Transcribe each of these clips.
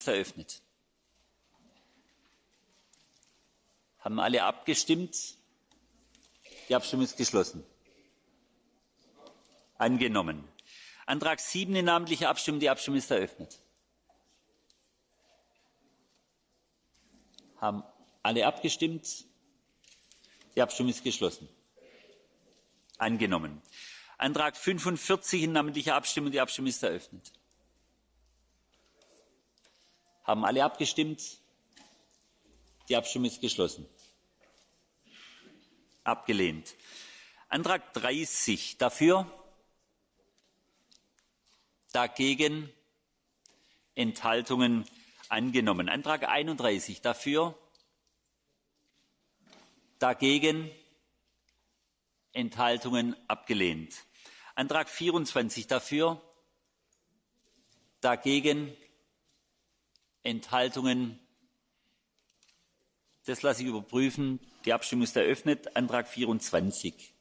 ist eröffnet. Haben alle abgestimmt? Die Abstimmung ist geschlossen. Angenommen. Antrag 7 in namentlicher Abstimmung. Die Abstimmung ist eröffnet. Haben alle abgestimmt? Die Abstimmung ist geschlossen. Angenommen. Antrag 45 in namentlicher Abstimmung. Die Abstimmung ist eröffnet. Haben alle abgestimmt? Die Abstimmung ist geschlossen. Abgelehnt. Antrag 30 dafür, dagegen, Enthaltungen angenommen. Antrag 31 dafür, dagegen, Enthaltungen abgelehnt. Antrag 24 dafür, dagegen, Enthaltungen. Das lasse ich überprüfen. Die Abstimmung ist eröffnet. Antrag 24.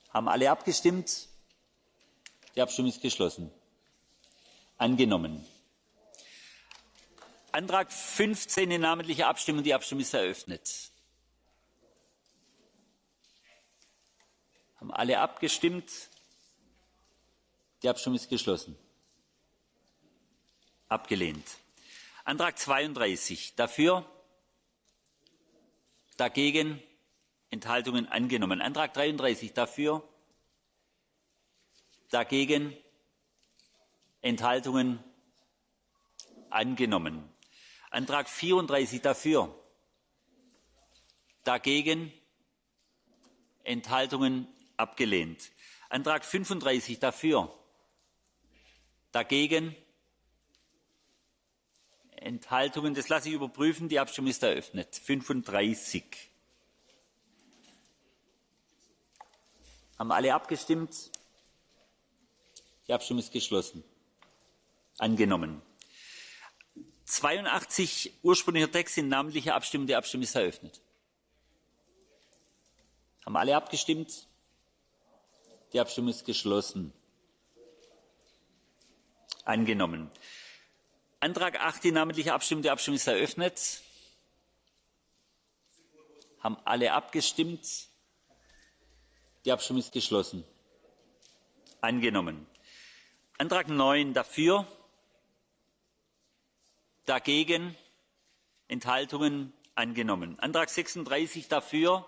Haben alle abgestimmt? Die Abstimmung ist geschlossen. Angenommen. Antrag 15 in namentlicher Abstimmung. Die Abstimmung ist eröffnet. Haben alle abgestimmt? Die Abstimmung ist geschlossen. Abgelehnt. Antrag 32 dafür, dagegen, Enthaltungen angenommen. Antrag 33 dafür, dagegen, Enthaltungen angenommen. Antrag 34 dafür, dagegen, Enthaltungen abgelehnt. Antrag 35 dafür, dagegen, Enthaltungen, das lasse ich überprüfen. Die Abstimmung ist eröffnet. 35. Haben alle abgestimmt? Die Abstimmung ist geschlossen. Angenommen. 82 ursprünglicher Text in namentlicher Abstimmung. Die Abstimmung ist eröffnet. Haben alle abgestimmt? Die Abstimmung ist geschlossen. Angenommen. Antrag 8 in namentlicher Abstimmung. Die Abstimmung ist eröffnet. Haben alle abgestimmt? Die Abstimmung ist geschlossen. Angenommen. Antrag 9 dafür, dagegen, Enthaltungen angenommen. Antrag 36 dafür,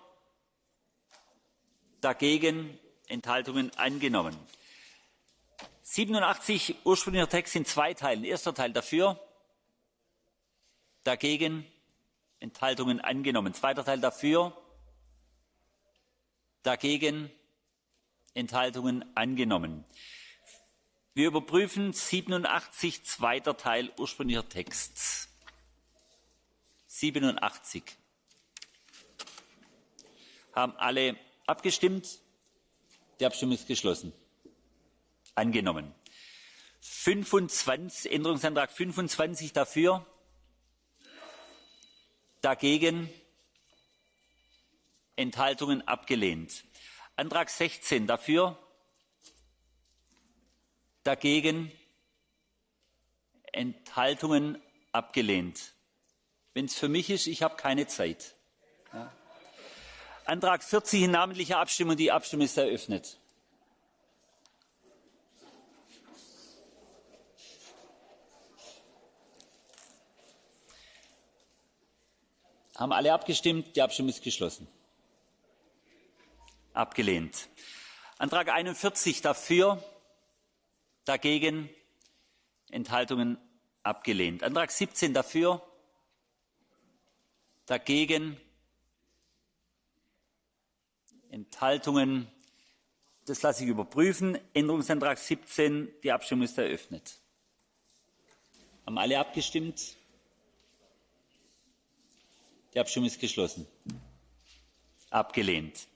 dagegen, Enthaltungen angenommen. 87 ursprünglicher Text in 2 Teilen. Erster Teil dafür, dagegen, Enthaltungen angenommen. Zweiter Teil dafür, dagegen, Enthaltungen angenommen. Wir überprüfen 87, zweiter Teil, ursprünglicher Text. 87. Haben alle abgestimmt? Die Abstimmung ist geschlossen. Angenommen. 25, Änderungsantrag 25 dafür, dagegen, Enthaltungen abgelehnt. Antrag 16 dafür, dagegen, Enthaltungen abgelehnt. Wenn es für mich ist, ich habe keine Zeit. Ja. Antrag 40 in namentlicher Abstimmung. Die Abstimmung ist eröffnet. Haben alle abgestimmt? Die Abstimmung ist geschlossen. Abgelehnt. Antrag 41 dafür, dagegen, Enthaltungen abgelehnt. Antrag 17 dafür, dagegen, Enthaltungen, das lasse ich überprüfen. Änderungsantrag 17, die Abstimmung ist eröffnet. Haben alle abgestimmt? Die Abstimmung ist geschlossen. Abgelehnt.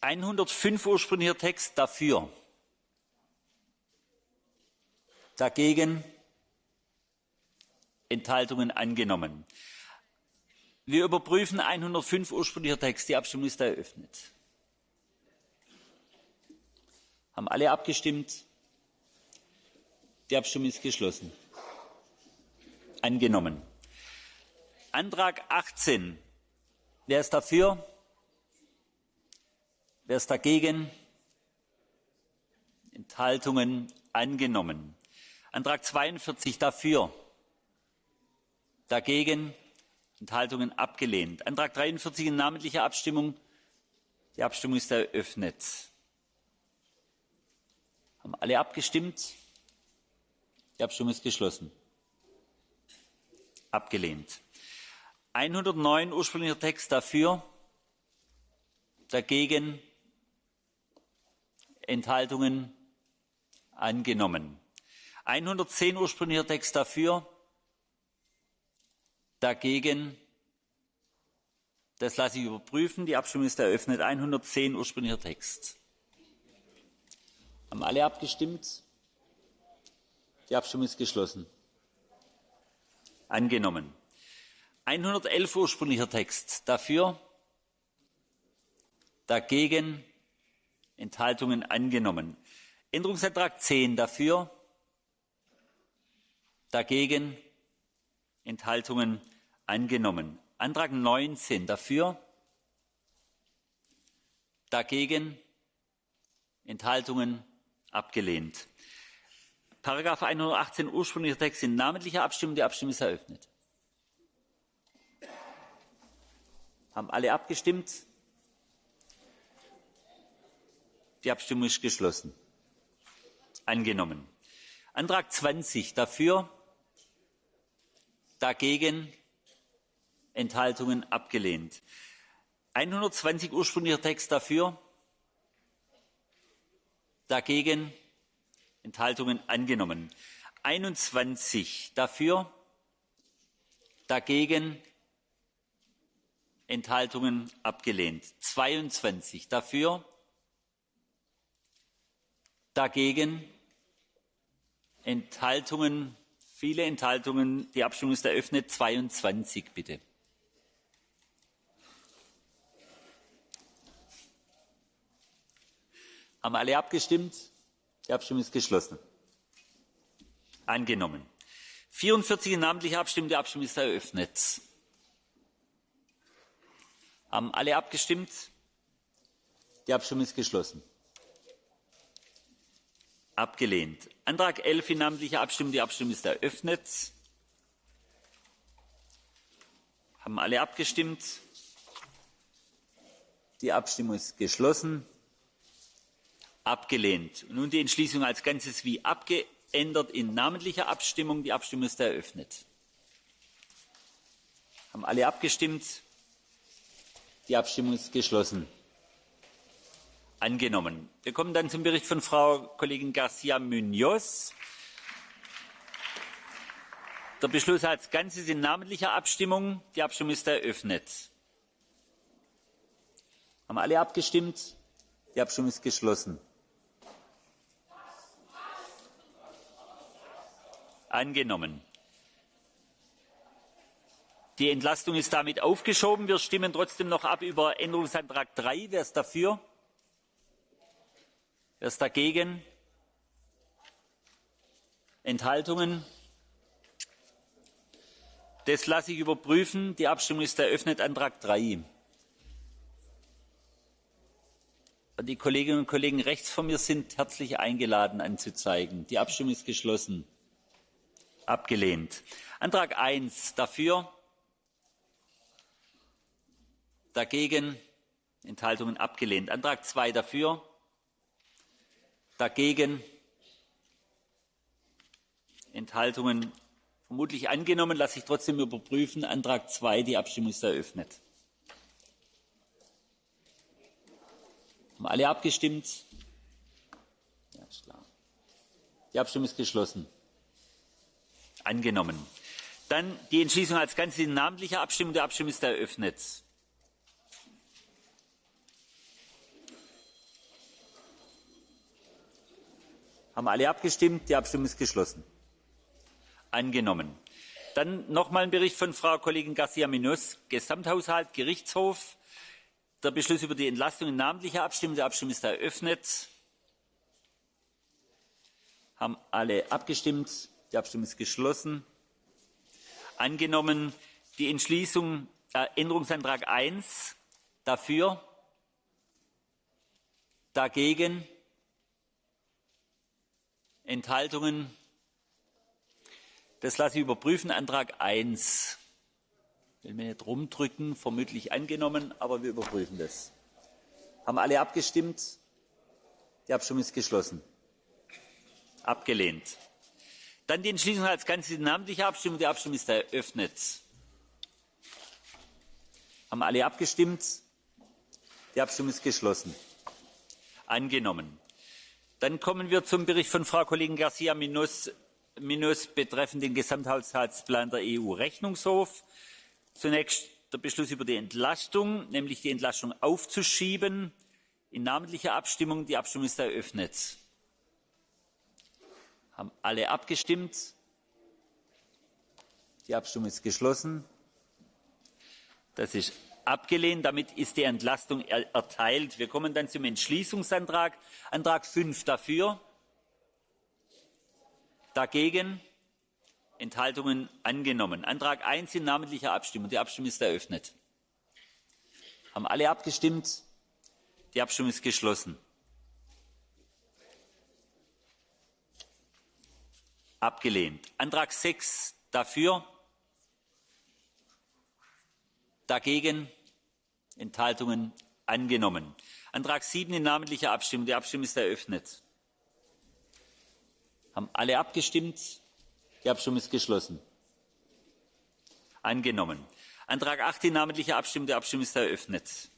105 ursprünglicher Text dafür. Dagegen, Enthaltungen angenommen. Wir überprüfen 105 ursprünglicher Text. Die Abstimmung ist eröffnet. Haben alle abgestimmt? Die Abstimmung ist geschlossen. Angenommen. Antrag 18. Wer ist dafür? Wer ist dagegen? Enthaltungen angenommen. Antrag 42 dafür. Dagegen? Enthaltungen abgelehnt. Antrag 43 in namentlicher Abstimmung. Die Abstimmung ist eröffnet. Haben alle abgestimmt? Die Abstimmung ist geschlossen. Abgelehnt. 109 ursprünglicher Text dafür. Dagegen? Enthaltungen angenommen. 110 ursprünglicher Text dafür. Dagegen? Das lasse ich überprüfen. Die Abstimmung ist eröffnet. 110 ursprünglicher Text. Haben alle abgestimmt? Die Abstimmung ist geschlossen. Angenommen. 111 ursprünglicher Text. Dafür? Dagegen? Enthaltungen angenommen. Änderungsantrag 10 dafür? Dagegen? Enthaltungen angenommen. Antrag 19 dafür? Dagegen? Enthaltungen abgelehnt. Paragraph 118 ursprünglicher Text in namentlicher Abstimmung. Die Abstimmung ist eröffnet. Haben alle abgestimmt? Die Abstimmung ist geschlossen. Angenommen. Antrag 20 dafür? Dagegen? Enthaltungen abgelehnt. 120 ursprünglicher Text dafür? Dagegen? Enthaltungen angenommen. 21 dafür? Dagegen? Enthaltungen abgelehnt. 22 dafür? Dagegen? Enthaltungen, viele Enthaltungen. Die Abstimmung ist eröffnet. 22 bitte. Haben alle abgestimmt? Die Abstimmung ist geschlossen. Angenommen. 44 in namentlicher Abstimmung. Die Abstimmung ist eröffnet. Haben alle abgestimmt? Die Abstimmung ist geschlossen. Abgelehnt. Antrag 11 in namentlicher Abstimmung. Die Abstimmung ist eröffnet. Haben alle abgestimmt? Die Abstimmung ist geschlossen. Abgelehnt. Und nun die Entschließung als Ganzes wie abgeändert in namentlicher Abstimmung. Die Abstimmung ist eröffnet. Haben alle abgestimmt? Die Abstimmung ist geschlossen. Angenommen. Wir kommen dann zum Bericht von Frau Kollegin García Muñoz. Der Beschluss als Ganzes in namentlicher Abstimmung. Die Abstimmung ist eröffnet. Haben alle abgestimmt? Die Abstimmung ist geschlossen. Angenommen. Die Entlastung ist damit aufgeschoben. Wir stimmen trotzdem noch ab über Änderungsantrag 3. Wer ist dafür? Wer ist dagegen? Enthaltungen? Das lasse ich überprüfen. Die Abstimmung ist eröffnet. Antrag 3. Die Kolleginnen und Kollegen rechts von mir sind herzlich eingeladen anzuzeigen. Die Abstimmung ist geschlossen. Abgelehnt. Antrag 1 dafür. Dagegen. Enthaltungen abgelehnt. Antrag 2 dafür. Dagegen. Enthaltungen vermutlich angenommen. Lasse ich trotzdem überprüfen. Antrag 2. Die Abstimmung ist eröffnet. Haben alle abgestimmt? Ja, ist klar. Die Abstimmung ist geschlossen. Angenommen. Dann die Entschließung als Ganzes in namentlicher Abstimmung. Die Abstimmung ist eröffnet. Haben alle abgestimmt? Die Abstimmung ist geschlossen. Angenommen. Dann nochmal ein Bericht von Frau Kollegin García Muñoz. Gesamthaushalt, Gerichtshof. Der Beschluss über die Entlastung in namentlicher Abstimmung. Die Abstimmung ist eröffnet. Haben alle abgestimmt? Die Abstimmung ist geschlossen. Angenommen. Die Entschließung, Änderungsantrag 1 dafür, dagegen, Enthaltungen. Das lasse ich überprüfen. Antrag 1. Ich will mir nicht rumdrücken, vermutlich angenommen, aber wir überprüfen das. Haben alle abgestimmt? Die Abstimmung ist geschlossen. Abgelehnt. Dann die Entschließung als Ganzes in namentlicher Abstimmung. Die Abstimmung ist eröffnet. Haben alle abgestimmt? Die Abstimmung ist geschlossen. Angenommen. Dann kommen wir zum Bericht von Frau Kollegin García Muñoz betreffend den Gesamthaushaltsplan der EU-Rechnungshof. Zunächst der Beschluss über die Entlastung, nämlich die Entlastung aufzuschieben. In namentlicher Abstimmung. Die Abstimmung ist eröffnet. Haben alle abgestimmt? Die Abstimmung ist geschlossen. Das ist abgelehnt. Damit ist die Entlastung erteilt. Wir kommen dann zum Entschließungsantrag. Antrag 5 dafür. Dagegen. Enthaltungen angenommen. Antrag 1 in namentlicher Abstimmung. Die Abstimmung ist eröffnet. Haben alle abgestimmt? Die Abstimmung ist geschlossen. Abgelehnt. Antrag 6 dafür. Dagegen. Enthaltungen angenommen. Antrag 7 in namentlicher Abstimmung. Die Abstimmung ist eröffnet. Haben alle abgestimmt? Die Abstimmung ist geschlossen. Angenommen. Antrag 8 in namentlicher Abstimmung. Die Abstimmung ist eröffnet.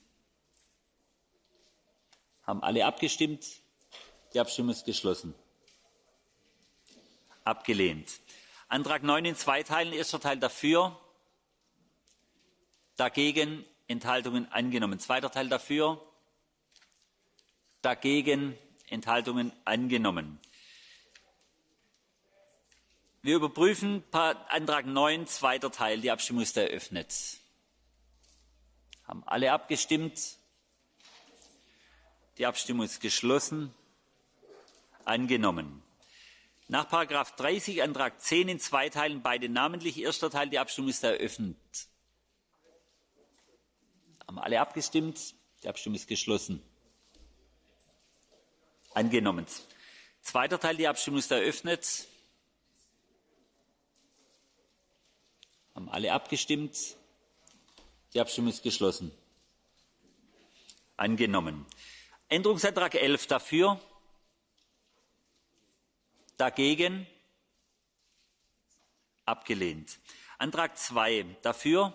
Haben alle abgestimmt? Die Abstimmung ist geschlossen. Abgelehnt. Antrag 9 in 2 Teilen. Erster Teil dafür. Dagegen. Enthaltungen angenommen. Zweiter Teil dafür. Dagegen. Enthaltungen angenommen. Wir überprüfen Antrag 9, zweiter Teil. Die Abstimmung ist eröffnet. Haben alle abgestimmt? Die Abstimmung ist geschlossen. Angenommen. Nach § 30 Antrag 10 in 2 Teilen, beide namentlich. Erster Teil, die Abstimmung ist eröffnet. Haben alle abgestimmt? Die Abstimmung ist geschlossen. Angenommen. Zweiter Teil, die Abstimmung ist eröffnet. Haben alle abgestimmt? Die Abstimmung ist geschlossen. Angenommen. Änderungsantrag 11 dafür. Dagegen. Abgelehnt. Antrag 2 dafür.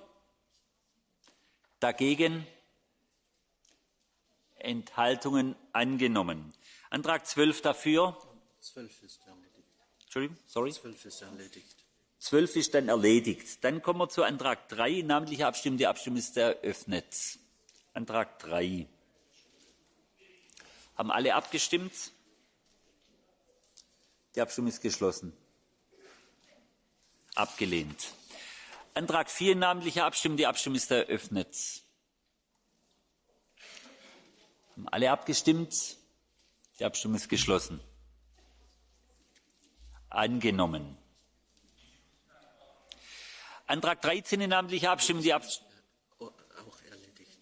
Dagegen. Enthaltungen angenommen. Antrag 12 dafür. 12 ist erledigt. Entschuldigung, sorry. 12 ist erledigt. 12 ist dann erledigt. Dann kommen wir zu Antrag 3, namentliche Abstimmung. Die Abstimmung ist eröffnet. Antrag 3. Haben alle abgestimmt? Die Abstimmung ist geschlossen. Abgelehnt. Antrag 4, namentliche Abstimmung. Die Abstimmung ist eröffnet. Haben alle abgestimmt? Die Abstimmung ist geschlossen. Angenommen. Antrag 13 in namentlicher Abstimmung. Auch erledigt.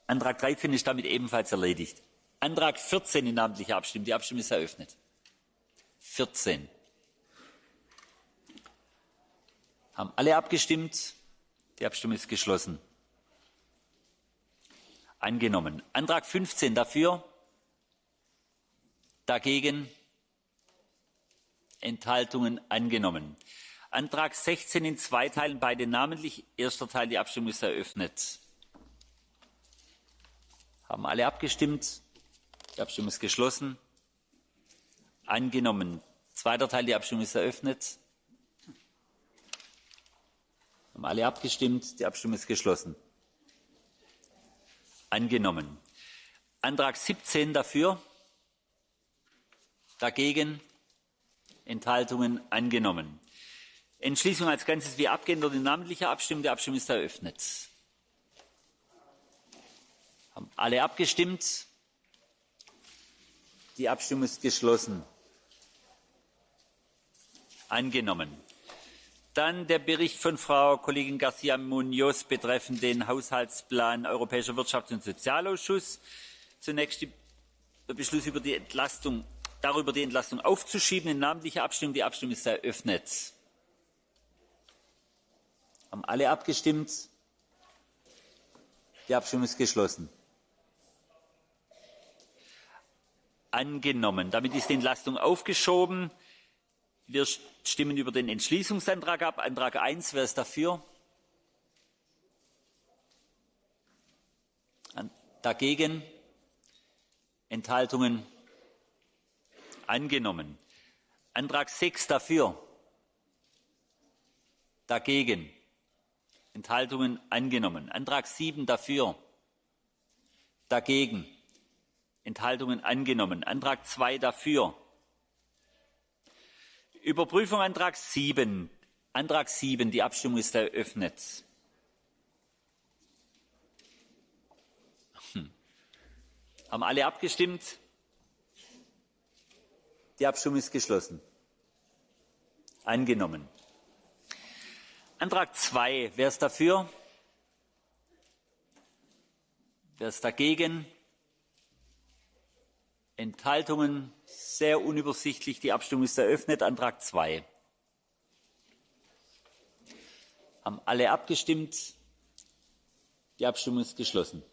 Antrag 13 ist damit ebenfalls erledigt. Antrag 14 in namentlicher Abstimmung. Die Abstimmung ist eröffnet. 14. Haben alle abgestimmt? Die Abstimmung ist geschlossen. Angenommen. Antrag 15 dafür. Dagegen. Enthaltungen angenommen. Antrag 16 in 2 Teilen, beide namentlich. Erster Teil, die Abstimmung ist eröffnet. Haben alle abgestimmt? Die Abstimmung ist geschlossen. Angenommen. Zweiter Teil, die Abstimmung ist eröffnet. Haben alle abgestimmt? Die Abstimmung ist geschlossen. Angenommen. Antrag 17 dafür. Dagegen. Enthaltungen angenommen. Entschließung als Ganzes wie abgeändert in namentlicher Abstimmung. Die Abstimmung ist eröffnet. Haben alle abgestimmt? Die Abstimmung ist geschlossen. Angenommen. Dann der Bericht von Frau Kollegin García Muñoz betreffend den Haushaltsplan Europäischer Wirtschafts- und Sozialausschuss. Zunächst der Beschluss über die Entlastung, darüber die Entlastung aufzuschieben in namentlicher Abstimmung. Die Abstimmung ist eröffnet. Haben alle abgestimmt? Die Abstimmung ist geschlossen. Angenommen. Damit ist die Entlastung aufgeschoben. Wir stimmen über den Entschließungsantrag ab. Antrag 1. Wer ist dafür? Dagegen? Enthaltungen? Angenommen. Antrag 6 dafür. Dagegen? Enthaltungen? Angenommen. Antrag 7 dafür. Dagegen? Enthaltungen? Angenommen. Antrag 2 dafür. Überprüfung Antrag 7. Antrag 7. Die Abstimmung ist eröffnet. Haben alle abgestimmt? Die Abstimmung ist geschlossen. Angenommen. Antrag 2. Wer ist dafür? Wer ist dagegen? Enthaltungen? Sehr unübersichtlich. Die Abstimmung ist eröffnet. Antrag 2. Haben alle abgestimmt? Die Abstimmung ist geschlossen.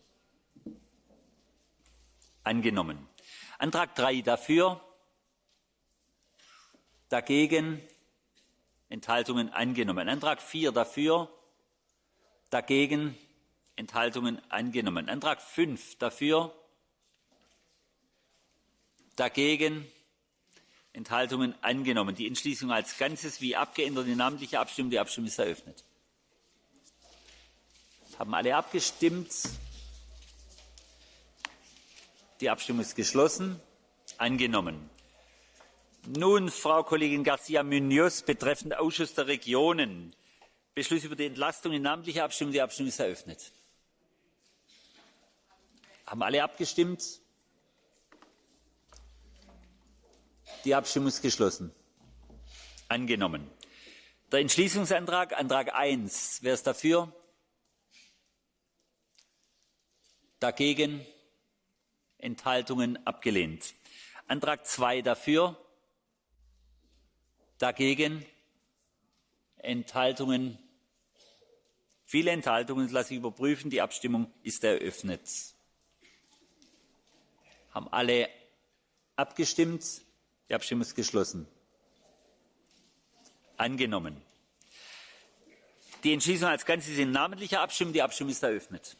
Angenommen. Antrag 3 dafür. Dagegen. Enthaltungen angenommen. Antrag 4 dafür. Dagegen. Enthaltungen angenommen. Antrag 5 dafür. Dagegen. Enthaltungen angenommen. Die Entschließung als Ganzes wie abgeändert in namentlicher Abstimmung. Die Abstimmung ist eröffnet. Haben alle abgestimmt? Die Abstimmung ist geschlossen. Angenommen. Nun Frau Kollegin García Muñoz betreffend Ausschuss der Regionen. Beschluss über die Entlastung in namentlicher Abstimmung. Die Abstimmung ist eröffnet. Haben alle abgestimmt? Die Abstimmung ist geschlossen. Angenommen. Der Entschließungsantrag, Antrag 1. Wer ist dafür? Dagegen? Enthaltungen abgelehnt. Antrag 2 dafür? Dagegen? Enthaltungen? Viele Enthaltungen lasse ich überprüfen. Die Abstimmung ist eröffnet. Haben alle abgestimmt? Die Abstimmung ist geschlossen. Angenommen. Die Entschließung als Ganzes ist in namentlicher Abstimmung. Die Abstimmung ist eröffnet.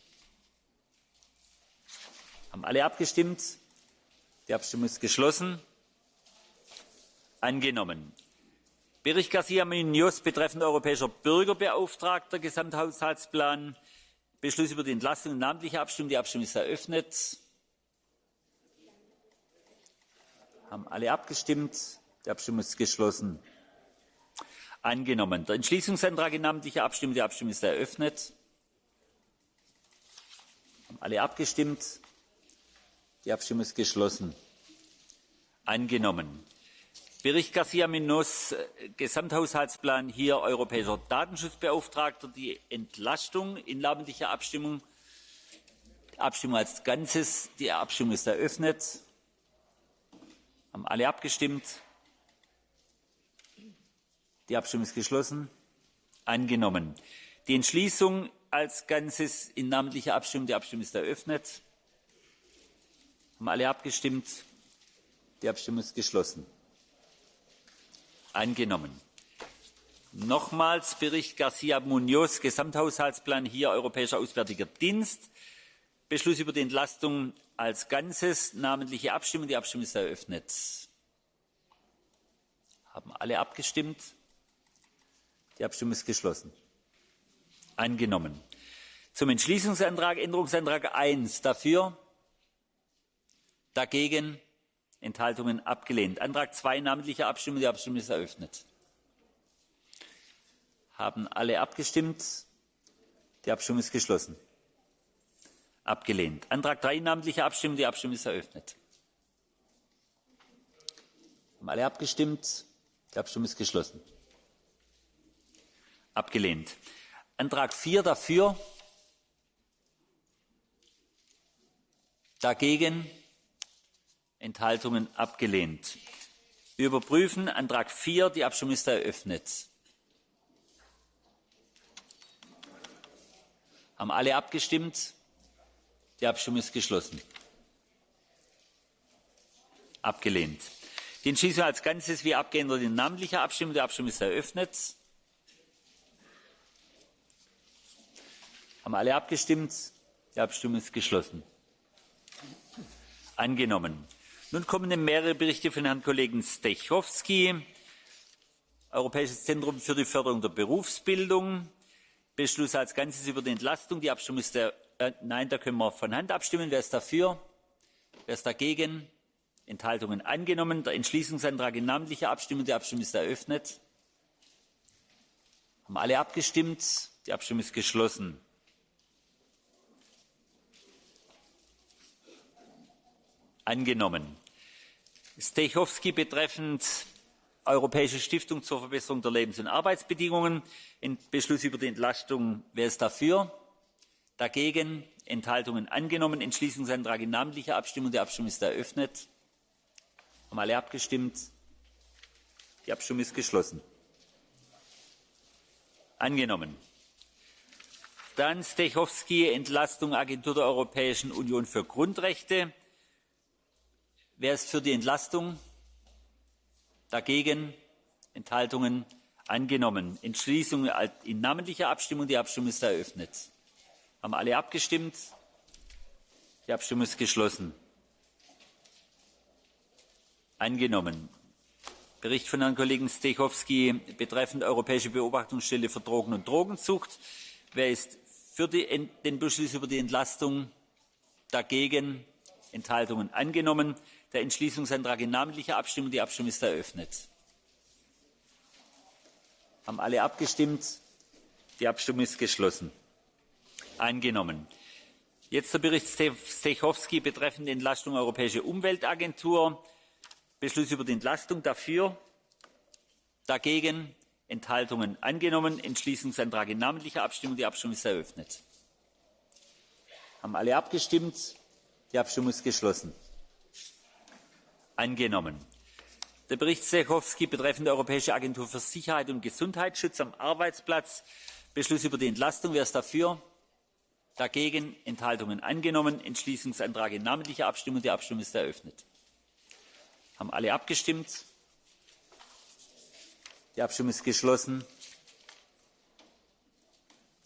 Haben alle abgestimmt? Die Abstimmung ist geschlossen. Angenommen. Bericht García Muñoz betreffend europäischer Bürgerbeauftragter, Gesamthaushaltsplan. Beschluss über die Entlastung in namentlicher Abstimmung. Die Abstimmung ist eröffnet. Haben alle abgestimmt? Die Abstimmung ist geschlossen. Angenommen. Der Entschließungsantrag in namentlicher Abstimmung. Die Abstimmung ist eröffnet. Haben alle abgestimmt? Die Abstimmung ist geschlossen. Angenommen. Bericht García Muñoz, Gesamthaushaltsplan hier europäischer Datenschutzbeauftragter, die Entlastung in namentlicher Abstimmung. Die Abstimmung als Ganzes. Die Abstimmung ist eröffnet. Haben alle abgestimmt? Die Abstimmung ist geschlossen. Angenommen. Die Entschließung als Ganzes in namentlicher Abstimmung. Die Abstimmung ist eröffnet. Haben alle abgestimmt? Die Abstimmung ist geschlossen. Angenommen. Nochmals Bericht García Muñoz, Gesamthaushaltsplan hier Europäischer Auswärtiger Dienst. Beschluss über die Entlastung als Ganzes, namentliche Abstimmung. Die Abstimmung ist eröffnet. Haben alle abgestimmt? Die Abstimmung ist geschlossen. Angenommen. Zum Entschließungsantrag, Änderungsantrag 1. Dafür? Dagegen? Enthaltungen abgelehnt. Antrag 2, namentliche Abstimmung. Die Abstimmung ist eröffnet. Haben alle abgestimmt? Die Abstimmung ist geschlossen. Abgelehnt. Antrag 3, namentliche Abstimmung. Die Abstimmung ist eröffnet. Haben alle abgestimmt? Die Abstimmung ist geschlossen. Abgelehnt. Antrag 4 dafür. Dagegen. Enthaltungen abgelehnt. Wir überprüfen Antrag 4. Die Abstimmung ist eröffnet. Haben alle abgestimmt? Die Abstimmung ist geschlossen. Abgelehnt. Die Entschließung als Ganzes wie abgeändert in namentlicher Abstimmung. Die Abstimmung ist eröffnet. Haben alle abgestimmt? Die Abstimmung ist geschlossen. Angenommen. Nun kommen mehrere Berichte von Herrn Kollegen Stechowski. Europäisches Zentrum für die Förderung der Berufsbildung. Beschluss als Ganzes über die Entlastung. Die Abstimmung ist nein, da können wir von Hand abstimmen. Wer ist dafür? Wer ist dagegen? Enthaltungen angenommen. Der Entschließungsantrag in namentlicher Abstimmung. Die Abstimmung ist eröffnet. Haben alle abgestimmt? Die Abstimmung ist geschlossen. Angenommen. Stechowski betreffend Europäische Stiftung zur Verbesserung der Lebens- und Arbeitsbedingungen. Beschluss über die Entlastung. Wer ist dafür? Dagegen? Enthaltungen angenommen. Entschließungsantrag in namentlicher Abstimmung. Die Abstimmung ist eröffnet. Haben alle abgestimmt? Die Abstimmung ist geschlossen. Angenommen. Dann Stechowski, Entlastung Agentur der Europäischen Union für Grundrechte. Wer ist für die Entlastung? Dagegen? Enthaltungen angenommen. Entschließung in namentlicher Abstimmung. Die Abstimmung ist eröffnet. Haben alle abgestimmt? Die Abstimmung ist geschlossen. Angenommen. Bericht von Herrn Kollegen Stechowski betreffend Europäische Beobachtungsstelle für Drogen- und Drogensucht. Wer ist für den Beschluss über die Entlastung? Dagegen? Enthaltungen angenommen. Der Entschließungsantrag in namentlicher Abstimmung. Die Abstimmung ist eröffnet. Haben alle abgestimmt? Die Abstimmung ist geschlossen. Angenommen. Jetzt der Bericht Stechowski betreffend Entlastung Europäische Umweltagentur. Beschluss über die Entlastung. Dafür? Dagegen? Enthaltungen angenommen. Entschließungsantrag in namentlicher Abstimmung. Die Abstimmung ist eröffnet. Haben alle abgestimmt? Die Abstimmung ist geschlossen. Angenommen. Der Bericht Stechowski betreffend Europäische Agentur für Sicherheit und Gesundheitsschutz am Arbeitsplatz. Beschluss über die Entlastung. Wer ist dafür? Dagegen? Enthaltungen angenommen. Entschließungsantrag in namentlicher Abstimmung. Die Abstimmung ist eröffnet. Haben alle abgestimmt? Die Abstimmung ist geschlossen.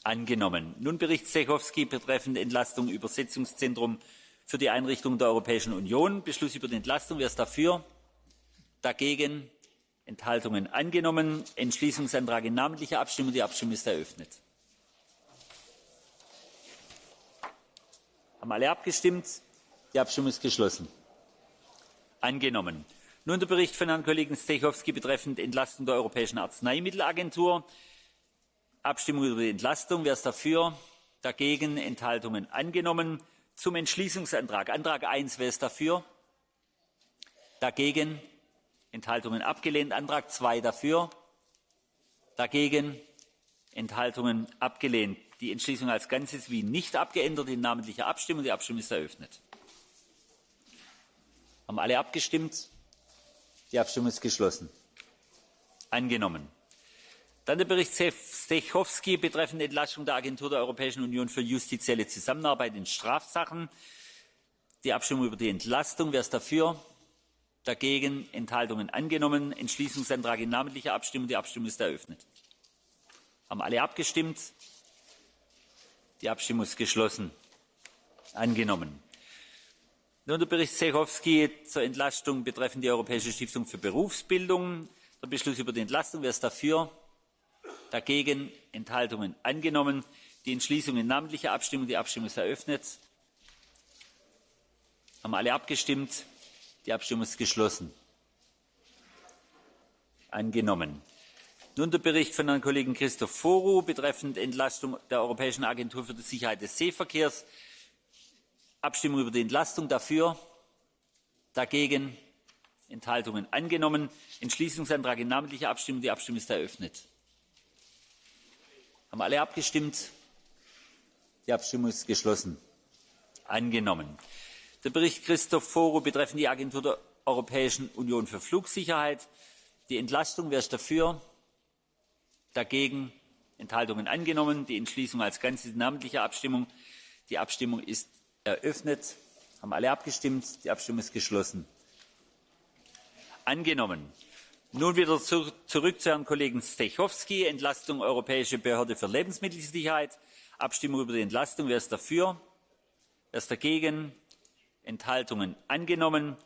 Angenommen. Nun Bericht Stechowski betreffend Entlastung Übersetzungszentrum für die Einrichtung der Europäischen Union. Beschluss über die Entlastung. Wer ist dafür? Dagegen? Enthaltungen angenommen. Entschließungsantrag in namentlicher Abstimmung. Die Abstimmung ist eröffnet. Haben alle abgestimmt? Die Abstimmung ist geschlossen. Angenommen. Nun der Bericht von Herrn Kollegen Stechowski betreffend Entlastung der Europäischen Arzneimittelagentur. Abstimmung über die Entlastung. Wer ist dafür? Dagegen? Enthaltungen angenommen. Zum Entschließungsantrag. Antrag 1. Wer ist dafür? Dagegen? Enthaltungen abgelehnt. Antrag 2 dafür? Dagegen? Enthaltungen abgelehnt. Die Entschließung als Ganzes wie nicht abgeändert in namentlicher Abstimmung. Die Abstimmung ist eröffnet. Haben alle abgestimmt? Die Abstimmung ist geschlossen. Angenommen. Dann der Bericht Stechowski betreffend Entlastung der Agentur der Europäischen Union für justizielle Zusammenarbeit in Strafsachen. Die Abstimmung über die Entlastung. Wer ist dafür? Dagegen? Enthaltungen angenommen. Entschließungsantrag in namentlicher Abstimmung. Die Abstimmung ist eröffnet. Haben alle abgestimmt? Die Abstimmung ist geschlossen. Angenommen. Nun der Bericht Stechowski zur Entlastung betreffend die Europäische Stiftung für Berufsbildung. Der Beschluss über die Entlastung. Wer ist dafür? Dagegen? Enthaltungen angenommen. Die Entschließung in namentlicher Abstimmung. Die Abstimmung ist eröffnet. Haben alle abgestimmt? Die Abstimmung ist geschlossen. Angenommen. Nun der Bericht von Herrn Kollegen Christophorou betreffend Entlastung der Europäischen Agentur für die Sicherheit des Seeverkehrs. Abstimmung über die Entlastung. Dafür? Dagegen? Enthaltungen angenommen. Entschließungsantrag in namentlicher Abstimmung. Die Abstimmung ist eröffnet. Haben alle abgestimmt? Die Abstimmung ist geschlossen. Angenommen. Der Bericht Christophorou betreffend die Agentur der Europäischen Union für Flugsicherheit. Die Entlastung. Wer ist dafür? Dagegen? Enthaltungen angenommen. Die Entschließung als Ganzes in namentlicher Abstimmung. Die Abstimmung ist eröffnet. Haben alle abgestimmt? Die Abstimmung ist geschlossen. Angenommen. Nun wieder zurück zu Herrn Kollegen Stechowski. Entlastung Europäische Behörde für Lebensmittelsicherheit. Abstimmung über die Entlastung. Wer ist dafür? Wer ist dagegen? Enthaltungen angenommen.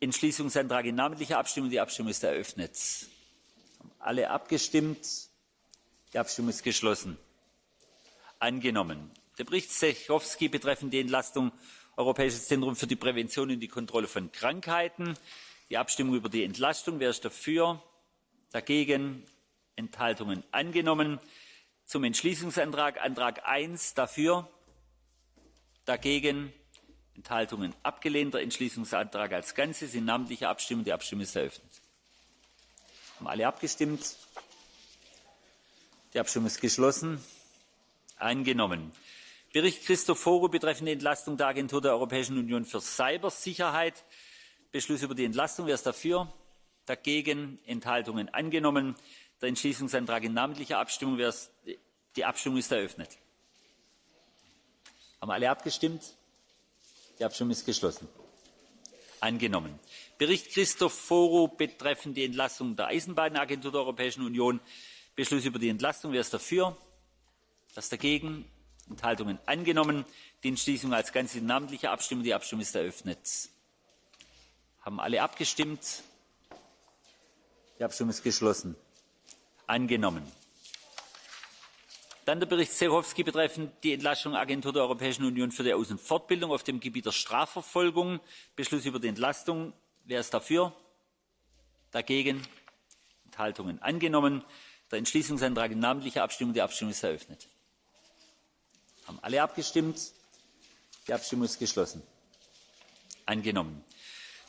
Entschließungsantrag in namentlicher Abstimmung. Die Abstimmung ist eröffnet. Haben alle abgestimmt? Die Abstimmung ist geschlossen. Angenommen. Der Bericht Stechowski betreffend die Entlastung Europäisches Zentrum für die Prävention und die Kontrolle von Krankheiten. Die Abstimmung über die Entlastung. Wer ist dafür? Dagegen? Enthaltungen angenommen. Zum Entschließungsantrag. Antrag 1 dafür. Dagegen? Enthaltungen abgelehnt. Der Entschließungsantrag als Ganzes in namentlicher Abstimmung. Die Abstimmung ist eröffnet. Haben alle abgestimmt? Die Abstimmung ist geschlossen. Angenommen. Bericht Christophorou betreffend die Entlastung der Agentur der Europäischen Union für Cybersicherheit. Beschluss über die Entlastung. Wer ist dafür? Dagegen? Enthaltungen angenommen. Der Entschließungsantrag in namentlicher Abstimmung. Die Abstimmung ist eröffnet. Haben alle abgestimmt? Die Abstimmung ist geschlossen. Angenommen. Bericht Christophorou betreffend die Entlastung der Eisenbahnagentur der Europäischen Union. Beschluss über die Entlastung. Wer ist dafür? Wer ist dagegen? Enthaltungen angenommen. Die Entschließung als Ganzes in namentlicher Abstimmung. Die Abstimmung ist eröffnet. Haben alle abgestimmt? Die Abstimmung ist geschlossen. Angenommen. Dann der Bericht Stechowski betreffend die Entlastung der Agentur der Europäischen Union für die Aus- und Fortbildung auf dem Gebiet der Strafverfolgung. Beschluss über die Entlastung. Wer ist dafür? Dagegen? Enthaltungen angenommen. Der Entschließungsantrag in namentlicher Abstimmung. Die Abstimmung ist eröffnet. Haben alle abgestimmt? Die Abstimmung ist geschlossen. Angenommen.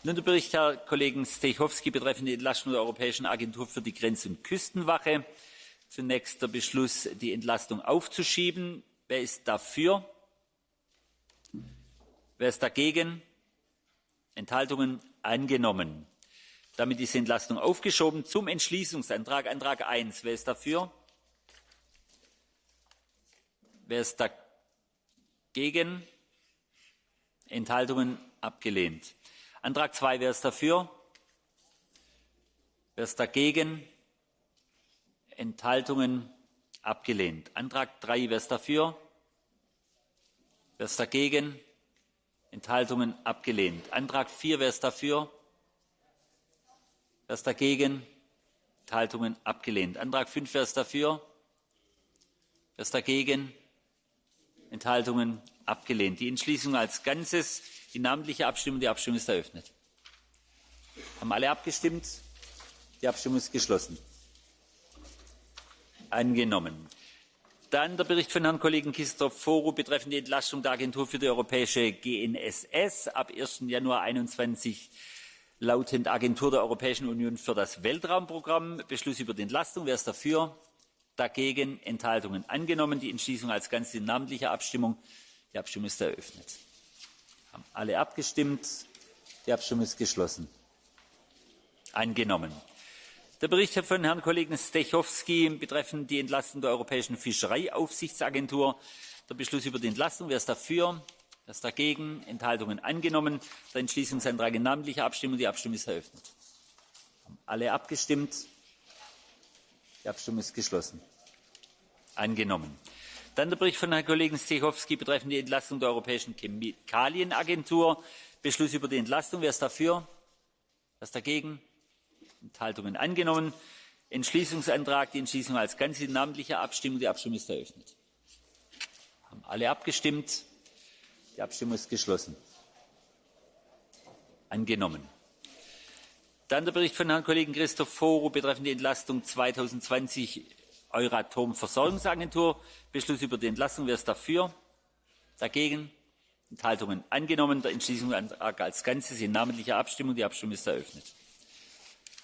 Nun der Bericht Herr Kollegen Stechowski betreffend die Entlastung der Europäischen Agentur für die Grenz- und Küstenwache. Zunächst der Beschluss, die Entlastung aufzuschieben. Wer ist dafür? Wer ist dagegen? Enthaltungen angenommen. Damit ist die Entlastung aufgeschoben. Zum Entschließungsantrag, Antrag 1. Wer ist dafür? Wer ist dagegen? Enthaltungen abgelehnt. Antrag 2. Wer ist dafür? Wer ist dagegen? Enthaltungen abgelehnt. Antrag 3. Wer ist dafür? Wer ist dagegen? Enthaltungen abgelehnt. Antrag 4. Wer ist dafür? Wer ist dagegen? Enthaltungen abgelehnt. Antrag 5. Wer ist dafür? Wer ist dagegen? Enthaltungen abgelehnt. Die Entschließung als Ganzes, die namentliche Abstimmung. Die Abstimmung ist eröffnet. Haben alle abgestimmt? Die Abstimmung ist geschlossen. Angenommen. Dann der Bericht von Herrn Kollegen Christophorou betreffend die Entlastung der Agentur für die europäische GNSS ab 1. Januar 2021 lautend Agentur der Europäischen Union für das Weltraumprogramm. Beschluss über die Entlastung. Wer ist dafür? Dagegen? Enthaltungen angenommen. Die Entschließung als Ganzes in namentlicher Abstimmung. Die Abstimmung ist eröffnet. Haben alle abgestimmt? Die Abstimmung ist geschlossen. Angenommen. Der Bericht von Herrn Kollegen Stechowski betreffend die Entlastung der Europäischen Fischereiaufsichtsagentur. Der Beschluss über die Entlastung. Wer ist dafür? Wer ist dagegen? Enthaltungen angenommen. Der Entschließungsantrag in namentlicher Abstimmung. Die Abstimmung ist eröffnet. Haben alle abgestimmt? Die Abstimmung ist geschlossen. Angenommen. Dann der Bericht von Herrn Kollegen Stechowski betreffend die Entlastung der Europäischen Chemikalienagentur. Beschluss über die Entlastung. Wer ist dafür? Wer ist dagegen? Enthaltungen angenommen. Entschließungsantrag, die Entschließung als Ganzes in namentlicher Abstimmung. Die Abstimmung ist eröffnet. Haben alle abgestimmt? Die Abstimmung ist geschlossen. Angenommen. Dann der Bericht von Herrn Kollegen Christophorou betreffend die Entlastung 2020 Euratom Versorgungsagentur. Beschluss über die Entlastung. Wer ist dafür? Dagegen? Enthaltungen angenommen. Der Entschließungsantrag als Ganzes in namentlicher Abstimmung. Die Abstimmung ist eröffnet.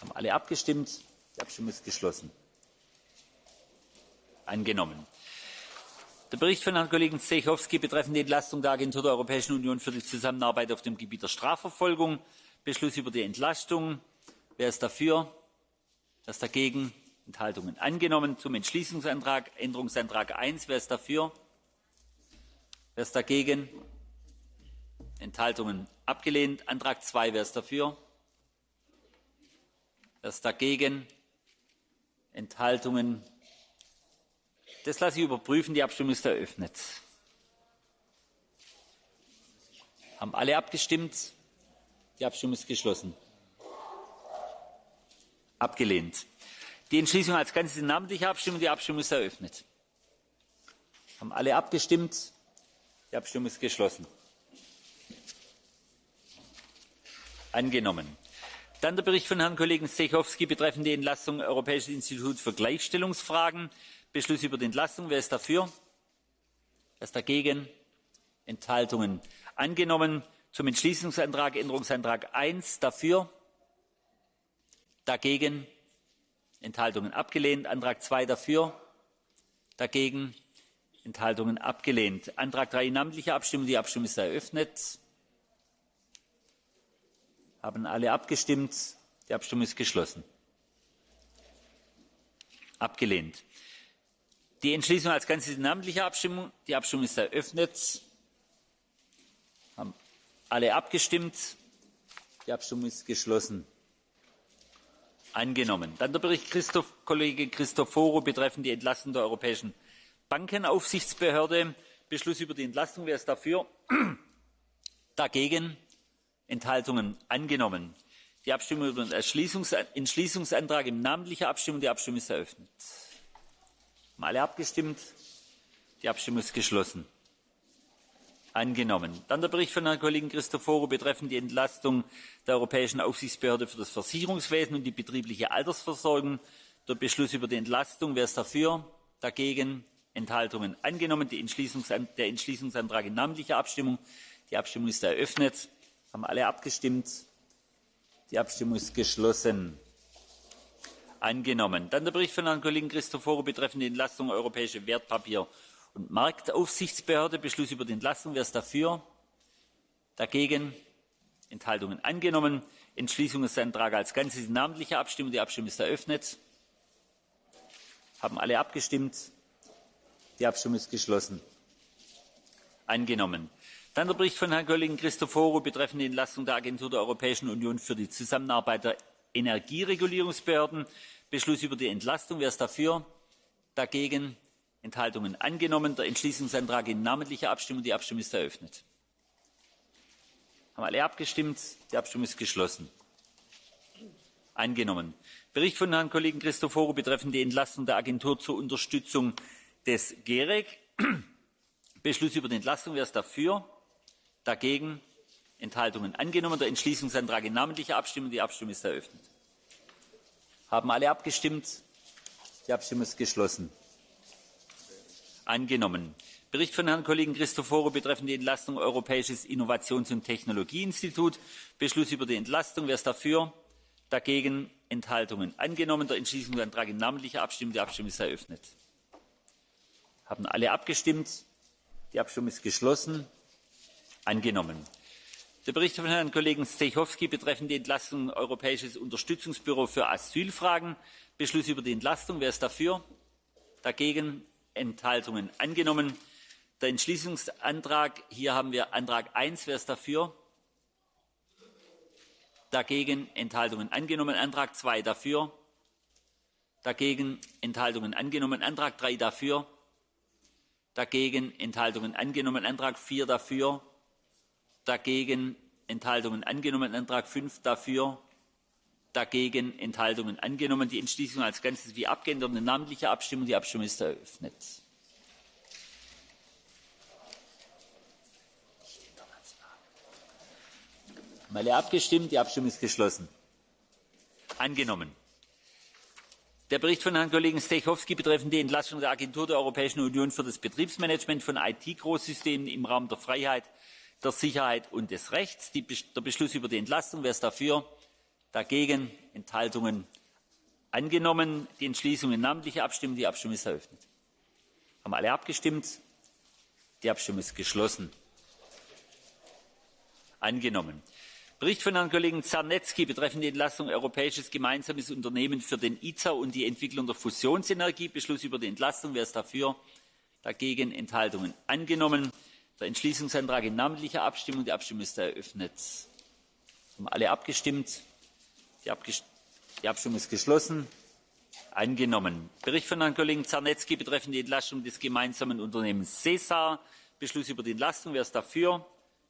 Haben alle abgestimmt? Die Abstimmung ist geschlossen. Angenommen. Der Bericht von Herrn Kollegen Zdechovský betreffend die Entlastung der Agentur der Europäischen Union für die Zusammenarbeit auf dem Gebiet der Strafverfolgung. Beschluss über die Entlastung. Wer ist dafür? Wer ist dagegen? Enthaltungen angenommen. Zum Entschließungsantrag, Änderungsantrag 1. Wer ist dafür? Wer ist dagegen? Enthaltungen abgelehnt. Antrag 2. Wer ist dafür? Wer ist dagegen? Enthaltungen. Das lasse ich überprüfen. Die Abstimmung ist eröffnet. Haben alle abgestimmt? Die Abstimmung ist geschlossen. Abgelehnt. Die Entschließung als Ganzes in namentlicher Abstimmung. Die Abstimmung ist eröffnet. Haben alle abgestimmt? Die Abstimmung ist geschlossen. Angenommen. Dann der Bericht von Herrn Kollegen Zdechovský betreffend die Entlastung Europäisches Institut für Gleichstellungsfragen. Beschluss über die Entlastung. Wer ist dafür? Wer ist dagegen? Enthaltungen angenommen. Zum Entschließungsantrag, Änderungsantrag 1. Dafür? Dagegen? Enthaltungen abgelehnt. Antrag 2 dafür? Dagegen? Enthaltungen abgelehnt. Antrag 3 namentliche Abstimmung. Die Abstimmung ist eröffnet. Haben alle abgestimmt? Die Abstimmung ist geschlossen. Abgelehnt. Die Entschließung als Ganzes in namentlicher Abstimmung. Die Abstimmung ist eröffnet. Haben alle abgestimmt? Die Abstimmung ist geschlossen. Angenommen. Dann der Bericht Kollege Christophorou betreffend die Entlastung der Europäischen Bankenaufsichtsbehörde. Beschluss über die Entlastung. Wer ist dafür? Dagegen? Enthaltungen angenommen. Die Abstimmung über den Entschließungsantrag in namentlicher Abstimmung. Die Abstimmung ist eröffnet. Haben alle abgestimmt? Die Abstimmung ist geschlossen. Angenommen. Dann der Bericht von Herrn Kollegen Christophorou betreffend die Entlastung der Europäischen Aufsichtsbehörde für das Versicherungswesen und die betriebliche Altersversorgung. Der Beschluss über die Entlastung. Wer ist dafür? Dagegen? Enthaltungen angenommen. Der Entschließungsantrag in namentlicher Abstimmung. Die Abstimmung ist eröffnet. Haben alle abgestimmt? Die Abstimmung ist geschlossen. Angenommen. Dann der Bericht von Herrn Kollegen Christophorou betreffend die Entlastung der Europäischen Wertpapier- und Marktaufsichtsbehörde. Beschluss über die Entlastung. Wer ist dafür? Dagegen? Enthaltungen angenommen. Entschließungsantrag als Ganzes in namentlicher Abstimmung. Die Abstimmung ist eröffnet. Haben alle abgestimmt? Die Abstimmung ist geschlossen. Angenommen. Dann der Bericht von Herrn Kollegen Christophorou betreffend die Entlastung der Agentur der Europäischen Union für die Zusammenarbeit der Energieregulierungsbehörden. Beschluss über die Entlastung. Wer ist dafür? Dagegen? Enthaltungen angenommen. Der Entschließungsantrag in namentlicher Abstimmung. Die Abstimmung ist eröffnet. Haben alle abgestimmt? Die Abstimmung ist geschlossen. Angenommen. Bericht von Herrn Kollegen Christophorou betreffend die Entlastung der Agentur zur Unterstützung des GEREK. Beschluss über die Entlastung. Wer ist dafür? Dagegen? Enthaltungen angenommen. Der Entschließungsantrag in namentlicher Abstimmung. Die Abstimmung ist eröffnet. Haben alle abgestimmt? Die Abstimmung ist geschlossen. Angenommen. Bericht von Herrn Kollegen Christophorou betreffend die Entlastung Europäisches Innovations- und Technologieinstitut. Beschluss über die Entlastung. Wer ist dafür? Dagegen? Enthaltungen angenommen. Der Entschließungsantrag in namentlicher Abstimmung. Die Abstimmung ist eröffnet. Haben alle abgestimmt? Die Abstimmung ist geschlossen. Angenommen. Der Bericht von Herrn Kollegen Zdechovský betreffend die Entlastung Europäisches Unterstützungsbüro für Asylfragen. Beschluss über die Entlastung. Wer ist dafür? Dagegen? Enthaltungen angenommen. Der Entschließungsantrag. Hier haben wir Antrag 1. Wer ist dafür? Dagegen? Enthaltungen angenommen. Antrag 2 dafür. Dagegen? Enthaltungen angenommen. Antrag 3 dafür. Dagegen? Enthaltungen angenommen. Antrag 4 dafür. Dagegen? Enthaltungen angenommen. Antrag 5 dafür. Dagegen? Enthaltungen angenommen. Die Entschließung als Ganzes wie abgeändert. Eine namentliche Abstimmung. Die Abstimmung ist eröffnet. Haben alle abgestimmt? Die Abstimmung ist geschlossen. Angenommen. Der Bericht von Herrn Kollegen Zdechovský betreffend die Entlastung der Agentur der Europäischen Union für das Betriebsmanagement von IT-Großsystemen im Raum der Freiheit der Sicherheit und des Rechts. Der Beschluss über die Entlastung. Wer ist dafür? Dagegen? Enthaltungen? Angenommen. Die Entschließung in namentlicher Abstimmung. Die Abstimmung ist eröffnet. Haben alle abgestimmt? Die Abstimmung ist geschlossen. Angenommen. Bericht von Herrn Kollegen Czarnecki betreffend die Entlastung Europäisches Gemeinsames Unternehmen für den ITER und die Entwicklung der Fusionsenergie. Beschluss über die Entlastung. Wer ist dafür? Dagegen? Enthaltungen? Angenommen. Der Entschließungsantrag in namentlicher Abstimmung. Die Abstimmung ist eröffnet. Haben alle abgestimmt? Die Abstimmung ist geschlossen. Angenommen. Bericht von Herrn Kollegen Czarnecki betreffend die Entlastung des gemeinsamen Unternehmens SESAR. Beschluss über die Entlastung. Wer ist dafür?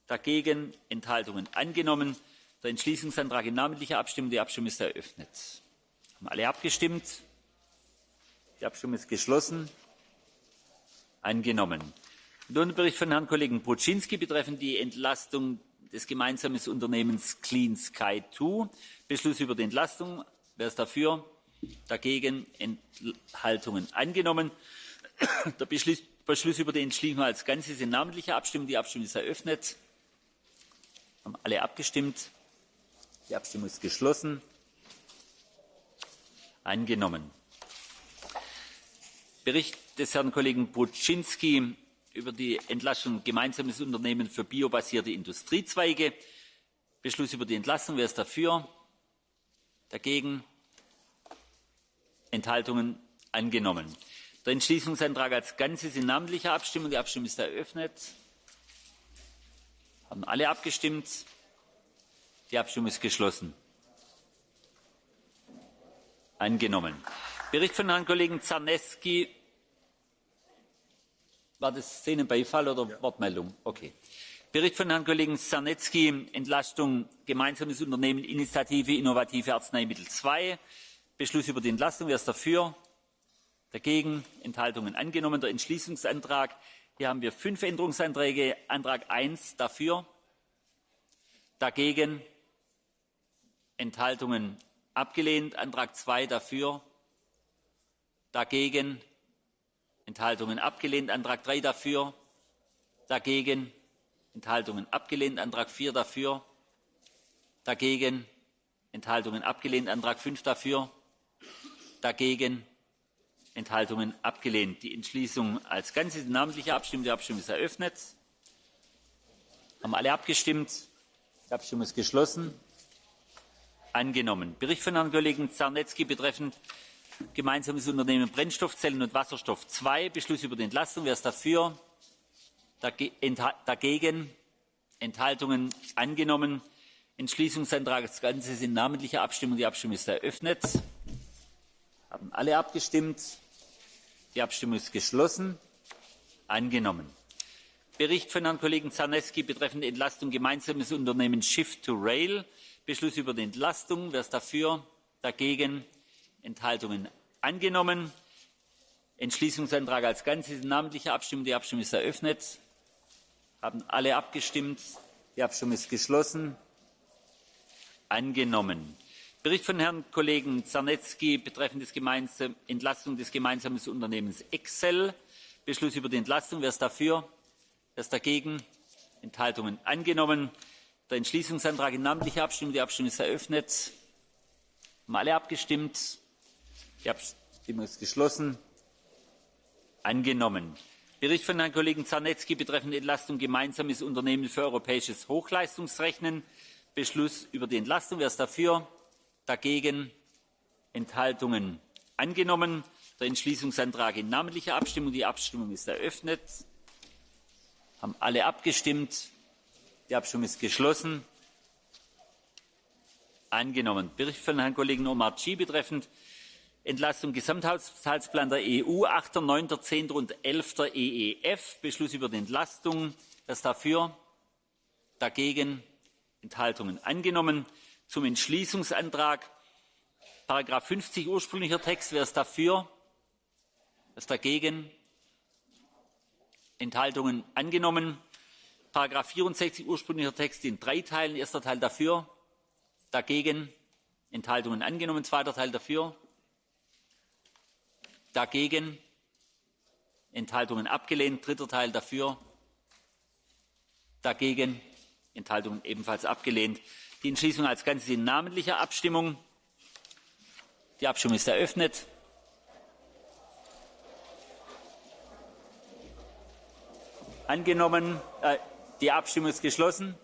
Dagegen? Enthaltungen? Angenommen. Der Entschließungsantrag in namentlicher Abstimmung. Die Abstimmung ist eröffnet. Haben alle abgestimmt? Die Abstimmung ist geschlossen. Angenommen. Nun der Bericht von Herrn Kollegen Bruczynski betreffend die Entlastung des gemeinsamen Unternehmens Clean Sky 2. Beschluss über die Entlastung. Wer ist dafür? Dagegen? Enthaltungen? Angenommen. Der Beschluss über die Entschließung als Ganzes in namentlicher Abstimmung. Die Abstimmung ist eröffnet. Haben alle abgestimmt? Die Abstimmung ist geschlossen. Angenommen. Bericht des Herrn Kollegen Bruczynski über die Entlastung gemeinsames Unternehmen für biobasierte Industriezweige. Beschluss über die Entlastung. Wer ist dafür? Dagegen? Enthaltungen? Angenommen. Der Entschließungsantrag als Ganzes in namentlicher Abstimmung. Die Abstimmung ist eröffnet. Haben alle abgestimmt? Die Abstimmung ist geschlossen. Angenommen. Bericht von Herrn Kollegen Czarnecki. War das Szenenbeifall oder ja. Wortmeldung? Okay. Bericht von Herrn Kollegen Czarnecki, Entlastung gemeinsames Unternehmen, Initiative Innovative Arzneimittel 2. Beschluss über die Entlastung. Wer ist dafür? Dagegen? Enthaltungen? Angenommen. Der Entschließungsantrag. Hier haben wir 5 Änderungsanträge. Antrag 1 dafür. Dagegen? Enthaltungen? Abgelehnt. Antrag 2 dafür. Dagegen? Enthaltungen abgelehnt. Antrag 3 dafür. Dagegen. Enthaltungen abgelehnt. Antrag 4 dafür. Dagegen. Enthaltungen abgelehnt. Antrag 5 dafür. Dagegen. Enthaltungen abgelehnt. Die Entschließung als Ganzes in namentlicher Abstimmung. Die Abstimmung ist eröffnet. Haben alle abgestimmt? Die Abstimmung ist geschlossen. Angenommen. Bericht von Herrn Kollegen Czarnecki betreffend gemeinsames Unternehmen Brennstoffzellen und Wasserstoff 2. Beschluss über die Entlastung. Wer ist dafür? Dagegen? Enthaltungen? Angenommen. Entschließungsantrag als Ganzes in namentlicher Abstimmung. Die Abstimmung ist eröffnet. Haben alle abgestimmt? Die Abstimmung ist geschlossen. Angenommen. Bericht von Herrn Kollegen Czarnecki betreffend die Entlastung gemeinsames Unternehmen Shift to Rail. Beschluss über die Entlastung. Wer ist dafür? Dagegen? Enthaltungen? Angenommen. Entschließungsantrag als Ganzes in namentlicher Abstimmung. Die Abstimmung ist eröffnet. Haben alle abgestimmt? Die Abstimmung ist geschlossen. Angenommen. Bericht von Herrn Kollegen Czarnecki betreffend Entlastung des gemeinsamen Unternehmens Excel. Beschluss über die Entlastung. Wer ist dafür? Wer ist dagegen? Enthaltungen? Angenommen. Der Entschließungsantrag in namentlicher Abstimmung. Die Abstimmung ist eröffnet. Haben alle abgestimmt? Die Abstimmung ist geschlossen. Angenommen. Bericht von Herrn Kollegen Czarnecki betreffend Entlastung gemeinsames Unternehmen für europäisches Hochleistungsrechnen. Beschluss über die Entlastung. Wer ist dafür? Dagegen? Enthaltungen? Angenommen. Der Entschließungsantrag in namentlicher Abstimmung. Die Abstimmung ist eröffnet. Haben alle abgestimmt? Die Abstimmung ist geschlossen. Angenommen. Bericht von Herrn Kollegen Omarjee betreffend Entlastung Gesamthaushaltsplan der EU, 8., 9., 10. und 11. EEF. Beschluss über die Entlastung. Wer ist dafür? Dagegen? Enthaltungen? Angenommen. Zum Entschließungsantrag. Paragraph 50 ursprünglicher Text. Wer ist dafür? Wer ist dagegen? Enthaltungen? Angenommen. Paragraph 64 ursprünglicher Text in 3 Teilen. Erster Teil dafür. Dagegen? Enthaltungen? Angenommen. Zweiter Teil dafür. Dagegen? Enthaltungen abgelehnt. Dritter Teil dafür. Dagegen? Enthaltungen ebenfalls abgelehnt. Die Entschließung als Ganzes in namentlicher Abstimmung. Die Abstimmung ist eröffnet. Angenommen. Die Abstimmung ist geschlossen.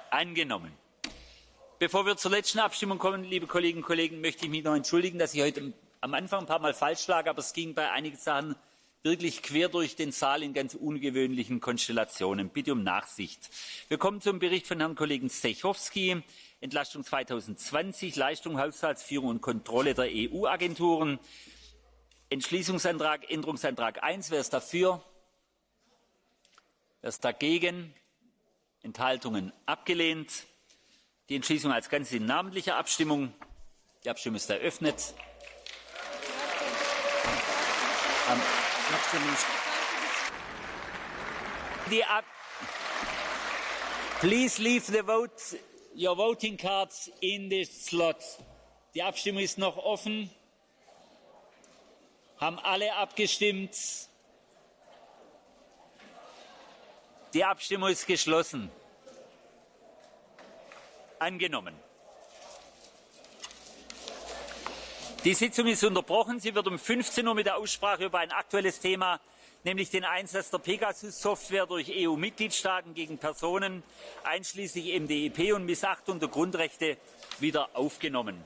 Angenommen. Bevor wir zur letzten Abstimmung kommen, liebe Kolleginnen und Kollegen, möchte ich mich noch entschuldigen, dass ich heute am Anfang ein paar Mal falsch lag, aber es ging bei einigen Sachen wirklich quer durch den Saal in ganz ungewöhnlichen Konstellationen. Bitte um Nachsicht. Wir kommen zum Bericht von Herrn Kollegen Zdechowski, Entlastung 2020, Leistung, Haushaltsführung und Kontrolle der EU-Agenturen. Entschließungsantrag, Änderungsantrag 1. Wer ist dafür? Wer ist dagegen? Enthaltungen abgelehnt. Die Entschließung als Ganzes in namentlicher Abstimmung. Die Abstimmung ist eröffnet. Please leave your voting cards in the slot. Die Abstimmung ist noch offen. Haben alle abgestimmt? Die Abstimmung ist geschlossen. Angenommen. Die Sitzung ist unterbrochen. Sie wird um 15 Uhr mit der Aussprache über ein aktuelles Thema, nämlich den Einsatz der Pegasus-Software durch EU-Mitgliedstaaten gegen Personen, einschließlich MdEP und Missachtung der Grundrechte, wieder aufgenommen.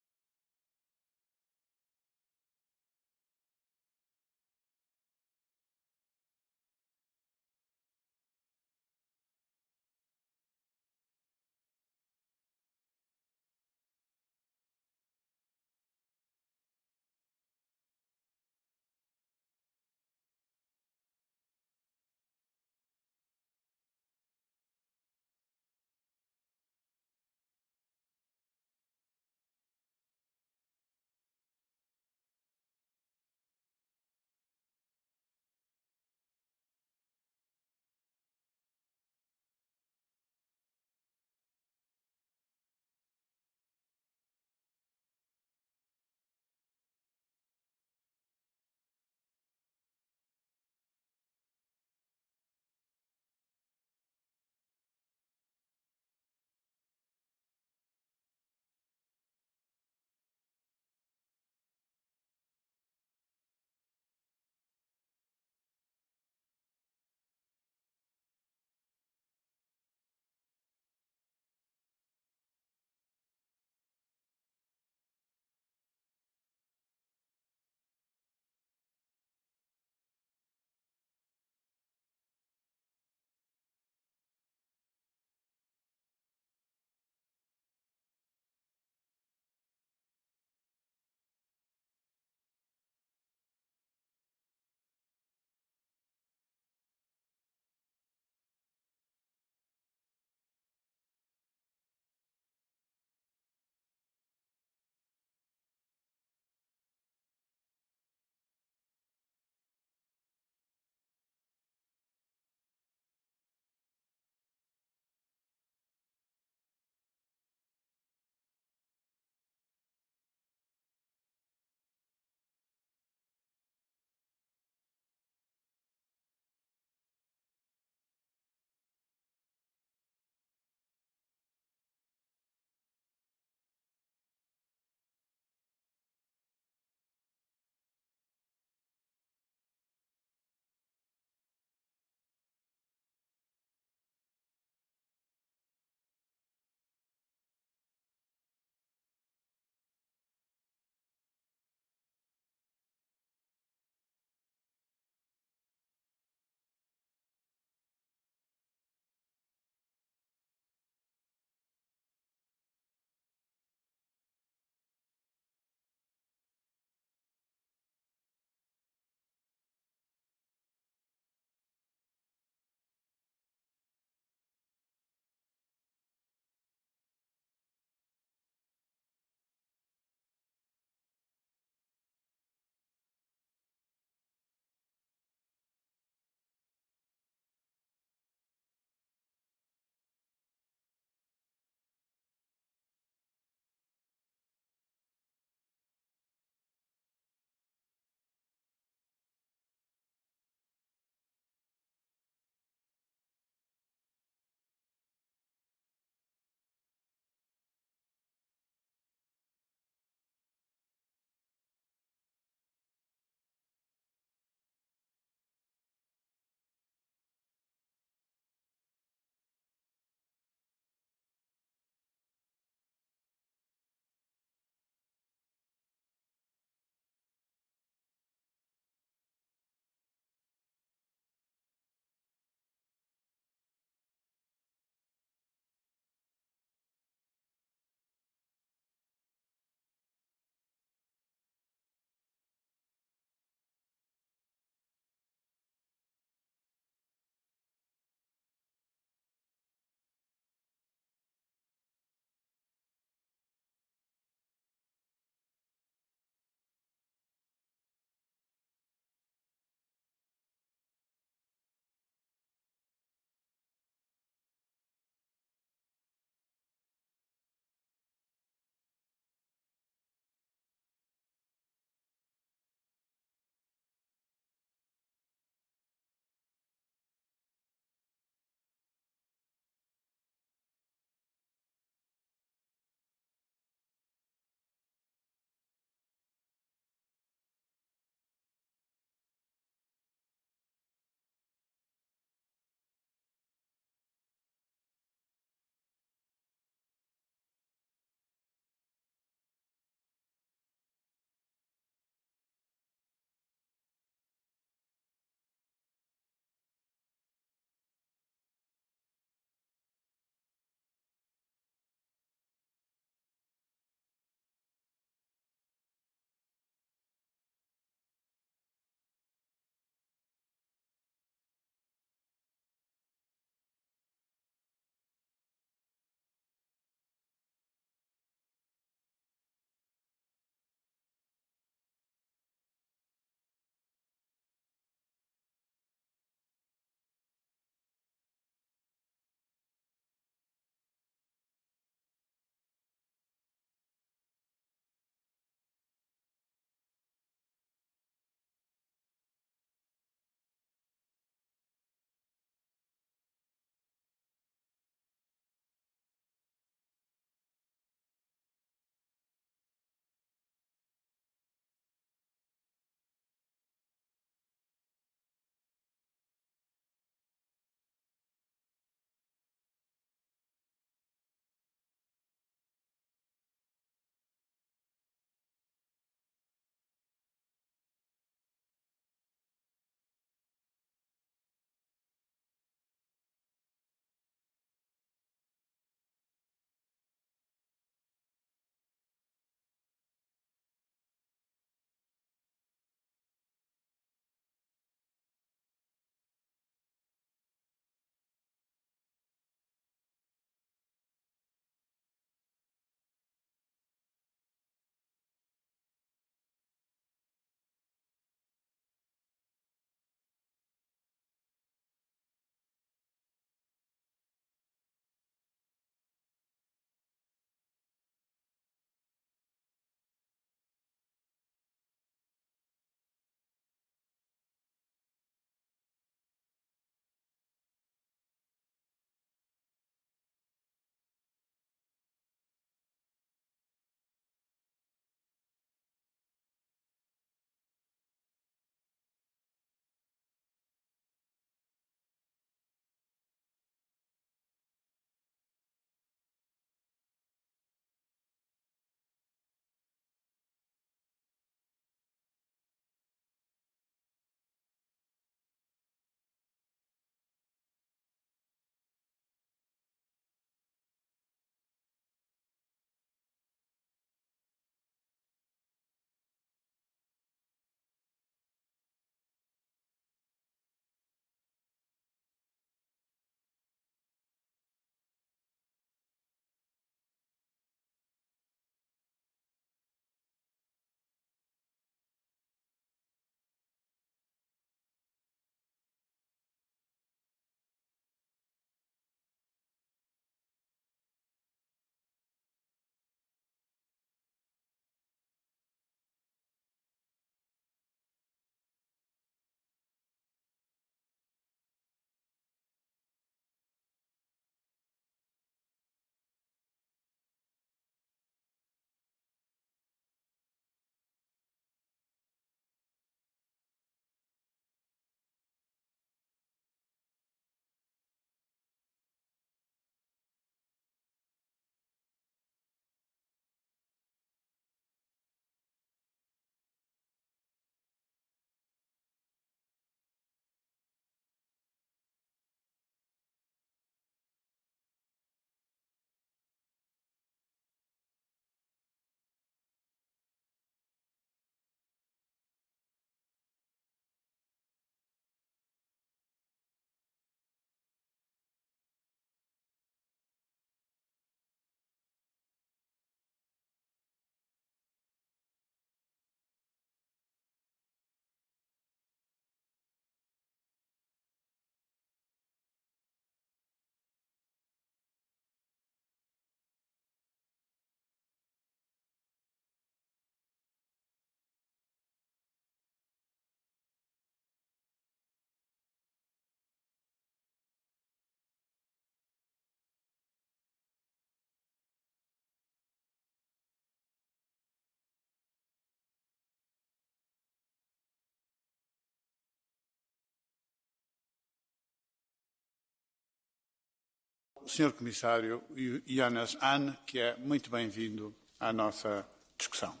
Sr. Comissário Jonas Hahn, que é muito bem-vindo à nossa discussão.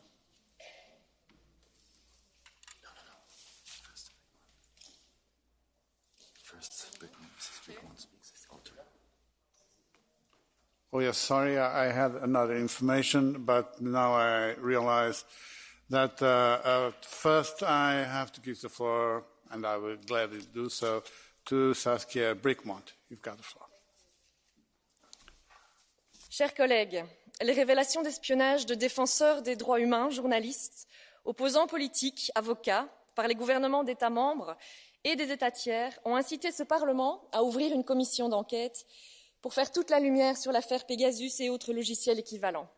Oh yes, sorry, I had another information, but now I realize that first I have to give the floor, and I will gladly do so, to Saskia Brickmont. You've got the floor. Chers collègues, les révélations d'espionnage de défenseurs des droits humains, journalistes, opposants politiques, avocats, par les gouvernements d'États membres et des États tiers ont incité ce Parlement à ouvrir une commission d'enquête pour faire toute la lumière sur l'affaire Pegasus et autres logiciels équivalents.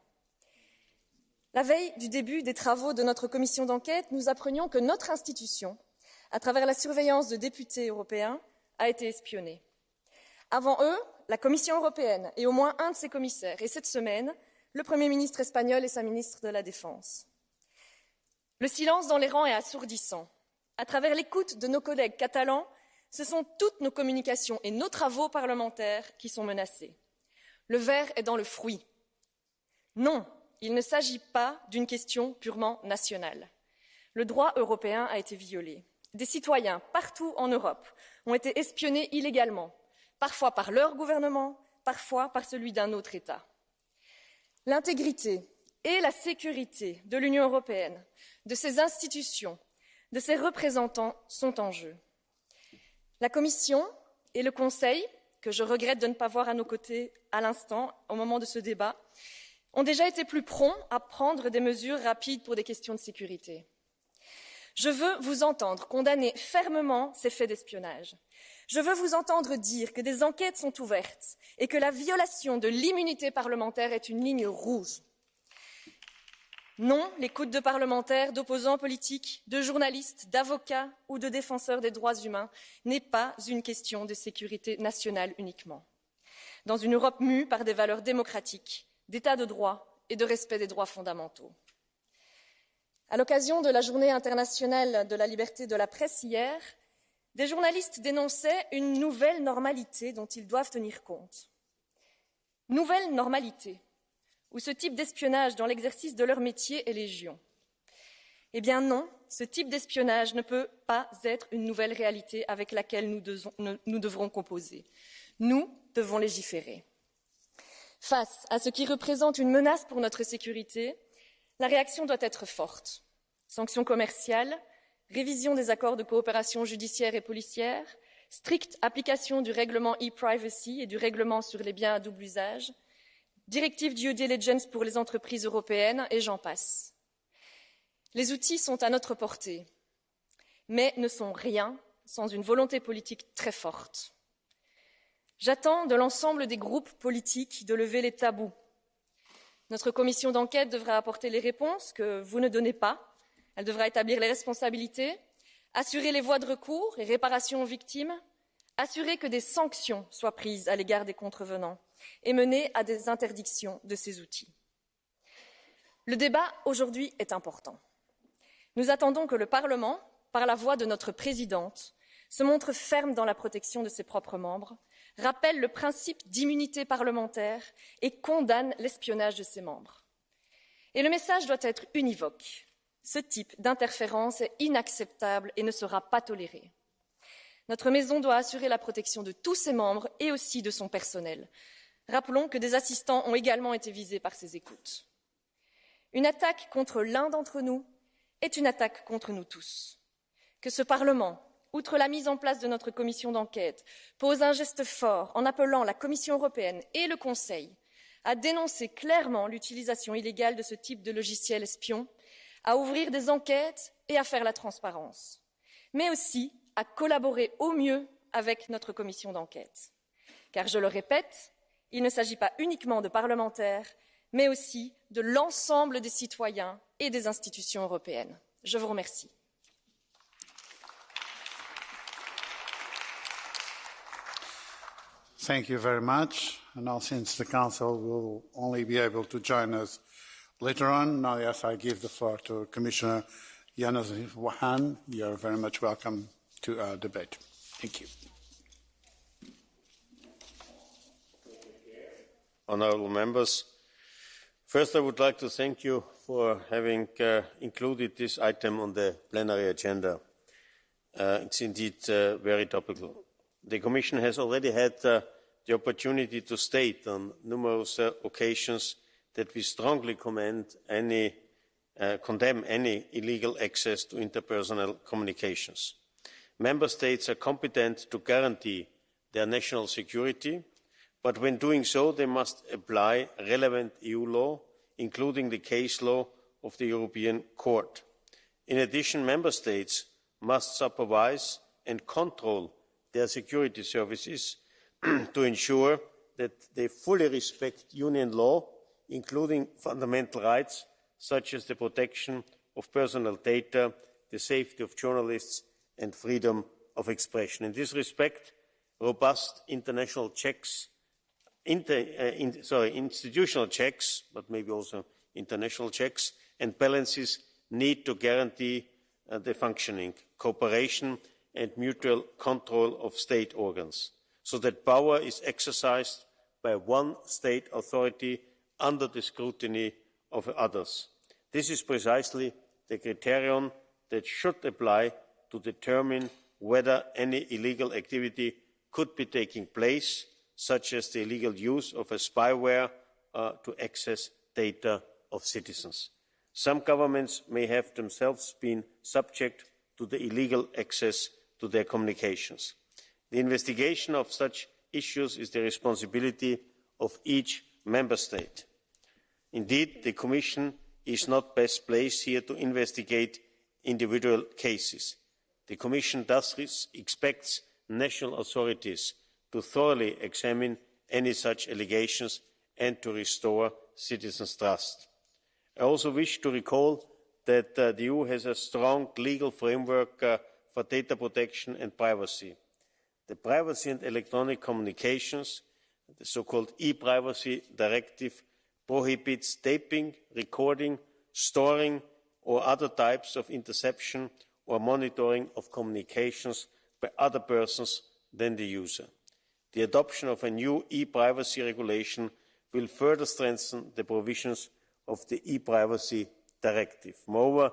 La veille du début des travaux de notre commission d'enquête, nous apprenions que notre institution, à travers la surveillance de députés européens, a été espionnée. Avant eux, la Commission européenne et au moins un de ses commissaires, et cette semaine, le Premier ministre espagnol et sa ministre de la Défense. Le silence dans les rangs est assourdissant. À travers l'écoute de nos collègues catalans, ce sont toutes nos communications et nos travaux parlementaires qui sont menacés. Le ver est dans le fruit. Non, il ne s'agit pas d'une question purement nationale. Le droit européen a été violé. Des citoyens partout en Europe ont été espionnés illégalement, parfois par leur gouvernement, parfois par celui d'un autre État. L'intégrité et la sécurité de l'Union européenne, de ses institutions, de ses représentants sont en jeu. La Commission et le Conseil, que je regrette de ne pas voir à nos côtés à l'instant, au moment de ce débat, ont déjà été plus prompts à prendre des mesures rapides pour des questions de sécurité. Je veux vous entendre condamner fermement ces faits d'espionnage. Je veux vous entendre dire que des enquêtes sont ouvertes et que la violation de l'immunité parlementaire est une ligne rouge. Non, l'écoute de parlementaires, d'opposants politiques, de journalistes, d'avocats ou de défenseurs des droits humains n'est pas une question de sécurité nationale uniquement. Dans une Europe mue par des valeurs démocratiques, d'état de droit et de respect des droits fondamentaux. À l'occasion de la Journée internationale de la liberté de la presse hier, des journalistes dénonçaient une nouvelle normalité dont ils doivent tenir compte. Nouvelle normalité, où ce type d'espionnage dans l'exercice de leur métier est légion. Eh bien non, ce type d'espionnage ne peut pas être une nouvelle réalité avec laquelle nous devrons composer. Nous devons légiférer. Face à ce qui représente une menace pour notre sécurité, la réaction doit être forte. Sanctions commerciales, révision des accords de coopération judiciaire et policière, stricte application du règlement e-privacy et du règlement sur les biens à double usage, directive due diligence pour les entreprises européennes, et j'en passe. Les outils sont à notre portée, mais ne sont rien sans une volonté politique très forte. J'attends de l'ensemble des groupes politiques de lever les tabous. Notre commission d'enquête devra apporter les réponses que vous ne donnez pas. Elle devra établir les responsabilités, assurer les voies de recours et réparation aux victimes, assurer que des sanctions soient prises à l'égard des contrevenants et mener à des interdictions de ces outils. Le débat aujourd'hui est important. Nous attendons que le Parlement, par la voix de notre présidente, se montre ferme dans la protection de ses propres membres, rappelle le principe d'immunité parlementaire et condamne l'espionnage de ses membres. Et le message doit être univoque. Ce type d'interférence est inacceptable et ne sera pas toléré. Notre maison doit assurer la protection de tous ses membres et aussi de son personnel. Rappelons que des assistants ont également été visés par ces écoutes. Une attaque contre l'un d'entre nous est une attaque contre nous tous. Que ce Parlement, outre la mise en place de notre commission d'enquête, pose un geste fort en appelant la Commission européenne et le Conseil à dénoncer clairement l'utilisation illégale de ce type de logiciel espion, à ouvrir des enquêtes et à faire la transparence, mais aussi à collaborer au mieux avec notre commission d'enquête. Car, je le répète, il ne s'agit pas uniquement de parlementaires, mais aussi de l'ensemble des citoyens et des institutions européennes. Je vous remercie. Thank you very much. And now, since the Council will only be able to join us later on, now, yes, I give the floor to Commissioner Jonas Hahn. You are very much welcome to our debate. Thank you. honourable members. First, I would like to thank you for having included this item on the plenary agenda. It's indeed very topical. The Commission has already had the opportunity to state on numerous occasions that we strongly condemn any illegal access to interpersonal communications. Member States are competent to guarantee their national security, but when doing so, they must apply relevant EU law, including the case law of the European Court. In addition, Member States must supervise and control their security services to ensure that they fully respect Union law, including fundamental rights such as the protection of personal data, the safety of journalists and freedom of expression. In this respect, robust institutional checks, but maybe also international checks and balances need to guarantee the functioning, cooperation and mutual control of state organs, so that power is exercised by one state authority under the scrutiny of others. This is precisely the criterion that should apply to determine whether any illegal activity could be taking place, such as the illegal use of a spyware to access data of citizens. Some governments may have themselves been subject to the illegal access to their communications. The investigation of such issues is the responsibility of each member state. Indeed, the Commission is not best placed here to investigate individual cases. The Commission thus expects national authorities to thoroughly examine any such allegations and to restore citizens' trust. I also wish to recall that the EU has a strong legal framework for data protection and privacy. The Privacy and Electronic Communications, the so-called e-Privacy Directive, prohibits taping, recording, storing or other types of interception or monitoring of communications by other persons than the user. The adoption of a new e-privacy regulation will further strengthen the provisions of the e-Privacy Directive. Moreover,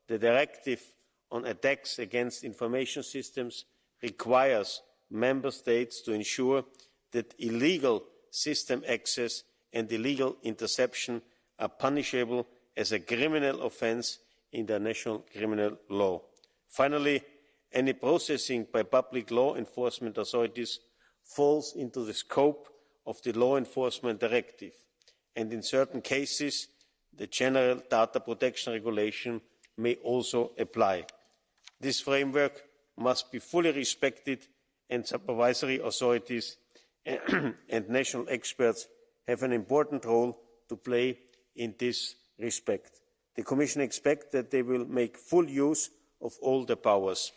the Directive on attacks against information systems requires Member States to ensure that illegal system access and illegal interception are punishable as a criminal offence in their national criminal law. Finally, any processing by public law enforcement authorities falls into the scope of the Law Enforcement Directive, and in certain cases, the General Data Protection Regulation may also apply. This framework must be fully respected, and supervisory authorities and national experts have an important role to play in this respect. The Commission expects that they will make full use of all their powers.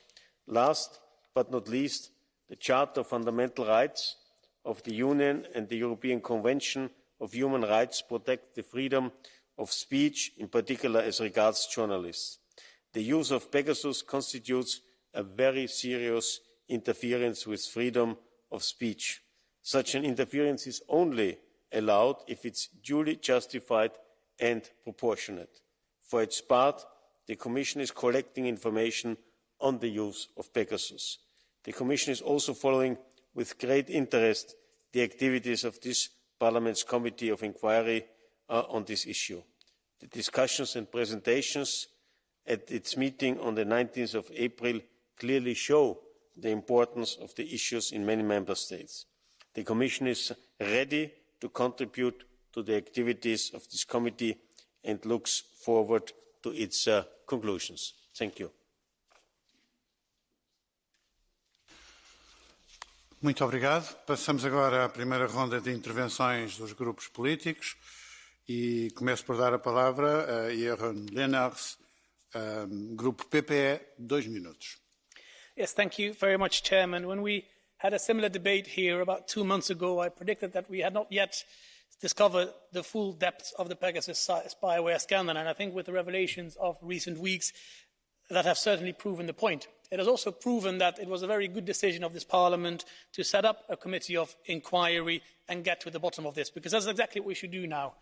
Last but not least, the Charter of Fundamental Rights of the Union and the European Convention of Human Rights protect the freedom of speech, in particular as regards journalists. The use of Pegasus constitutes a very serious interference with freedom of speech. Such an interference is only allowed if it's duly justified and proportionate. For its part, the Commission is collecting information on the use of Pegasus. The Commission is also following with great interest the activities of this Parliament's Committee of Inquiry on this issue. The discussions and presentations at its meeting on the 19th of April clearly show the importance of the issues in many member states. The Commission is ready to contribute to the activities of this committee and looks forward to its conclusions. Thank you. Muito obrigado. Passamos agora à primeira ronda de intervenções dos grupos políticos e começo por dar a palavra a Jeroen Lenaers, Grupo PPE, 2 minutos. Yes, thank you very much, Chairman. When we had a similar debate here about 2 months ago, I predicted that we had not yet discovered the full depth of the Pegasus spyware scandal. And I think with the revelations of recent weeks, that have certainly proven the point. It has also proven that it was a very good decision of this Parliament to set up a committee of inquiry and get to the bottom of this, because that's exactly what we should do now.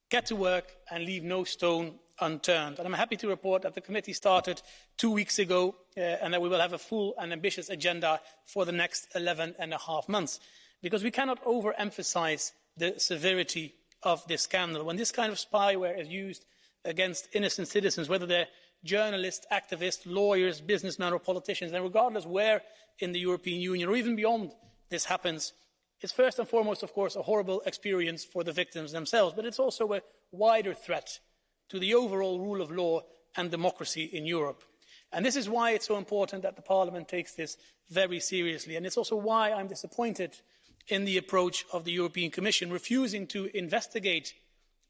Get to work and leave no stone unturned. And I'm happy to report that the committee started 2 weeks ago and that we will have a full and ambitious agenda for the next 11 and a half months, because we cannot overemphasize the severity of this scandal. When this kind of spyware is used against innocent citizens, whether they're journalists, activists, lawyers, businessmen or politicians, and regardless where in the European Union or even beyond this happens, it's first and foremost, of course, a horrible experience for the victims themselves, but it's also a wider threat to the overall rule of law and democracy in Europe. And this is why it's so important that the Parliament takes this very seriously. And it's also why I'm disappointed in the approach of the European Commission, refusing to investigate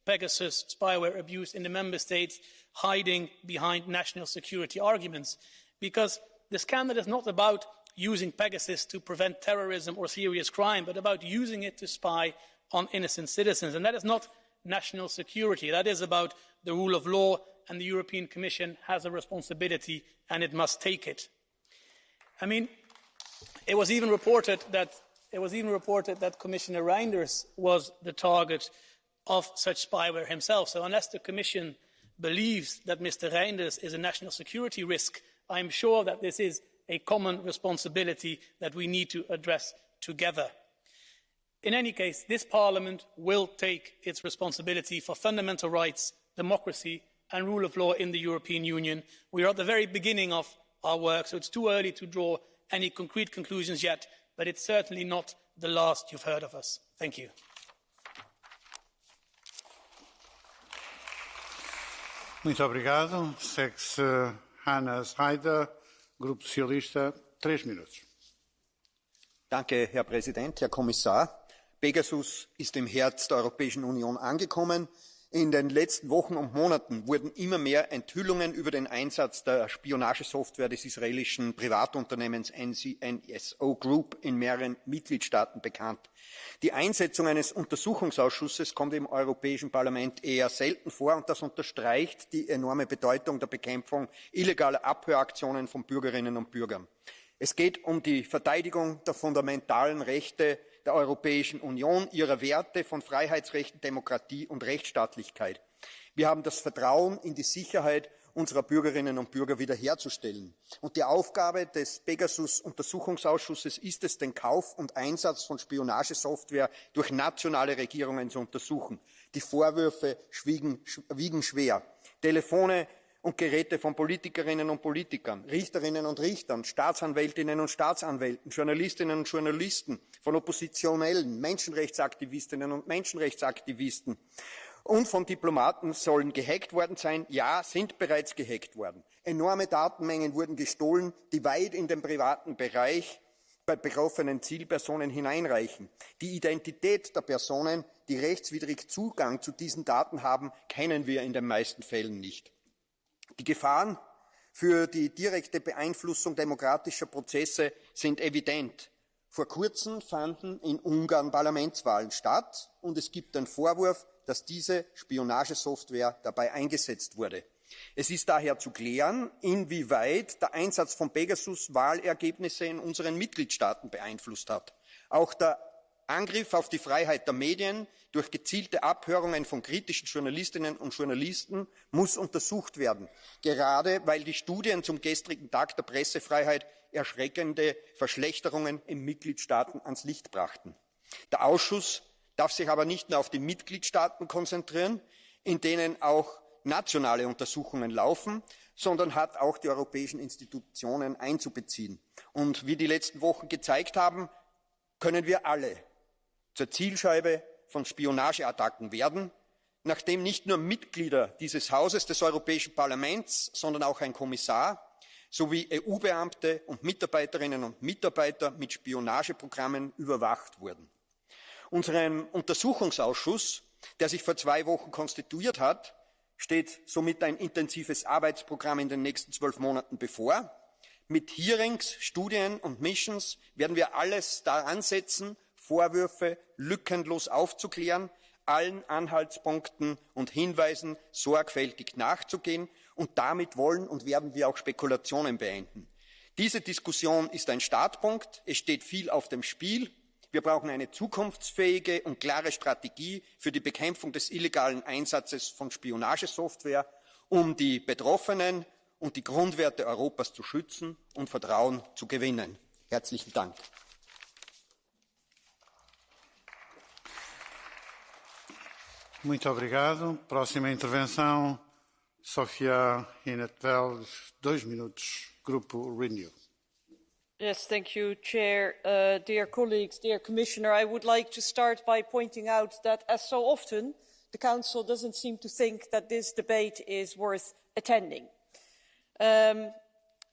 Pegasus spyware abuse in the Member States, hiding behind national security arguments. Because the scandal is not about using Pegasus to prevent terrorism or serious crime, but about using it to spy on innocent citizens. And that is not national security. That is about the rule of law, and the European Commission has a responsibility and it must take it. I mean, it was even reported that Commissioner Reinders was the target of such spyware himself. So unless the Commission believes that Mr. Reinders is a national security risk, I'm sure that this is a common responsibility that we need to address together. In any case, this Parliament will take its responsibility for fundamental rights, democracy and rule of law in the European Union. We are at the very beginning of our work, so it's too early to draw any concrete conclusions yet, but it's certainly not the last you've heard of us. Thank you. Muito obrigado. Segue-se Hannes Haider, Grupo Socialista, 3 Minuten. Danke, Herr Präsident, Herr Kommissar. Pegasus ist im Herz der Europäischen Union angekommen. In den letzten Wochen und Monaten wurden immer mehr Enthüllungen über den Einsatz der Spionagesoftware des israelischen Privatunternehmens NSO Group in mehreren Mitgliedstaaten bekannt. Die Einsetzung eines Untersuchungsausschusses kommt im Europäischen Parlament eher selten vor, und das unterstreicht die enorme Bedeutung der Bekämpfung illegaler Abhöraktionen von Bürgerinnen und Bürgern. Es geht um die Verteidigung der fundamentalen Rechte der Europäischen Union, ihrer Werte von Freiheitsrechten, Demokratie und Rechtsstaatlichkeit. Wir haben das Vertrauen in die Sicherheit unserer Bürgerinnen und Bürger wiederherzustellen. Und die Aufgabe des Pegasus-Untersuchungsausschusses ist es, den Kauf und Einsatz von Spionagesoftware durch nationale Regierungen zu untersuchen. Die Vorwürfe wiegen schwer. Telefone und Geräte von Politikerinnen und Politikern, Richterinnen und Richtern, Staatsanwältinnen und Staatsanwälten, Journalistinnen und Journalisten, von Oppositionellen, Menschenrechtsaktivistinnen und Menschenrechtsaktivisten und von Diplomaten sollen gehackt worden sein. Ja, sind bereits gehackt worden. Enorme Datenmengen wurden gestohlen, die weit in den privaten Bereich bei betroffenen Zielpersonen hineinreichen. Die Identität der Personen, die rechtswidrig Zugang zu diesen Daten haben, kennen wir in den meisten Fällen nicht. Die Gefahren für die direkte Beeinflussung demokratischer Prozesse sind evident. Vor kurzem fanden in Ungarn Parlamentswahlen statt, und es gibt den Vorwurf, dass diese Spionagesoftware dabei eingesetzt wurde. Es ist daher zu klären, inwieweit der Einsatz von Pegasus Wahlergebnisse in unseren Mitgliedstaaten beeinflusst hat. Auch der Angriff auf die Freiheit der Medien durch gezielte Abhörungen von kritischen Journalistinnen und Journalisten muss untersucht werden, gerade weil die Studien zum gestrigen Tag der Pressefreiheit erschreckende Verschlechterungen in Mitgliedstaaten ans Licht brachten. Der Ausschuss darf sich aber nicht nur auf die Mitgliedstaaten konzentrieren, in denen auch nationale Untersuchungen laufen, sondern hat auch die europäischen Institutionen einzubeziehen. Und wie die letzten Wochen gezeigt haben, können wir alle zur Zielscheibe von Spionageattacken werden, nachdem nicht nur Mitglieder dieses Hauses des Europäischen Parlaments, sondern auch ein Kommissar sowie EU-Beamte und Mitarbeiterinnen und Mitarbeiter mit Spionageprogrammen überwacht wurden. Unserem Untersuchungsausschuss, der sich vor 2 Wochen konstituiert hat, steht somit ein intensives Arbeitsprogramm in den nächsten 12 Monaten bevor. Mit Hearings, Studien und Missions werden wir alles daran setzen, Vorwürfe lückenlos aufzuklären, allen Anhaltspunkten und Hinweisen sorgfältig nachzugehen Und damit wollen und werden wir auch Spekulationen beenden. Diese Diskussion ist ein Startpunkt. Es steht viel auf dem Spiel. Wir brauchen eine zukunftsfähige und klare Strategie für die Bekämpfung des illegalen Einsatzes von Spionagesoftware, um die Betroffenen und die Grundwerte Europas zu schützen und Vertrauen zu gewinnen. Herzlichen Dank. Muito obrigado. Próxima intervenção, Sofia Hinetvel, 2 minutos, Grupo Renew. Yes, thank you, Chair. Dear colleagues, dear Commissioner, I would like to start by pointing out that, as so often, the Council doesn't seem to think that this debate is worth attending.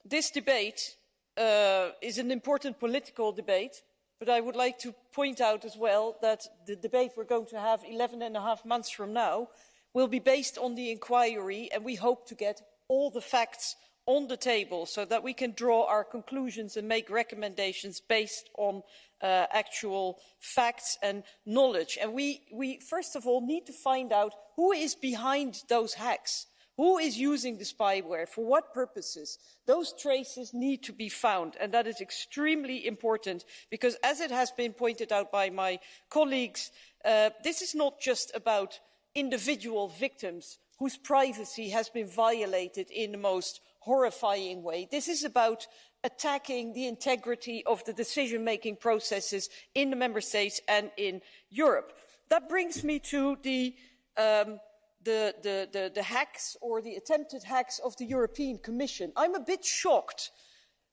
This debate is an important political debate, but I would like to point out as well that the debate we're going to have 11 and a half months from now will be based on the inquiry, and we hope to get all the facts on the table so that we can draw our conclusions and make recommendations based on actual facts and knowledge. And we first of all need to find out who is behind those hacks, who is using the spyware, for what purposes. Those traces need to be found, and that is extremely important because, as it has been pointed out by my colleagues, this is not just about individual victims whose privacy has been violated in the most horrifying way. This is about attacking the integrity of the decision-making processes in the member states and in Europe. That brings me to the hacks or the attempted hacks of the European Commission. I'm a bit shocked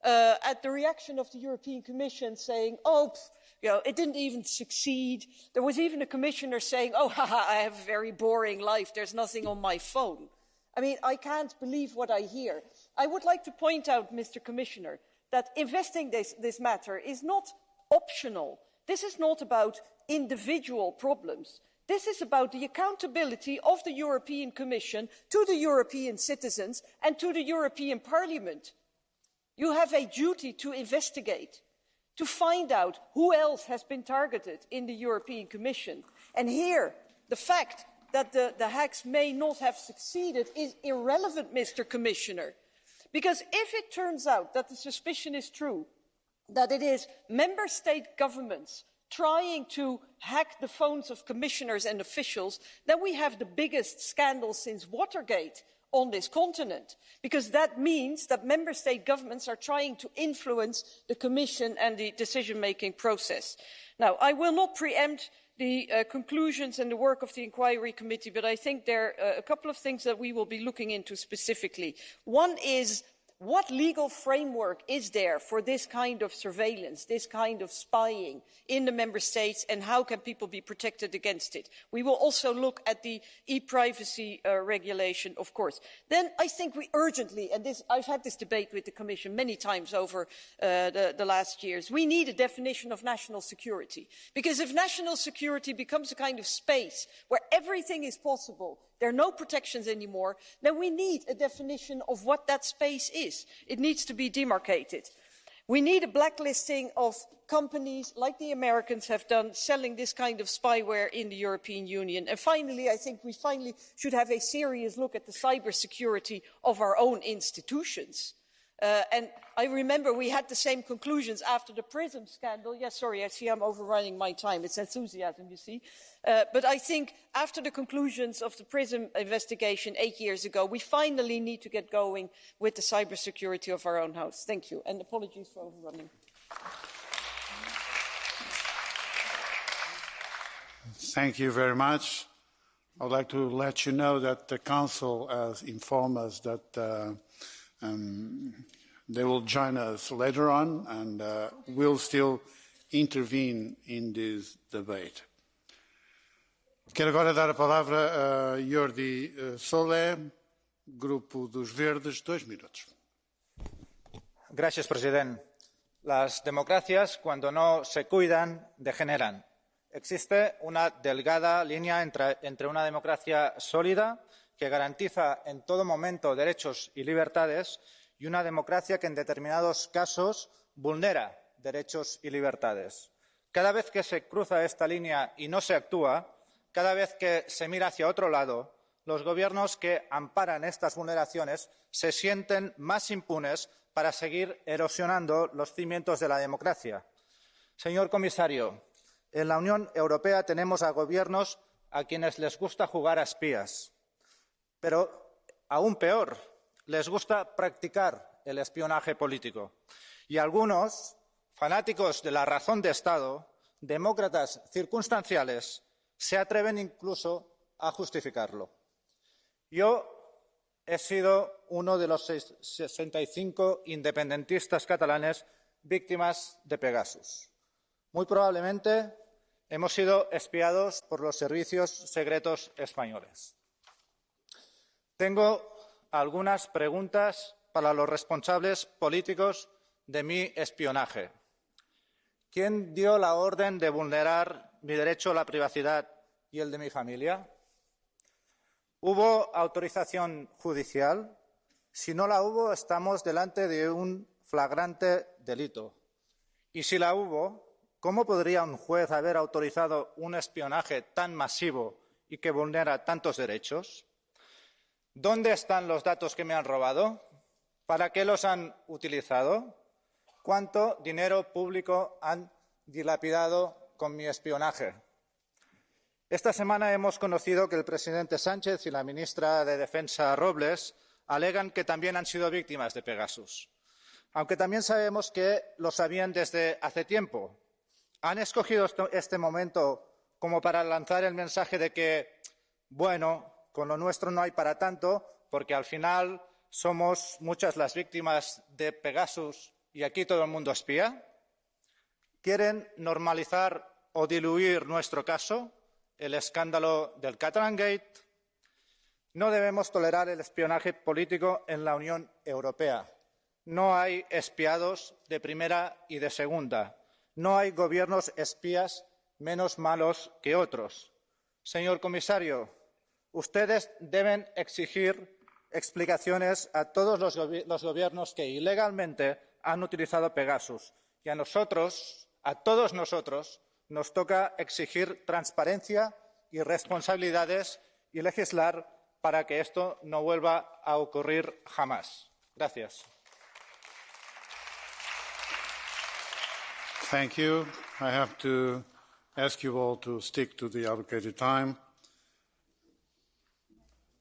at the reaction of the European Commission saying, oh, you know, it didn't even succeed. There was even a commissioner saying, oh, haha, I have a very boring life. There's nothing on my phone. I mean, I can't believe what I hear. I would like to point out, Mr. Commissioner, that investigating this matter is not optional. This is not about individual problems. This is about the accountability of the European Commission to the European citizens and to the European Parliament. You have a duty to investigate, to find out who else has been targeted in the European Commission. And here, the fact that the hacks may not have succeeded is irrelevant, Mr. Commissioner. Because if it turns out that the suspicion is true, that it is member state governments trying to hack the phones of commissioners and officials, then we have the biggest scandal since Watergate on this continent, because that means that member state governments are trying to influence the Commission and the decision-making process. Now, I will not preempt the conclusions and the work of the inquiry committee, but I think there are a couple of things that we will be looking into specifically. One is, what legal framework is there for this kind of surveillance, this kind of spying in the member states, and how can people be protected against it? We will also look at the e-privacy regulation, of course. Then I think we urgently, and I've had this debate with the Commission many times over the last years, we need a definition of national security. Because if national security becomes a kind of space where everything is possible, there are no protections anymore, then we need a definition of what that space is. It needs to be demarcated. We need a blacklisting of companies like the Americans have done, selling this kind of spyware in the European Union. And finally, I think we finally should have a serious look at the cybersecurity of our own institutions. And I remember we had the same conclusions after the PRISM scandal. Yes, sorry, I see I'm overrunning my time. It's enthusiasm, you see. But I think after the conclusions of the PRISM investigation 8 years ago, we finally need to get going with the cybersecurity of our own house. Thank you, and apologies for overrunning. Thank you very much. I would like to let you know that the Council has informed us that they will join us later on and will still intervene in this debate. Quero agora dar a palavra a Jordi Solé, Grupo dos Verdes, 2 minutos. Gracias, presidente. Las democracias, cuando no se cuidan, degeneran. Existe una delgada línea entre una democracia sólida, que garantiza en todo momento derechos y libertades, y una democracia que en determinados casos vulnera derechos y libertades. Cada vez que se cruza esta línea y no se actúa, cada vez que se mira hacia otro lado, los gobiernos que amparan estas vulneraciones se sienten más impunes para seguir erosionando los cimientos de la democracia. Señor comisario, en la Unión Europea tenemos a gobiernos a quienes les gusta jugar a espías, pero aún peor, les gusta practicar el espionaje político. Y algunos, fanáticos de la razón de Estado, demócratas circunstanciales, se atreven incluso a justificarlo. Yo he sido uno de los 65 independentistas catalanes víctimas de Pegasus. Muy probablemente hemos sido espiados por los servicios secretos españoles. Tengo algunas preguntas para los responsables políticos de mi espionaje. ¿Quién dio la orden de vulnerar mi derecho a la privacidad y el de mi familia? ¿Hubo autorización judicial? Si no la hubo, estamos delante de un flagrante delito. Y si la hubo, ¿cómo podría un juez haber autorizado un espionaje tan masivo y que vulnera tantos derechos? ¿Dónde están los datos que me han robado? ¿Para qué los han utilizado? ¿Cuánto dinero público han dilapidado con mi espionaje? Esta semana hemos conocido que el presidente Sánchez y la ministra de Defensa Robles alegan que también han sido víctimas de Pegasus, aunque también sabemos que lo sabían desde hace tiempo. ¿Han escogido este momento como para lanzar el mensaje de que, bueno, con lo nuestro no hay para tanto, porque al final somos muchas las víctimas de Pegasus y aquí todo el mundo espía? ¿Quieren normalizar o diluir nuestro caso, el escándalo del Catalangate? No debemos tolerar el espionaje político en la Unión Europea. No hay espiados de primera y de segunda. No hay gobiernos espías menos malos que otros. Señor comisario, ustedes deben exigir explicaciones a todos los gobiernos que ilegalmente han utilizado Pegasus. Y a nosotros, a todos nosotros, nos toca exigir transparencia y responsabilidades y legislar para que esto no vuelva a ocurrir jamás. Gracias. Thank you. I have to ask you all to stick to the allocated time.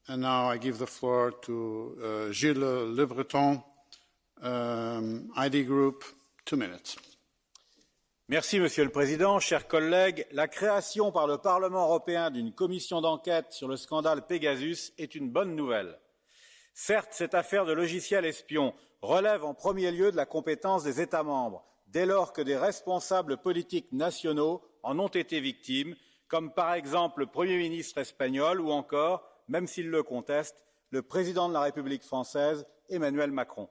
And now I give the floor to Gilles Le Breton, ID Group, 2 minutes. Merci, Monsieur le Président. Chers collègues, la création par le Parlement européen d'une commission d'enquête sur le scandale Pegasus est une bonne nouvelle. Certes, cette affaire de logiciels espions relève en premier lieu de la compétence des États membres, dès lors que des responsables politiques nationaux en ont été victimes, comme par exemple le Premier ministre espagnol ou encore, même s'il le conteste, le président de la République française, Emmanuel Macron.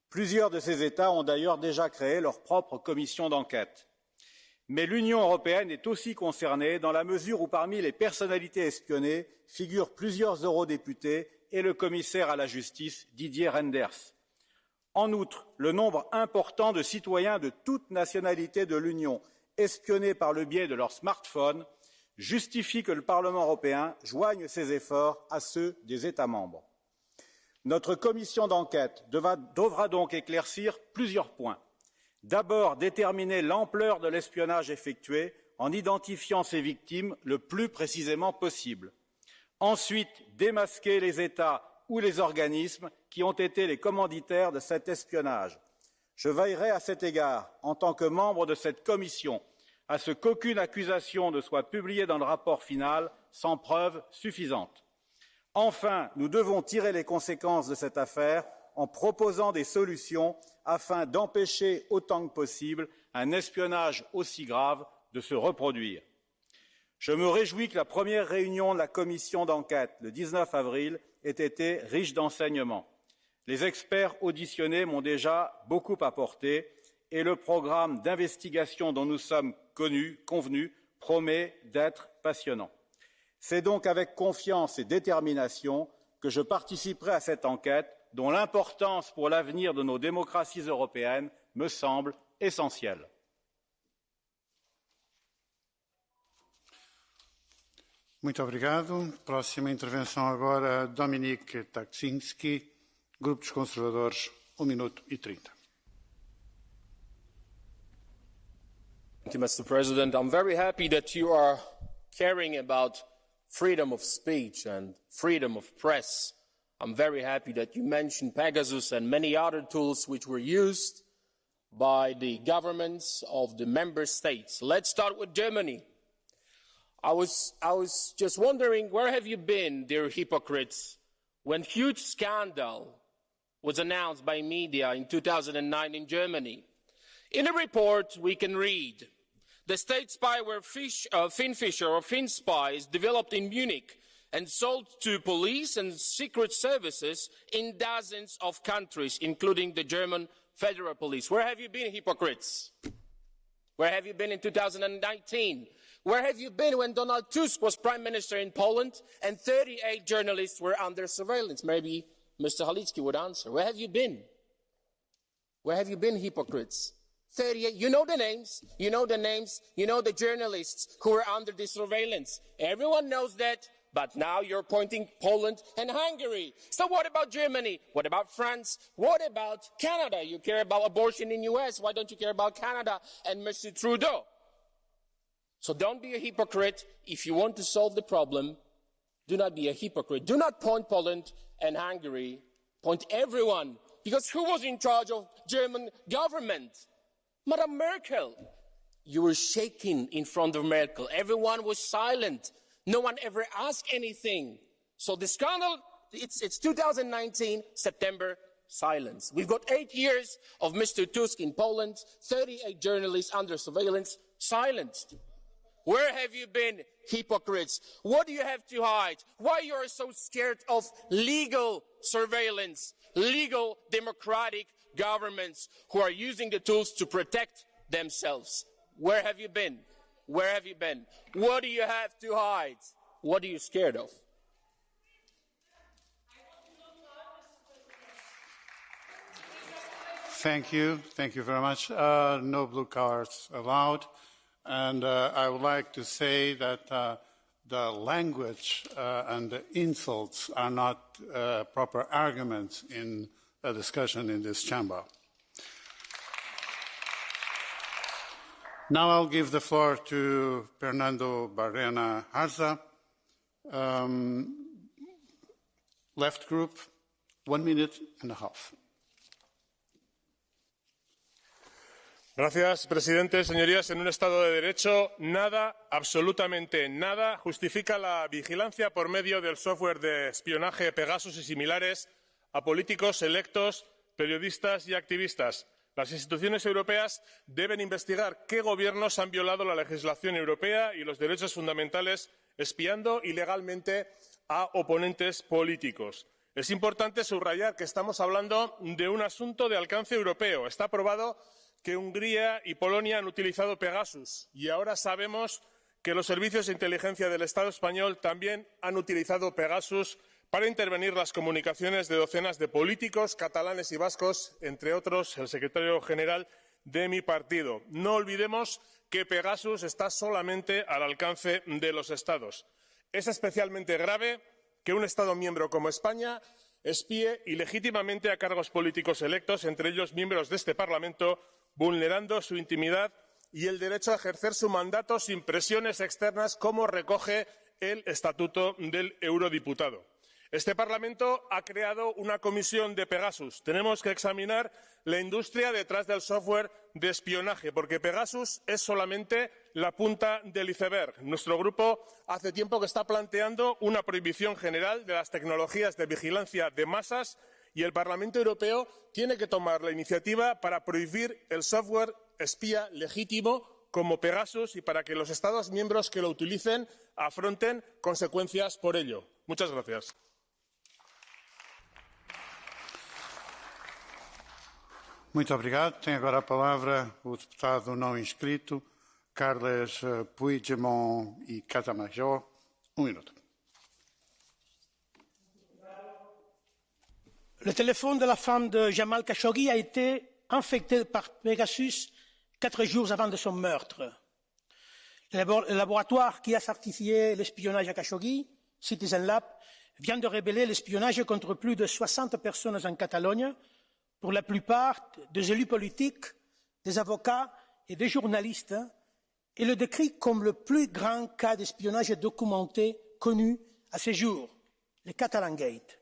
Plusieurs de ces États ont d'ailleurs déjà créé leur propre commission d'enquête. Mais l'Union européenne est aussi concernée dans la mesure où parmi les personnalités espionnées figurent plusieurs eurodéputés et le commissaire à la justice Didier Reynders. En outre, le nombre important de citoyens de toute nationalité de l'Union espionnés par le biais de leur smartphone justifie que le Parlement européen joigne ses efforts à ceux des États membres. Notre commission d'enquête devra donc éclaircir plusieurs points. D'abord, déterminer l'ampleur de l'espionnage effectué en identifiant ses victimes le plus précisément possible. Ensuite, démasquer les États ou les organismes qui ont été les commanditaires de cet espionnage. Je veillerai à cet égard, en tant que membre de cette commission, à ce qu'aucune accusation ne soit publiée dans le rapport final sans preuve suffisante. Enfin, nous devons tirer les conséquences de cette affaire en proposant des solutions afin d'empêcher autant que possible un espionnage aussi grave de se reproduire. Je me réjouis que la première réunion de la commission d'enquête, le 19 avril, ait été riche d'enseignements. Les experts auditionnés m'ont déjà beaucoup apporté et le programme d'investigation dont nous sommes convenus promet d'être passionnant. C'est donc avec confiance et détermination que je participerai à cette enquête dont l'importance pour l'avenir de nos démocraties européennes me semble essentielle. Muito obrigado. Próxima intervenção agora, Dominik Takczynski, Grupo dos Conservadores, 1 minuto e 30. Thank you, Mr. President. I'm very happy that you are caring about freedom of speech and freedom of press. I'm very happy that you mentioned Pegasus and many other tools which were used by the governments of the member states. Let's start with Germany. I was just wondering, where have you been, dear hypocrites, when huge scandal was announced by media in 2009 in Germany? In a report we can read, the state spyware Finfisher or FinSpy is developed in Munich and sold to police and secret services in dozens of countries, including the German Federal Police. Where have you been, hypocrites? Where have you been in 2019? Where have you been when Donald Tusk was Prime Minister in Poland and 38 journalists were under surveillance? Maybe Mr. Halicki would answer. Where have you been? Where have you been, hypocrites? 38, you know the names, you know the names, you know the journalists who were under the surveillance. Everyone knows that, but now you're pointing Poland and Hungary. So what about Germany? What about France? What about Canada? You care about abortion in the US. Why don't you care about Canada and Mr. Trudeau? So don't be a hypocrite. If you want to solve the problem, do not be a hypocrite. Do not point Poland and Hungary. Point everyone. Because who was in charge of German government? Madame Merkel. You were shaking in front of Merkel. Everyone was silent. No one ever asked anything. So the scandal, it's 2019, September, silence. We've got 8 years of Mr. Tusk in Poland, 38 journalists under surveillance, silenced. Where have you been, hypocrites? What do you have to hide? Why you are so scared of legal surveillance, legal democratic governments who are using the tools to protect themselves? Where have you been? Where have you been? What do you have to hide? What are you scared of? Thank you. Thank you very much. No blue cards allowed. And I would like to say that the language and the insults are not proper arguments in a discussion in this chamber. Now I'll give the floor to Fernando Barrena Harza, left group, 1 minute and a half. Señor presidente, señorías, en un Estado de Derecho, nada, absolutamente nada, justifica la vigilancia por medio del software de espionaje Pegasus y similares a políticos electos, periodistas y activistas. Las instituciones europeas deben investigar qué gobiernos han violado la legislación europea y los derechos fundamentales espiando ilegalmente a oponentes políticos. Es importante subrayar que estamos hablando de un asunto de alcance europeo. Está probado que Hungría y Polonia han utilizado Pegasus y ahora sabemos que los servicios de inteligencia del Estado español también han utilizado Pegasus para intervenir las comunicaciones de docenas de políticos catalanes y vascos, entre otros el secretario general de mi partido. No olvidemos que Pegasus está solamente al alcance de los Estados. Es especialmente grave que un Estado miembro como España espíe ilegítimamente a cargos políticos electos, entre ellos miembros de este Parlamento, vulnerando su intimidad y el derecho a ejercer su mandato sin presiones externas, como recoge el Estatuto del Eurodiputado. Este Parlamento ha creado una comisión de Pegasus. Tenemos que examinar la industria detrás del software de espionaje, porque Pegasus es solamente la punta del iceberg. Nuestro grupo hace tiempo que está planteando una prohibición general de las tecnologías de vigilancia de masas y el Parlamento Europeo tiene que tomar la iniciativa para prohibir el software espía legítimo como Pegasus y para que los Estados miembros que lo utilicen afronten consecuencias por ello. Muchas gracias. Muito obrigado. Tem agora a palavra o deputado não inscrito, Carles Puigdemont e Casamajor. 1 minuto. Le téléphone de la femme de Jamal Khashoggi a été infecté par Pegasus 4 jours avant de son meurtre. Le laboratoire qui a certifié l'espionnage à Khashoggi, Citizen Lab, vient de révéler l'espionnage contre plus de 60 personnes en Catalogne, pour la plupart des élus politiques, des avocats et des journalistes, et le décrit comme le plus grand cas d'espionnage documenté connu à ce jour, le Catalan Gate.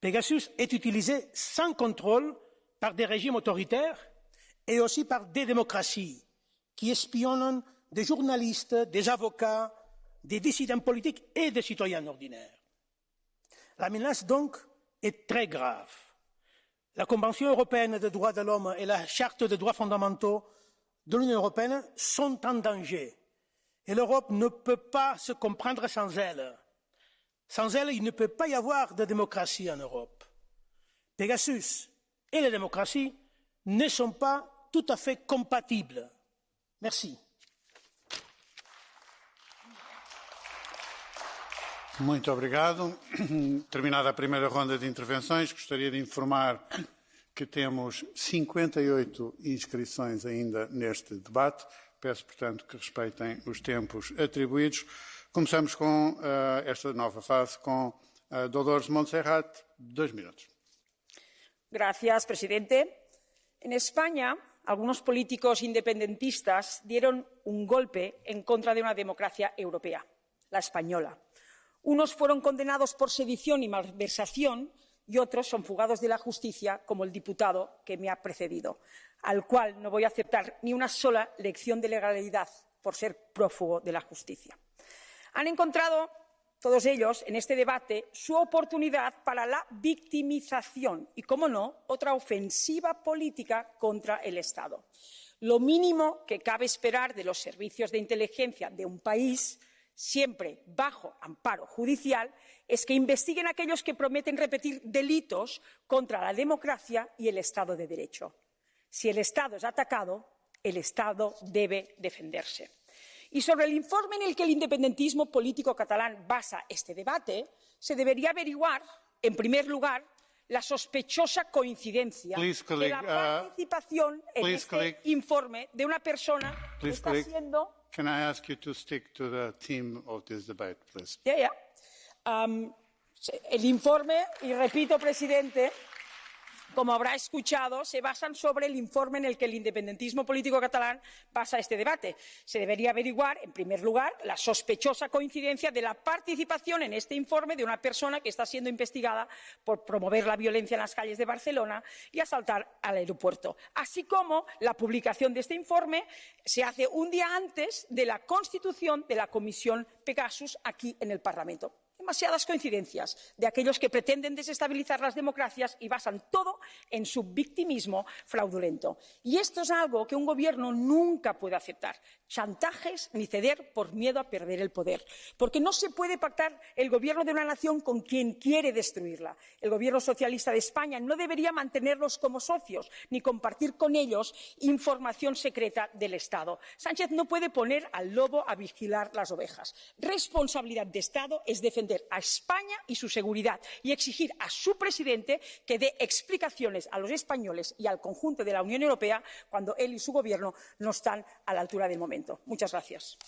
Pegasus est utilisé sans contrôle par des régimes autoritaires et aussi par des démocraties qui espionnent des journalistes, des avocats, des dissidents politiques et des citoyens ordinaires. La menace, donc, est très grave. La Convention européenne des droits de l'homme et la Charte des droits fondamentaux de l'Union européenne sont en danger et l'Europe ne peut pas se comprendre sans elles. Sans elles, il ne peut pas y avoir de démocratie en Europe. Pegasus et la démocratie ne sont pas tout à fait compatibles. Merci. Muito obrigado. Terminada a primeira ronda de intervenções, gostaria de informar que temos 58 inscrições ainda neste debate. Peço, portanto, que respeitem os tempos atribuídos. Começamos com esta nova fase com Dolores Montserrat, 2 minutos. Gracias, presidente. En España, algunos políticos independentistas dieron un golpe en contra de una democracia europea, la española. Unos fueron condenados por sedición y malversación y otros son fugados de la justicia, como el diputado que me ha precedido, al cual no voy a aceptar ni una sola lección de legalidad por ser prófugo de la justicia. Han encontrado, todos ellos, en este debate, su oportunidad para la victimización y, cómo no, otra ofensiva política contra el Estado. Lo mínimo que cabe esperar de los servicios de inteligencia de un país, siempre bajo amparo judicial, es que investiguen a aquellos que prometen repetir delitos contra la democracia y el Estado de Derecho. Si el Estado es atacado, el Estado debe defenderse. Y sobre el informe en el que el independentismo político catalán basa este debate, se debería averiguar, en primer lugar, la sospechosa coincidencia de la participación en este informe de una persona que está siendo... Can I ask you to stick to the theme of this debate, please? El informe, y repito, presidente, como habrá escuchado, se basan sobre el informe en el que el independentismo político catalán basa este debate. Se debería averiguar, en primer lugar, la sospechosa coincidencia de la participación en este informe de una persona que está siendo investigada por promover la violencia en las calles de Barcelona y asaltar al aeropuerto. Así como la publicación de este informe se hace un día antes de la constitución de la Comisión Pegasus aquí en el Parlamento. Demasiadas coincidencias de aquellos que pretenden desestabilizar las democracias y basan todo en su victimismo fraudulento. Y esto es algo que un gobierno nunca puede aceptar. Chantajes ni ceder por miedo a perder el poder. Porque no se puede pactar el gobierno de una nación con quien quiere destruirla. El gobierno socialista de España no debería mantenerlos como socios ni compartir con ellos información secreta del Estado. Sánchez no puede poner al lobo a vigilar las ovejas. Responsabilidad de Estado es defender a España y su seguridad y exigir a su presidente que dé explicaciones a los españoles y al conjunto de la Unión Europea cuando él y su gobierno no están a la altura del momento. Muchas gracias.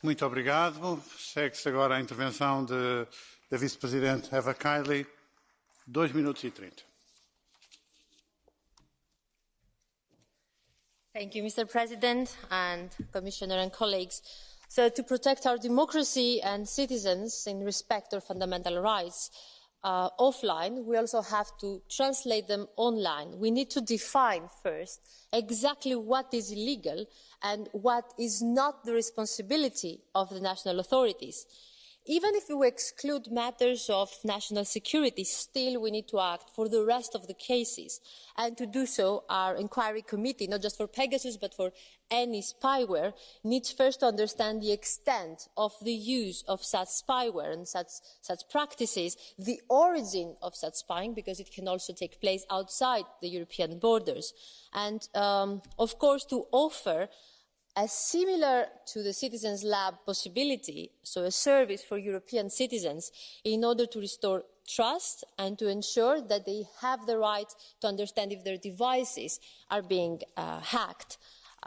Muito obrigado. Segue-se agora a intervenção da vice-presidente Eva Kaili, 2 minutos e 30. Thank you, Mr. President and Commissioner and colleagues. So to protect our democracy and citizens in respect of fundamental rights offline, we also have to translate them online. We need to define first exactly what is illegal and what is not the responsibility of the national authorities. Even if we exclude matters of national security, still we need to act for the rest of the cases. And to do so, our inquiry committee, not just for Pegasus, but for any spyware, needs first to understand the extent of the use of such spyware and such practices, the origin of such spying, because it can also take place outside the European borders. And, of course, to offer a similar to the Citizens Lab possibility, so a service for European citizens, in order to restore trust and to ensure that they have the right to understand if their devices are being hacked.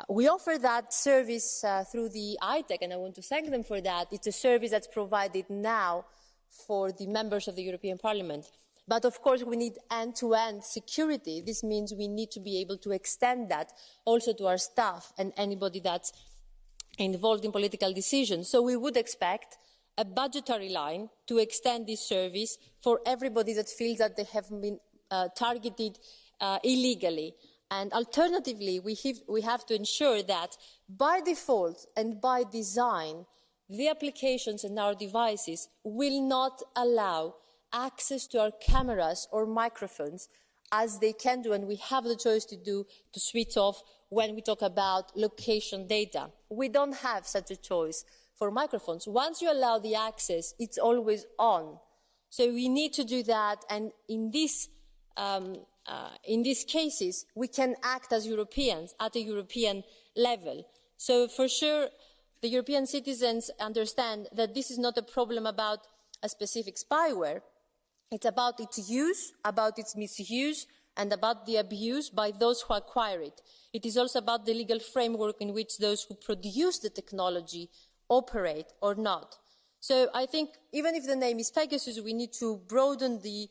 We offer that service through the ITEC, and I want to thank them for that. It's a service that's provided now for the members of the European Parliament. But of course, we need end-to-end security. This means we need to be able to extend that also to our staff and anybody that's involved in political decisions. So we would expect a budgetary line to extend this service for everybody that feels that they have been targeted illegally. And alternatively, we have to ensure that by default and by design, the applications and our devices will not allow access to our cameras or microphones as they can do, and we have the choice to do, to switch off when we talk about location data. We don't have such a choice for microphones. Once you allow the access, it's always on. So we need to do that, and in these cases, we can act as Europeans at a European level. So for sure, the European citizens understand that this is not a problem about a specific spyware. It's about its use, about its misuse, and about the abuse by those who acquire it. It is also about the legal framework in which those who produce the technology operate or not. So I think even if the name is Pegasus, we need to broaden the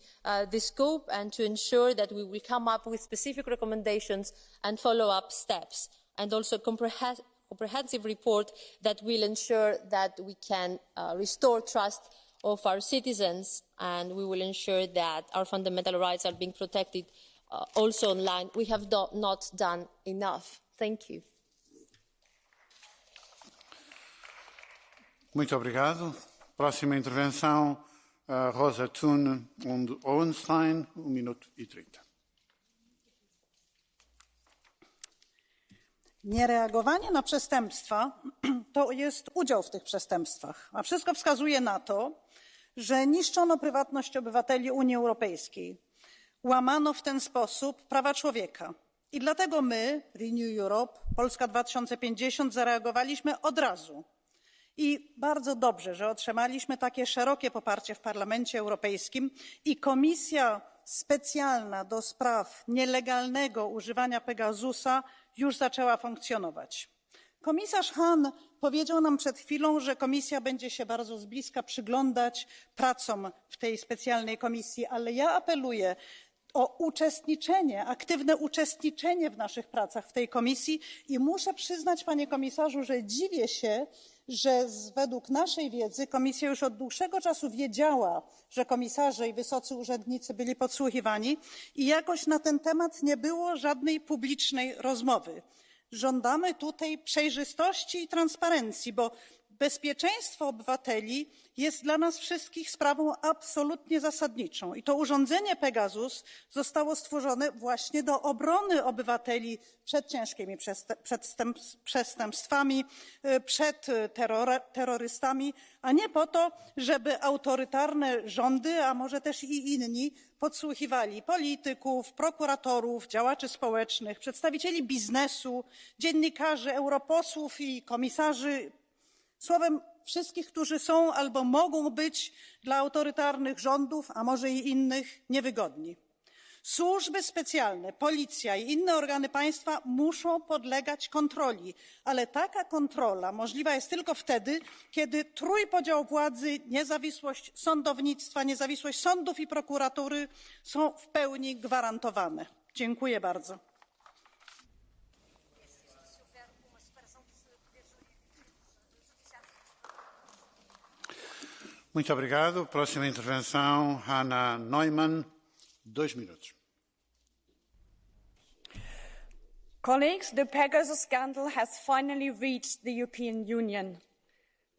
scope and to ensure that we will come up with specific recommendations and follow-up steps, and also comprehensive report that will ensure that we can restore trust of our citizens, and we will ensure that our fundamental rights are being protected also online. We have not done enough. Thank you. Muito obrigado. Próxima intervenção, Rosa Thun und Owenstein, 1 minuto e 30. Niereagowanie na przestępstwa to jest udział w tych przestępstwach, a wszystko wskazuje na to, że niszczono prywatność obywateli Unii Europejskiej. Łamano w ten sposób prawa człowieka. I dlatego my, Renew Europe, Polska 2050, zareagowaliśmy od razu. I bardzo dobrze, że otrzymaliśmy takie szerokie poparcie w Parlamencie Europejskim i Komisja Specjalna do spraw nielegalnego używania Pegasusa już zaczęła funkcjonować. Komisarz Hahn powiedział nam przed chwilą, że Komisja będzie się bardzo z bliska przyglądać pracom w tej specjalnej komisji, ale ja apeluję o uczestniczenie, aktywne uczestniczenie w naszych pracach w tej komisji i muszę przyznać, panie komisarzu, że dziwię się, że według naszej wiedzy Komisja już od dłuższego czasu wiedziała, że komisarze i wysocy urzędnicy byli podsłuchiwani i jakoś na ten temat nie było żadnej publicznej rozmowy. Żądamy tutaj przejrzystości i transparencji, bo bezpieczeństwo obywateli jest dla nas wszystkich sprawą absolutnie zasadniczą. I to urządzenie Pegasus zostało stworzone właśnie do obrony obywateli przed ciężkimi przestępstwami, przed terrorystami, a nie po to, żeby autorytarne rządy, a może też i inni, podsłuchiwali polityków, prokuratorów, działaczy społecznych, przedstawicieli biznesu, dziennikarzy, europosłów i komisarzy, słowem wszystkich, którzy są albo mogą być dla autorytarnych rządów, a może i innych, niewygodni. Służby specjalne, policja i inne organy państwa muszą podlegać kontroli, ale taka kontrola możliwa jest tylko wtedy, kiedy trójpodział władzy, niezawisłość sądownictwa, niezawisłość sądów i prokuratury są w pełni gwarantowane. Dziękuję bardzo. Muito obrigado. Próxima intervenção, Hannah Neumann, 2 minutos. Colleagues, the Pegasus scandal has finally reached the European Union.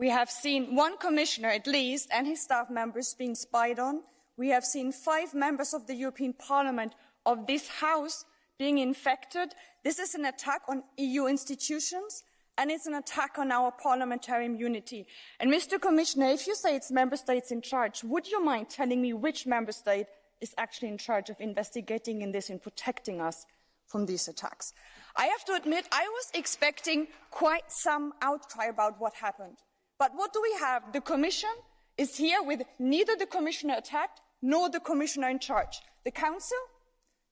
We have seen one commissioner at least and his staff members being spied on. We have seen 5 members of the European Parliament of this House being infected. This is an attack on EU institutions, and it's an attack on our parliamentary immunity. And Mr. Commissioner, if you say it's member states in charge, would you mind telling me which member state is actually in charge of investigating in this and protecting us from these attacks? I have to admit, I was expecting quite some outcry about what happened. But what do we have? The Commission is here with neither the Commissioner attacked nor the Commissioner in charge. The Council?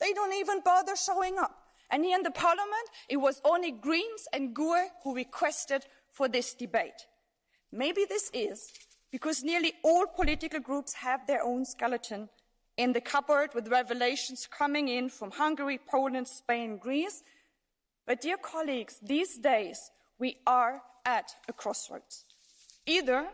They don't even bother showing up. And here in the Parliament, it was only Greens and GUE who requested for this debate. Maybe this is because nearly all political groups have their own skeleton in the cupboard, with revelations coming in from Hungary, Poland, Spain, Greece. But dear colleagues, these days we are at a crossroads. Either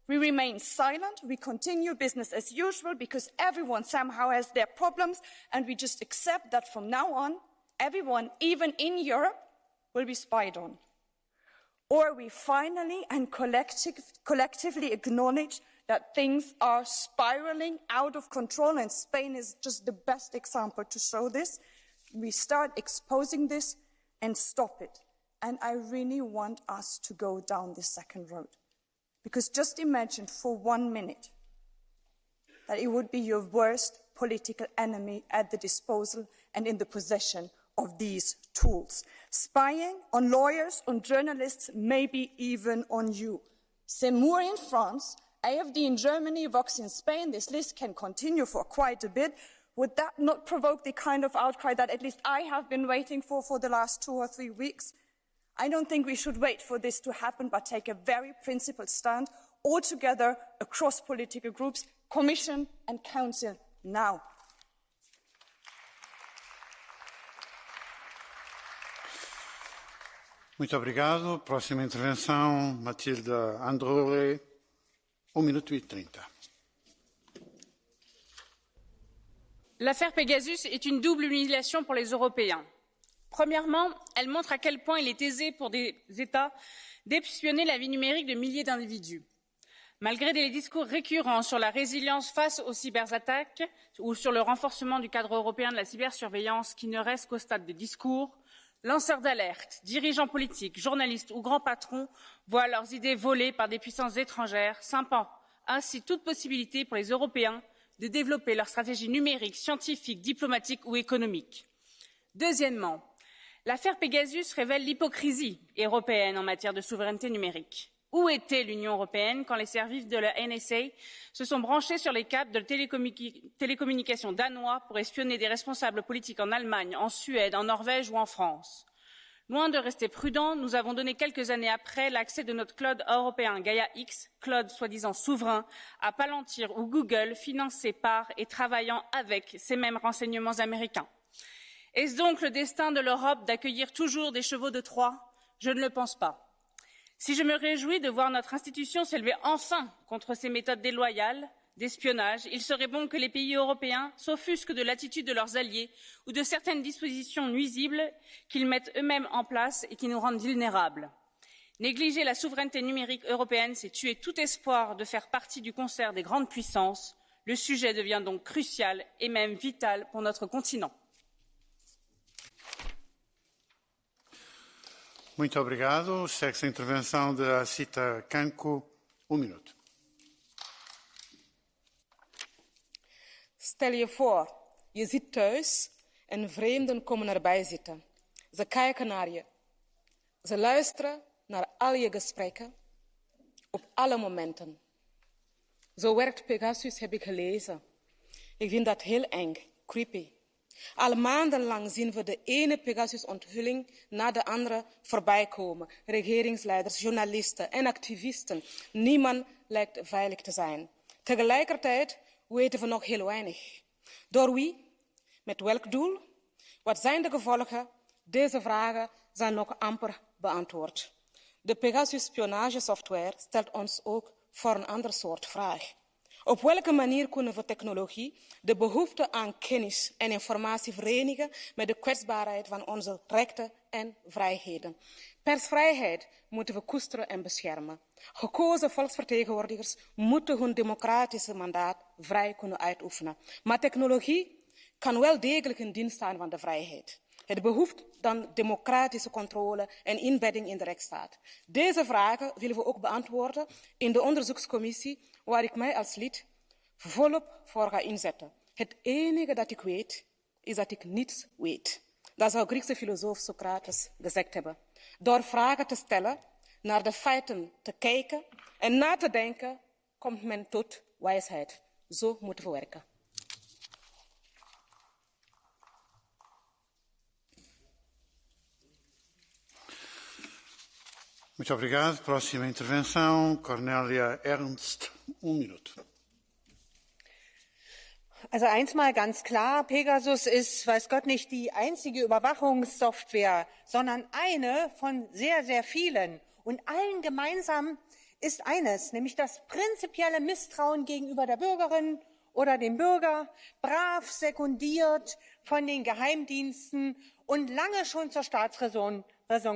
we remain silent, we continue business as usual because everyone somehow has their problems, and we just accept that from now on, everyone, even in Europe, will be spied on. Or we finally and collectively acknowledge that things are spiraling out of control, and Spain is just the best example to show this. We start exposing this and stop it. And I really want us to go down this second road. Because just imagine for 1 minute that it would be your worst political enemy at the disposal and in the possession of these tools. Spying on lawyers, on journalists, maybe even on you. Zemmour in France, AfD in Germany, Vox in Spain, this list can continue for quite a bit. Would that not provoke the kind of outcry that at least I have been waiting for the last 2 or 3 weeks? I don't think we should wait for this to happen, but take a very principled stand all together across political groups, Commission and Council now. Muito obrigado. Próxima intervenção, Matilde Androulet, 1 minuto e 30. L'affaire Pegasus est une double humiliation pour les Européens. Premièrement, elle montre à quel point il est aisé pour des États d'espionner la vie numérique de milliers d'individus. Malgré des discours récurrents sur la résilience face aux cyberattaques ou sur le renforcement du cadre européen de la cybersurveillance qui ne reste qu'au stade de discours, lanceurs d'alerte, dirigeants politiques, journalistes ou grands patrons voient leurs idées volées par des puissances étrangères, sapant ainsi toute possibilité pour les Européens de développer leur stratégie numérique, scientifique, diplomatique ou économique. Deuxièmement, l'affaire Pegasus révèle l'hypocrisie européenne en matière de souveraineté numérique. Où était l'Union européenne quand les services de la NSA se sont branchés sur les câbles de télécommunications danois pour espionner des responsables politiques en Allemagne, en Suède, en Norvège ou en France? Loin de rester prudents, nous avons donné quelques années après l'accès de notre cloud européen Gaia-X, cloud soi-disant souverain, à Palantir ou Google, financé par et travaillant avec ces mêmes renseignements américains. Est-ce donc le destin de l'Europe d'accueillir toujours des chevaux de Troie? Je ne le pense pas. Si je me réjouis de voir notre institution s'élever enfin contre ces méthodes déloyales d'espionnage, il serait bon que les pays européens s'offusquent de l'attitude de leurs alliés ou de certaines dispositions nuisibles qu'ils mettent eux-mêmes en place et qui nous rendent vulnérables. Négliger la souveraineté numérique européenne, c'est tuer tout espoir de faire partie du concert des grandes puissances. Le sujet devient donc crucial et même vital pour notre continent. Muito obrigado. Segue-se a intervenção de Acita Kanko, 1 minuto. Stel je voor, je zit thuis en vreemden komen erbij zitten. Ze kijken naar je. Ze luisteren naar al je gesprekken, op alle momenten. Zo werkt Pegasus, heb ik gelezen. Ik vind dat heel eng, creepy. Al maandenlang zien we de ene Pegasus-onthulling na de andere voorbij komen. Regeringsleiders, journalisten en activisten. Niemand lijkt veilig te zijn. Tegelijkertijd weten we nog heel weinig. Door wie? Met welk doel? Wat zijn de gevolgen? Deze vragen zijn nog amper beantwoord. De Pegasus-spionagesoftware stelt ons ook voor een ander soort vraag. Op welke manier kunnen we technologie, de behoefte aan kennis en informatie verenigen met de kwetsbaarheid van onze rechten en vrijheden? Persvrijheid moeten we koesteren en beschermen. Gekozen volksvertegenwoordigers moeten hun democratische mandaat vrij kunnen uitoefenen. Maar technologie kan wel degelijk in dienst staan van de vrijheid. Het behoeft dan democratische controle en inbedding in de rechtsstaat. Deze vragen willen we ook beantwoorden in de onderzoekscommissie, waar ik mij als lid volop voor ga inzetten. Het enige dat ik weet, is dat ik niets weet. Dat zou Griekse filosoof Socrates gezegd hebben. Door vragen te stellen, naar de feiten te kijken en na te denken, komt men tot wijsheid. Zo moeten we werken. Muito obrigado. Próxima intervenção, Cornélia Ernst, minuto. Also eins mal ganz klar, Pegasus ist, weiß Gott, nicht die einzige Überwachungssoftware, sondern eine von sehr, sehr vielen. Und allen gemeinsam ist eines, nämlich das prinzipielle Misstrauen gegenüber der Bürgerin oder dem Bürger, brav sekundiert von den Geheimdiensten und lange schon zur Staatsräson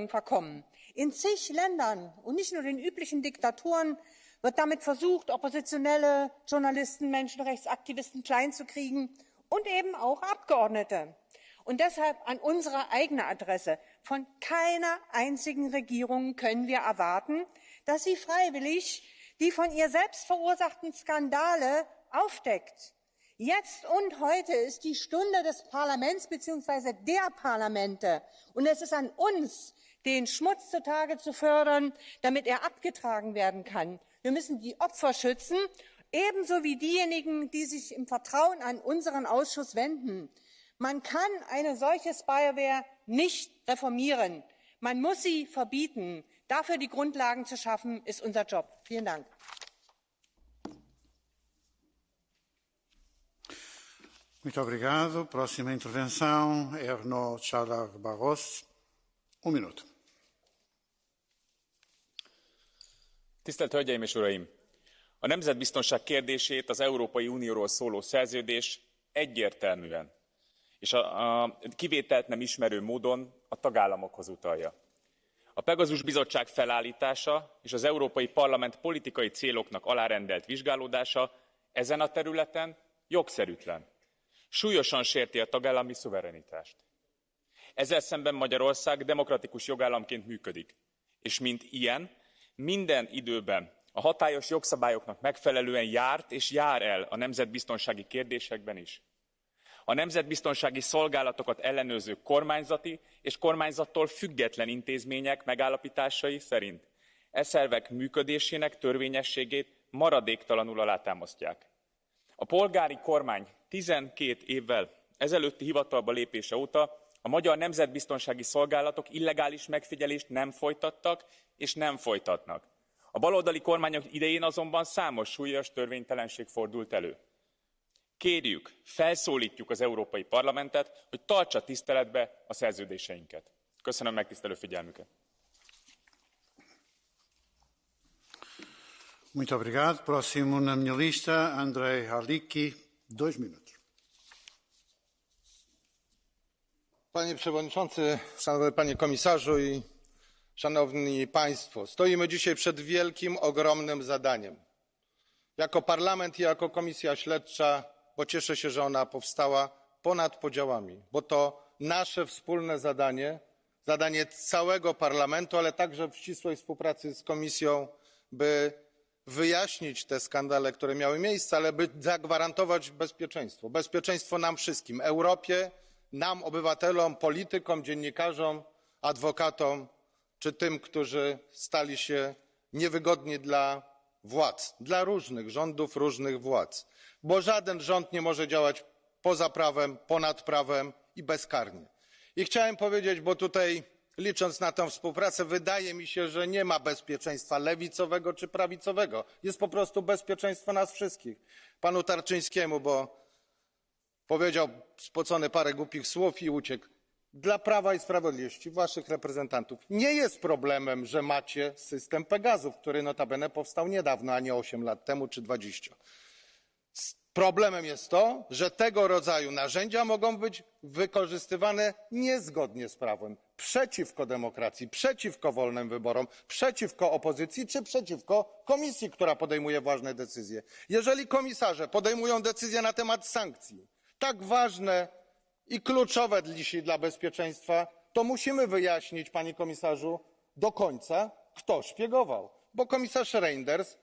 verkommen. In zig Ländern und nicht nur den üblichen Diktaturen wird damit versucht, Oppositionelle, Journalisten, Menschenrechtsaktivisten klein zu kriegen und eben auch Abgeordnete. Und deshalb an unsere eigene Adresse: Von keiner einzigen Regierung können wir erwarten, dass sie freiwillig die von ihr selbst verursachten Skandale aufdeckt. Jetzt und heute ist die Stunde des Parlaments bzw. der Parlamente. Und es ist an uns, den Schmutz zutage zu fördern, damit er abgetragen werden kann. Wir müssen die Opfer schützen, ebenso wie diejenigen, die sich im Vertrauen an unseren Ausschuss wenden. Man kann eine solche Spyware nicht reformieren. Man muss sie verbieten. Dafür die Grundlagen zu schaffen, ist unser Job. Vielen Dank. Muito obrigado. Próxima intervenção, Erno Csalar Barros, minuto. Tisztelt Hölgyeim és Uraim! A nemzetbiztonság kérdését az Európai Unióról szóló szerződés egyértelműen és a kivételt nem ismerő módon a tagállamokhoz utalja. A Pegasus Bizottság felállítása és az Európai Parlament politikai céloknak alárendelt vizsgálódása ezen a területen jogszerűtlen. Súlyosan sérti a tagállami szuverenitást. Ezzel szemben Magyarország demokratikus jogállamként működik, és mint ilyen, minden időben a hatályos jogszabályoknak megfelelően járt és jár el a nemzetbiztonsági kérdésekben is. A nemzetbiztonsági szolgálatokat ellenőrző kormányzati és kormányzattól független intézmények megállapításai szerint e szervek működésének törvényességét maradéktalanul alátámasztják. A polgári kormány 12 évvel ezelőtti hivatalba lépése óta a magyar nemzetbiztonsági szolgálatok illegális megfigyelést nem folytattak és nem folytatnak. A baloldali kormányok idején azonban számos súlyos törvénytelenség fordult elő. Kérjük, felszólítjuk az Európai Parlamentet, hogy tartsa tiszteletbe a szerződéseinket. Köszönöm megtisztelő figyelmüket. Muito obrigado. Próximo na minha lista, Andrei Haliki, 2 minutos. Panie Przewodniczący, Szanowny Panie Komisarzu i Szanowni Państwo! Stoimy dzisiaj przed wielkim, ogromnym zadaniem. Jako Parlament i jako Komisja Śledcza, bo cieszę się, że ona powstała ponad podziałami, bo to nasze wspólne zadanie, zadanie całego Parlamentu, ale także w ścisłej współpracy z Komisją, by wyjaśnić te skandale, które miały miejsce, ale by zagwarantować bezpieczeństwo. Bezpieczeństwo nam wszystkim, Europie, nam, obywatelom, politykom, dziennikarzom, adwokatom, czy tym, którzy stali się niewygodni dla władz, dla różnych rządów, różnych władz. Bo żaden rząd nie może działać poza prawem, ponad prawem i bezkarnie. I chciałem powiedzieć, bo tutaj licząc na tę współpracę, wydaje mi się, że nie ma bezpieczeństwa lewicowego czy prawicowego. Jest po prostu bezpieczeństwo nas wszystkich. Panu Tarczyńskiemu, bo powiedział spocony parę głupich słów i uciekł. Dla Prawa i Sprawiedliwości, waszych reprezentantów, nie jest problemem, że macie system Pegasus, który notabene powstał niedawno, a nie 8 lat temu czy 20. Problemem jest to, że tego rodzaju narzędzia mogą być wykorzystywane niezgodnie z prawem, przeciwko demokracji, przeciwko wolnym wyborom, przeciwko opozycji czy przeciwko komisji, która podejmuje ważne decyzje. Jeżeli komisarze podejmują decyzje na temat sankcji, tak ważne i kluczowe dzisiaj dla bezpieczeństwa, to musimy wyjaśnić, panie komisarzu, do końca, kto szpiegował. Bo komisarz Reynders,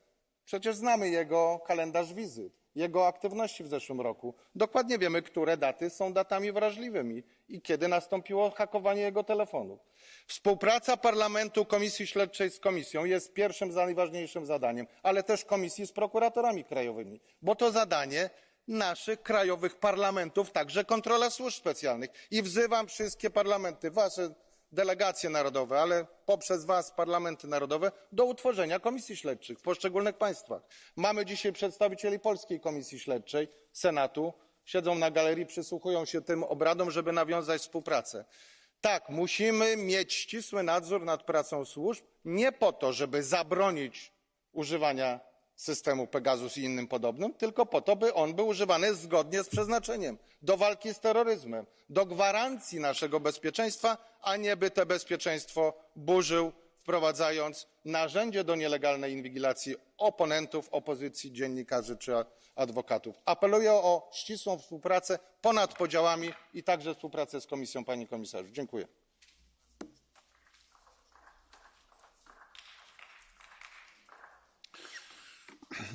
przecież znamy jego kalendarz wizyt, jego aktywności w zeszłym roku. Dokładnie wiemy, które daty są datami wrażliwymi i kiedy nastąpiło hakowanie jego telefonu. Współpraca Parlamentu, Komisji Śledczej z Komisją jest pierwszym, najważniejszym zadaniem, ale też Komisji z prokuratorami krajowymi, bo to zadanie naszych krajowych parlamentów, także kontrola służb specjalnych. I wzywam wszystkie parlamenty, wasze delegacje narodowe, ale poprzez was parlamenty narodowe do utworzenia komisji śledczych w poszczególnych państwach. Mamy dzisiaj przedstawicieli Polskiej Komisji Śledczej, Senatu, siedzą na galerii, przysłuchują się tym obradom, żeby nawiązać współpracę. Tak, musimy mieć ścisły nadzór nad pracą służb, nie po to, żeby zabronić używania systemu Pegasus i innym podobnym, tylko po to, by on był używany zgodnie z przeznaczeniem, do walki z terroryzmem, do gwarancji naszego bezpieczeństwa, a nie by to bezpieczeństwo burzył, wprowadzając narzędzie do nielegalnej inwigilacji oponentów opozycji, dziennikarzy czy adwokatów. Apeluję o ścisłą współpracę ponad podziałami i także współpracę z Komisją, Panie Komisarzu. Dziękuję.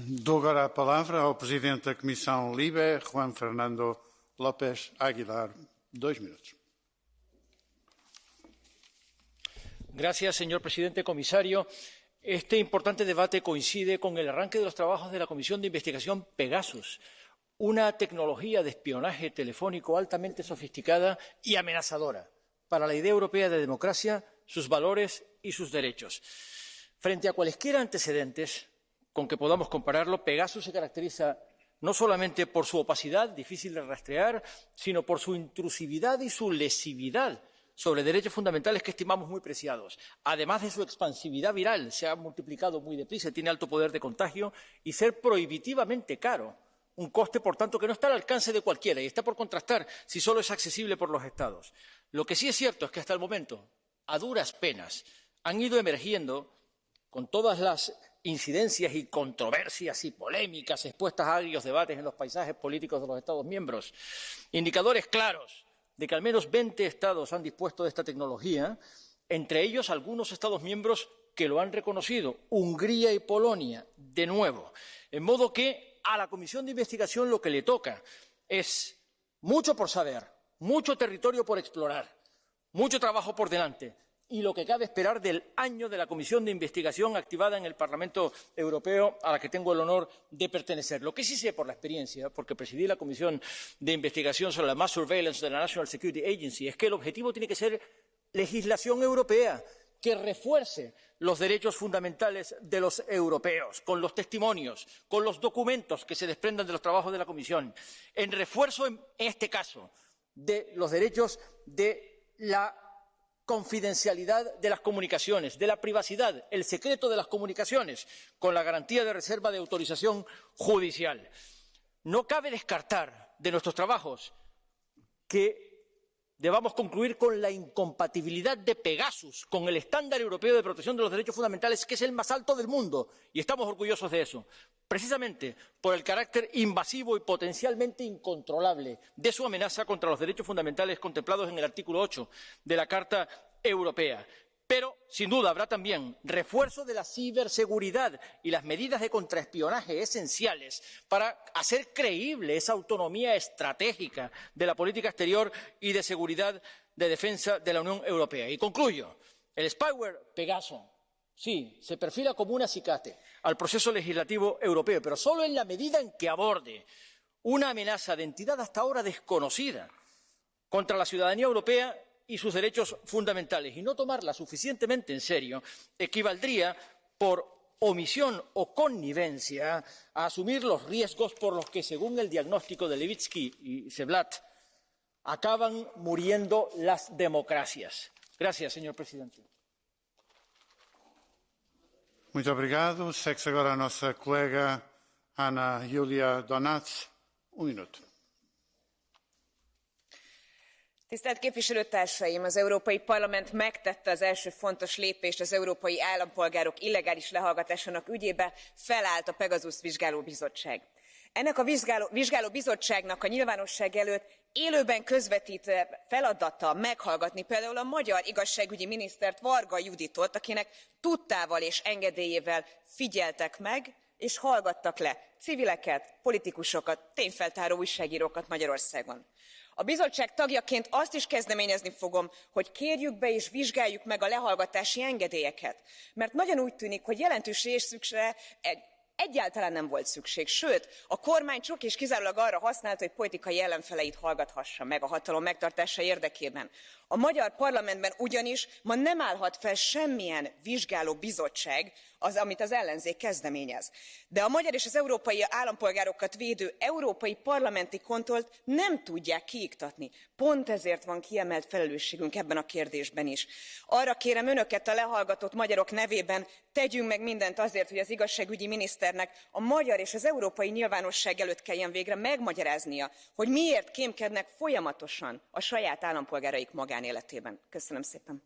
Dou agora a palavra ao Presidente da Comissão LIBE, Juan Fernando López Aguilar. 2 minutos. Gracias, señor presidente, comisario. Este importante debate coincide con el arranque de los trabajos de la Comisión de Investigación Pegasus, una tecnología de espionaje telefónico altamente sofisticada y amenazadora para la idea europea de democracia, sus valores y sus derechos. Frente a cualesquiera antecedentes con que podamos compararlo, Pegasus se caracteriza no solamente por su opacidad, difícil de rastrear, sino por su intrusividad y su lesividad sobre derechos fundamentales que estimamos muy preciados. Además de su expansividad viral, se ha multiplicado muy deprisa, tiene alto poder de contagio y ser prohibitivamente caro. Un coste, por tanto, que no está al alcance de cualquiera y está por contrastar si solo es accesible por los Estados. Lo que sí es cierto es que hasta el momento, a duras penas, han ido emergiendo, con todas las incidencias y controversias y polémicas expuestas a agrios debates en los paisajes políticos de los Estados miembros, indicadores claros de que al menos 20 Estados han dispuesto de esta tecnología, entre ellos algunos Estados miembros que lo han reconocido, Hungría y Polonia, de nuevo. En modo que a la Comisión de Investigación lo que le toca es mucho por saber, mucho territorio por explorar, mucho trabajo por delante, y lo que cabe esperar del año de la Comisión de Investigación activada en el Parlamento Europeo, a la que tengo el honor de pertenecer. Lo que sí sé por la experiencia, porque presidí la Comisión de Investigación sobre la Mass Surveillance de la National Security Agency, es que el objetivo tiene que ser legislación europea que refuerce los derechos fundamentales de los europeos, con los testimonios, con los documentos que se desprendan de los trabajos de la Comisión, en refuerzo, en este caso, de los derechos de la confidencialidad de las comunicaciones, de la privacidad, el secreto de las comunicaciones, con la garantía de reserva de autorización judicial. No cabe descartar de nuestros trabajos que debamos concluir con la incompatibilidad de Pegasus con el estándar europeo de protección de los derechos fundamentales, que es el más alto del mundo, y estamos orgullosos de eso, precisamente por el carácter invasivo y potencialmente incontrolable de su amenaza contra los derechos fundamentales contemplados en el artículo 8 de la Carta Europea. Pero, sin duda, habrá también refuerzo de la ciberseguridad y las medidas de contraespionaje esenciales para hacer creíble esa autonomía estratégica de la política exterior y de seguridad de defensa de la Unión Europea. Y concluyo. El spyware Pegasus, sí, se perfila como un acicate al proceso legislativo europeo, pero solo en la medida en que aborde una amenaza de entidad hasta ahora desconocida contra la ciudadanía europea y sus derechos fundamentales, y no tomarla suficientemente en serio equivaldría, por omisión o connivencia, a asumir los riesgos por los que, según el diagnóstico de Levitsky y Seblat, acaban muriendo las democracias. Gracias, señor presidente. Muito obrigado. Segue-se agora a nossa colega Ana Júlia Donats. 1 minuto. Tisztelt képviselőtársaim! Az Európai Parlament megtette az első fontos lépést az európai állampolgárok illegális lehallgatásának ügyébe, felállt a Pegasus vizsgálóbizottság. Ennek a vizsgálóbizottságnak a nyilvánosság előtt élőben közvetítve feladata meghallgatni például a magyar igazságügyi minisztert, Varga Juditot, akinek tudtával és engedélyével figyeltek meg és hallgattak le civileket, politikusokat, tényfeltáró újságírókat Magyarországon. A bizottság tagjaként azt is kezdeményezni fogom, hogy kérjük be és vizsgáljuk meg a lehallgatási engedélyeket. Mert nagyon úgy tűnik, hogy jelentős részükre egy egyáltalán nem volt szükség. Sőt, a kormány csak és kizárólag arra használta, hogy politikai ellenfeleit hallgathassa meg a hatalom megtartása érdekében. A magyar parlamentben ugyanis ma nem állhat fel semmilyen vizsgáló bizottság, amit az ellenzék kezdeményez. De a magyar és az európai állampolgárokat védő európai parlamenti kontrollt nem tudják kiiktatni. Pont ezért van kiemelt felelősségünk ebben a kérdésben is. Arra kérem önöket a lehallgatott magyarok nevében, tegyünk meg mindent azért, hogy az igazságügyi miniszternek a magyar és az európai nyilvánosság előtt kelljen végre megmagyaráznia, hogy miért kémkednek folyamatosan a saját állampolgáraik magánéletében. Köszönöm szépen.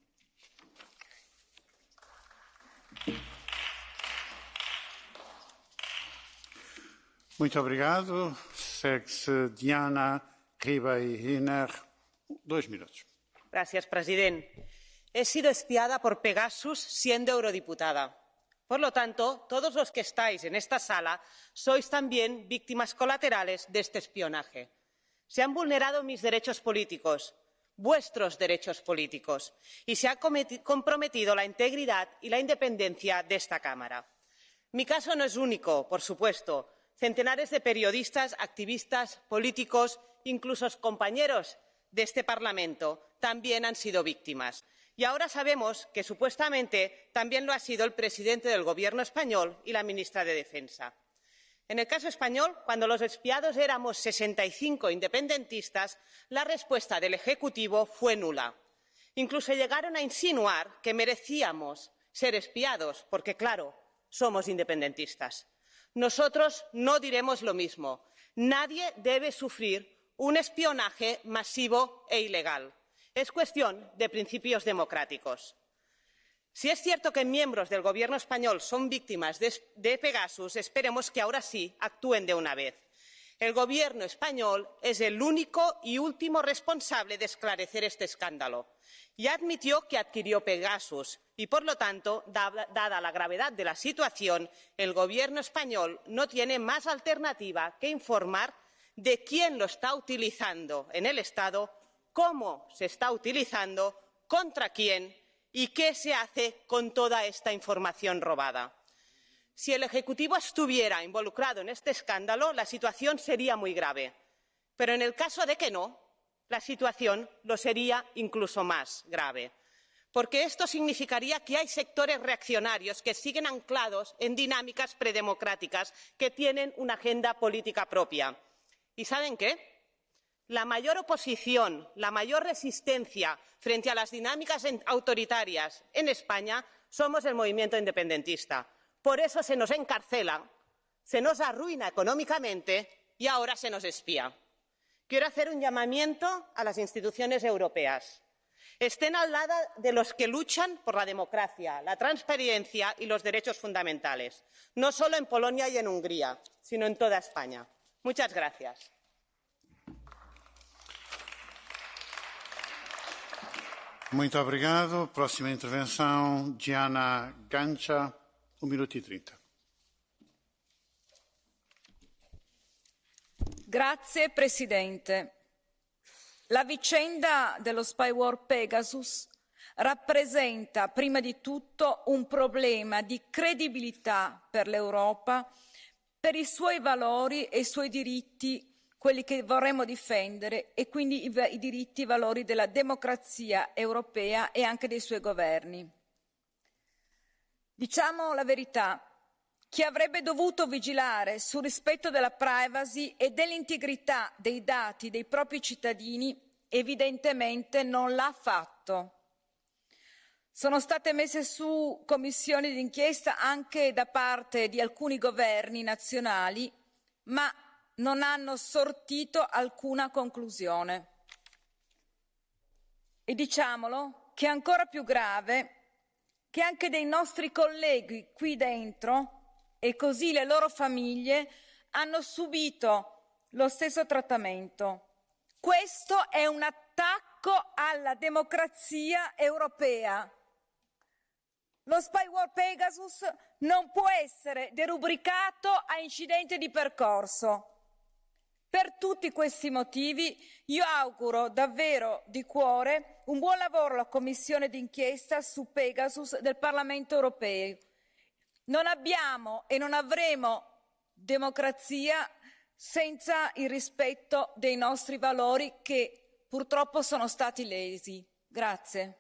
Muito obrigado. Segue-se Diana Ribeiro-Hiner. 2 minutos. Gracias, presidente. He sido espiada por Pegasus siendo eurodiputada. Por lo tanto, todos los que estáis en esta sala sois también víctimas colaterales de este espionaje. Se han vulnerado mis derechos políticos, vuestros derechos políticos, y se ha comprometido la integridad y la independencia de esta Cámara. Mi caso no es único, por supuesto. Centenares de periodistas, activistas, políticos, incluso compañeros de este Parlamento también han sido víctimas. Y ahora sabemos que supuestamente también lo ha sido el presidente del Gobierno español y la ministra de Defensa. En el caso español, cuando los espiados éramos 65 independentistas, la respuesta del Ejecutivo fue nula. Incluso llegaron a insinuar que merecíamos ser espiados, porque, claro, somos independentistas. Nosotros no diremos lo mismo. Nadie debe sufrir un espionaje masivo e ilegal. Es cuestión de principios democráticos. Si es cierto que miembros del Gobierno español son víctimas de Pegasus, esperemos que ahora sí actúen de una vez. El Gobierno español es el único y último responsable de esclarecer este escándalo. Ya admitió que adquirió Pegasus y, por lo tanto, dada la gravedad de la situación, el Gobierno español no tiene más alternativa que informar de quién lo está utilizando en el Estado, cómo se está utilizando, contra quién y qué se hace con toda esta información robada. Si el Ejecutivo estuviera involucrado en este escándalo, la situación sería muy grave. Pero en el caso de que no, la situación lo sería incluso más grave. Porque esto significaría que hay sectores reaccionarios que siguen anclados en dinámicas predemocráticas que tienen una agenda política propia. ¿Y saben qué? La mayor oposición, la mayor resistencia frente a las dinámicas autoritarias en España somos el movimiento independentista. Por eso se nos encarcela, se nos arruina económicamente y ahora se nos espía. Quiero hacer un llamamiento a las instituciones europeas. Estén al lado de los que luchan por la democracia, la transparencia y los derechos fundamentales, no solo en Polonia y en Hungría, sino en toda España. Muchas gracias. Muito obrigado. Próxima intervenção, Diana Gancha, 1 minuto e 30. Grazie Presidente. La vicenda dello spyware Pegasus rappresenta prima di tutto un problema di credibilità per l'Europa, per i suoi valori e i suoi diritti, quelli che vorremmo difendere, e quindi i diritti e i valori della democrazia europea e anche dei suoi governi. Diciamo la verità. Chi avrebbe dovuto vigilare sul rispetto della privacy e dell'integrità dei dati dei propri cittadini evidentemente non l'ha fatto. Sono state messe su commissioni d'inchiesta anche da parte di alcuni governi nazionali, ma non hanno sortito alcuna conclusione. E diciamolo che è ancora più grave che anche dei nostri colleghi qui dentro e così le loro famiglie hanno subito lo stesso trattamento. Questo è un attacco alla democrazia europea. Lo spyware Pegasus non può essere derubricato a incidente di percorso. Per tutti questi motivi io auguro davvero di cuore un buon lavoro alla Commissione d'inchiesta su Pegasus del Parlamento europeo. Non abbiamo e non avremo democrazia senza il rispetto dei nostri valori che purtroppo sono stati lesi. Grazie.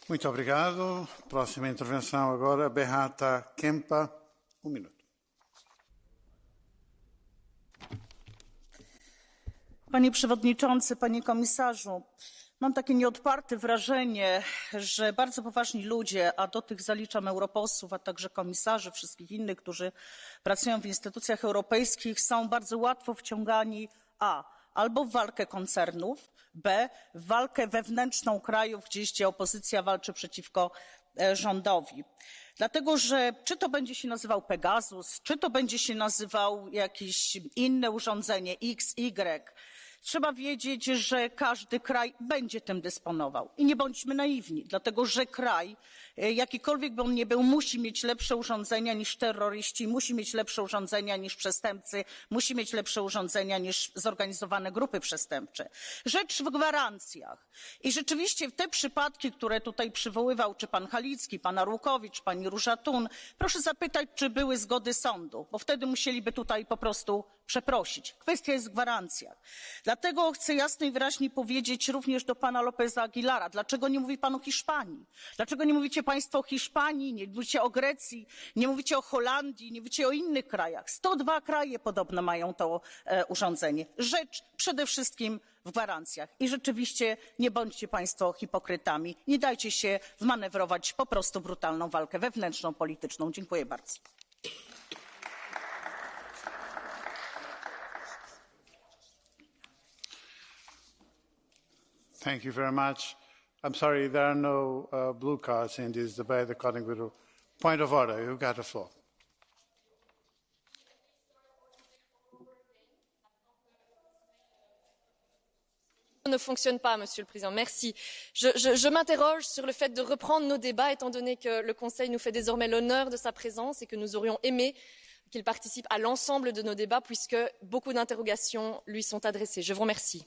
Muito obrigado. Próxima intervenção agora, Beata Kempa, minuto. Panie Przewodniczący, Panie Komisarzu, mam takie nieodparte wrażenie, że bardzo poważni ludzie, a do tych zaliczam europosłów, a także komisarzy, wszystkich innych, którzy pracują w instytucjach europejskich, są bardzo łatwo wciągani albo w walkę koncernów, b. w walkę wewnętrzną krajów, gdzie opozycja walczy przeciwko rządowi. Dlatego, że czy to będzie się nazywał Pegasus, czy to będzie się nazywał jakieś inne urządzenie X, Y, trzeba wiedzieć, że każdy kraj będzie tym dysponował. I nie bądźmy naiwni, dlatego że kraj, jakikolwiek by on nie był, musi mieć lepsze urządzenia niż terroryści, musi mieć lepsze urządzenia niż przestępcy, musi mieć lepsze urządzenia niż zorganizowane grupy przestępcze. Rzecz w gwarancjach. I rzeczywiście te przypadki, które tutaj przywoływał czy pan Halicki, pan Arłukowicz, pani Róża Thun, proszę zapytać, czy były zgody sądu, bo wtedy musieliby tutaj po prostu przeprosić. Kwestia jest w gwarancjach. Dlatego chcę jasno i wyraźnie powiedzieć również do pana Lópeza Aguilara, dlaczego nie mówi pan o Hiszpanii? Dlaczego nie mówicie państwo o Hiszpanii, nie mówicie o Grecji, nie mówicie o Holandii, nie mówicie o innych krajach? 102 kraje podobno mają to urządzenie. Rzecz przede wszystkim w gwarancjach. I rzeczywiście nie bądźcie państwo hipokrytami. Nie dajcie się wmanewrować po prostu brutalną walkę wewnętrzną, polityczną. Dziękuję bardzo. Thank you very much. I'm sorry, there are no blue cards in this debate according to the point of order. You've got the floor. Ne fonctionne pas, Monsieur le Président. Merci. Je m'interroge sur le fait de reprendre nos débats, étant donné que le Conseil nous fait désormais l'honneur de sa présence et que nous aurions aimé qu'il participe à l'ensemble de nos débats, puisque beaucoup d'interrogations lui sont adressées. Je vous remercie.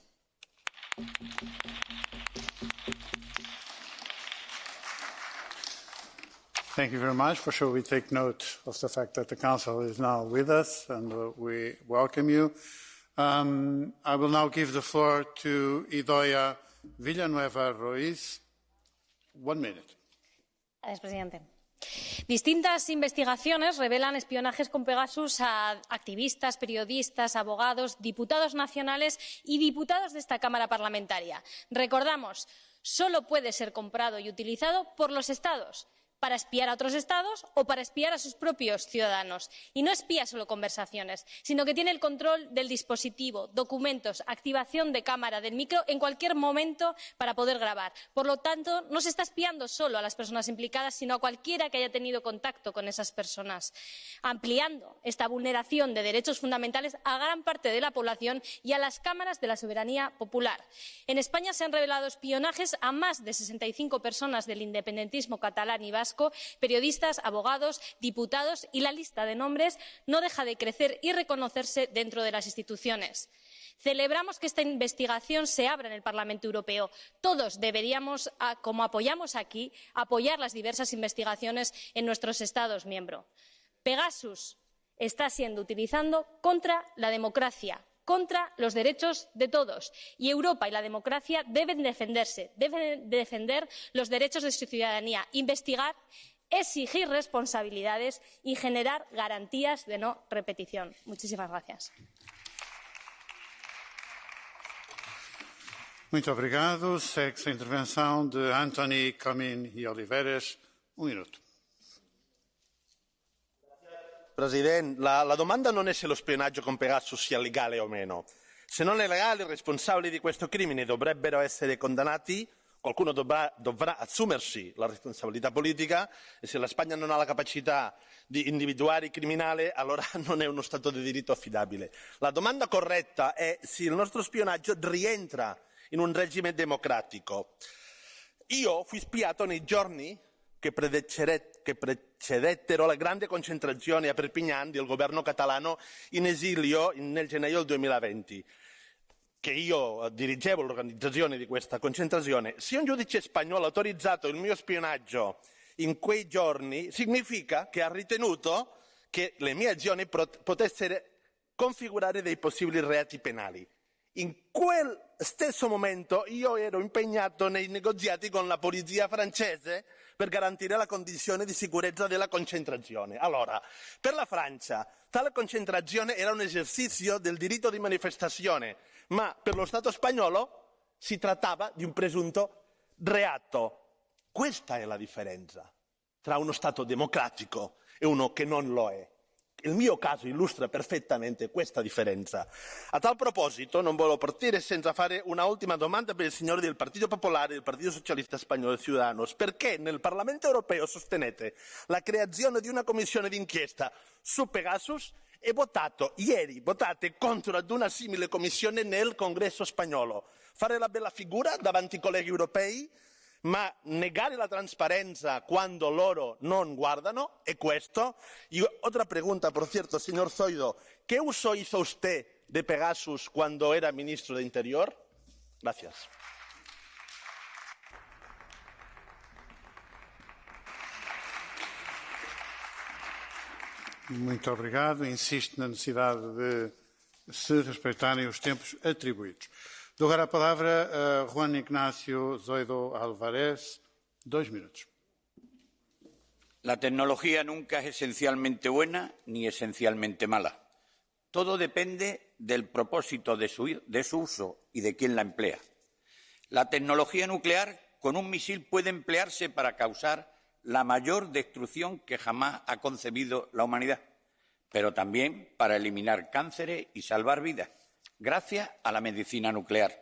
Thank you very much. For sure, we take note of the fact that the Council is now with us, and we welcome you. I will now give the floor to Idoia Villanueva Ruiz. 1 minute. Gracias, presidente. Distintas investigaciones revelan espionajes con Pegasus a activistas, periodistas, abogados, diputados nacionales y diputados de esta Cámara parlamentaria. Recordamos, solo puede ser comprado y utilizado por los Estados, para espiar a otros estados o para espiar a sus propios ciudadanos. Y no espía solo conversaciones, sino que tiene el control del dispositivo, documentos, activación de cámara, del micro, en cualquier momento para poder grabar. Por lo tanto, no se está espiando solo a las personas implicadas, sino a cualquiera que haya tenido contacto con esas personas, ampliando esta vulneración de derechos fundamentales a gran parte de la población y a las cámaras de la soberanía popular. En España se han revelado espionajes a más de 65 personas del independentismo catalán y vasco, periodistas, abogados, diputados, y la lista de nombres no deja de crecer y reconocerse dentro de las instituciones. Celebramos que esta investigación se abra en el Parlamento Europeo. Todos deberíamos, como apoyamos aquí, apoyar las diversas investigaciones en nuestros Estados miembros. Pegasus está siendo utilizado contra la democracia, contra los derechos de todos, y Europa y la democracia deben defenderse, deben defender los derechos de su ciudadanía, investigar, exigir responsabilidades y generar garantías de no repetición. Muchísimas gracias. Muito obrigado. Segue-se a intervenção de Anthony Comín e Oliveres. 1 minuto. Presidente, la domanda non è se lo spionaggio con Pegasus sia legale o meno. Se non è legale, i responsabili di questo crimine dovrebbero essere condannati, qualcuno dovrà assumersi la responsabilità politica, e se la Spagna non ha la capacità di individuare i criminali, allora non è uno Stato di diritto affidabile. La domanda corretta è se il nostro spionaggio rientra in un regime democratico. Io fui spiato nei giorni che precedettero la grande concentrazione a Perpignan del governo catalano in esilio nel gennaio del 2020. che io dirigevo l'organizzazione di questa concentrazione, se un giudice spagnolo ha autorizzato il mio spionaggio in quei giorni, significa che ha ritenuto che le mie azioni potessero configurare dei possibili reati penali. In quel stesso momento io ero impegnato nei negoziati con la polizia francese per garantire la condizione di sicurezza della concentrazione. Allora, per la Francia tale concentrazione era un esercizio del diritto di manifestazione, ma per lo Stato spagnolo si trattava di un presunto reato. Questa è la differenza tra uno Stato democratico e uno che non lo è. Il mio caso illustra perfettamente questa differenza. A tal proposito non voglio partire senza fare una ultima domanda per il signore del Partito Popolare e del Partito Socialista Spagnolo Ciudadanos. Perché nel Parlamento europeo sostenete la creazione di una commissione d'inchiesta su Pegasus e votate contro ad una simile commissione nel Congresso spagnolo? Fare la bella figura davanti ai colleghi europei, ma negare la trasparenza cuando loro non guardano, ¿es esto? Y otra pregunta, por cierto, señor Zoido, ¿qué uso hizo usted de Pegasus cuando era ministro de Interior? Gracias. Muito obrigado. Insisto na necessidade de se respeitarem os tempos atribuídos. Dou agora a palavra a Juan Ignacio Zoido Álvarez. 2 minutos. La tecnología nunca es esencialmente buena ni esencialmente mala. Todo depende del propósito de su uso y de quién la emplea. La tecnología nuclear con un misil puede emplearse para causar la mayor destrucción que jamás ha concebido la humanidad, pero también para eliminar cánceres y salvar vidas, gracias a la medicina nuclear.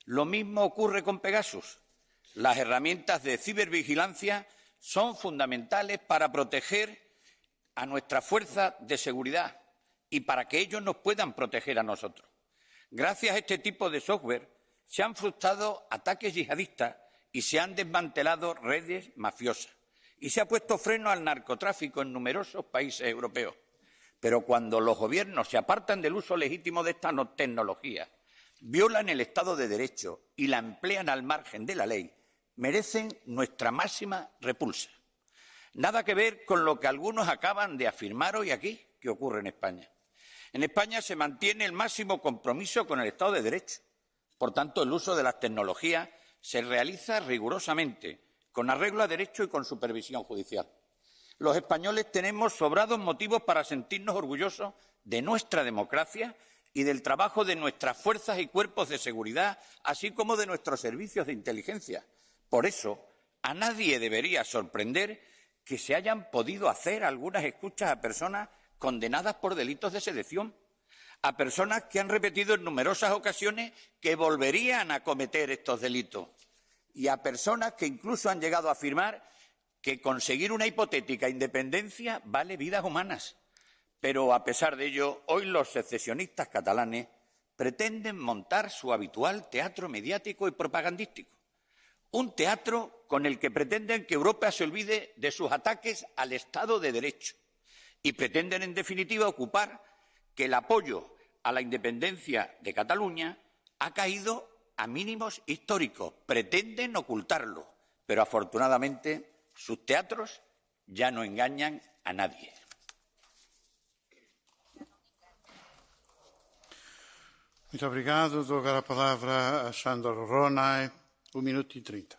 Lo mismo ocurre con Pegasus. Las herramientas de cibervigilancia son fundamentales para proteger a nuestras fuerzas de seguridad y para que ellos nos puedan proteger a nosotros. Gracias a este tipo de software se han frustrado ataques yihadistas y se han desmantelado redes mafiosas y se ha puesto freno al narcotráfico en numerosos países europeos. Pero cuando los gobiernos se apartan del uso legítimo de esta tecnología, violan el Estado de Derecho y la emplean al margen de la ley, merecen nuestra máxima repulsa. Nada que ver con lo que algunos acaban de afirmar hoy aquí, que ocurre en España. En España se mantiene el máximo compromiso con el Estado de Derecho. Por tanto, el uso de las tecnologías se realiza rigurosamente, con arreglo a derecho y con supervisión judicial. Los españoles tenemos sobrados motivos para sentirnos orgullosos de nuestra democracia y del trabajo de nuestras fuerzas y cuerpos de seguridad, así como de nuestros servicios de inteligencia. Por eso, a nadie debería sorprender que se hayan podido hacer algunas escuchas a personas condenadas por delitos de sedición, a personas que han repetido en numerosas ocasiones que volverían a cometer estos delitos y a personas que incluso han llegado a afirmar que conseguir una hipotética independencia vale vidas humanas. Pero, a pesar de ello, hoy los secesionistas catalanes pretenden montar su habitual teatro mediático y propagandístico. Un teatro con el que pretenden que Europa se olvide de sus ataques al Estado de Derecho y pretenden, en definitiva, ocupar que el apoyo a la independencia de Cataluña ha caído a mínimos históricos. Pretenden ocultarlo, pero afortunadamente sus teatros ya no engañan a nadie. Muito obrigado. Dou agora a palavra a Sándor Rónay, 1 minuto e 30.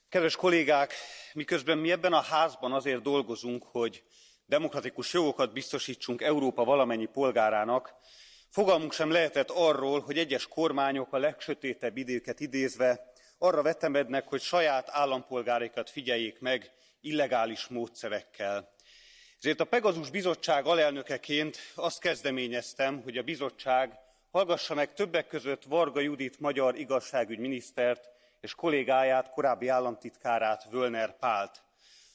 Kedves kollégák, miközben mi ebben a házban azért dolgozunk, hogy demokratikus jogokat biztosítsunk Európa valamennyi polgárának, fogalmunk sem lehetett arról, hogy egyes kormányok a legsötétebb időket idézve arra vetemednek, hogy saját állampolgáraikat figyeljék meg illegális módszerekkel. Ezért a Pegasus Bizottság alelnökeként azt kezdeményeztem, hogy a bizottság hallgassa meg többek között Varga Judit magyar igazságügyminisztert és kollégáját, korábbi államtitkárát, Völner Pált.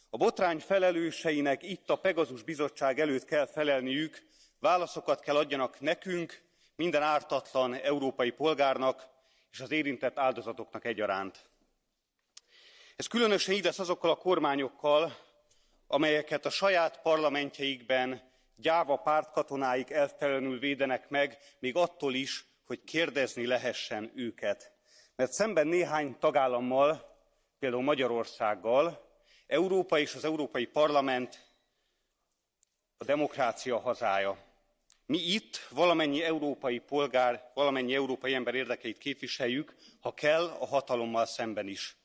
A botrány felelőseinek itt a Pegasus Bizottság előtt kell felelniük, válaszokat kell adjanak nekünk, minden ártatlan európai polgárnak és az érintett áldozatoknak egyaránt. Ez különösen így lesz azokkal a kormányokkal, amelyeket a saját parlamentjeikben gyáva pártkatonáik elvtelenül védenek meg, még attól is, hogy kérdezni lehessen őket. Mert szemben néhány tagállammal, például Magyarországgal, Európa és az Európai Parlament a demokrácia hazája. Mi itt valamennyi európai polgár, valamennyi európai ember érdekeit képviseljük, ha kell, a hatalommal szemben is.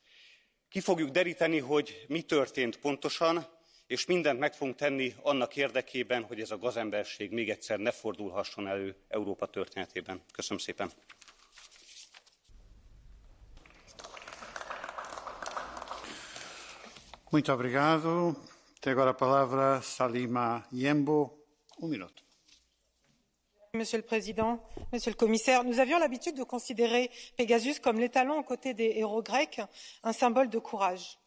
Ki fogjuk deríteni, hogy mi történt pontosan, és mindent meg fogunk tenni annak érdekében, hogy ez a gazemberség még egyszer ne fordulhasson elő Európa történetében. Köszönöm szépen! Muito obrigado. Tenho agora a palavra Salima-Yembo. Un minuto. Monsieur le Président, Monsieur le Commissaire, nous avions l'habitude de considérer Pegasus comme l'étalon aux côtés des héros grecs, un symbole de courage.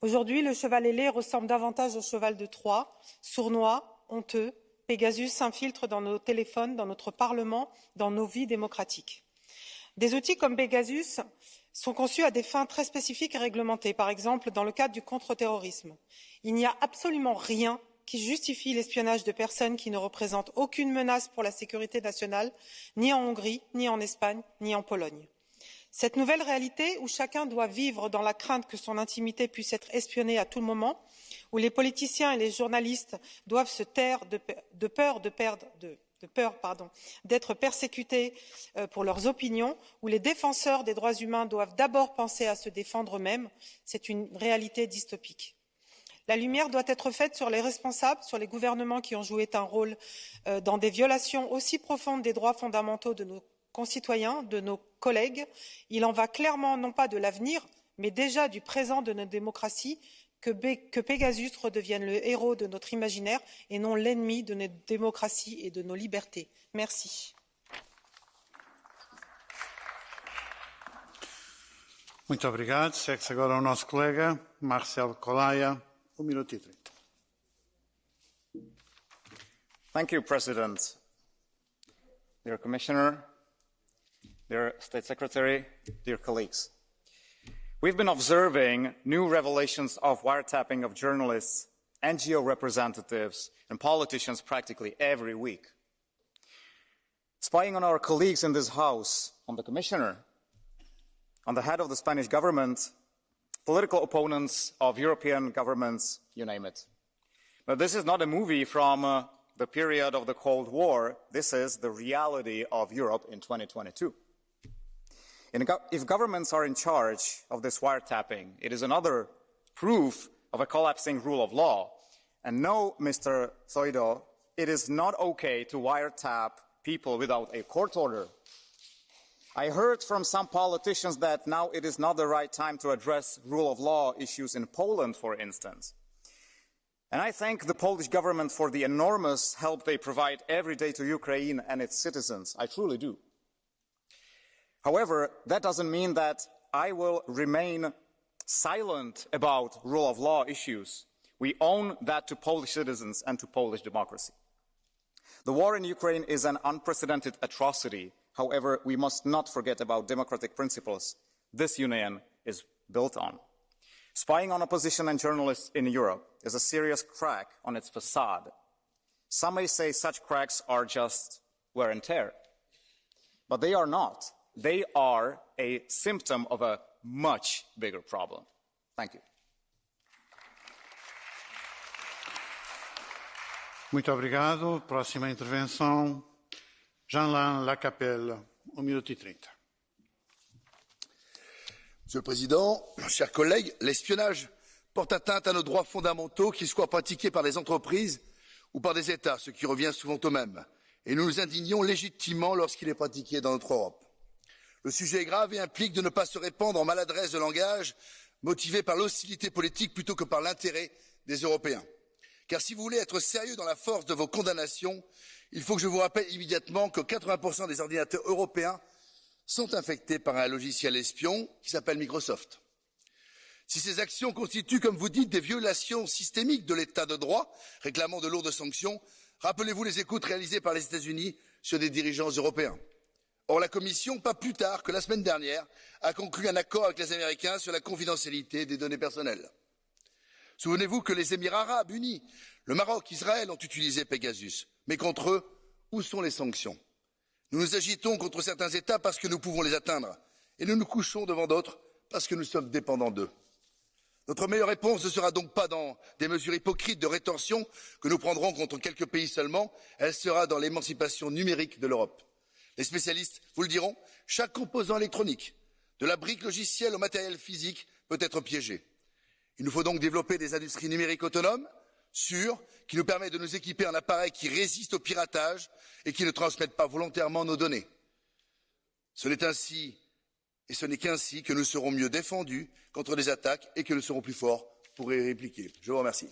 Aujourd'hui, le cheval ailé ressemble davantage au cheval de Troie, sournois, honteux. Pegasus s'infiltre dans nos téléphones, dans notre Parlement, dans nos vies démocratiques. Des outils comme Pegasus sont conçus à des fins très spécifiques et réglementées, par exemple dans le cadre du contre-terrorisme. Il n'y a absolument rien qui justifie l'espionnage de personnes qui ne représentent aucune menace pour la sécurité nationale, ni en Hongrie, ni en Espagne, ni en Pologne. Cette nouvelle réalité où chacun doit vivre dans la crainte que son intimité puisse être espionnée à tout moment, où les politiciens et les journalistes doivent se taire de peur d'être persécutés pour leurs opinions, où les défenseurs des droits humains doivent d'abord penser à se défendre eux-mêmes, c'est une réalité dystopique. La lumière doit être faite sur les responsables, sur les gouvernements qui ont joué un rôle dans des violations aussi profondes des droits fondamentaux de nos concitoyens, de nos collègues. Il en va clairement non pas de l'avenir, mais déjà du présent de notre démocratie, que Pegasus redevienne le héros de notre imaginaire et non l'ennemi de notre démocratie et de nos libertés. Merci. Muito obrigado. Segue-se agora o nosso colega Marcel Colaia. Minuto e 30. Thank you, President. Dear Commissioner, dear State Secretary, dear colleagues. We've been observing new revelations of wiretapping of journalists, NGO representatives, and politicians practically every week. Spying on our colleagues in this House, on the Commissioner, on the head of the Spanish government, political opponents of European governments, you name it. But this is not a movie from the period of the Cold War. This is the reality of Europe in 2022. If governments are in charge of this wiretapping, it is another proof of a collapsing rule of law. And no, Mr. Zoido, it is not okay to wiretap people without a court order. I heard from some politicians that now it is not the right time to address rule of law issues in Poland, for instance. And I thank the Polish government for the enormous help they provide every day to Ukraine and its citizens. I truly do. However, that doesn't mean that I will remain silent about rule of law issues. We owe that to Polish citizens and to Polish democracy. The war in Ukraine is an unprecedented atrocity. However, we must not forget about democratic principles this union is built on. Spying on opposition and journalists in Europe is a serious crack on its facade. Some may say such cracks are just wear and tear, but they are not. They are a symptom of a much bigger problem. Thank you. Muito obrigado. Próxima intervenção, Jean-Lan Lacapelle, 1 minute et 30. Monsieur le Président, chers collègues, l'espionnage porte atteinte à nos droits fondamentaux, qu'ils soient pratiqués par des entreprises ou par des États, ce qui revient souvent au même. Et nous nous indignons légitimement lorsqu'il est pratiqué dans notre Europe. Le sujet est grave et implique de ne pas se répandre en maladresse de langage motivée par l'hostilité politique plutôt que par l'intérêt des Européens. Car si vous voulez être sérieux dans la force de vos condamnations, il faut que je vous rappelle immédiatement que 80% des ordinateurs européens sont infectés par un logiciel espion qui s'appelle Microsoft. Si ces actions constituent, comme vous dites, des violations systémiques de l'état de droit, réclamant de lourdes sanctions, rappelez-vous les écoutes réalisées par les États-Unis sur des dirigeants européens. Or, la Commission, pas plus tard que la semaine dernière, a conclu un accord avec les Américains sur la confidentialité des données personnelles. Souvenez-vous que les Émirats arabes unis, Le Maroc, Israël ont utilisé Pegasus. Mais contre eux, où sont les sanctions? Nous nous agitons contre certains États parce que nous pouvons les atteindre. Et nous nous couchons devant d'autres parce que nous sommes dépendants d'eux. Notre meilleure réponse ne sera donc pas dans des mesures hypocrites de rétorsion que nous prendrons contre quelques pays seulement, elle sera dans l'émancipation numérique de l'Europe. Les spécialistes vous le diront, chaque composant électronique, de la brique logicielle au matériel physique, peut être piégé. Il nous faut donc développer des industries numériques autonomes, sûres, qui nous permettent de nous équiper en appareils qui résistent au piratage et qui ne transmettent pas volontairement nos données. Ce n'est ainsi et ce n'est qu'ainsi que nous serons mieux défendus contre des attaques et que nous serons plus forts pour y répliquer. Je vous remercie.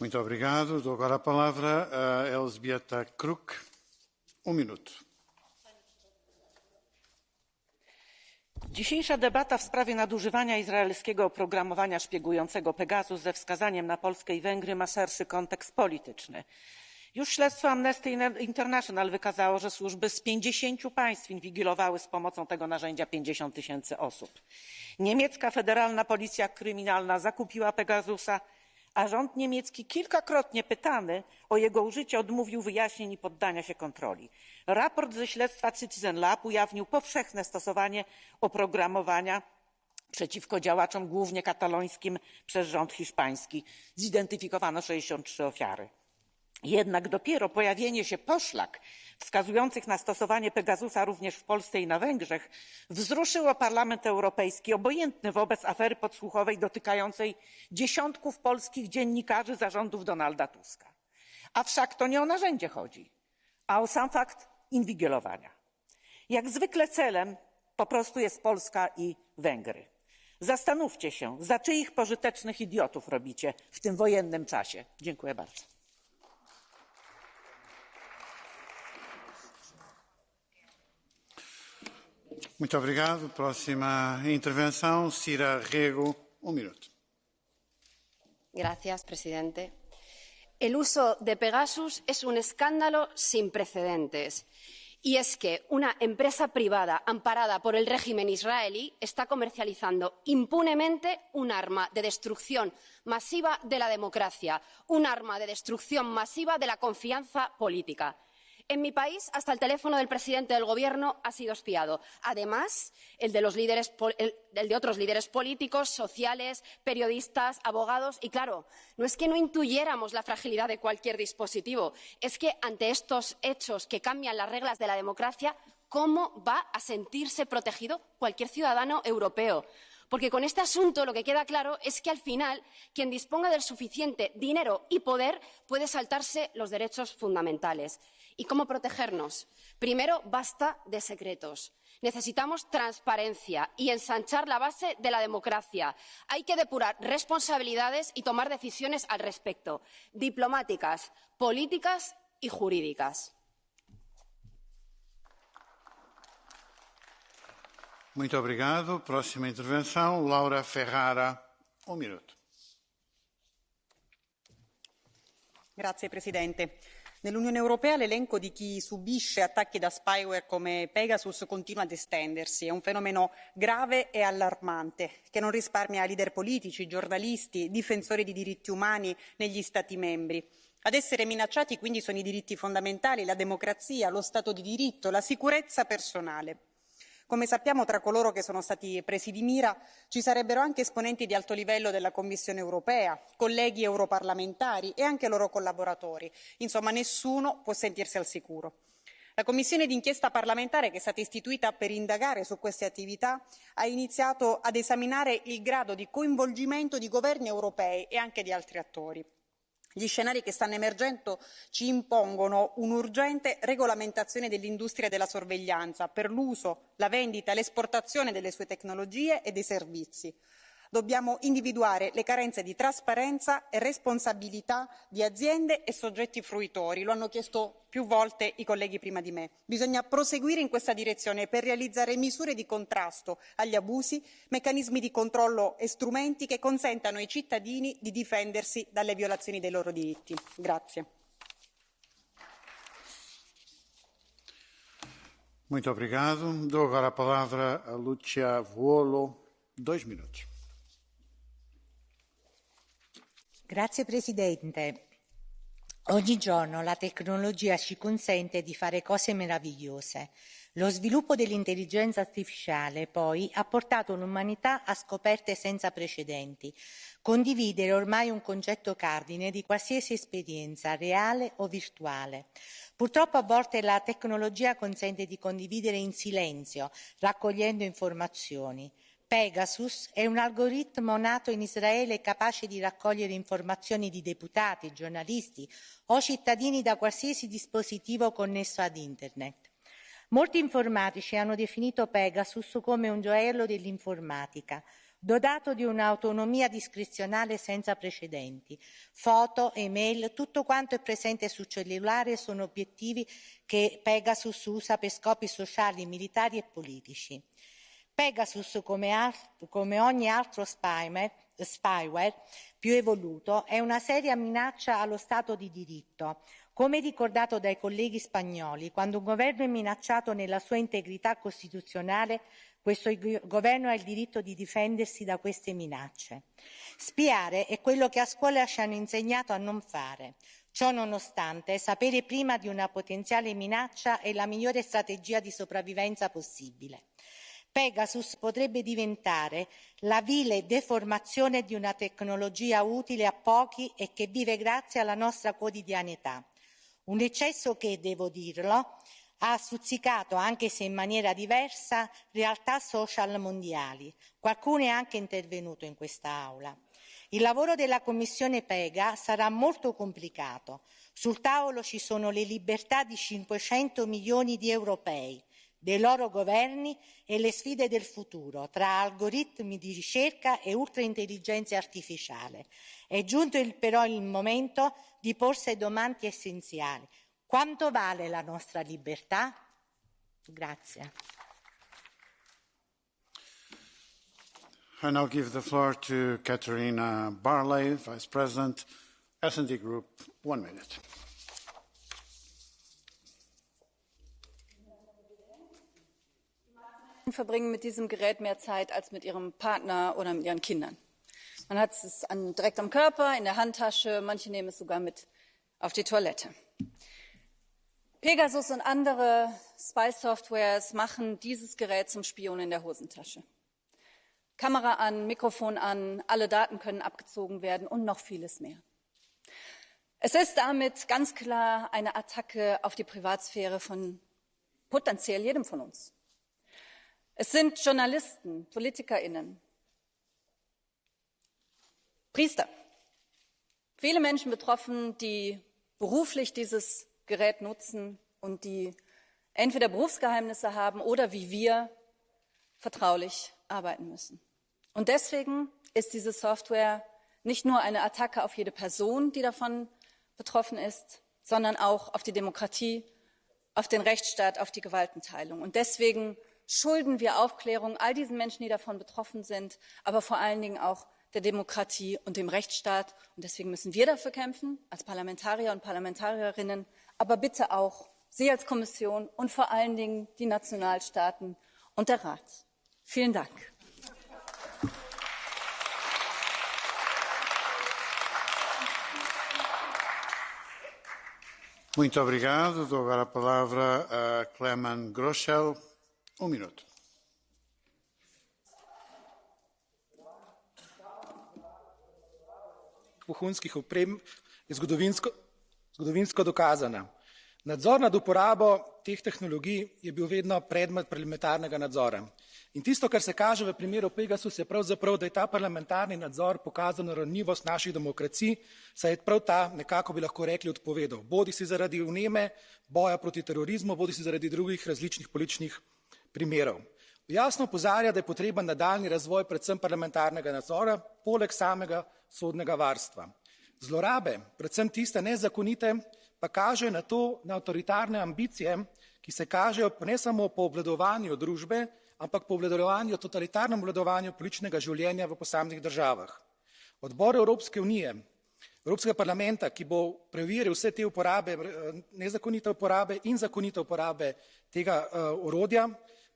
Muito obrigado. Dou agora a palavra a Elżbieta Kruk. Minuto. Dzisiejsza debata w sprawie nadużywania izraelskiego oprogramowania szpiegującego Pegasus ze wskazaniem na Polskę i Węgry ma szerszy kontekst polityczny. Już śledztwo Amnesty International wykazało, że służby z 50 państw inwigilowały z pomocą tego narzędzia 50 000 osób. Niemiecka Federalna Policja Kryminalna zakupiła Pegasusa, a rząd niemiecki kilkakrotnie pytany o jego użycie odmówił wyjaśnień i poddania się kontroli. Raport ze śledztwa Citizen Lab ujawnił powszechne stosowanie oprogramowania przeciwko działaczom głównie katalońskim przez rząd hiszpański. Zidentyfikowano 63 ofiary. Jednak dopiero pojawienie się poszlak wskazujących na stosowanie Pegasusa również w Polsce i na Węgrzech wzruszyło Parlament Europejski, obojętny wobec afery podsłuchowej dotykającej dziesiątków polskich dziennikarzy za rządów Donalda Tuska. A wszak to nie o narzędzie chodzi, a o sam fakt inwigilowania. Jak zwykle celem po prostu jest Polska i Węgry. Zastanówcie się, za czyich pożytecznych idiotów robicie w tym wojennym czasie. Dziękuję bardzo. Muito obrigado. Próxima intervenção, Cira Rego, minuto. Gracias, presidente. El uso de Pegasus es un escándalo sin precedentes. Y es que una empresa privada amparada por el régimen israelí está comercializando impunemente un arma de destrucción masiva de la democracia, un arma de destrucción masiva de la confianza política. En mi país, hasta el teléfono del presidente del Gobierno ha sido espiado. Además, el de otros líderes políticos, sociales, periodistas, abogados. Y claro, no es que no intuyéramos la fragilidad de cualquier dispositivo. Es que ante estos hechos que cambian las reglas de la democracia, ¿cómo va a sentirse protegido cualquier ciudadano europeo? Porque con este asunto lo que queda claro es que al final quien disponga del suficiente dinero y poder puede saltarse los derechos fundamentales. ¿Y cómo protegernos? Primero, basta de secretos. Necesitamos transparencia y ensanchar la base de la democracia. Hay que depurar responsabilidades y tomar decisiones al respecto, diplomáticas, políticas y jurídicas. Muito obrigado. Próxima intervenção, Laura Ferrara, minuto. Grazie Presidente. Nell'Unione Europea l'elenco di chi subisce attacchi da spyware come Pegasus continua ad estendersi. È un fenomeno grave e allarmante che non risparmia leader politici, giornalisti, difensori di diritti umani negli Stati membri. Ad essere minacciati quindi sono i diritti fondamentali, la democrazia, lo Stato di diritto, la sicurezza personale. Come sappiamo, tra coloro che sono stati presi di mira ci sarebbero anche esponenti di alto livello della Commissione europea, colleghi europarlamentari e anche loro collaboratori. Insomma, nessuno può sentirsi al sicuro. La commissione d'inchiesta parlamentare che è stata istituita per indagare su queste attività ha iniziato ad esaminare il grado di coinvolgimento di governi europei e anche di altri attori. Gli scenari che stanno emergendo ci impongono un'urgente regolamentazione dell'industria della sorveglianza per l'uso, la vendita e l'esportazione delle sue tecnologie e dei servizi. Dobbiamo individuare le carenze di trasparenza e responsabilità di aziende e soggetti fruitori. Lo hanno chiesto più volte i colleghi prima di me. Bisogna proseguire in questa direzione per realizzare misure di contrasto agli abusi, meccanismi di controllo e strumenti che consentano ai cittadini di difendersi dalle violazioni dei loro diritti. Grazie. Muito obrigado. Dou agora a palavra a Lucia Vuolo, 2 minutos. Grazie Presidente. Ogni giorno la tecnologia ci consente di fare cose meravigliose. Lo sviluppo dell'intelligenza artificiale, poi, ha portato l'umanità a scoperte senza precedenti. Condividere ormai è un concetto cardine di qualsiasi esperienza, reale o virtuale. Purtroppo a volte la tecnologia consente di condividere in silenzio, raccogliendo informazioni. Pegasus è un algoritmo nato in Israele capace di raccogliere informazioni di deputati, giornalisti o cittadini da qualsiasi dispositivo connesso ad Internet. Molti informatici hanno definito Pegasus come un gioiello dell'informatica, dotato di un'autonomia discrezionale senza precedenti. Foto, email, tutto quanto è presente sul cellulare sono obiettivi che Pegasus usa per scopi sociali, militari e politici. Pegasus, come ogni altro spyware più evoluto, è una seria minaccia allo Stato di diritto. Come ricordato dai colleghi spagnoli, quando un governo è minacciato nella sua integrità costituzionale, questo governo ha il diritto di difendersi da queste minacce. Spiare è quello che a scuola ci hanno insegnato a non fare. Ciò nonostante, sapere prima di una potenziale minaccia è la migliore strategia di sopravvivenza possibile. Pegasus potrebbe diventare la vile deformazione di una tecnologia utile a pochi e che vive grazie alla nostra quotidianità. Un eccesso che, devo dirlo, ha stuzzicato, anche se in maniera diversa, realtà social mondiali. Qualcuno è anche intervenuto in questa Aula. Il lavoro della Commissione Pega sarà molto complicato. Sul tavolo ci sono le libertà di 500 milioni di europei, dei loro governi e le sfide del futuro tra algoritmi di ricerca e ultraintelligenza artificiale. È giunto però il momento di porsi domande essenziali. Quanto vale la nostra libertà? Grazie. I now give the floor to Katerina Barley, Vice President, S&D Group. 1 minute. Verbringen mit diesem Gerät mehr Zeit als mit ihrem Partner oder mit ihren Kindern. Man hat es direkt am Körper, in der Handtasche, manche nehmen es sogar mit auf die Toilette. Pegasus und andere Spy-Softwares machen dieses Gerät zum Spion in der Hosentasche. Kamera an, Mikrofon an, alle Daten können abgezogen werden und noch vieles mehr. Es ist damit ganz klar eine Attacke auf die Privatsphäre von potenziell jedem von uns. Es sind Journalisten, PolitikerInnen, Priester, viele Menschen betroffen, die beruflich dieses Gerät nutzen und die entweder Berufsgeheimnisse haben oder wie wir vertraulich arbeiten müssen. Und deswegen ist diese Software nicht nur eine Attacke auf jede Person, die davon betroffen ist, sondern auch auf die Demokratie, auf den Rechtsstaat, auf die Gewaltenteilung. Und deswegen schulden wir Aufklärung all diesen Menschen, die davon betroffen sind, aber vor allen Dingen auch der Demokratie und dem Rechtsstaat. Und deswegen müssen wir dafür kämpfen, als Parlamentarier und Parlamentarierinnen, aber bitte auch Sie als Kommission und vor allen Dingen die Nationalstaaten und der Rat. Vielen Dank. Muito obrigado. Dou agora a palavra a Clemen Groschel. 1 minuto. Vohunskih oprem je zgodovinsko dokazana. Nadzor nad uporabo teh tehnologij je bil vedno predmet parlamentarnega nadzora. In tisto, kar se kaže v primeru Pegasus, je pravzaprav, da je ta parlamentarni nadzor pokazal na ranljivost naših demokracij, saj je prav ta, nekako bi lahko rekli, odpovedal. Bodi si zaradi vneme boja proti terorizmu, bodi si zaradi drugih različnih političnih primerov. Jasno opozarja, da je potreben nadaljnji razvoj predvsem parlamentarnega nadzora, poleg samega sodnega varstva. Zlorabe, predvsem tiste nezakonite, pa kažejo na to, na avtoritarne ambicije, ki se kažejo ne samo po obvladovanju družbe, ampak po obvladovanju, totalitarnem obvladovanju političnega življenja v posameznih državah. Odbor Evropske unije, Evropskega parlamenta, ki bo preveril vse te uporabe, nezakonite uporabe in zakonite uporabe tega orodja,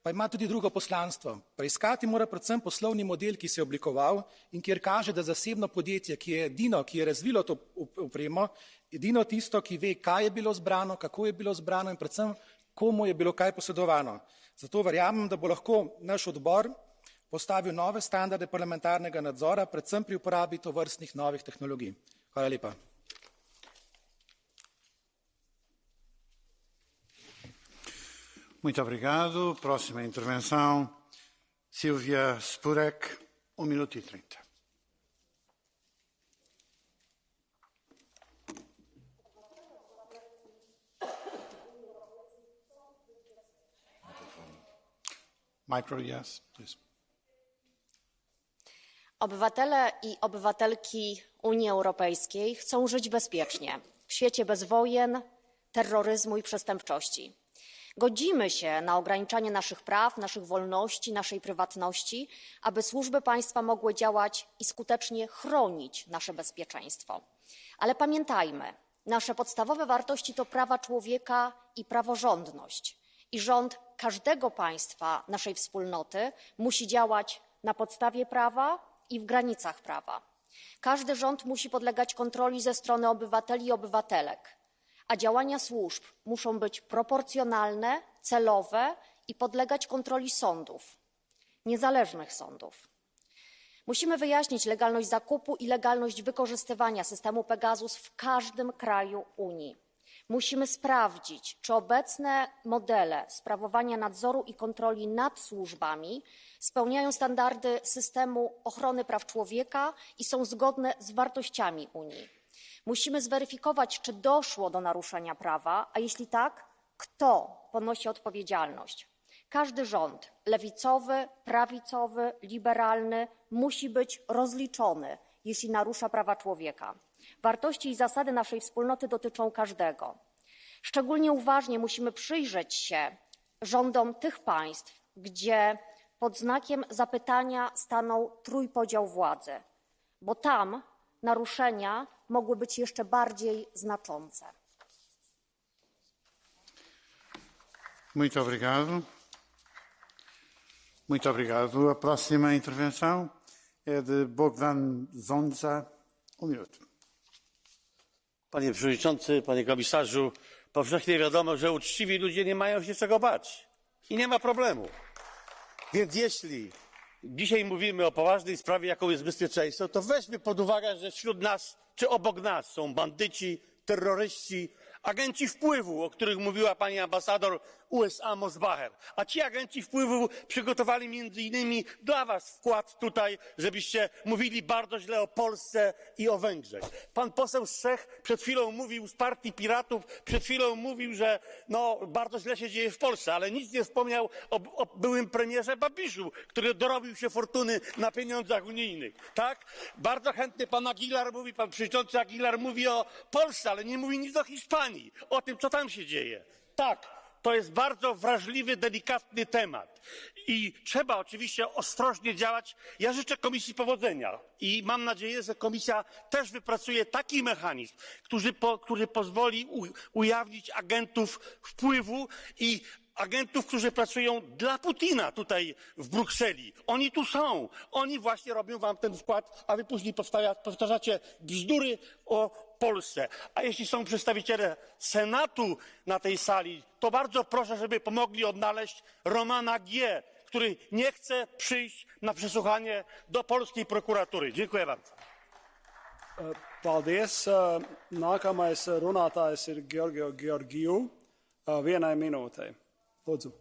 pa ima tudi drugo poslanstvo. Preiskati mora predvsem poslovni model, ki se je oblikoval in kjer kaže, da zasebno podjetje, ki je edino, ki je razvilo to opremo, edino tisto, ki ve, kaj je bilo zbrano, kako je bilo zbrano in predvsem, komu je bilo kaj posredovano. Zato verjamem, da bo lahko naš odbor postavil nove standarde parlamentarnega nadzora, predvsem pri uporabi tovrstnih novih tehnologij. Hvala lepa. Muito obrigado. Próxima intervenção, Silvia Spurek, 1 minuto e 30. Micro, yes, please. Obywatele i obywatelki Unii Europejskiej chcą żyć bezpiecznie, w świecie bez wojen, terroryzmu i przestępczości. Godzimy się na ograniczanie naszych praw, naszych wolności, naszej prywatności, aby służby państwa mogły działać i skutecznie chronić nasze bezpieczeństwo. Ale pamiętajmy, nasze podstawowe wartości to prawa człowieka i praworządność. I rząd każdego państwa naszej wspólnoty musi działać na podstawie prawa i w granicach prawa. Każdy rząd musi podlegać kontroli ze strony obywateli i obywatelek, a działania służb muszą być proporcjonalne, celowe i podlegać kontroli sądów, niezależnych sądów. Musimy wyjaśnić legalność zakupu i legalność wykorzystywania systemu Pegasus w każdym kraju Unii. Musimy sprawdzić, czy obecne modele sprawowania nadzoru i kontroli nad służbami spełniają standardy systemu ochrony praw człowieka i są zgodne z wartościami Unii. Musimy zweryfikować, czy doszło do naruszenia prawa, a jeśli tak, kto ponosi odpowiedzialność. Każdy rząd, lewicowy, prawicowy, liberalny, musi być rozliczony, jeśli narusza prawa człowieka. Wartości i zasady naszej wspólnoty dotyczą każdego. Szczególnie uważnie musimy przyjrzeć się rządom tych państw, gdzie pod znakiem zapytania stanął trójpodział władzy, bo tam naruszenia mogły być jeszcze bardziej znaczące. Muito obrigado. Muito obrigado. A próxima intervenção é de Bogdan Zonza. 1 minuto. Panie Przewodniczący, Panie Komisarzu, powszechnie wiadomo, że uczciwi ludzie nie mają się czego bać i nie ma problemu. Więc jeśli dzisiaj mówimy o poważnej sprawie, jaką jest bezpieczeństwo, to weźmy pod uwagę, że wśród nas czy obok nas są bandyci, terroryści, agenci wpływu, o których mówiła pani ambasador USA Mosbacher. A ci agenci wpływu przygotowali między innymi dla was wkład tutaj, żebyście mówili bardzo źle o Polsce i o Węgrzech. Pan poseł z Czech przed chwilą mówił z partii Piratów, przed chwilą mówił, że no, bardzo źle się dzieje w Polsce, ale nic nie wspomniał o byłym premierze Babiszu, który dorobił się fortuny na pieniądzach unijnych. Tak? Bardzo chętnie pan Aguilar mówi, pan przewodniczący Aguilar mówi o Polsce, ale nie mówi nic o Hiszpanii, o tym, co tam się dzieje. Tak. To jest bardzo wrażliwy, delikatny temat i trzeba oczywiście ostrożnie działać. Ja życzę Komisji powodzenia i mam nadzieję, że Komisja też wypracuje taki mechanizm, który pozwoli ujawnić agentów wpływu i agentów, którzy pracują dla Putina tutaj w Brukseli. Oni tu są. Oni właśnie robią wam ten wkład, a wy później powtarzacie bzdury o Polsce. A jeśli są przedstawiciele Senatu na tej sali, to bardzo proszę, żeby pomogli odnaleźć Romana G., który nie chce przyjść na przesłuchanie do polskiej prokuratury. Dziękuję bardzo. Paldies. Nākamais runātājs ir Georgiju. Vienai minūtei. Lūdzu.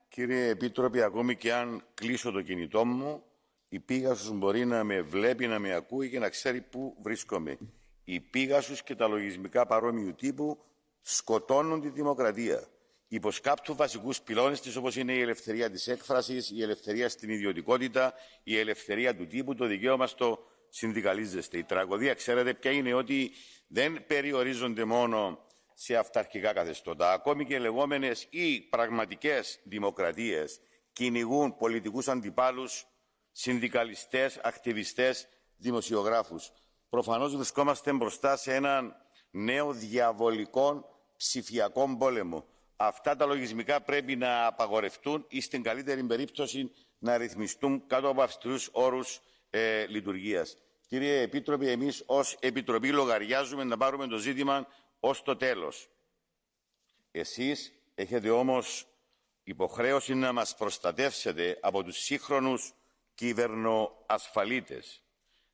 Κύριε Επίτροπε, ακόμη και αν κλείσω το κινητό μου, η Pegasus μπορεί να με βλέπει, να με ακούει και να ξέρει πού βρίσκομαι. Οι Pegasus και τα λογισμικά παρόμοιου τύπου σκοτώνουν τη δημοκρατία. Υποσκάπτουν βασικούς πυλώνες της, όπως είναι η ελευθερία της έκφρασης, η ελευθερία στην ιδιωτικότητα, η ελευθερία του τύπου, το δικαίωμα στο συνδικαλίζεστε. Η τραγωδία, ξέρετε ποια είναι, ότι δεν περιορίζονται μόνο σε αυταρχικά καθεστώτα. Ακόμη και λεγόμενες ή πραγματικές δημοκρατίες κυνηγούν πολιτικούς αντιπάλους, συνδικαλιστές, ακτιβιστές, δημοσιογράφους. Προφανώς βρισκόμαστε μπροστά σε έναν νέο διαβολικό ψηφιακό πόλεμο. Αυτά τα λογισμικά πρέπει να απαγορευτούν ή στην καλύτερη περίπτωση να ρυθμιστούν κάτω από αυστηρούς όρους λειτουργίας. Κύριε Επίτροπε, εμείς ως Επιτροπή λογαριάζουμε να πάρουμε το ζήτημα ως το τέλος. Εσείς έχετε όμως υποχρέωση να μας προστατεύσετε από τους σύγχρονους κυβερνοασφαλίτες.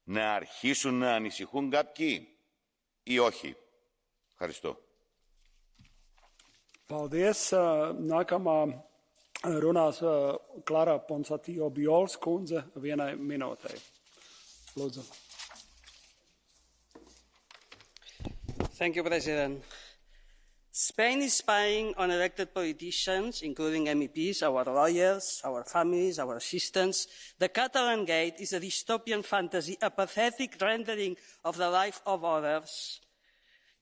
Να αρχίσουν να ανησυχούν κάποιοι ή όχι. Ευχαριστώ. Paldies. Nākamā runās Klara Ponsatio-Bjols kundze 1 minūtei. Lūdzu. Thank you, President. Spain is spying on elected politicians, including MEPs, our lawyers, our families, our assistants. The Catalan Gate is a dystopian fantasy, a pathetic rendering of the life of others,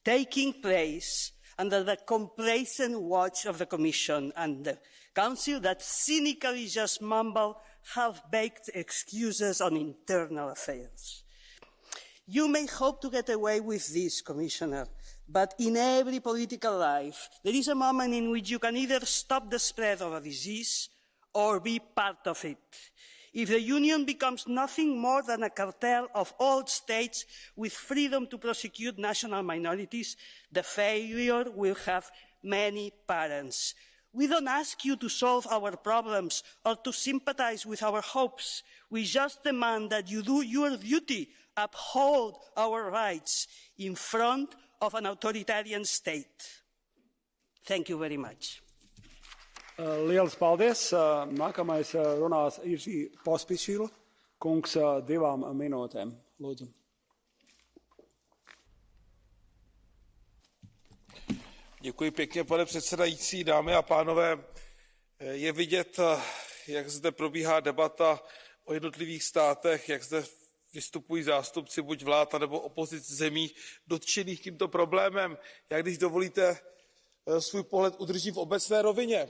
taking place under the complacent watch of the Commission and the Council that cynically just mumble half-baked excuses on internal affairs. You may hope to get away with this, Commissioner, but in every political life, there is a moment in which you can either stop the spread of a disease or be part of it. If the Union becomes nothing more than a cartel of old states with freedom to prosecute national minorities, the failure will have many parents. We don't ask you to solve our problems or to sympathize with our hopes. We just demand that you do your duty, uphold our rights in front of an authoritarian state. Thank you very much. Liels paldies. Nākamais runās Irži Pospišil, kungs 2 minūtēm. Lūdzu. Děkuji pěkně, pane předsedající, dámy a pánové. Je vidět, jak zde probíhá debata o jednotlivých státech, jak zde vystupují zástupci buď vlád, nebo opozic zemí dotčených tímto problémem. Já, když dovolíte, svůj pohled udržím v obecné rovině.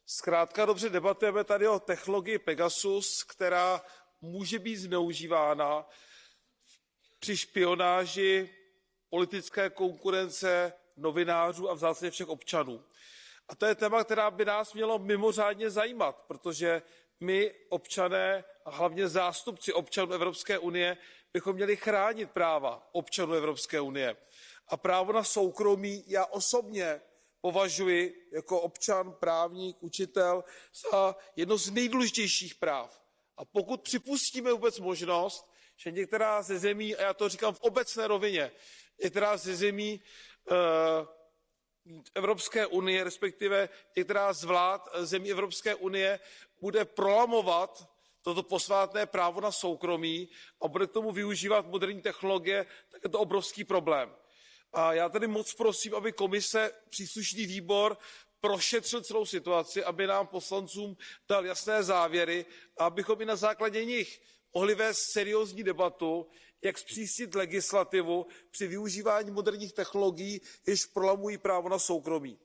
Zkrátka dobře debatujeme tady o technologii Pegasus, která může být zneužívána při špionáži politické konkurence, novinářů a v zásadě všech občanů. A to je téma, která by nás mělo mimořádně zajímat, protože my, občané a hlavně zástupci občanů Evropské unie, bychom měli chránit práva občanů Evropské unie. A právo na soukromí já osobně považuji jako občan, právník, učitel za jedno z nejdůležitějších práv. A pokud připustíme vůbec možnost, že některá ze zemí, a já to říkám v obecné rovině, některá ze zemí Evropské unie, respektive některá z vlád zemí Evropské unie bude prolamovat toto posvátné právo na soukromí a bude k tomu využívat moderní technologie, tak je to obrovský problém. A já tedy moc prosím, aby komise, příslušný výbor prošetřil celou situaci, aby nám poslancům dal jasné závěry a abychom i na základě nich mohli vést seriózní debatu, jak zpřísnit legislativu při využívání moderních technologií, jež prolamují právo na soukromí.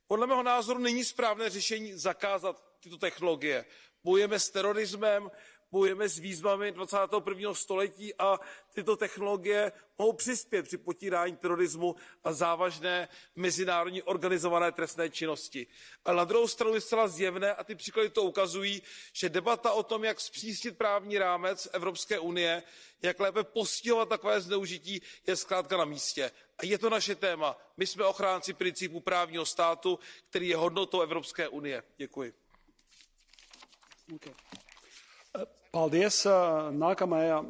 Podle mého názoru není správné řešení zakázat tyto technologie. Bojujeme s terorismem, bojujeme s výzvami 21. století a tyto technologie mohou přispět při potírání terorismu a závažné mezinárodní organizované trestné činnosti. Ale na druhou stranu je zcela zjevné, a ty příklady to ukazují, že debata o tom, jak zpřísnit právní rámec Evropské unie, jak lépe postihovat takové zneužití, je zkrátka na místě. A je to naše téma. My jsme ochránci principu právního státu, který je hodnotou Evropské unie. Děkuji. Okay. Paldies. Nākamajā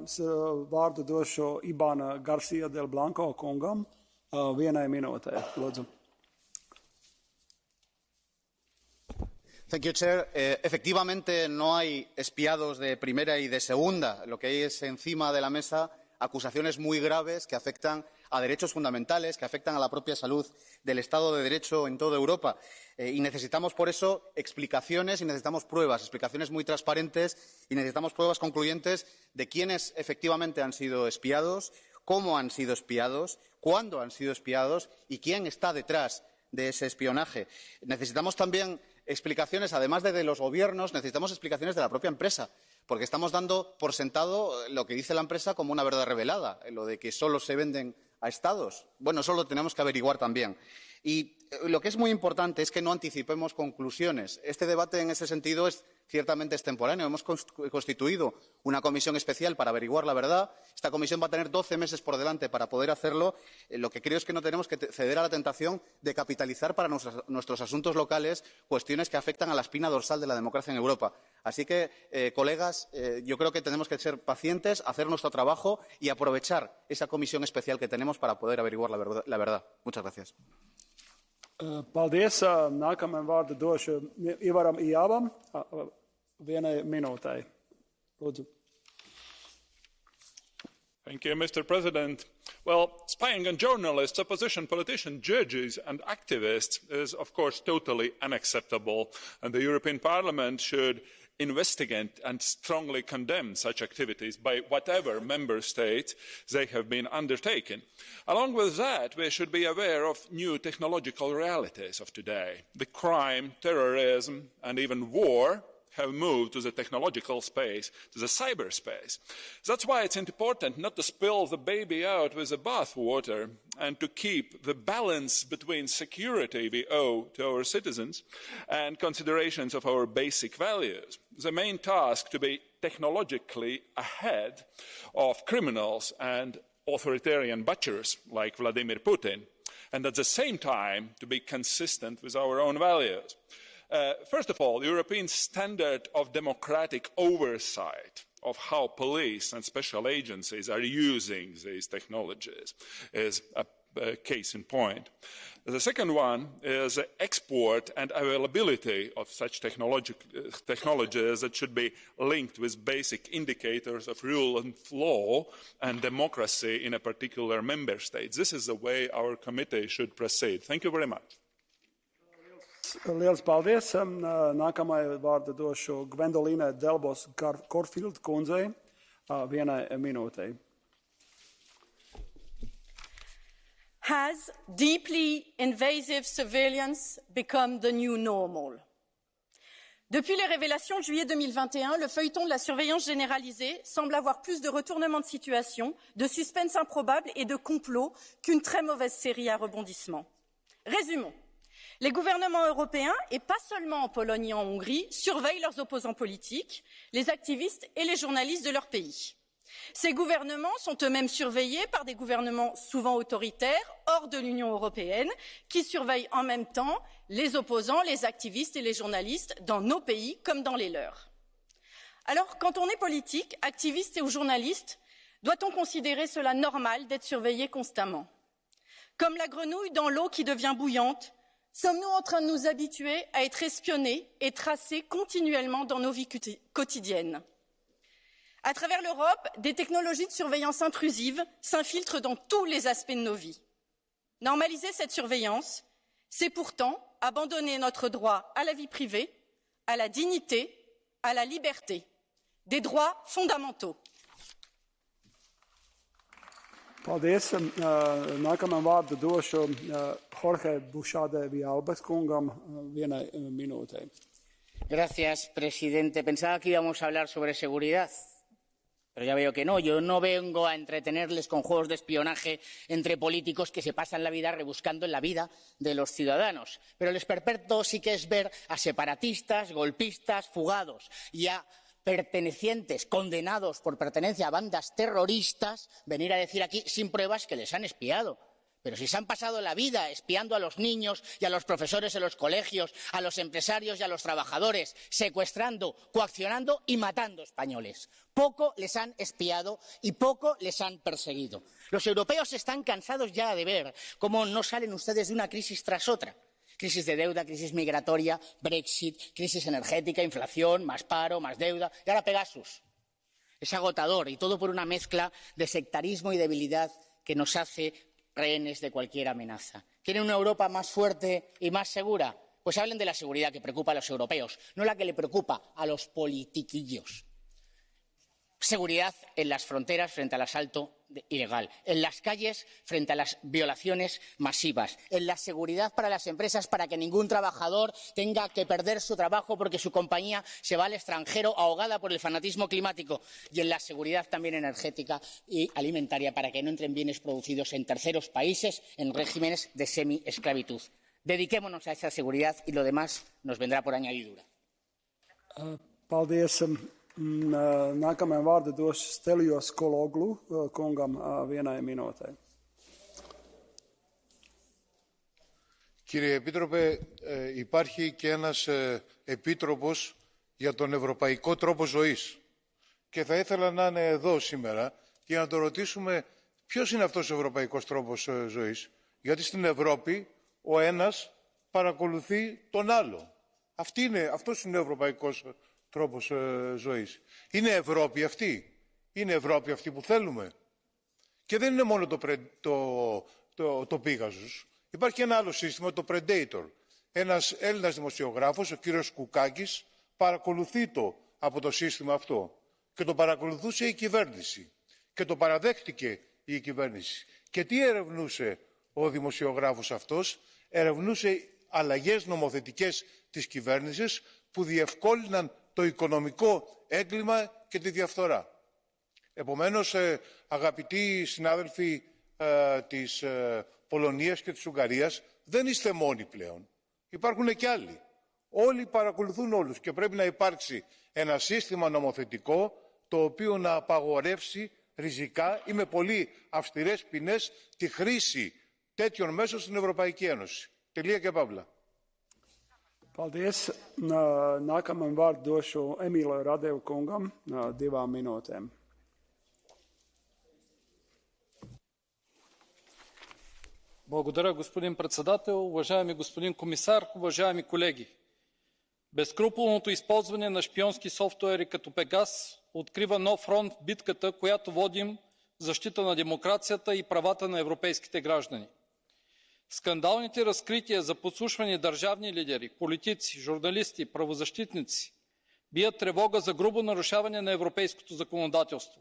vārdu došu Ibana Garcia del Blanco kungam 1 minūtē. Lūdzu. Thank you, Chair. Efectivamente, no hay espiados de primera y de segunda. Lo que hay es encima de la mesa acusaciones muy graves que afectan a derechos fundamentales, que afectan a la propia salud del Estado de Derecho en toda Europa. Y necesitamos, por eso, explicaciones y necesitamos pruebas, explicaciones muy transparentes y necesitamos pruebas concluyentes de quiénes efectivamente han sido espiados, cómo han sido espiados, cuándo han sido espiados y quién está detrás de ese espionaje. Necesitamos también explicaciones, además de los gobiernos, necesitamos explicaciones de la propia empresa, porque estamos dando por sentado lo que dice la empresa como una verdad revelada, lo de que solo se venden a Estados. Bueno, eso lo tenemos que averiguar también. Y lo que es muy importante es que no anticipemos conclusiones. Este debate, en ese sentido, es ciertamente extemporáneo. Hemos constituido una comisión especial para averiguar la verdad. Esta comisión va a tener 12 meses por delante para poder hacerlo. Lo que creo es que no tenemos que ceder a la tentación de capitalizar para nuestros asuntos locales cuestiones que afectan a la espina dorsal de la democracia en Europa. Así que, colegas, yo creo que tenemos que ser pacientes, hacer nuestro trabajo y aprovechar esa comisión especial que tenemos para poder averiguar la verdad. Muchas gracias. Paldies. Nākamajam vārdu došu Ivaram.AM. Vienai minūtei. Lūdzu. Thank you, Mr. President. Well, spying on journalists, opposition politicians, judges and activists is, of course, totally unacceptable, and the European Parliament should investigate and strongly condemn such activities by whatever member state they have been undertaken. Along with that, we should be aware of new technological realities of today. The crime, terrorism and even war have moved to the technological space, to the cyberspace. That's why it's important not to spill the baby out with the bathwater and to keep the balance between security we owe to our citizens and considerations of our basic values. The main task to be technologically ahead of criminals and authoritarian butchers like Vladimir Putin, and at the same time to be consistent with our own values. First of all, the European standard of democratic oversight of how police and special agencies are using these technologies is a case in point. The second one is the export and availability of such technologies that should be linked with basic indicators of rule of law and democracy in a particular member state. This is the way our committee should proceed. Thank you very much. Liels paldies. Nākamajai vārdu došu Gwendolīnai Delbos Korfield kundzei. Vienai minūtei. Has deeply invasive surveillance become the new normal? Depuis les révélations de juillet 2021, le feuilleton de la surveillance généralisée semble avoir plus de retournements de situation, de suspense improbable et de complot qu'une très mauvaise série à rebondissements. Résumons. Les gouvernements européens, et pas seulement en Pologne et en Hongrie, surveillent leurs opposants politiques, les activistes et les journalistes de leur pays. Ces gouvernements sont eux-mêmes surveillés par des gouvernements souvent autoritaires, hors de l'Union européenne, qui surveillent en même temps les opposants, les activistes et les journalistes dans nos pays comme dans les leurs. Alors, quand on est politique, activiste ou journaliste, doit-on considérer cela normal d'être surveillé constamment? Comme la grenouille dans l'eau qui devient bouillante, sommes-nous en train de nous habituer à être espionnés et tracés continuellement dans nos vies quotidiennes? À travers l'Europe, des technologies de surveillance intrusive s'infiltrent dans tous les aspects de nos vies. Normaliser cette surveillance, c'est pourtant abandonner notre droit à la vie privée, à la dignité, à la liberté, des droits fondamentaux. Paldies. Nākamajam vārdu došu Jorge Bušādē Vialbas kungam vienai minūtei. Gracias, presidente. Pensaba que íbamos a hablar sobre seguridad, pero ya veo que no. Yo no vengo a entretenerles con juegos de espionaje entre políticos que se pasan la vida rebuscando en la vida de los ciudadanos. Pero el esperpento sí que es ver a separatistas, golpistas, fugados y a pertenecientes, condenados por pertenencia a bandas terroristas, venir a decir aquí sin pruebas que les han espiado. Pero si se han pasado la vida espiando a los niños y a los profesores en los colegios, a los empresarios y a los trabajadores, secuestrando, coaccionando y matando españoles. Poco les han espiado y poco les han perseguido. Los europeos están cansados ya de ver cómo no salen ustedes de una crisis tras otra. Crisis de deuda, crisis migratoria, Brexit, crisis energética, inflación, más paro, más deuda y ahora Pegasus. Es agotador y todo por una mezcla de sectarismo y debilidad que nos hace rehenes de cualquier amenaza. ¿Quieren una Europa más fuerte y más segura? Pues hablen de la seguridad que preocupa a los europeos, no la que le preocupa a los politiquillos. seguridad en las fronteras frente al asalto ilegal, en las calles frente a las violaciones masivas, en la seguridad para las empresas para que ningún trabajador tenga que perder su trabajo porque su compañía se va al extranjero ahogada por el fanatismo climático, y en la seguridad también energética y alimentaria para que no entren bienes producidos en terceros países en regímenes de semi-esclavitud. Dediquémonos a esa seguridad y lo demás nos vendrá por añadidura. Paldies. Nākamajam vārdu došu Stelios Kologlu kungam vienai minūtei. Κύριε Επίτροπε, υπάρχει και ένας επίτροπος για τον ευρωπαϊκό τρόπο ζωής. Και θα ήθελα να είναι εδώ σήμερα για να το ρωτήσουμε ποιος είναι αυτός ο ευρωπαϊκός τρόπος ζωής. Γιατί στην Ευρώπη ο ένας παρακολουθεί τον άλλο. Αυτός είναι ο ευρωπαϊκός τρόπος ζωής. Είναι Ευρώπη αυτή. Είναι Ευρώπη αυτή που θέλουμε. Και δεν είναι μόνο το Pegasus. Υπάρχει ένα άλλο σύστημα, το Predator. Ένας Έλληνας δημοσιογράφος, ο κύριος Κουκάκης, παρακολουθεί το από το σύστημα αυτό. Και το παρακολουθούσε η κυβέρνηση. Και το παραδέχτηκε η κυβέρνηση. Και τι ερευνούσε ο δημοσιογράφος αυτός? Ερευνούσε αλλαγές νομοθετικές της κυβέρνησης που διευκόλυναν το οικονομικό έγκλημα και τη διαφθορά. Επομένως, αγαπητοί συνάδελφοι της Πολωνίας και της Ουγγαρίας, δεν είστε μόνοι πλέον. Υπάρχουν και άλλοι. Όλοι παρακολουθούν όλους και πρέπει να υπάρξει ένα σύστημα νομοθετικό το οποίο να απαγορεύσει ριζικά ή με πολύ αυστηρές ποινές τη χρήση τέτοιων μέσων στην Ευρωπαϊκή Ένωση. Τελεία και παύλα. Paldies. Nākamajam vārdu došu Emīlai Radevu kungam 2 minūtēm. Благодаря, господин председател, уважаеми господин комисар, уважаеми колеги. Безскрупулното използване на шпионски софтуери като Пегас открива нов фронт в битката, която водим в защита на демокрацията и правата на европейските граждани. Скандалните разкрития за подслушвани държавни лидери, политици, журналисти, правозащитници бият тревога за грубо нарушаване на европейското законодателство.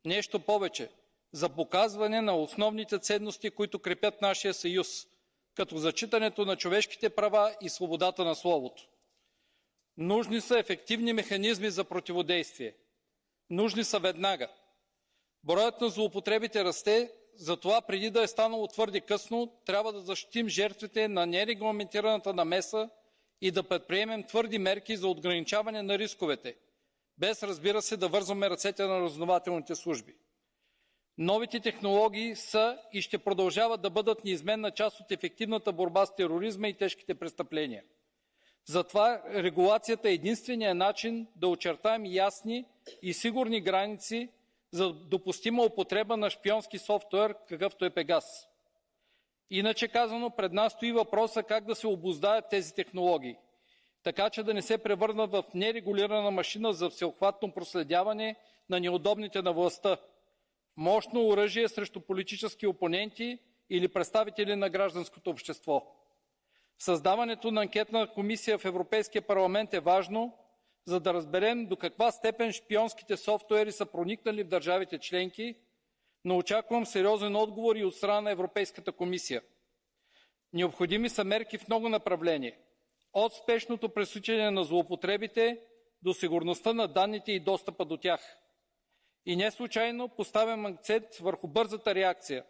Нещо повече, за показване на основните ценности, които крепят нашия съюз, като зачитането на човешките права и свободата на словото. Нужни са ефективни механизми за противодействие. Нужни са веднага. Броят на злоупотребите расте, затова преди да е станало твърде късно, трябва да защитим жертвите на нерегламентираната намеса и да предприемем твърди мерки за ограничаване на рисковете, без, разбира се, да вързваме ръцете на разузнавателните служби. Новите технологии са и ще продължават да бъдат неизменна част от ефективната борба с тероризма и тежките престъпления. Затова регулацията е единственият начин да очертаем ясни и сигурни граници за допустима употреба на шпионски софтуер, какъвто е Пегас. Иначе казано, пред нас стои въпроса как да се обуздаят тези технологии, така че да не се превърнат в нерегулирана машина за всеобхватно проследяване на неудобните на властта, мощно оръжие срещу политически опоненти или представители на гражданското общество. Създаването на анкетна комисия в Европейския парламент е важно, за да разберем до каква степен шпионските софтуери са проникнали в държавите членки, но очаквам сериозен отговор и от страна на Европейската комисия. Необходими са мерки в много направления. От спешното пресичане на злоупотребите до сигурността на данните и достъпа до тях. И не случайно поставям акцент върху бързата реакция,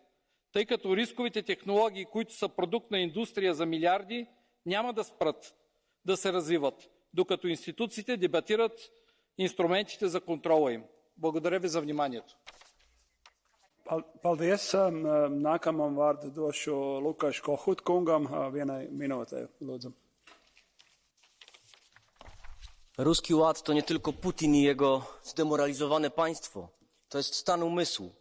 тъй като рисковите технологии, които са продукт на индустрия за милиарди, няма да спрат да се развиват, докато институциите дебатират инструментите за контрола им. Благодаря ви за вниманието. Paldies. Nākamam vārdu došu Lukaš Kohut kungam 1 minūtē. Lūdzu. Ruski Ład to nie tylko Putin i jego zdemoralizowane państwo. To jest stan umysłu.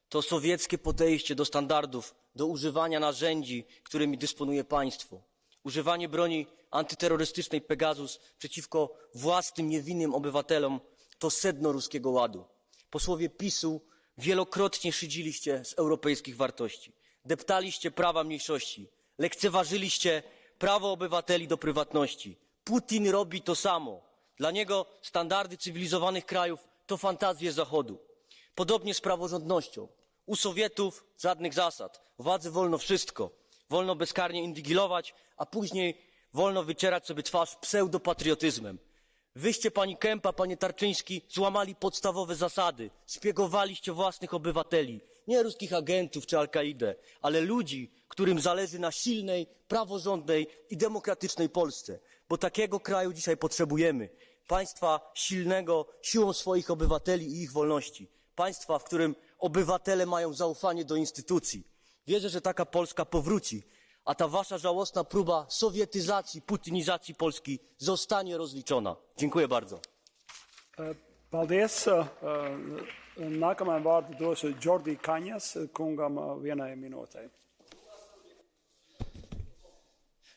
To sowieckie podejście do standardów, do używania narzędzi, którymi dysponuje państwo. Używanie broni antyterrorystycznej Pegasus przeciwko własnym, niewinnym obywatelom to sedno Ruskiego Ładu. Posłowie PiS-u wielokrotnie szydziliście z europejskich wartości. Deptaliście prawa mniejszości. Lekceważyliście prawo obywateli do prywatności. Putin robi to samo. Dla niego standardy cywilizowanych krajów to fantazje Zachodu. Podobnie z praworządnością. U Sowietów żadnych zasad. Władzy wolno wszystko. Wolno bezkarnie inwigilować, a później wolno wycierać sobie twarz pseudopatriotyzmem. Wyście, pani Kępa, panie Tarczyński, złamali podstawowe zasady. Szpiegowaliście własnych obywateli. Nie ruskich agentów czy Al-Kaidę, ale ludzi, którym zależy na silnej, praworządnej i demokratycznej Polsce. Bo takiego kraju dzisiaj potrzebujemy. Państwa silnego siłą swoich obywateli i ich wolności. Państwa, w którym obywatele mają zaufanie do instytucji. Wierzę, że taka Polska powróci, a ta wasza żałosna próba sowietyzacji, putinizacji Polski zostanie rozliczona. Dziękuję bardzo. Paldies. Nākamajam vārdu došu Jordi Kaņas kungam vienai minūtei.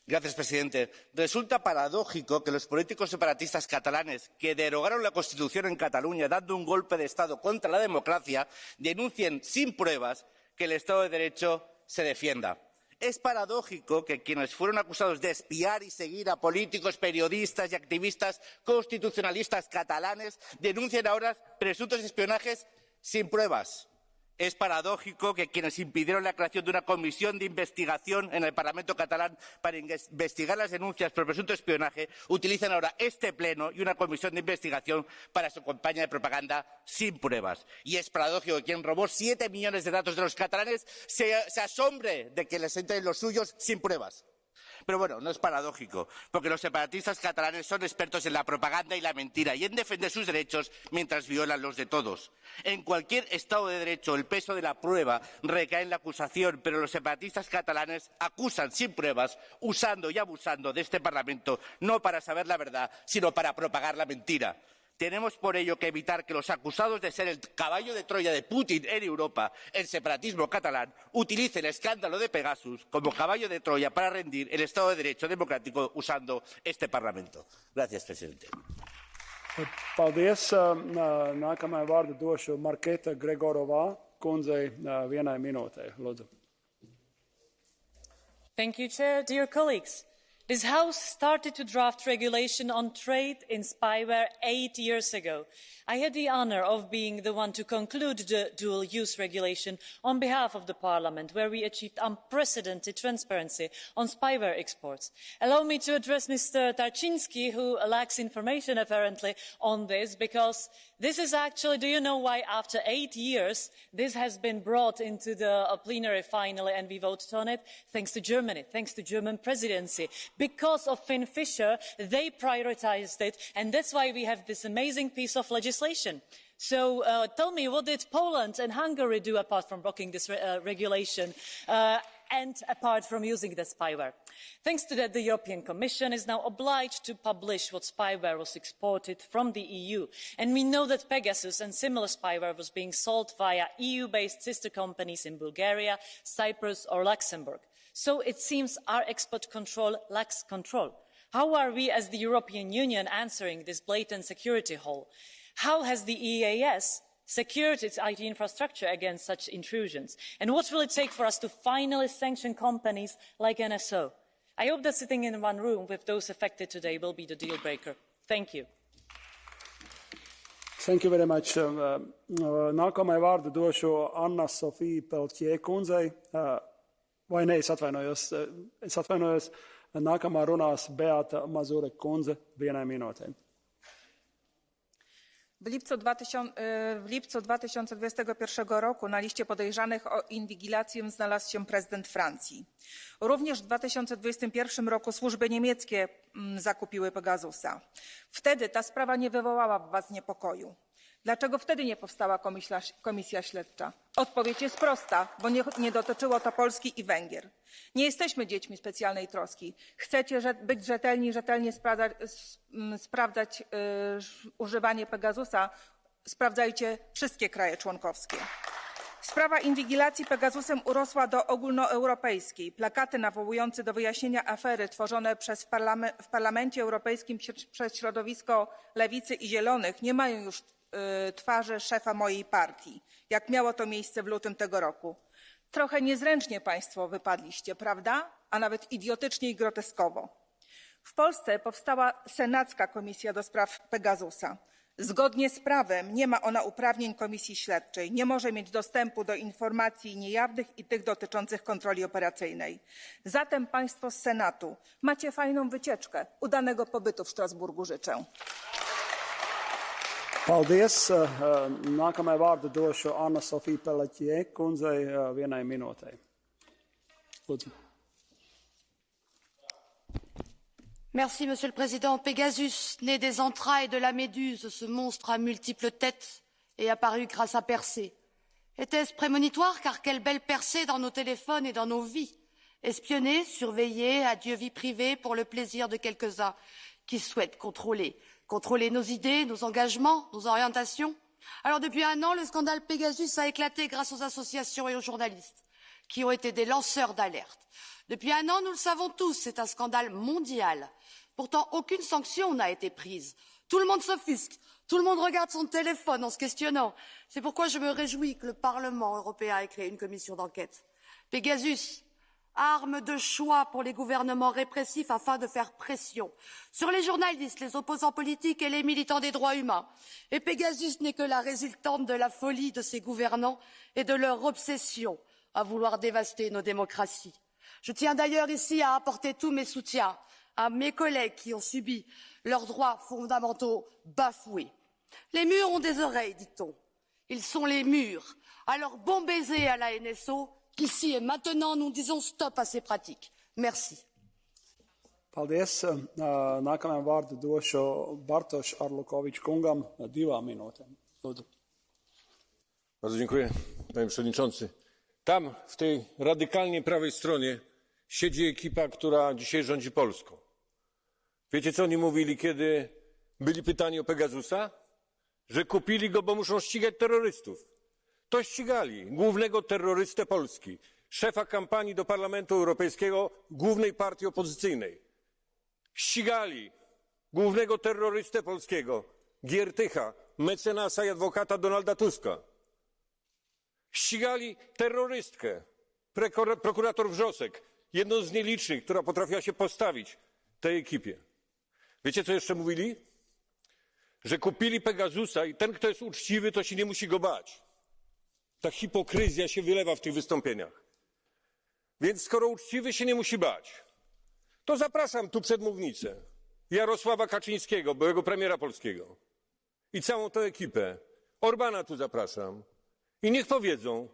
Gracias, presidente. Resulta paradójico que los políticos separatistas catalanes que derogaron la Constitución en Cataluña dando un golpe de Estado contra la democracia denuncien sin pruebas que el Estado de Derecho se defienda. Es paradójico que quienes fueron acusados de espiar y seguir a políticos, periodistas y activistas constitucionalistas catalanes denuncien ahora presuntos espionajes sin pruebas. Es paradójico que quienes impidieron la creación de una comisión de investigación en el Parlamento catalán para investigar las denuncias por presunto espionaje utilicen ahora este pleno y una comisión de investigación para su campaña de propaganda sin pruebas. Y es paradójico que quien robó 7 millones de datos de los catalanes se asombre de que les entren los suyos sin pruebas. Pero bueno, no es paradójico, porque los separatistas catalanes son expertos en la propaganda y la mentira y en defender sus derechos mientras violan los de todos. En cualquier Estado de Derecho el peso de la prueba recae en la acusación, pero los separatistas catalanes acusan sin pruebas, usando y abusando de este Parlamento, no para saber la verdad, sino para propagar la mentira. Tenemos por ello que evitar que los acusados de ser el caballo de Troya de Putin en Europa, el separatismo catalán, utilicen el escándalo de Pegasus como caballo de Troya para rendir el Estado de Derecho democrático usando este Parlamento. Gracias, presidente. Paldies. Nākamajam vārdu došu Marketa Gregorovā kundzei vienai minūtei. Lūdzu. Thank you, Chair. Dear colleagues, this House started to draft regulation on trade in spyware 8 years ago. I had the honour of being the one to conclude the dual-use regulation on behalf of the Parliament, where we achieved unprecedented transparency on spyware exports. Allow me to address Mr. Tarczyński, who lacks information apparently on this, because this is actually, do you know why after 8 years this has been brought into the plenary finally and we voted on it? Thanks to Germany, thanks to German presidency. Because of Finn Fischer, they prioritised it, and that's why we have this amazing piece of legislation. So tell me, what did Poland and Hungary do apart from blocking this regulation and apart from using the spyware? Thanks to that, the European Commission is now obliged to publish what spyware was exported from the EU. And we know that Pegasus and similar spyware was being sold via EU-based sister companies in Bulgaria, Cyprus or Luxembourg. So it seems our export control lacks control. How are we as the European Union answering this blatant security hole? How has the EAS secured its IT infrastructure against such intrusions? And what will it take for us to finally sanction companies like NSO? I hope that sitting in one room with those affected today will be the deal breaker. Thank you. Thank you very much. Nākamai vārdu došu Anna Sofija Peltier kundzei. Vai ne, es atvainojos. Nākamā runās Beata Mazurek kundze vienai minūtei. W lipcu 2021 roku na liście podejrzanych o inwigilację znalazł się prezydent Francji. Również w 2021 roku służby niemieckie zakupiły Pegasusa. Wtedy ta sprawa nie wywołała w was niepokoju. Dlaczego wtedy nie powstała komisja śledcza? Odpowiedź jest prosta, bo nie dotyczyło to Polski i Węgier. Nie jesteśmy dziećmi specjalnej troski. Chcecie być rzetelni, rzetelnie sprawdzać używanie Pegasusa, sprawdzajcie wszystkie kraje członkowskie. Sprawa inwigilacji Pegasusem urosła do ogólnoeuropejskiej. Plakaty nawołujące do wyjaśnienia afery tworzone w Parlamencie Europejskim przez środowisko Lewicy i Zielonych nie mają już twarzy szefa mojej partii, jak miało to miejsce w lutym tego roku. Trochę niezręcznie państwo wypadliście, prawda? A nawet idiotycznie i groteskowo. W Polsce powstała senacka komisja do spraw Pegasusa. Zgodnie z prawem nie ma ona uprawnień komisji śledczej, nie może mieć dostępu do informacji niejawnych i tych dotyczących kontroli operacyjnej. Zatem Państwo z Senatu macie fajną wycieczkę. Udanego pobytu w Strasburgu życzę. Paldies. Nākamajai vārdu došu Anna Sofija Pelletier kundzei vienai minūtei. Lūdzu. Merci, Monsieur le Président. Pegasus, né des entrailles de la méduse, ce monstre à multiples têtes, est apparu grâce à percée. Était-ce prémonitoire, car quelle belle percée dans nos téléphones et dans nos vies. Espionner, surveiller, adieu vie privée pour le plaisir de quelques-uns qui souhaitent contrôler nos idées, nos engagements, nos orientations. Alors depuis un an, le scandale Pegasus a éclaté grâce aux associations et aux journalistes qui ont été des lanceurs d'alerte. Depuis un an, nous le savons tous, c'est un scandale mondial. Pourtant, aucune sanction n'a été prise. Tout le monde s'offusque, tout le monde regarde son téléphone en se questionnant. C'est pourquoi je me réjouis que le Parlement européen ait créé une commission d'enquête. Pegasus, arme de choix pour les gouvernements répressifs afin de faire pression sur les journalistes, les opposants politiques et les militants des droits humains. Et Pegasus n'est que la résultante de la folie de ces gouvernants et de leur obsession à vouloir dévaster nos démocraties. Je tiens d'ailleurs ici à apporter tous mes soutiens à mes collègues qui ont subi leurs droits fondamentaux bafoués. Les murs ont des oreilles, dit-on. Ils sont les murs. Alors bon baiser à la NSO. Ici et maintenant, nous disons stop à ces pratiques. Merci. Paldies. Nākamajam vārdu došu Bartoš Arlukovič kungam 2 minūtēm. Lūdzu. Bardzo dziękuję, panie przewodniczący. Tam, w tej radykalnie prawej stronie, siedzi ekipa, która dzisiaj rządzi Polską. Wiecie, co oni mówili, kiedy byli pytani o Pegasusa? Że kupili go, bo muszą ścigać terrorystów. To ścigali głównego terrorystę Polski, szefa kampanii do Parlamentu Europejskiego głównej partii opozycyjnej. Ścigali głównego terrorystę polskiego, Giertycha, mecenasa i adwokata Donalda Tuska. Ścigali terrorystkę, prokurator Wrzosek, jedną z nielicznych, która potrafiła się postawić tej ekipie. Wiecie, co jeszcze mówili? Że kupili Pegasusa i ten, kto jest uczciwy, to się nie musi go bać. Ta hipokryzja się wylewa w tych wystąpieniach. Więc skoro uczciwy się nie musi bać, to zapraszam tu przed mównicę Jarosława Kaczyńskiego, byłego premiera polskiego i całą tę ekipę. Orbana tu zapraszam. I niech powiedzą,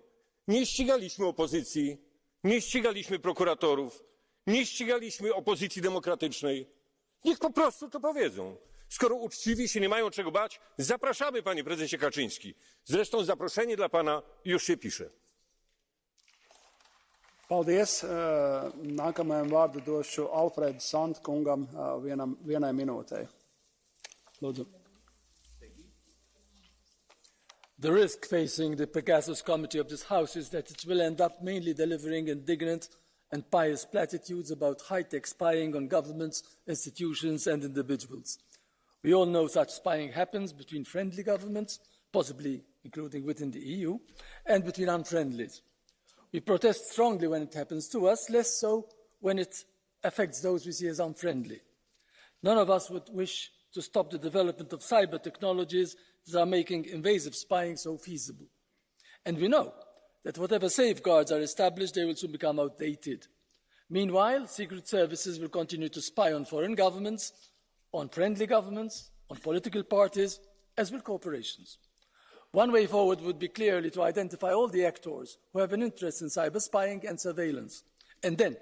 nie ścigaliśmy opozycji, nie ścigaliśmy prokuratorów, nie ścigaliśmy opozycji demokratycznej. Niech po prostu to powiedzą. Skoro uczciwi się nie mają czego bać, zapraszamy, panie prezesie Kaczyński. Zresztą zaproszenie dla pana już się pisze. Paldies. Nākamajam vārdu došu Alfred Sant kungam vienai minūtei. Lūdzu. The risk facing the Pegasus Committee of this House is that it will end up mainly delivering indignant and pious platitudes about high-tech spying on governments, institutions and individuals. We all know such spying happens between friendly governments, possibly including within the EU, and between unfriendlies. We protest strongly when it happens to us, less so when it affects those we see as unfriendly. None of us would wish to stop the development of cyber technologies that are making invasive spying so feasible. And we know that whatever safeguards are established, they will soon become outdated. Meanwhile, secret services will continue to spy on foreign governments, on friendly governments, on political parties, as will corporations. One way forward would be clearly to identify all the actors who have an interest in cyber spying and surveillance, and then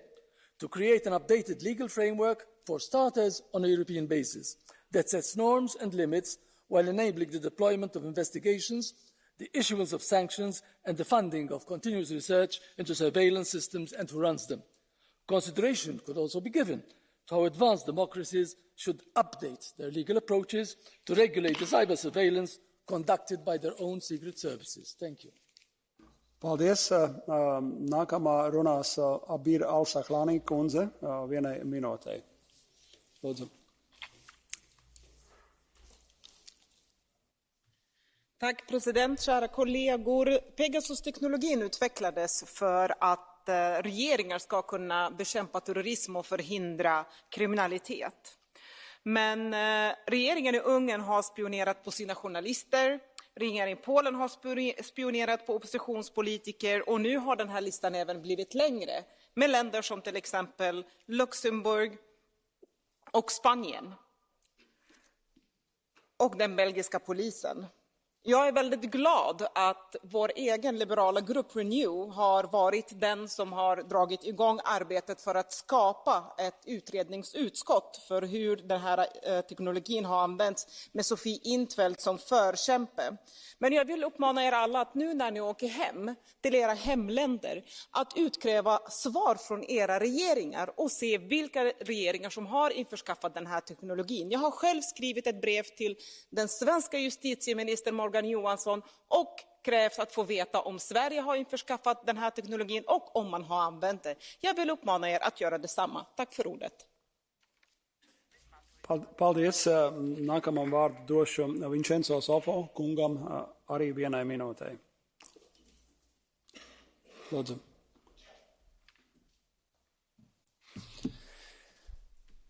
to create an updated legal framework, for starters, on a European basis, that sets norms and limits while enabling the deployment of investigations, the issuance of sanctions, and the funding of continuous research into surveillance systems and who runs them. Consideration could also be given to how advanced democracies should update their legal approaches to regulate the cyber surveillance conducted by their own secret services. Thank you. Paldies. Nākamā runās Abir Al-Sahlani kundze vienai minūtei. Lūdzu. Tack president, kära kollegor. Pegasus-teknologin utvecklades för att regeringar ska kunna bekämpa terrorism och förhindra kriminalitet. Men regeringen i Ungern har spionerat på sina journalister. Regeringen i Polen har spionerat på oppositionspolitiker och nu har den här listan även blivit längre med länder som till exempel Luxemburg och Spanien och den belgiska polisen. Jag är väldigt glad att vår egen liberala grupp Renew har varit den som har dragit igång arbetet för att skapa ett utredningsutskott för hur den här teknologin har använts med Sofie Intveld som förkämpe. Men jag vill uppmana er alla att nu när ni åker hem till era hemländer att utkräva svar från era regeringar och se vilka regeringar som har införskaffat den här teknologin. Jag har själv skrivit ett brev till den svenska justitieministern Morgan Johansson och krävt att få veta om Sverige har införskaffat den här teknologin och om man har använt det. Jag vill uppmana er att göra detsamma. Tack för ordet. Paldies. Nākamam vārdu došu Vincenzo Sofo kungam arī vienai minūtei. Lūdzu.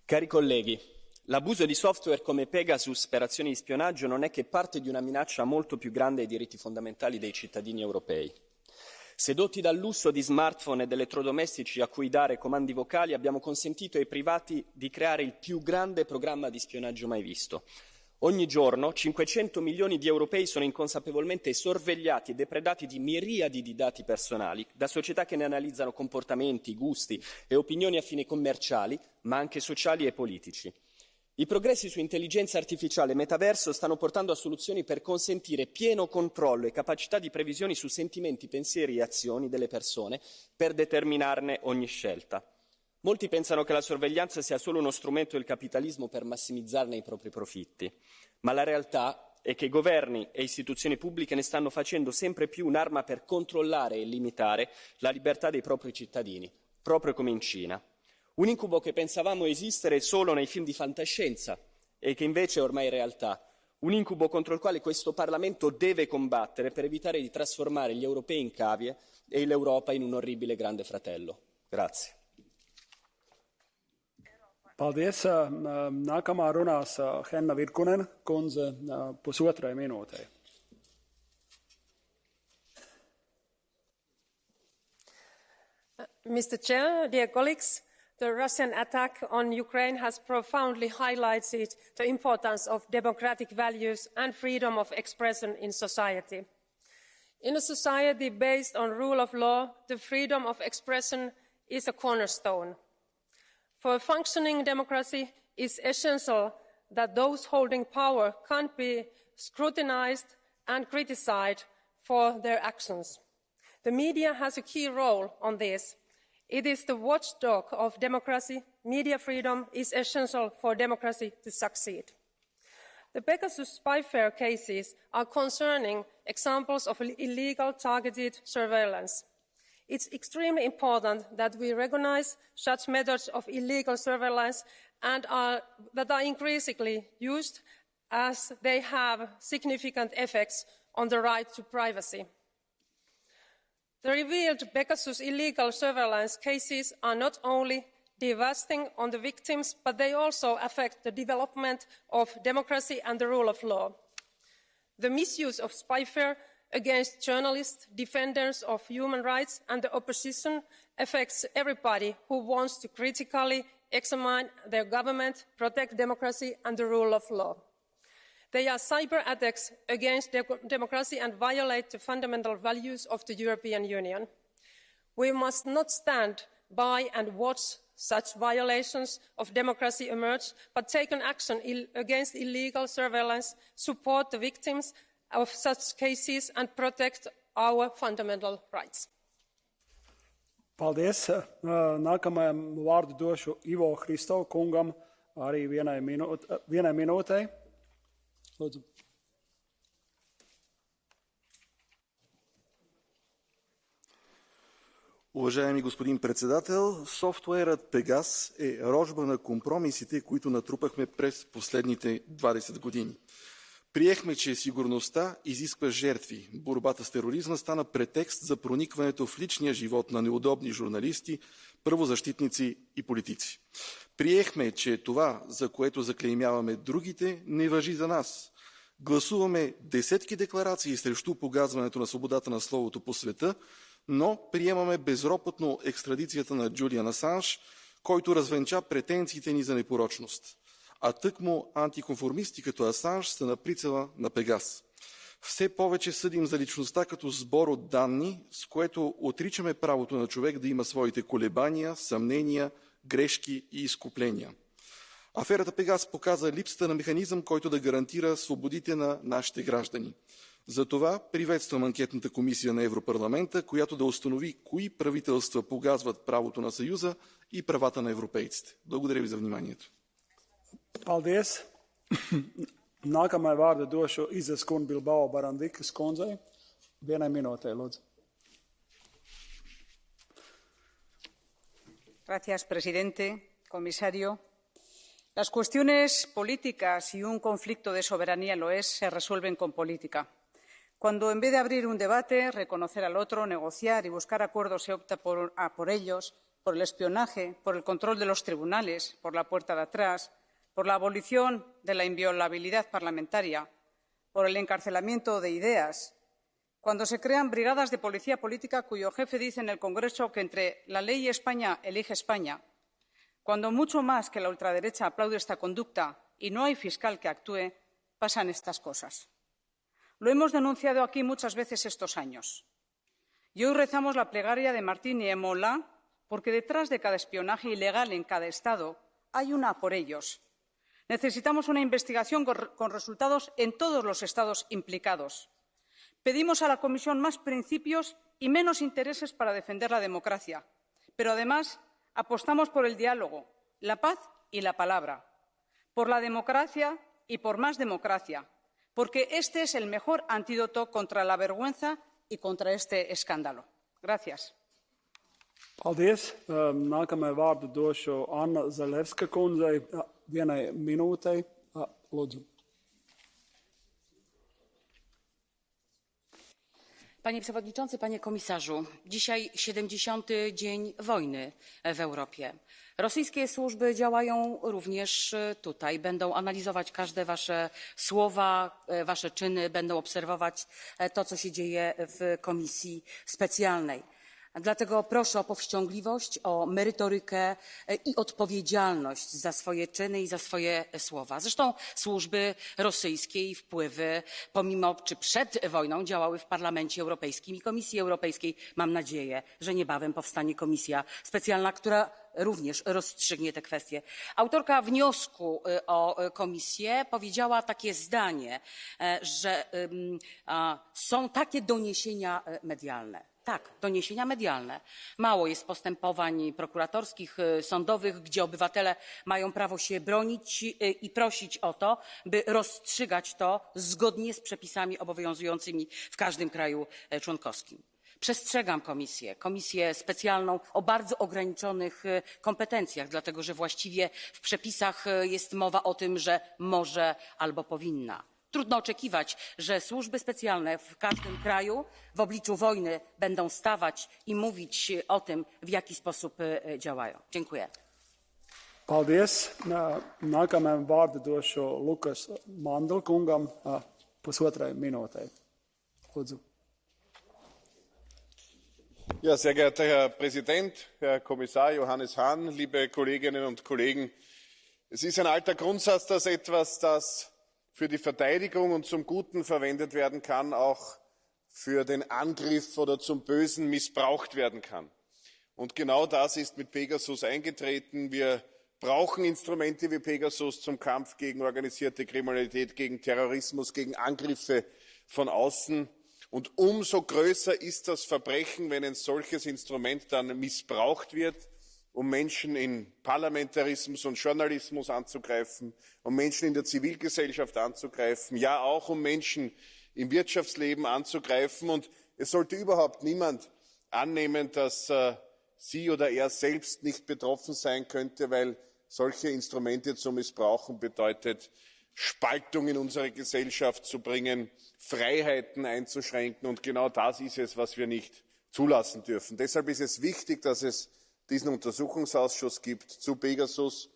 Cari colleghi, l'abuso di software come Pegasus per azioni di spionaggio non è che parte di una minaccia molto più grande ai diritti fondamentali dei cittadini europei. Sedotti dal lusso di smartphone ed elettrodomestici a cui dare comandi vocali, abbiamo consentito ai privati di creare il più grande programma di spionaggio mai visto. Ogni giorno 500 milioni di europei sono inconsapevolmente sorvegliati e depredati di miriadi di dati personali da società che ne analizzano comportamenti, gusti e opinioni a fini commerciali, ma anche sociali e politici. I progressi su intelligenza artificiale e metaverso stanno portando a soluzioni per consentire pieno controllo e capacità di previsioni su sentimenti, pensieri e azioni delle persone per determinarne ogni scelta. Molti pensano che la sorveglianza sia solo uno strumento del capitalismo per massimizzarne i propri profitti, ma la realtà è che governi e istituzioni pubbliche ne stanno facendo sempre più un'arma per controllare e limitare la libertà dei propri cittadini, proprio come in Cina. Un incubo che pensavamo esistere solo nei film di fantascienza e che invece è ormai realtà. Un incubo contro il quale questo Parlamento deve combattere per evitare di trasformare gli europei in cavie e l'Europa in un orribile grande fratello. Grazie. Paldies. Nākamā runās Henna Virkunen, kundze, pusotrai minūtei. Mr. Chair, dear colleagues, the Russian attack on Ukraine has profoundly highlighted the importance of democratic values and freedom of expression in society. In a society based on rule of law, the freedom of expression is a cornerstone. For a functioning democracy, it is essential that those holding power can't be scrutinized and criticized for their actions. The media has a key role on this. It is the watchdog of democracy. Media freedom is essential for democracy to succeed. The Pegasus spyware cases are concerning examples of illegal targeted surveillance. It's extremely important that we recognize such methods of illegal surveillance and that are increasingly used as they have significant effects on the right to privacy. The revealed Pegasus illegal surveillance cases are not only devastating on the victims, but they also affect the development of democracy and the rule of law. The misuse of spyware against journalists, defenders of human rights and the opposition affects everybody who wants to critically examine their government, protect democracy and the rule of law. They are cyber attacks against democracy and violate the fundamental values of the European Union. We must not stand by and watch such violations of democracy emerge, but take an action against illegal surveillance, support the victims of such cases and protect our fundamental rights. Paldies. Nākamajam vārdu došu Ivo Hristo kungam arī vienai minūtei. Lūdzu. Уважаеми господин председател, софтуерът Пегас е рожба на компромисите, които натрупахме през последните 20 години. Приехме, че сигурността изисква жертви. Борбата с тероризма стана претекст за проникването в личния живот на неудобни журналисти, правозащитници и политици. Приехме, че това, за което заклеймяваме другите, не важи за нас. Гласуваме десетки декларации срещу погазването на свободата на словото по света, но приемаме безропотно екстрадицията на Джулиан Асанж, който развенча претенциите ни за непорочност. А тъкмо антиконформисти като Асанж са на прицела на Пегас. Все повече съдим за личността като сбор от данни, с което отричаме правото на човек да има своите колебания, съмнения, грешки и изкупления. Аферата Пегас показа липсата на механизъм, който да гарантира свободите на нашите граждани. Затова приветствам анкетната комисия на Европарламента, която да установи кои правителства погазват правото на Съюза и правата на европейците. Благодаря ви за вниманието. Paldies. Nākamajai vārdu došu Izas Bilbao Barandikas kundzei. Vienai minūtei, lūdzu. Gracias, presidente, comisario. Las cuestiones políticas y un conflicto de soberanía en lo se resuelven con política. Cuando en vez de abrir un debate, reconocer al otro, negociar y buscar acuerdos se opta por ellos, por el espionaje, por el control de los tribunales, por la puerta de atrás, por la abolición de la inviolabilidad parlamentaria, por el encarcelamiento de ideas, cuando se crean brigadas de policía política cuyo jefe dice en el Congreso que entre la ley y España elige España, cuando mucho más que la ultraderecha aplaude esta conducta y no hay fiscal que actúe, pasan estas cosas. Lo hemos denunciado aquí muchas veces estos años. Y hoy rezamos la plegaria de Martín y Emola porque detrás de cada espionaje ilegal en cada Estado hay una por ellos. Necesitamos una investigación con resultados en todos los Estados implicados. Pedimos a la Comisión más principios y menos intereses para defender la democracia. Pero además apostamos por el diálogo, la paz y la palabra. Por la democracia y por más democracia. Porque este es el mejor antídoto contra la vergüenza y contra este escándalo. Gracias. Paldies. Nākamajai vārdu došu Anna Zalewska kundzei. Vienai minūtei. Lūdzu. Panie Przewodniczący, Panie Komisarzu, dzisiaj 70. dzień wojny w Europie. Rosyjskie służby działają również tutaj. Będą analizować każde Wasze słowa, Wasze czyny, będą obserwować to, co się dzieje w komisji specjalnej. Dlatego proszę o powściągliwość, o merytorykę i odpowiedzialność za swoje czyny i za swoje słowa. Zresztą służby rosyjskie i wpływy pomimo czy przed wojną działały w Parlamencie Europejskim i Komisji Europejskiej. Mam nadzieję, że niebawem powstanie komisja specjalna, która również rozstrzygnie te kwestie. Autorka wniosku o komisję powiedziała takie zdanie, że są takie doniesienia medialne. Tak, doniesienia medialne. Mało jest postępowań prokuratorskich, sądowych, gdzie obywatele mają prawo się bronić i prosić o to, by rozstrzygać to zgodnie z przepisami obowiązującymi w każdym kraju członkowskim. Przestrzegam komisję specjalną o bardzo ograniczonych kompetencjach, dlatego że właściwie w przepisach jest mowa o tym, że może albo powinna. Trudno oczekiwać, że służby specjalne w każdym kraju w obliczu wojny będą stawać i mówić o tym, w jaki sposób działają. Dziękuję. Paldies. Nākamajam vārdu došu Lukas Mandelkungam pusotrai minūtei. Lūdzu. Ja, sehr geehrter Herr Präsident, Herr Kommissar Johannes Hahn, liebe Kolleginnen und Kollegen! Es ist ein alter Grundsatz, dass etwas, das für die Verteidigung und zum Guten verwendet werden kann, auch für den Angriff oder zum Bösen missbraucht werden kann. Und genau das ist mit Pegasus eingetreten. Wir brauchen Instrumente wie Pegasus zum Kampf gegen organisierte Kriminalität, gegen Terrorismus, gegen Angriffe von außen. Und umso größer ist das Verbrechen, wenn ein solches Instrument dann missbraucht wird, um Menschen in Parlamentarismus und Journalismus anzugreifen, um Menschen in der Zivilgesellschaft anzugreifen, ja auch um Menschen im Wirtschaftsleben anzugreifen. Und es sollte überhaupt niemand annehmen, dass sie oder er selbst nicht betroffen sein könnte, weil solche Instrumente zu missbrauchen bedeutet, Spaltung in unsere Gesellschaft zu bringen, Freiheiten einzuschränken. Und genau das ist es, was wir nicht zulassen dürfen. Deshalb ist es wichtig, dass es diesen Untersuchungsausschuss gibt zu Pegasus.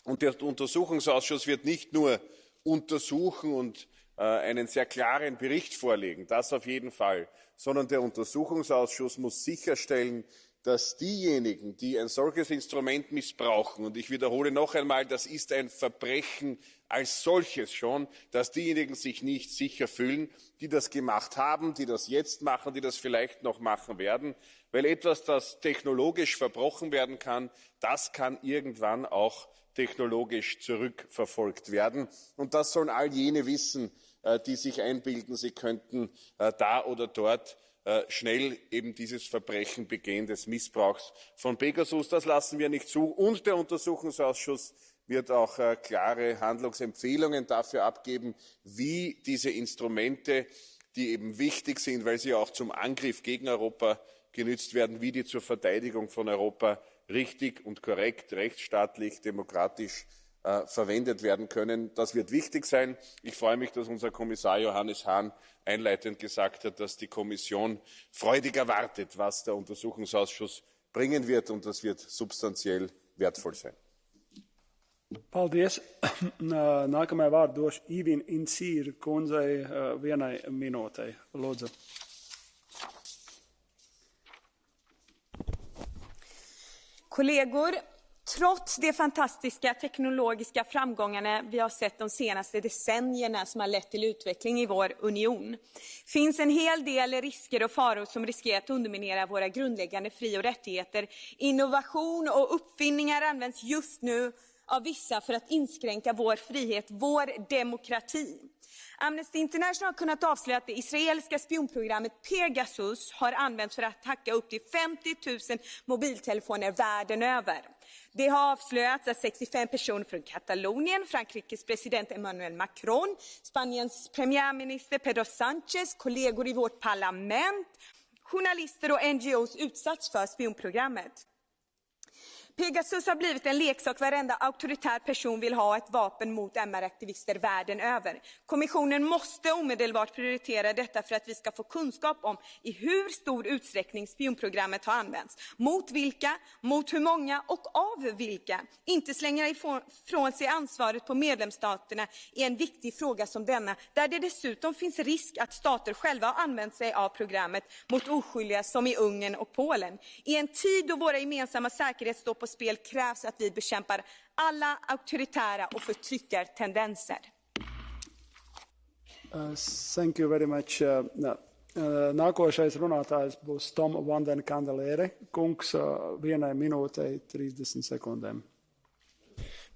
Und der Untersuchungsausschuss wird nicht nur untersuchen und einen sehr klaren Bericht vorlegen, das auf jeden Fall, sondern der Untersuchungsausschuss muss sicherstellen, dass diejenigen, die ein solches Instrument missbrauchen, und ich wiederhole noch einmal, das ist ein Verbrechen als solches schon, dass diejenigen sich nicht sicher fühlen, die das gemacht haben, die das jetzt machen, die das vielleicht noch machen werden, weil etwas, das technologisch verbrochen werden kann, das kann irgendwann auch technologisch zurückverfolgt werden. Und das sollen all jene wissen, die sich einbilden, sie könnten da oder dort schnell eben dieses Verbrechen begehen des Missbrauchs von Pegasus. Das lassen wir nicht zu. Und der Untersuchungsausschuss wird auch klare Handlungsempfehlungen dafür abgeben, wie diese Instrumente, die eben wichtig sind, weil sie auch zum Angriff gegen Europa genützt werden, wie die zur Verteidigung von Europa richtig und korrekt, rechtsstaatlich, demokratisch verwendet werden können. Das wird wichtig sein. Ich freue mich, dass unser Kommissar Johannes Hahn einleitend gesagt hat, dass die Kommission freudig erwartet, was der Untersuchungsausschuss bringen wird, und das wird substanziell wertvoll sein. Paldies. Nākamajā vārdu došu Ivin Incīr kundzei vienai minūtei. Lūdzu. Kollegor, trots de fantastiska teknologiska framgångarna vi har sett de senaste decennierna som har lett till utveckling i vår union, finns en hel del risker och faror som riskerar att underminera våra grundläggande fri- och rättigheter. Innovation och uppfinningar används just nu av vissa för att inskränka vår frihet, vår demokrati. Amnesty International har kunnat avslöja att det israeliska spionprogrammet Pegasus har använts för att hacka upp till 50 000 mobiltelefoner världen över. Det har avslöjats att 65 personer från Katalonien, Frankrikes president Emmanuel Macron, Spaniens premiärminister Pedro Sánchez, kollegor i vårt parlament, journalister och NGOs utsatts för spionprogrammet. Pegasus har blivit en leksak varenda auktoritär person vill ha, ett vapen mot MR-aktivister världen över. Kommissionen måste omedelbart prioritera detta för att vi ska få kunskap om i hur stor utsträckning spionprogrammet har använts. Mot vilka, mot hur många och av vilka. Inte slänga ifrån sig ansvaret på medlemsstaterna i en viktig fråga som denna, där det dessutom finns risk att stater själva har använt sig av programmet mot oskyldiga som i Ungern och Polen. I en tid då våra gemensamma säkerhet står på spel krävs att vi bekämpar alla auktoritära och förtryckartendenser. Thank you very much. Nākošais runātājs būs Tom Vanden Kandelere. Kungs, vienai minūtei 30 sekundēm.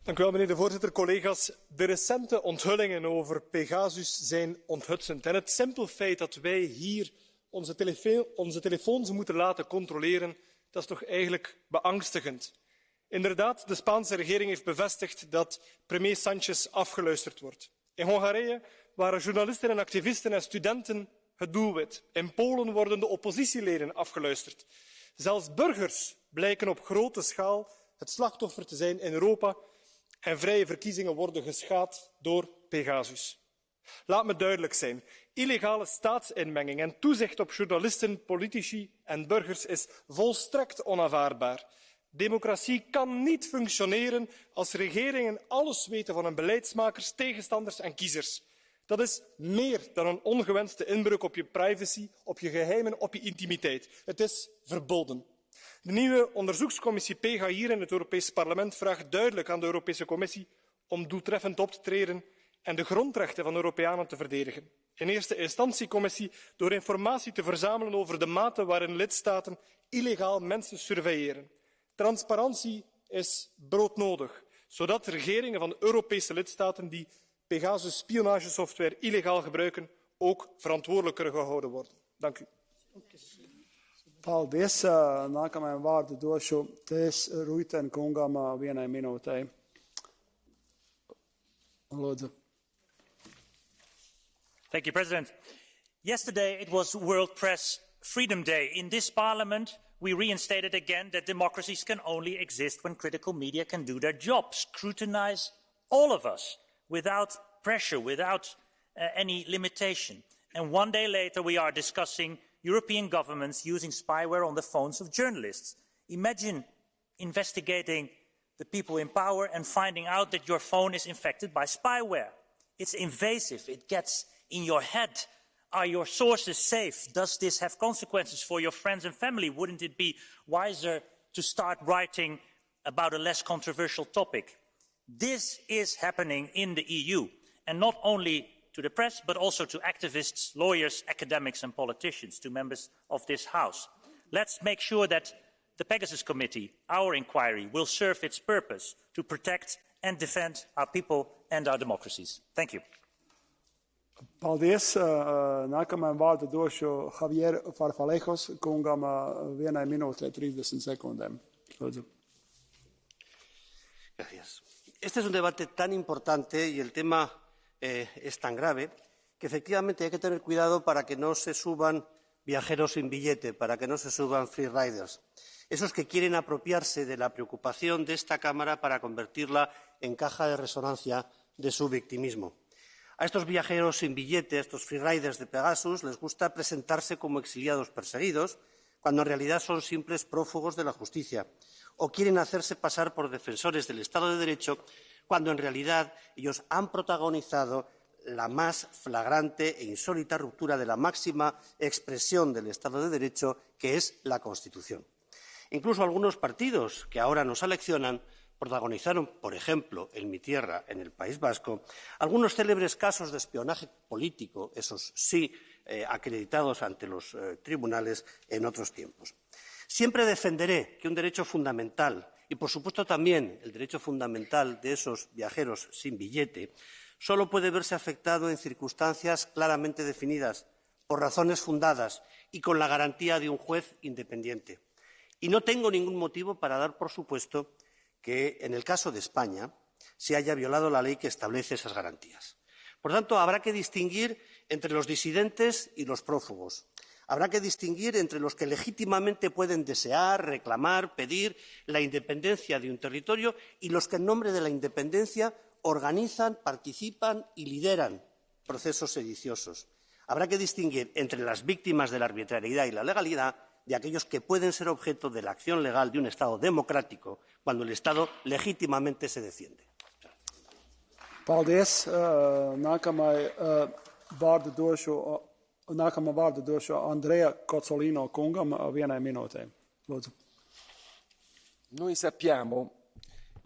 Dank u wel, meneer de voorzitter. Collega's, de recente onthullingen over Pegasus zijn onthutsend. En het simpel feit dat wij hier onze telefoons moeten laten controleren, dat is toch eigenlijk beangstigend. Inderdaad, de Spaanse regering heeft bevestigd dat premier Sánchez afgeluisterd wordt. In Hongarije waren journalisten en activisten en studenten het doelwit. In Polen worden de oppositieleden afgeluisterd. Zelfs burgers blijken op grote schaal het slachtoffer te zijn in Europa en vrije verkiezingen worden geschaad door Pegasus. Laat me duidelijk zijn. Illegale staatsinmenging en toezicht op journalisten, politici en burgers is volstrekt onaanvaardbaar. Democratie kan niet functioneren als regeringen alles weten van hun beleidsmakers, tegenstanders en kiezers. Dat is meer dan een ongewenste inbreuk op je privacy, op je geheimen, op je intimiteit. Het is verboden. De nieuwe onderzoekscommissie PEGA hier in het Europees Parlement vraagt duidelijk aan de Europese Commissie om doeltreffend op te treden en de grondrechten van Europeanen te verdedigen. In eerste instantie Commissie door informatie te verzamelen over de mate waarin lidstaten illegaal mensen surveilleren. Transparantie is broodnodig, zodat regeringen van Europese lidstaten die Pegasus spionagesoftware illegaal gebruiken ook verantwoordelijk kunnen gehouden worden. Dank u. Paldies. Nākamajam vārdu došu Tēs Ruiten kungam vienai minūtei. Lūdzu. Thank you, President. Yesterday it was World Press Freedom Day. In this Parliament, we reinstated again that democracies can only exist when critical media can do their job, scrutinize all of us without pressure, without any limitation. And one day later, we are discussing European governments using spyware on the phones of journalists. Imagine investigating the people in power and finding out that your phone is infected by spyware. It's invasive. It gets in your head. Are your sources safe? Does this have consequences for your friends and family? Wouldn't it be wiser to start writing about a less controversial topic? This is happening in the EU, and not only to the press, but also to activists, lawyers, academics and politicians, to members of this House. Let's make sure that the Pegasus Committee, our inquiry, will serve its purpose to protect and defend our people and our democracies. Thank you. Paldies. Nākamajam vārdu došu Javier Farfalejos kungam 1 minūte 30 sekundēm. Lūdzu. Gracias. Este es un debate tan importante y el tema es tan grave que efectivamente hay que tener cuidado para que no se suban viajeros sin billete, para que no se suban free riders. Esos que quieren apropiarse de la preocupación de esta Cámara para convertirla en caja de resonancia de su victimismo. A estos viajeros sin billete, a estos free riders de Pegasus, les gusta presentarse como exiliados perseguidos, cuando en realidad son simples prófugos de la justicia, o quieren hacerse pasar por defensores del Estado de Derecho, cuando en realidad ellos han protagonizado la más flagrante e insólita ruptura de la máxima expresión del Estado de Derecho, que es la Constitución. Incluso algunos partidos que ahora nos aleccionan protagonizaron, por ejemplo, en mi tierra, en el País Vasco, algunos célebres casos de espionaje político, esos sí, acreditados ante los tribunales en otros tiempos. Siempre defenderé que un derecho fundamental, y por supuesto también el derecho fundamental de esos viajeros sin billete, solo puede verse afectado en circunstancias claramente definidas, por razones fundadas y con la garantía de un juez independiente. Y no tengo ningún motivo para dar por supuesto que en el caso de España se haya violado la ley que establece esas garantías. Por tanto, habrá que distinguir entre los disidentes y los prófugos. Habrá que distinguir entre los que legítimamente pueden desear, reclamar, pedir la independencia de un territorio y los que en nombre de la independencia organizan, participan y lideran procesos sediciosos. Habrá que distinguir entre las víctimas de la arbitrariedad y la legalidad de aquellos que pueden ser objeto de la acción legal de un Estado democrático cuando el Estado legítimamente se defiende. Paldies. Nākamā vārdu došu Andrea Cozzolino kungam 1 minūte. Lūdzu. Noi sappiamo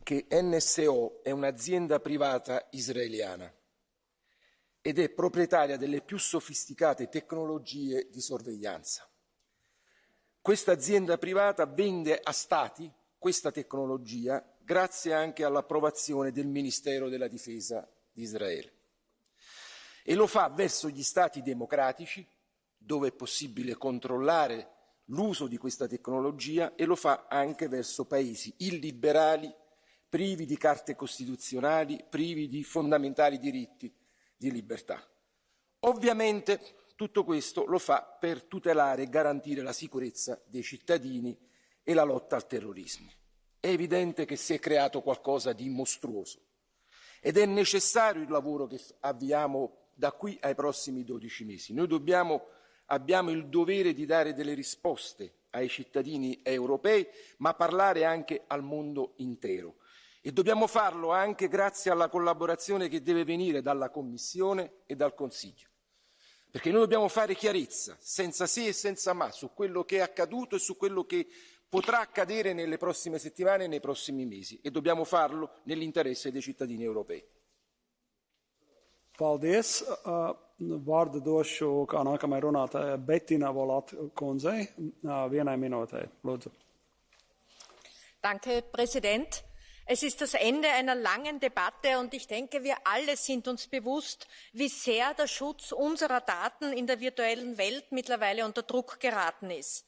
che NSO è un'azienda privata israeliana ed è proprietaria delle più sofisticate tecnologie di sorveglianza. Questa azienda privata vende a Stati questa tecnologia grazie anche all'approvazione del Ministero della Difesa di Israele. E lo fa verso gli Stati democratici, dove è possibile controllare l'uso di questa tecnologia, e lo fa anche verso paesi illiberali, privi di carte costituzionali, privi di fondamentali diritti di libertà. Ovviamente tutto questo lo fa per tutelare e garantire la sicurezza dei cittadini e la lotta al terrorismo. È evidente che si è creato qualcosa di mostruoso ed è necessario il lavoro che avviamo da qui ai prossimi 12 mesi. Noi abbiamo il dovere di dare delle risposte ai cittadini europei, ma parlare anche al mondo intero. E dobbiamo farlo anche grazie alla collaborazione che deve venire dalla Commissione e dal Consiglio. Perché noi dobbiamo fare chiarezza, senza se e senza ma, su quello che è accaduto e su quello che potrà accadere nelle prossime settimane e nei prossimi mesi. E dobbiamo farlo nell'interesse dei cittadini europei. Paldies. Vārdu došu kā nākamai runātājai Bettina Volat kundzei 1 minūtē. Lūdzu. Danke, Präsident. Es ist das Ende einer langen Debatte und ich denke, wir alle sind uns bewusst, wie sehr der Schutz unserer Daten in der virtuellen Welt mittlerweile unter Druck geraten ist.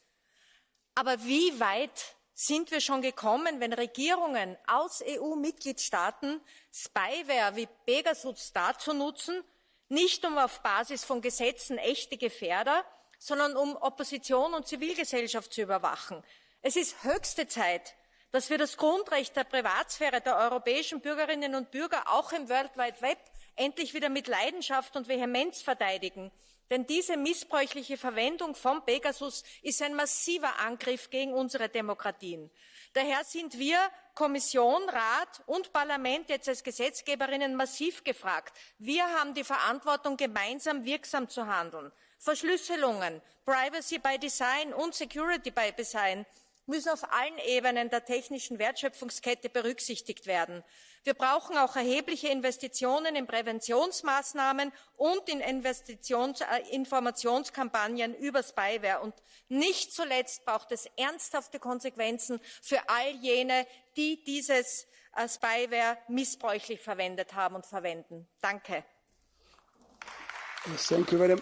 Aber wie weit sind wir schon gekommen, wenn Regierungen aus EU-Mitgliedstaaten Spyware wie Pegasus dazu nutzen, nicht um auf Basis von Gesetzen echte Gefährder, sondern um Opposition und Zivilgesellschaft zu überwachen? Es ist höchste Zeit, dass wir das Grundrecht der Privatsphäre der europäischen Bürgerinnen und Bürger auch im World Wide Web endlich wieder mit Leidenschaft und Vehemenz verteidigen. Denn diese missbräuchliche Verwendung von Pegasus ist ein massiver Angriff gegen unsere Demokratien. Daher sind wir, Kommission, Rat und Parlament jetzt als Gesetzgeberinnen massiv gefragt. Wir haben die Verantwortung, gemeinsam wirksam zu handeln. Verschlüsselungen, Privacy by Design und Security by Design müssen auf allen Ebenen der technischen Wertschöpfungskette berücksichtigt werden. Wir brauchen auch erhebliche Investitionen in Präventionsmaßnahmen und in Informationskampagnen über Spyware. Und nicht zuletzt braucht es ernsthafte Konsequenzen für all jene, die dieses Spyware missbräuchlich verwendet haben und verwenden. Danke. Thank you very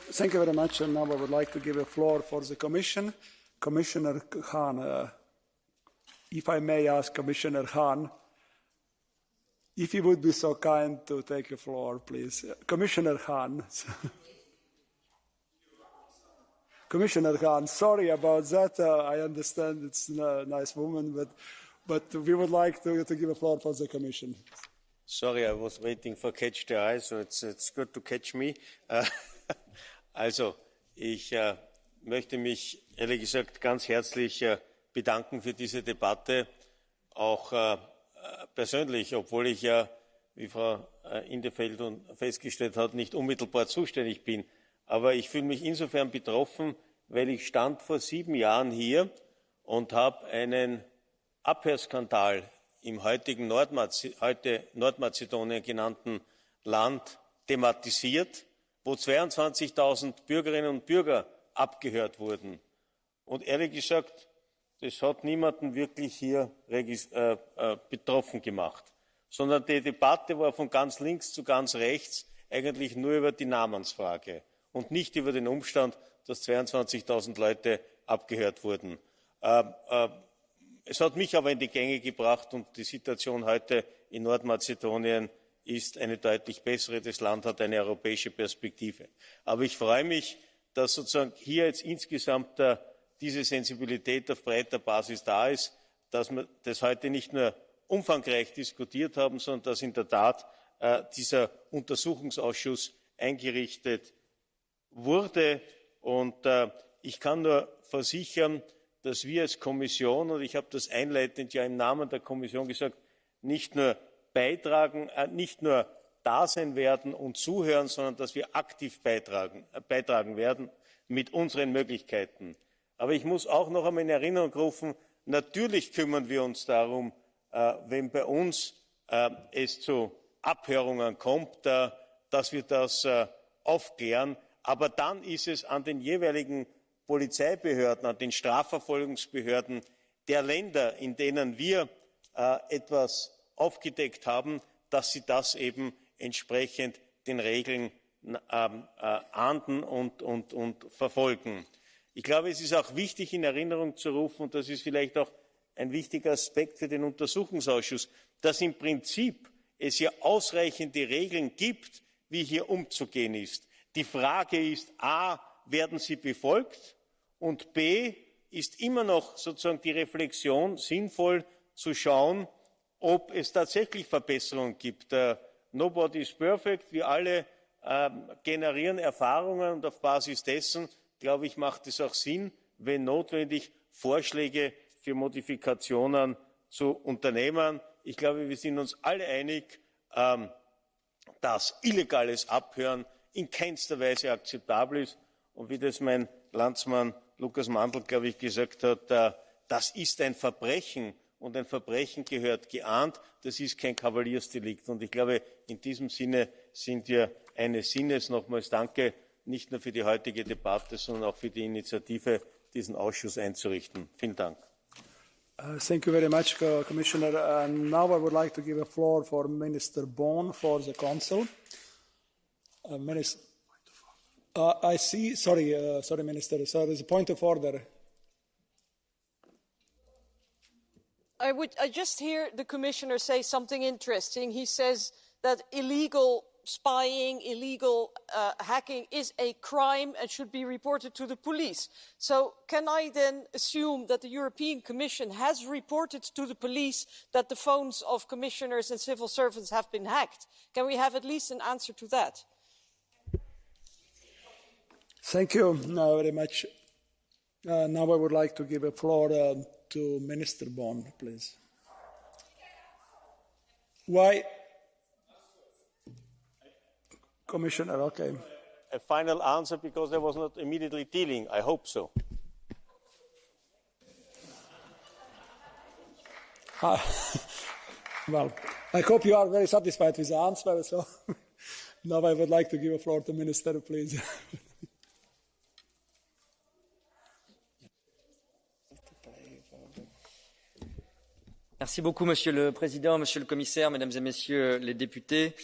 much. And now I would like to give a floor for the Commission. Commissioner Hahn, if I may ask Commissioner Hahn, if he would be so kind to take the floor, please. Commissioner Hahn. Commissioner Hahn, sorry about that. I understand it's a nice woman, but we would like to give a floor for the Commission. Sorry, I was waiting for Catch the Eye, so it's good to catch me. Also, ich möchte mich ehrlich gesagt ganz herzlich bedanken für diese Debatte, auch persönlich, obwohl ich ja, wie Frau Indefeld festgestellt hat, nicht unmittelbar zuständig bin. Aber ich fühle mich insofern betroffen, weil ich stand vor 7 Jahren hier und habe einen Abhörskandal im heutigen heute Nordmazedonien genannten Land thematisiert, wo 22.000 Bürgerinnen und Bürger abgehört wurden. Und ehrlich gesagt, das hat niemanden wirklich hier betroffen gemacht, sondern die Debatte war von ganz links zu ganz rechts eigentlich nur über die Namensfrage und nicht über den Umstand, dass 22.000 Leute abgehört wurden. Es hat mich aber in die Gänge gebracht und die Situation heute in Nordmazedonien ist eine deutlich bessere. Das Land hat eine europäische Perspektive. Aber ich freue mich, dass sozusagen hier jetzt insgesamt diese Sensibilität auf breiter Basis da ist, dass wir das heute nicht nur umfangreich diskutiert haben, sondern dass in der Tat dieser Untersuchungsausschuss eingerichtet wurde. Und ich kann nur versichern, dass wir als Kommission, und ich habe das einleitend ja im Namen der Kommission gesagt, nicht nur beitragen, nicht nur da sein werden und zuhören, sondern dass wir aktiv beitragen werden mit unseren Möglichkeiten. Aber ich muss auch noch einmal in Erinnerung rufen, natürlich kümmern wir uns darum, wenn bei uns es zu Abhörungen kommt, dass wir das aufklären. Aber dann ist es an den jeweiligen Polizeibehörden, an den Strafverfolgungsbehörden der Länder, in denen wir etwas aufgedeckt haben, dass sie das eben entsprechend den Regeln ahnden und verfolgen. Ich glaube, es ist auch wichtig, in Erinnerung zu rufen, und das ist vielleicht auch ein wichtiger Aspekt für den Untersuchungsausschuss, dass im Prinzip es hier ausreichende Regeln gibt, wie hier umzugehen ist. Die Frage ist a, werden sie befolgt? Und b, ist immer noch sozusagen die Reflexion sinnvoll zu schauen, ob es tatsächlich Verbesserungen gibt. Nobody is perfect. Wir alle generieren Erfahrungen und auf Basis dessen, glaube ich, macht es auch Sinn, wenn notwendig, Vorschläge für Modifikationen zu unternehmen. Ich glaube, wir sind uns alle einig, dass illegales Abhören in keinster Weise akzeptabel ist. Und wie das mein Landsmann Lukas Mandl, glaube ich, gesagt hat, das ist ein Verbrechen und ein Verbrechen gehört geahndet. Das ist kein Kavaliersdelikt. Und ich glaube, in diesem Sinne sind wir eines Sinnes. Nochmals danke, nicht nur für die heutige Debatte, sondern auch für die Initiative, diesen Ausschuss einzurichten. Vielen Dank. Thank you very much, Commissioner. Now I would like to give a floor for Minister Bohn for the Council. Minister, I see. Sorry, Minister. So there's a point of order. I just hear the Commissioner say something interesting. He says that illegal spying, illegal hacking is a crime and should be reported to the police. So can I then assume that the European Commission has reported to the police that the phones of commissioners and civil servants have been hacked? Can we have at least an answer to that? Thank you very much. Now I would like to give a floor to Minister Bond, please. Why? Commissioner, okay. A final answer because there was not immediately dealing. I hope so. Well, I hope you are very satisfied with the answer. So now I would like to give a floor to Minister, please. Merci beaucoup, Monsieur le Président, Monsieur le Commissaire, Mesdames et Messieurs les députés.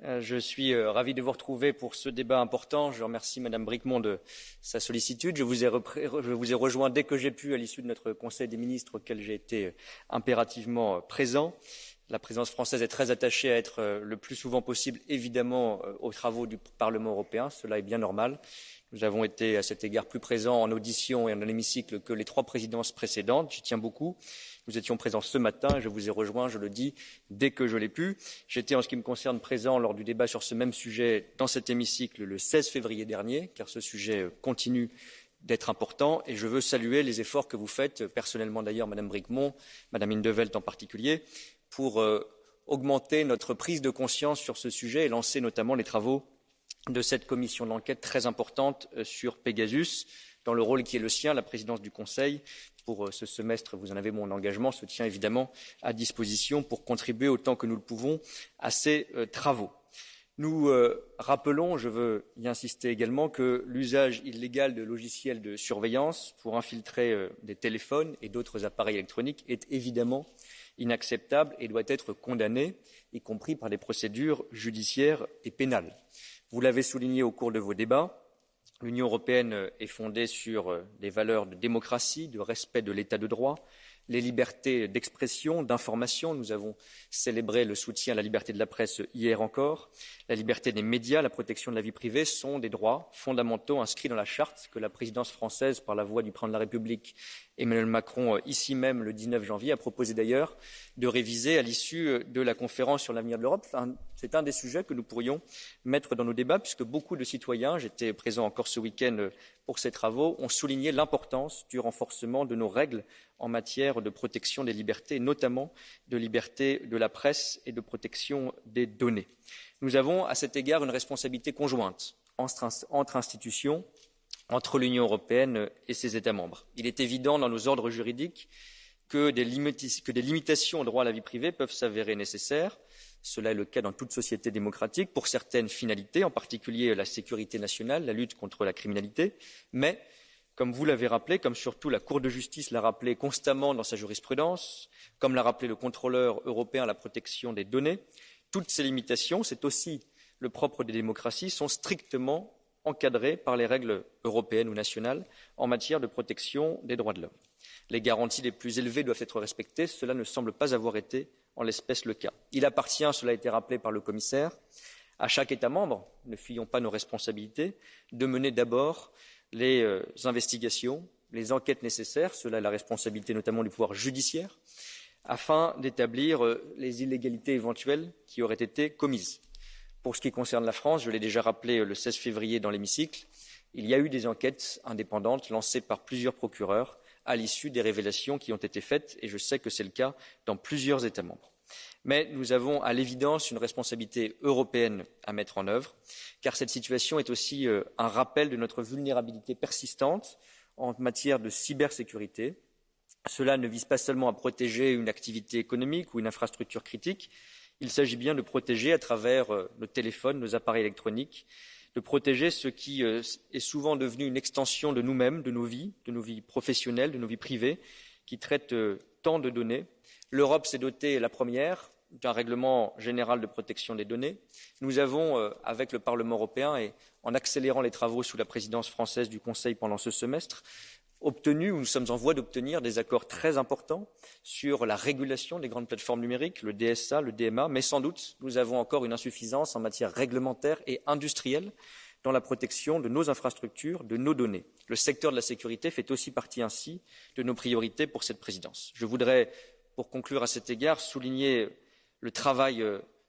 Je suis ravi de vous retrouver pour ce débat important. Je remercie Madame Bricmont de sa sollicitude. Je vous ai rejoint dès que j'ai pu à l'issue de notre Conseil des ministres auquel j'ai été impérativement présent. La présidence française est très attachée à être le plus souvent possible, évidemment, aux travaux du Parlement européen. Cela est bien normal. Nous avons été à cet égard plus présents en audition et en hémicycle que les 3 présidences précédentes. J'y tiens beaucoup. Nous étions présents ce matin et je vous ai rejoint, je le dis, dès que je l'ai pu. J'étais, en ce qui me concerne, présent lors du débat sur ce même sujet dans cet hémicycle le 16 février dernier, car ce sujet continue d'être important et je veux saluer les efforts que vous faites, personnellement d'ailleurs, Madame Bricmont, Madame in 't Veld en particulier, pour augmenter notre prise de conscience sur ce sujet et lancer notamment les travaux de cette commission d'enquête très importante sur Pegasus, dans le rôle qui est le sien. La présidence du Conseil, pour ce semestre, vous en avez mon engagement, se tient évidemment à disposition pour contribuer autant que nous le pouvons à ces travaux. Nous rappelons, je veux y insister également, que l'usage illégal de logiciels de surveillance pour infiltrer des téléphones et d'autres appareils électroniques est évidemment inacceptable et doit être condamné, y compris par des procédures judiciaires et pénales. Vous l'avez souligné au cours de vos débats, l'Union européenne est fondée sur des valeurs de démocratie, de respect de l'état de droit, les libertés d'expression, d'information. Nous avons célébré le soutien à la liberté de la presse hier encore. La liberté des médias, la protection de la vie privée sont des droits fondamentaux inscrits dans la charte que la présidence française, par la voix du président de la République, Emmanuel Macron, ici même le 19 janvier, a proposé d'ailleurs de réviser à l'issue de la conférence sur l'avenir de l'Europe. C'est un des sujets que nous pourrions mettre dans nos débats, puisque beaucoup de citoyens, j'étais présent encore ce week-end pour ces travaux, ont souligné l'importance du renforcement de nos règles en matière de protection des libertés, notamment de liberté de la presse et de protection des données. Nous avons à cet égard une responsabilité conjointe entre institutions, entre l'Union européenne et ses États membres. Il est évident dans nos ordres juridiques que des limitations au droit à la vie privée peuvent s'avérer nécessaires. Cela est le cas dans toute société démocratique pour certaines finalités, en particulier la sécurité nationale, la lutte contre la criminalité. Mais, comme vous l'avez rappelé, comme surtout la Cour de justice l'a rappelé constamment dans sa jurisprudence, comme l'a rappelé le contrôleur européen à la protection des données, toutes ces limitations, c'est aussi le propre des démocraties, sont strictement encadrées par les règles européennes ou nationales en matière de protection des droits de l'homme. Les garanties les plus élevées doivent être respectées. Cela ne semble pas avoir été en l'espèce le cas. Il appartient, cela a été rappelé par le commissaire, à chaque État membre, ne fuyons pas nos responsabilités, de mener d'abord les investigations, les enquêtes nécessaires, cela est la responsabilité notamment du pouvoir judiciaire, afin d'établir les illégalités éventuelles qui auraient été commises. Pour ce qui concerne la France, je l'ai déjà rappelé le 16 février dans l'hémicycle, il y a eu des enquêtes indépendantes lancées par plusieurs procureurs à l'issue des révélations qui ont été faites, et je sais que c'est le cas dans plusieurs États membres. Mais nous avons à l'évidence une responsabilité européenne à mettre en œuvre, car cette situation est aussi un rappel de notre vulnérabilité persistante en matière de cybersécurité. Cela ne vise pas seulement à protéger une activité économique ou une infrastructure critique, il s'agit bien de protéger à travers nos téléphones, nos appareils électroniques, de protéger ce qui est souvent devenu une extension de nous-mêmes, de nos vies professionnelles, de nos vies privées, qui traitent tant de données. L'Europe s'est dotée, la première, d'un règlement général de protection des données. Nous avons, avec le Parlement européen et en accélérant les travaux sous la présidence française du Conseil pendant ce semestre, obtenu, ou nous sommes en voie d'obtenir des accords très importants sur la régulation des grandes plateformes numériques, le DSA, le DMA, mais sans doute nous avons encore une insuffisance en matière réglementaire et industrielle dans la protection de nos infrastructures, de nos données. Le secteur de la sécurité fait aussi partie ainsi de nos priorités pour cette présidence. Je voudrais, pour conclure à cet égard, souligner le travail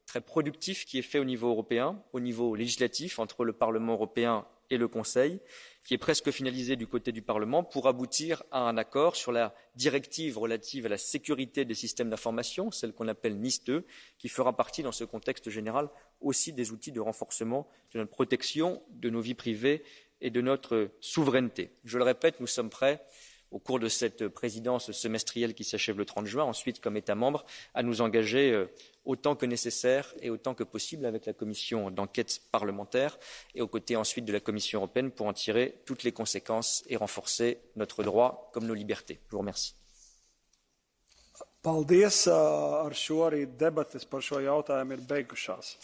très productif qui est fait au niveau européen, au niveau législatif, entre le Parlement européen et le Conseil, qui est presque finalisé du côté du Parlement pour aboutir à un accord sur la directive relative à la sécurité des systèmes d'information, celle qu'on appelle NIS2, qui fera partie dans ce contexte général aussi des outils de renforcement de notre protection de nos vies privées et de notre souveraineté. Je le répète, nous sommes prêts au cours de cette présidence semestrielle qui s'achève le 30 juin, ensuite comme État membre, à nous engager autant que nécessaire et autant que possible avec la commission d'enquête parlementaire et aux côtés ensuite de la Commission européenne pour en tirer toutes les conséquences et renforcer notre droit comme nos libertés. Je vous remercie. Paldies, ar šo arī debates par šo jautājumu ir beigušās.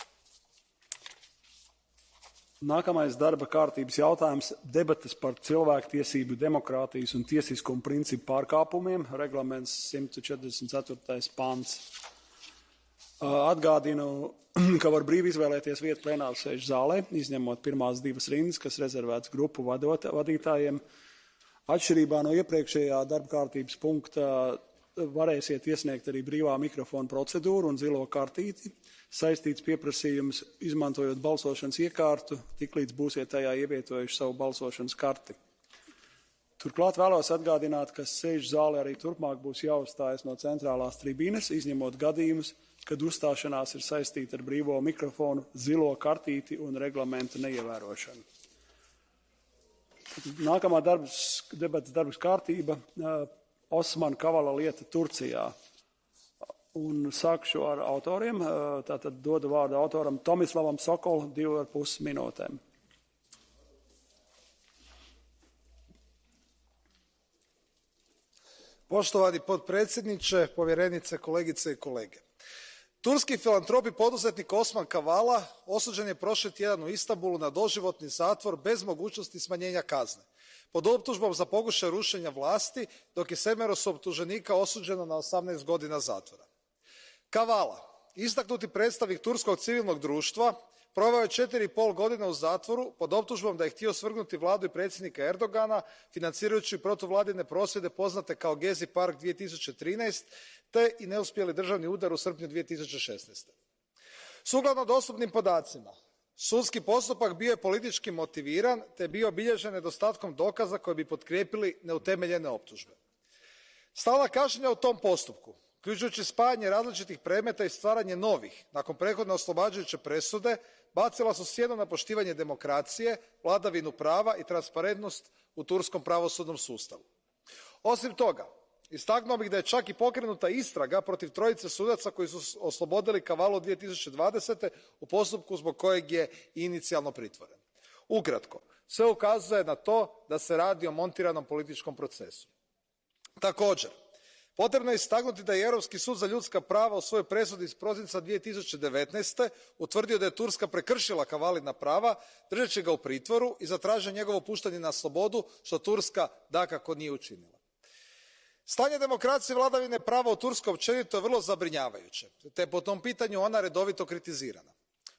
Nākamais darba kārtības jautājums - debates par cilvēktiesību, demokrātijas un tiesiskuma principu pārkāpumiem, reglaments 144. pants. Atgādinu, ka var brīvi izvēlēties vietu plenārsēžu zālē, izņemot pirmās divas rindas, kas rezervētas grupu vadītājiem. Atšķirībā no iepriekšējā darba kārtības punkta varēsiet iesniegt arī brīvā mikrofona procedūru un zilo kartīti. Saistīts pieprasījums, izmantojot balsošanas iekārtu, tiklīdz būsiet tajā ievietojuši savu balsošanas karti. Turklāt vēlos atgādināt, ka sēžu zālē arī turpmāk būs jāuzstājas no centrālās tribīnes, izņemot gadījumus, kad uzstāšanās ir saistīta ar brīvo mikrofonu, zilo kartīti un reglamenta neievērošanu. Nākamā debates darbas kārtība - Osmana Kavala lieta Turcijā. Un sākšu ar autoriem. Tātad dodu vārdu autoram Tomislavam Sokolam 2,5 minūtēm. Poštovani potpredsjedniče, povjerenice, kolegice i kolege. Turski filantrop i poduzetnik Osman Kavala osuđen je prošli tjedan u Istanbulu na doživotni zatvor bez mogućnosti smanjenja kazne, pod optužbom za pokušaj rušenja vlasti, dok je 7 optuženika osuđeno na 18 godina zatvora. Kavala, istaknuti predstavnik turskog civilnog društva, proveo je 4,5 godine u zatvoru pod optužbom da je htio svrgnuti vladu i predsjednika Erdogana, financirajući protuvladine prosvjede poznate kao Gezi Park 2013, te i neuspjeli državni udar u srpnju 2016. Sukladno dostupnim podacima, sudski postupak bio je politički motiviran, te je bio obilježen nedostatkom dokaza koji bi potkrijepili neutemeljene optužbe. Stalna kašnjenja u tom postupku, uključujući spajanje različitih predmeta i stvaranje novih, nakon prethodne oslobađajuće presude, bacila su sjenu na poštivanje demokracije, vladavinu prava i transparentnost u turskom pravosudnom sustavu. Osim toga, istaknuo bih da je čak i pokrenuta istraga protiv trojice sudaca koji su oslobodili Kavalu 2020. u postupku zbog kojeg je inicijalno pritvoren. Ukratko, sve ukazuje na to da se radi o montiranom političkom procesu. Također, potrebno je istaknuti da je Europski sud za ljudska prava u svojoj presudi iz prosinca 2019. utvrdio da je Turska prekršila Kavalina prava držeći ga u pritvoru i zatražio njegovo puštanje na slobodu, što Turska dakako nije učinila. Stanje demokracije i vladavine prava u Turskoj općenito je vrlo zabrinjavajuće, te je po tom pitanju ona redovito kritizirana.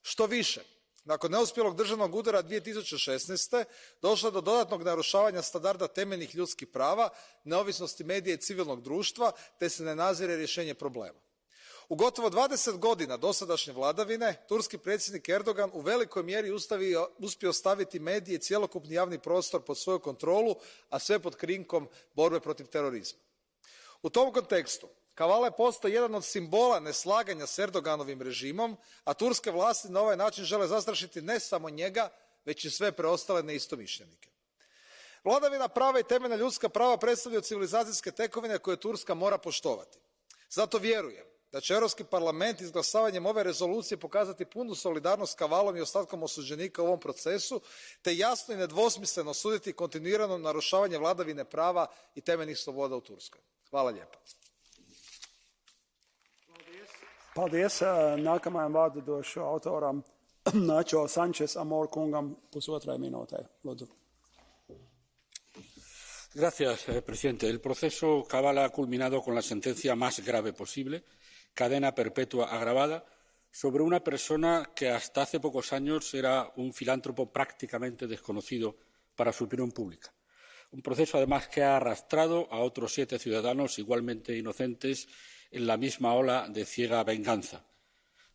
Što više, nakon neuspjelog državnog udara 2016. došlo je do dodatnog narušavanja standarda temeljnih ljudskih prava, neovisnosti medija i civilnog društva, te se ne nazire rješenje problema. U gotovo 20 godina dosadašnje vladavine, turski predsjednik Erdogan u velikoj mjeri uspio staviti medije i cjelokupni javni prostor pod svoju kontrolu, a sve pod krinkom borbe protiv terorizma. U tom kontekstu, Kavala je postao jedan od simbola neslaganja s Erdoganovim režimom, a turske vlasti na ovaj način žele zastrašiti ne samo njega, već i sve preostale neistomišljenike. Vladavina prava i temeljna ljudska prava predstavljaju civilizacijske tekovine koje Turska mora poštovati. Zato vjerujem da će Europski parlament izglasavanjem ove rezolucije pokazati punu solidarnost s Kavalom i ostatkom osuđenika u ovom procesu, te jasno i nedvosmisleno osuditi kontinuirano narušavanje vladavine prava i temeljnih sloboda u Turskoj. Hvala lijepa. Paldies. Nākamajam vārdu došu autoram Nacho Sanchez Amor kungam 1,5 minūtē. Lūdzu. Gracias, presidente. El proceso Kavala ha culminado con la sentencia más grave posible, cadena perpetua agravada, sobre una persona que hasta hace pocos años era un filántropo prácticamente desconocido para su opinión pública. Un proceso, además, que ha arrastrado a otros 7 ciudadanos igualmente inocentes en la misma ola de ciega venganza.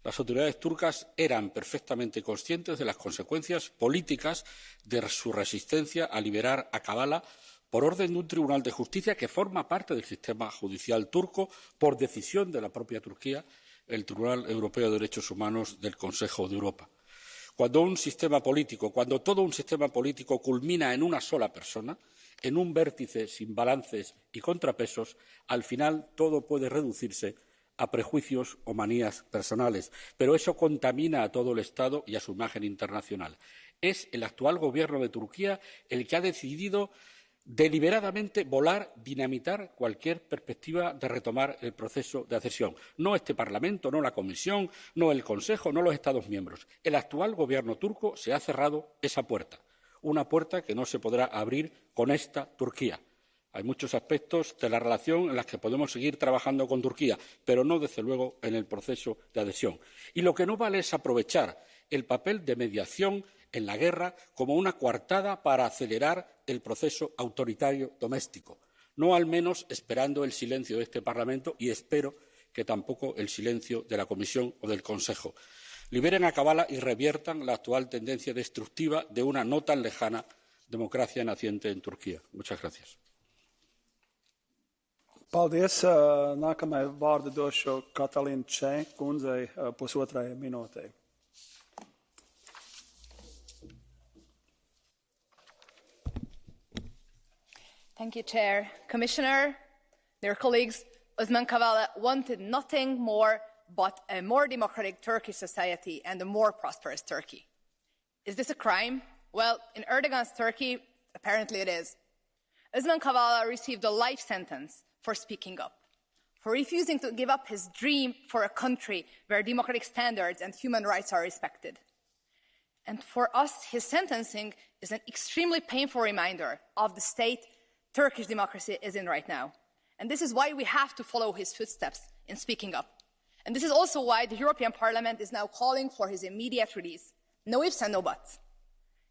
Las autoridades turcas eran perfectamente conscientes de las consecuencias políticas de su resistencia a liberar a Kavala por orden de un tribunal de justicia que forma parte del sistema judicial turco por decisión de la propia Turquía, el Tribunal Europeo de Derechos Humanos del Consejo de Europa. Cuando todo un sistema político culmina en una sola persona, en un vértice sin balances y contrapesos, al final todo puede reducirse a prejuicios o manías personales, pero eso contamina a todo el Estado y a su imagen internacional. Es el actual gobierno de Turquía el que ha decidido deliberadamente dinamitar cualquier perspectiva de retomar el proceso de adhesión. No este Parlamento, no la Comisión, no el Consejo, no los Estados miembros. El actual gobierno turco se ha cerrado esa puerta, una puerta que no se podrá abrir con esta Turquía. Hay muchos aspectos de la relación en los que podemos seguir trabajando con Turquía, pero no, desde luego, en el proceso de adhesión. Y lo que no vale es aprovechar el papel de mediación en la guerra como una coartada para acelerar el proceso autoritario doméstico, no al menos esperando el silencio de este Parlamento y espero que tampoco el silencio de la Comisión o del Consejo. Liberen a Kavala y reviertan la actual tendencia destructiva de una no tan lejana democracia naciente en Turquía. Muchas gracias. Paldies. Nākamai vārdu došu Katalīnu Čē kundzei pusotrai minūtei. Thank you, Chair. Commissioner, dear colleagues, Osman Kavala wanted nothing more but a more democratic Turkish society and a more prosperous Turkey. Is this a crime? Well, in Erdogan's Turkey, apparently it is. Osman Kavala received a life sentence for speaking up, for refusing to give up his dream for a country where democratic standards and human rights are respected. And for us, his sentencing is an extremely painful reminder of the state Turkish democracy is in right now. And this is why we have to follow his footsteps in speaking up. And this is also why the European Parliament is now calling for his immediate release. No ifs and no buts.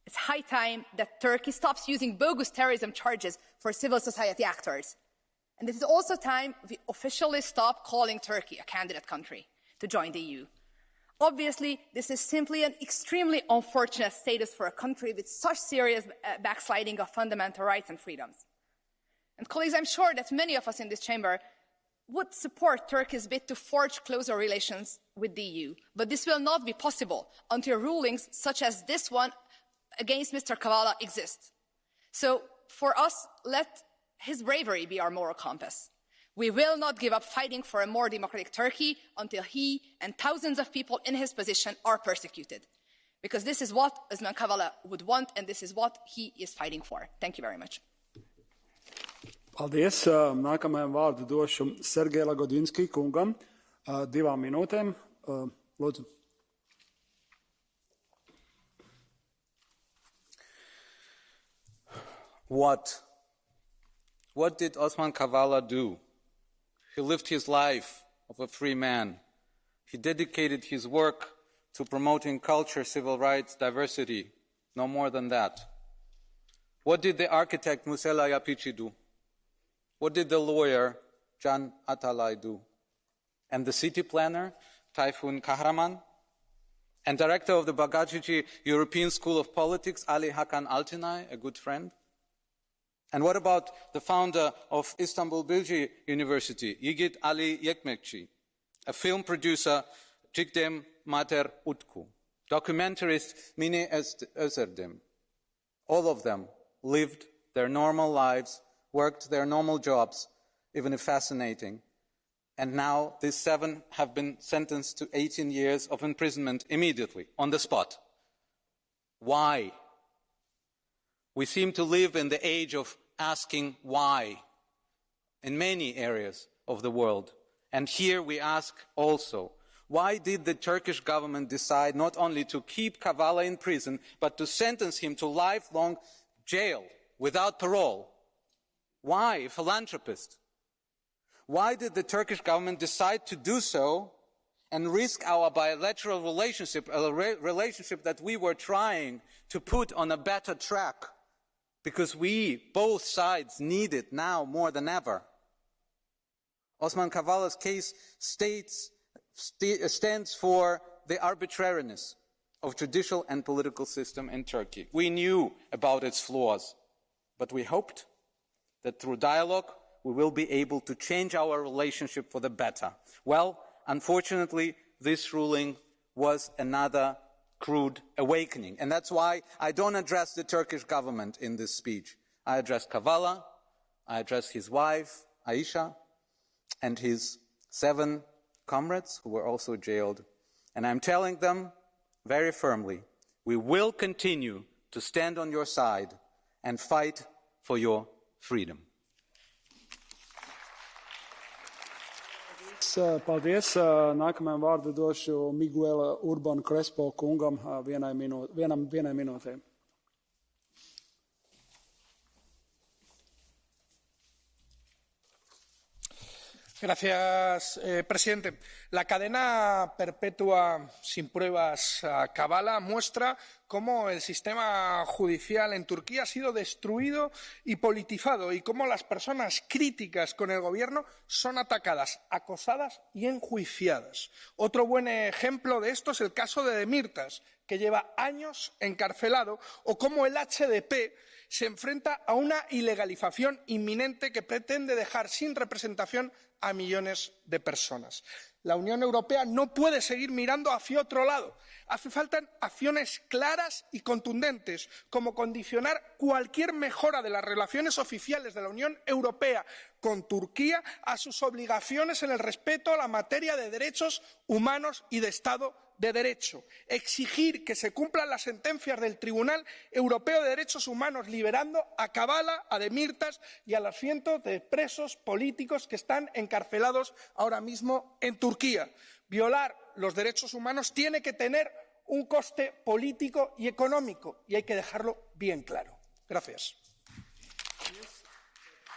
It's high time that Turkey stops using bogus terrorism charges for civil society actors. And it is also time we officially stop calling Turkey a candidate country to join the EU. Obviously, this is simply an extremely unfortunate status for a country with such serious backsliding of fundamental rights and freedoms. And colleagues, I'm sure that many of us in this chamber would support Turkey's bid to forge closer relations with the EU. But this will not be possible until rulings such as this one against Mr. Kavala exist. So for us, let his bravery be our moral compass. We will not give up fighting for a more democratic Turkey until he and thousands of people in his position are persecuted. Because this is what Osman Kavala would want, and this is what he is fighting for. Thank you very much. Paldies. Nākamajam vārdu došu Sergeja Lagodinski kungam. 2 minūtēm. Lūdzu. What did Osman Kavala do? He lived his life of a free man. He dedicated his work to promoting culture, civil rights, diversity, no more than that. What did the architect Musela Yapici do? What did the lawyer Can Atalay do? And the city planner Tayfun Kahraman? And director of the Bagacici European School of Politics Ali Hakan Altinay, a good friend? And what about the founder of Istanbul Bilgi University, Yiğit Ali Yekmekçi, a film producer, Cikdem Mater Utku, documentarist Mine Özerdem? All of them lived their normal lives, worked their normal jobs, even if fascinating. And now these 7 have been sentenced to 18 years of imprisonment immediately, on the spot. Why? We seem to live in the age of asking why in many areas of the world. And here we ask also, why did the Turkish government decide not only to keep Kavala in prison, but to sentence him to lifelong jail without parole? Why, a philanthropist? Why did the Turkish government decide to do so and risk our bilateral relationship, a relationship that we were trying to put on a better track? Because we, both sides, need it now more than ever. Osman Kavala's case states stands for the arbitrariness of judicial and political system in Turkey. We knew about its flaws, but we hoped that through dialogue we will be able to change our relationship for the better. Well, unfortunately, this ruling was another crude awakening, and that's why I don't address the Turkish government in this speech. I address Kavala, I address his wife, Aisha, and his 7 comrades who were also jailed. And I'm telling them very firmly, we will continue to stand on your side and fight for your freedom. Paldies. Nākamajam vārdu došu Miguela Urbanu Crespo kungam vienai minūtei. Gracias, presidente. La cadena perpetua sin pruebas a Kavala muestra cómo el sistema judicial en Turquía ha sido destruido y politizado y cómo las personas críticas con el gobierno son atacadas, acosadas y enjuiciadas. Otro buen ejemplo de esto es el caso de Demirtas, que lleva años encarcelado, o cómo el HDP se enfrenta a una ilegalización inminente que pretende dejar sin representación a millones de personas. La Unión Europea no puede seguir mirando hacia otro lado. Hace falta acciones claras y contundentes, como condicionar cualquier mejora de las relaciones oficiales de la Unión Europea con Turquía a sus obligaciones en el respeto a la materia de derechos humanos y de Estado de Derecho. Exigir que se cumplan las sentencias del Tribunal Europeo de Derechos Humanos, liberando a Kavala, a Demirtas y a los cientos de presos políticos que están encarcelados ahora mismo en Turquía. Violar los derechos humanos tiene que tener un coste político y económico, y hay que dejarlo bien claro. Gracias.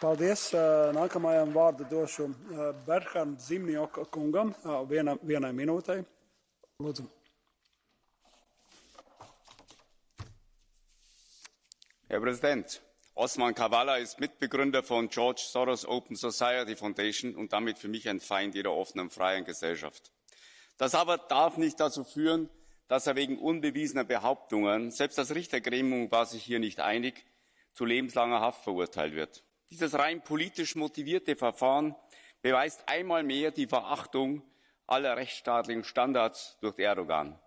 Paldies. Nākamajam vārdu došu Berhard Zimniok kungam vienai minūtei. Lūdzu. Herr Präsident, Osman Kavala ist Mitbegründer von George Soros Open Society Foundation und damit für mich ein Feind jeder offenen und freien Gesellschaft. Das aber darf nicht dazu führen, dass er wegen unbewiesener Behauptungen, selbst das Richtergremium war sich hier nicht einig, zu lebenslanger Haft verurteilt wird. Dieses rein politisch motivierte Verfahren beweist einmal mehr die Verachtung aller rechtsstaatlichen Standards durch Erdogan.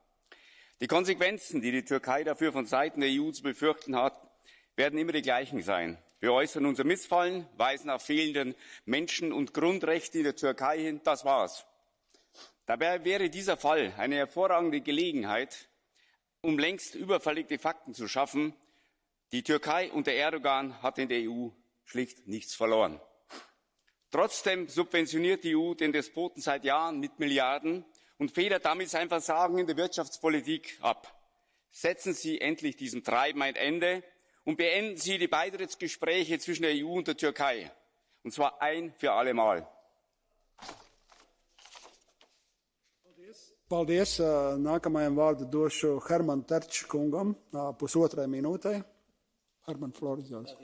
Die Konsequenzen, die die Türkei dafür von Seiten der EU zu befürchten hat, werden immer die gleichen sein. Wir äußern unser Missfallen, weisen auf fehlende Menschen- und Grundrechte in der Türkei hin. Das war's. Dabei wäre dieser Fall eine hervorragende Gelegenheit, um längst überfällige Fakten zu schaffen. Die Türkei unter Erdogan hat in der EU schlicht nichts verloren. Trotzdem subventioniert die EU den Despoten seit Jahren mit Milliarden und federt damit sein Versagen in der Wirtschaftspolitik ab. Setzen Sie endlich diesem Treiben ein Ende und beenden Sie die Beitrittsgespräche zwischen der EU und der Türkei. Und zwar ein für alle Mal. Paldies. Nākamajam vārdu došu Herman Terč kungam pusotrai minūtei. Herman, floor is yours.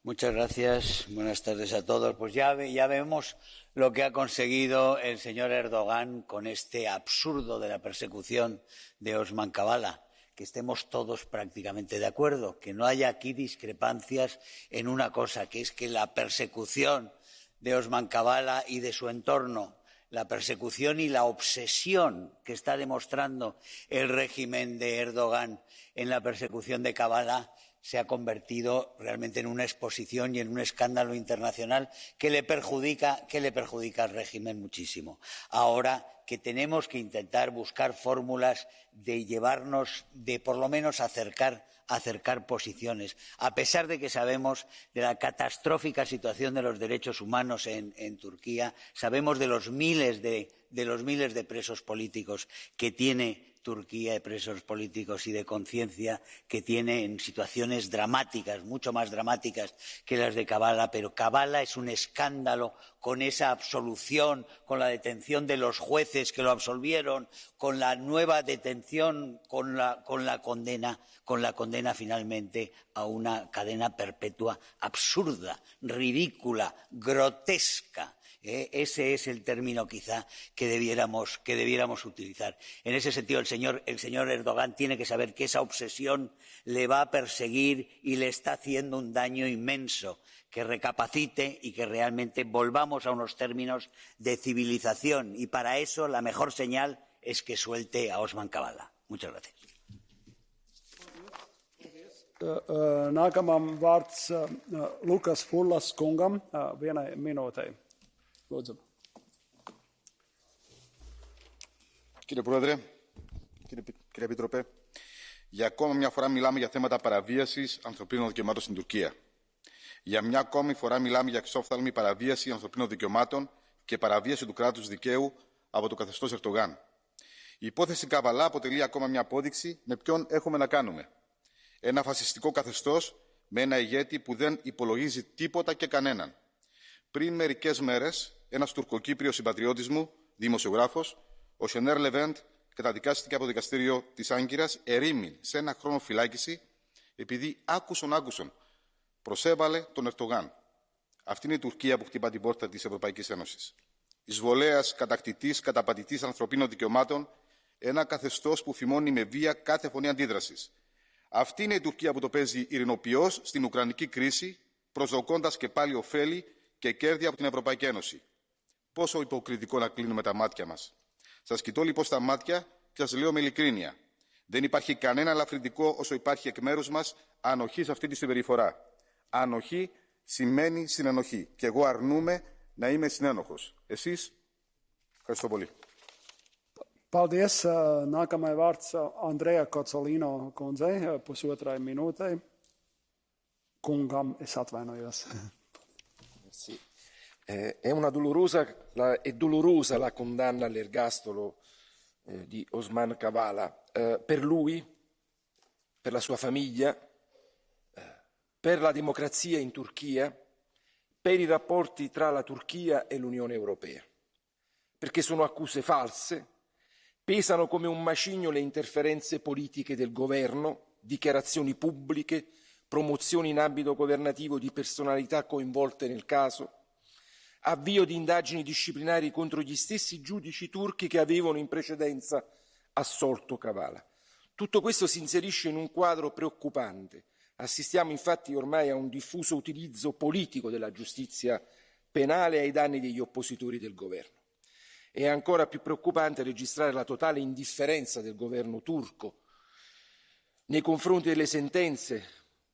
Muchas gracias. Buenas tardes a todos. Pues ya vemos lo que ha conseguido el señor Erdogan con este absurdo de la persecución de Osman Kavala. Que estemos todos prácticamente de acuerdo, que no haya aquí discrepancias en una cosa, que es que la persecución de Osman Kavala y de su entorno, la persecución y la obsesión que está demostrando el régimen de Erdogan en la persecución de Kavala se ha convertido realmente en una exposición y en un escándalo internacional que le perjudica al régimen muchísimo. Ahora que tenemos que intentar buscar fórmulas de llevarnos, de por lo menos acercar posiciones, a pesar de que sabemos de la catastrófica situación de los derechos humanos en Turquía, sabemos de los miles de presos políticos que tiene Turquía, de presos políticos y de conciencia que tiene en situaciones dramáticas, mucho más dramáticas que las de Kavala, pero Kavala es un escándalo con esa absolución, con la detención de los jueces que lo absolvieron, con la nueva detención, con la condena finalmente a una cadena perpetua absurda, ridícula, grotesca. Ese es el término quizá que debiéramos utilizar. En ese sentido, el señor Erdogan tiene que saber que esa obsesión le va a perseguir y le está haciendo un daño inmenso. Que recapacite y que realmente volvamos a unos términos de civilización. Y para eso la mejor señal es que suelte a Osman Kavala. Muchas gracias. Nākamam vārds Lukas Fullas kungam, vienai minūtei. Lūdzu. Κύριε Πρόεδρε, κύριε Επίτροπε, για ακόμα μια φορά μιλάμε για θέματα παραβίασης ανθρωπίνων δικαιωμάτων στην Τουρκία. Για μια ακόμη φορά μιλάμε για εξόφθαλμη παραβίαση ανθρωπίνων δικαιωμάτων και παραβίαση του κράτους δικαίου από το καθεστώς Ερντογάν. Η υπόθεση Καβαλά αποτελεί ακόμα μια απόδειξη με ποιον έχουμε να κάνουμε. Ένα φασιστικό καθεστώς με ένα ηγέτη που δεν υπολογίζει τίποτα και κανέναν. Πριν μερικές μέρες, ένας τουρκοκύπριος συμπατριώτης μου, δημοσιογράφος, ο Σενέρ Λεβέντ, καταδικάστηκε από το δικαστήριο της Άγκυρας ερήμην σε ένα χρόνο φυλάκιση επειδή άκουσον προσέβαλε τον Ερντογάν. Αυτή είναι η Τουρκία που χτυπά την πόρτα της Ευρωπαϊκής Ένωσης. Εισβολέας, κατακτητής, καταπατητής ανθρωπίνων δικαιωμάτων, ένα καθεστώς που φημώνει με βία κάθε φωνή αντίδρασης. Αυτή είναι η Τουρκία που το παίζει ειρηνοποιώς στην Ουκρανική κρίση, προσδοκώντας και πάλι ωφέλη και κέρδη από την Ευρωπαϊκή Ένωση. Πόσο υποκριτικό να κλείνουμε τα μάτια μας. Σας κοιτώ λοιπόν στα μάτια και σας λέω με ειλικρίνεια. Δεν υπάρχει κανένα ελαφρυντικό όσο υπάρχει εκ μέρους μας ανοχή σε αυτή τη συμπεριφορά. Ανοχή σημαίνει συνενοχή. Και εγώ αρνούμαι να είμαι συνένοχος. Εσείς, ευχαριστώ πολύ. Paldies. Nākamais vārds Andreja Kocolino kundzei, pusotrai minūtei. Kungam, es atvainojos. Sì. È dolorosa la condanna all'ergastolo di Osman Kavala. Per lui, per la sua famiglia, per la democrazia in Turchia, per i rapporti tra la Turchia e l'Unione Europea. Perché sono accuse false. Pesano come un macigno le interferenze politiche del governo, dichiarazioni pubbliche, promozioni in ambito governativo di personalità coinvolte nel caso, avvio di indagini disciplinari contro gli stessi giudici turchi che avevano in precedenza assolto Kavala. Tutto questo si inserisce in un quadro preoccupante. Assistiamo infatti ormai a un diffuso utilizzo politico della giustizia penale ai danni degli oppositori del governo. È ancora più preoccupante registrare la totale indifferenza del governo turco nei confronti delle sentenze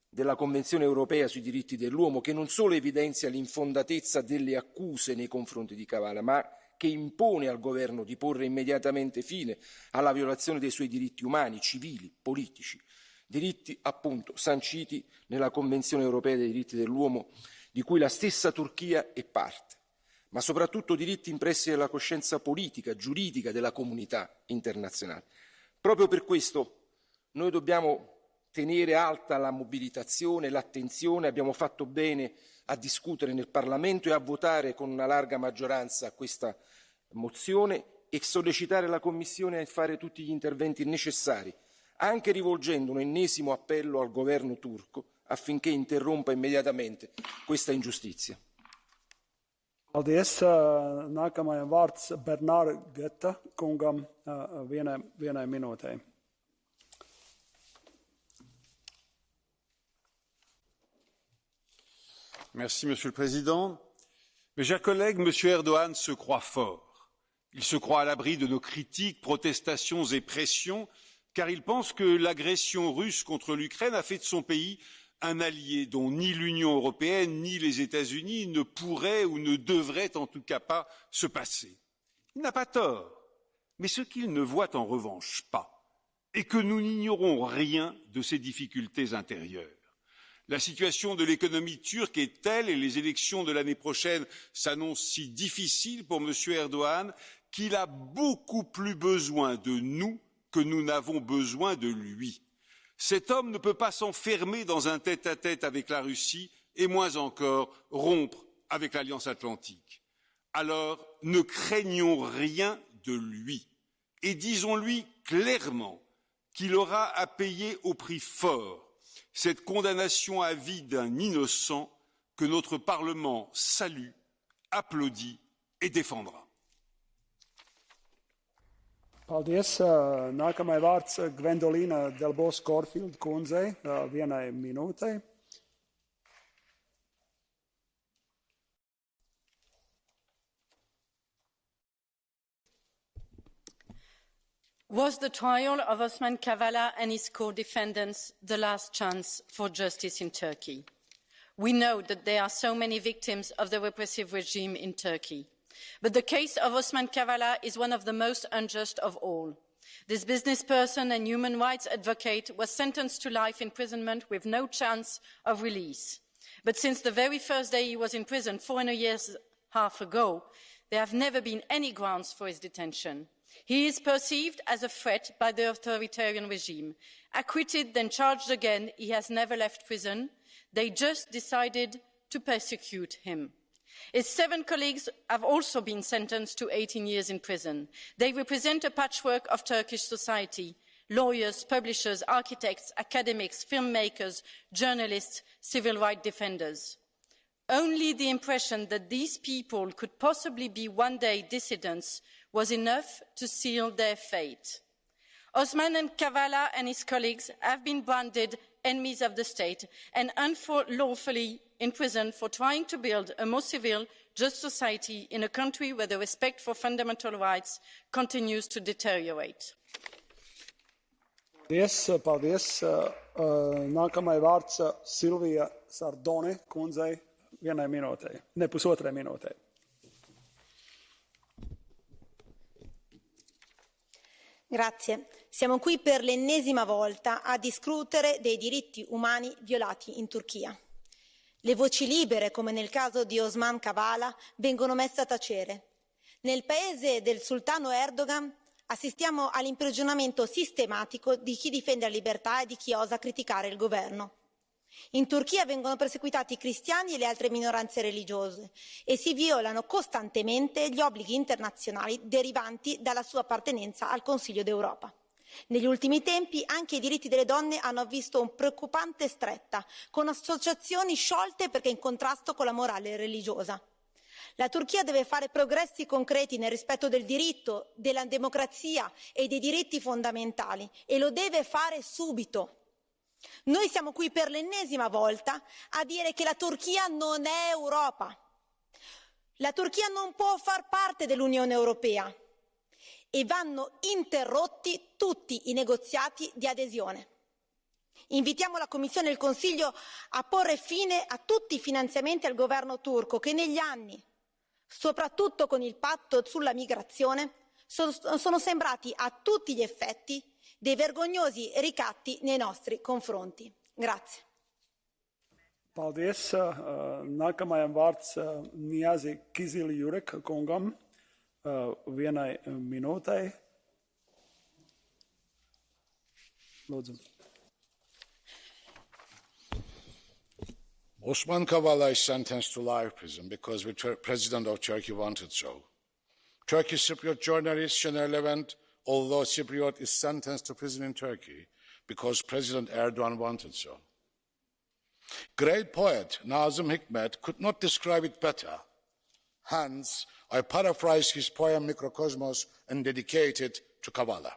della Convenzione europea sui diritti dell'uomo, che non solo evidenzia l'infondatezza delle accuse nei confronti di Kavala, ma che impone al governo di porre immediatamente fine alla violazione dei suoi diritti umani, civili, politici, diritti appunto sanciti nella Convenzione europea dei diritti dell'uomo, di cui la stessa Turchia è parte, ma soprattutto diritti impressi nella coscienza politica, giuridica della comunità internazionale. Proprio per questo noi dobbiamo tenere alta la mobilitazione, l'attenzione. Abbiamo fatto bene a discutere nel Parlamento e a votare con una larga maggioranza questa mozione e sollecitare la Commissione a fare tutti gli interventi necessari, anche rivolgendo un ennesimo appello al governo turco affinché interrompa immediatamente questa ingiustizia. Paldies. Nākamajam vārds Bernāra Geta kungam vienai minūtei. Merci, Monsieur le Président. Mes chers collègues, Monsieur Erdogan se croit fort. Il se croit à l'abri de nos critiques, protestations et pressions, car il pense que l'agression russe contre l'Ukraine a fait de son pays un allié dont ni l'Union européenne ni les États-Unis ne pourraient ou ne devraient en tout cas pas se passer. Il n'a pas tort, mais ce qu'il ne voit en revanche pas est que nous n'ignorons rien de ses difficultés intérieures. La situation de l'économie turque est telle et les élections de l'année prochaine s'annoncent si difficiles pour M. Erdogan qu'il a beaucoup plus besoin de nous que nous n'avons besoin de lui. Cet homme ne peut pas s'enfermer dans un tête-à-tête avec la Russie et moins encore rompre avec l'Alliance atlantique. Alors, ne craignons rien de lui et disons-lui clairement qu'il aura à payer au prix fort cette condamnation à vie d'un innocent que notre Parlement salue, applaudit et défendra. Paldies. Nākamai vārds Gwendolīna Delbos Corfield kundzei, vienai minūtei. Was the trial of Osman Kavala and his co-defendants the last chance for justice in Turkey? We know that there are so many victims of the repressive regime in Turkey. But the case of Osman Kavala is one of the most unjust of all. This business person and human rights advocate was sentenced to life imprisonment with no chance of release. But since the very first day he was in prison 4.5 years ago, there have never been any grounds for his detention. He is perceived as a threat by the authoritarian regime. Acquitted, then charged again, he has never left prison. They just decided to persecute him. His 7 colleagues have also been sentenced to 18 years in prison. They represent a patchwork of Turkish society: lawyers, publishers, architects, academics, filmmakers, journalists, civil rights defenders. Only the impression that these people could possibly be one day dissidents was enough to seal their fate. Osman Kavala and his colleagues have been branded enemies of the state and unlawfully imprisoned for trying to build a more civil, just society in a country where the respect for fundamental rights continues to deteriorate. Paldies. Nākamai vārds Silvija Sardone kundzei vienai minūtei, ne pusotrai minūtei. Grazie. Siamo qui per l'ennesima volta a discutere dei diritti umani violati in Turchia. Le voci libere, come nel caso di Osman Kavala, vengono messe a tacere. Nel paese del sultano Erdogan assistiamo all'imprigionamento sistematico di chi difende la libertà e di chi osa criticare il governo. In Turchia vengono perseguitati i cristiani e le altre minoranze religiose e si violano costantemente gli obblighi internazionali derivanti dalla sua appartenenza al Consiglio d'Europa. Negli ultimi tempi anche i diritti delle donne hanno visto un preoccupante stretta, con associazioni sciolte perché in contrasto con la morale religiosa. La Turchia deve fare progressi concreti nel rispetto del diritto, della democrazia e dei diritti fondamentali e lo deve fare subito. Noi siamo qui per l'ennesima volta a dire che la Turchia non è Europa. La Turchia non può far parte dell'Unione Europea e vanno interrotti tutti i negoziati di adesione. Invitiamo la Commissione e il Consiglio a porre fine a tutti i finanziamenti al governo turco che negli anni, soprattutto con il patto sulla migrazione, sono sembrati a tutti gli effetti dei vergognosi ricatti nei nostri confronti. Grazie. Paldies. Nākamajam vārds Niazi Kizili Jurek kungam vienai minūtei. Lūdzu. Osman Kavala is sentenced to life prison because the president of Turkey wanted so. Turkish Cypriot journalist Şener Levent, although Cypriot, is sentenced to prison in Turkey because President Erdogan wanted so. Great poet Nazım Hikmet could not describe it better. Hence, I paraphrase his poem Microcosmos and dedicate it to Kavala.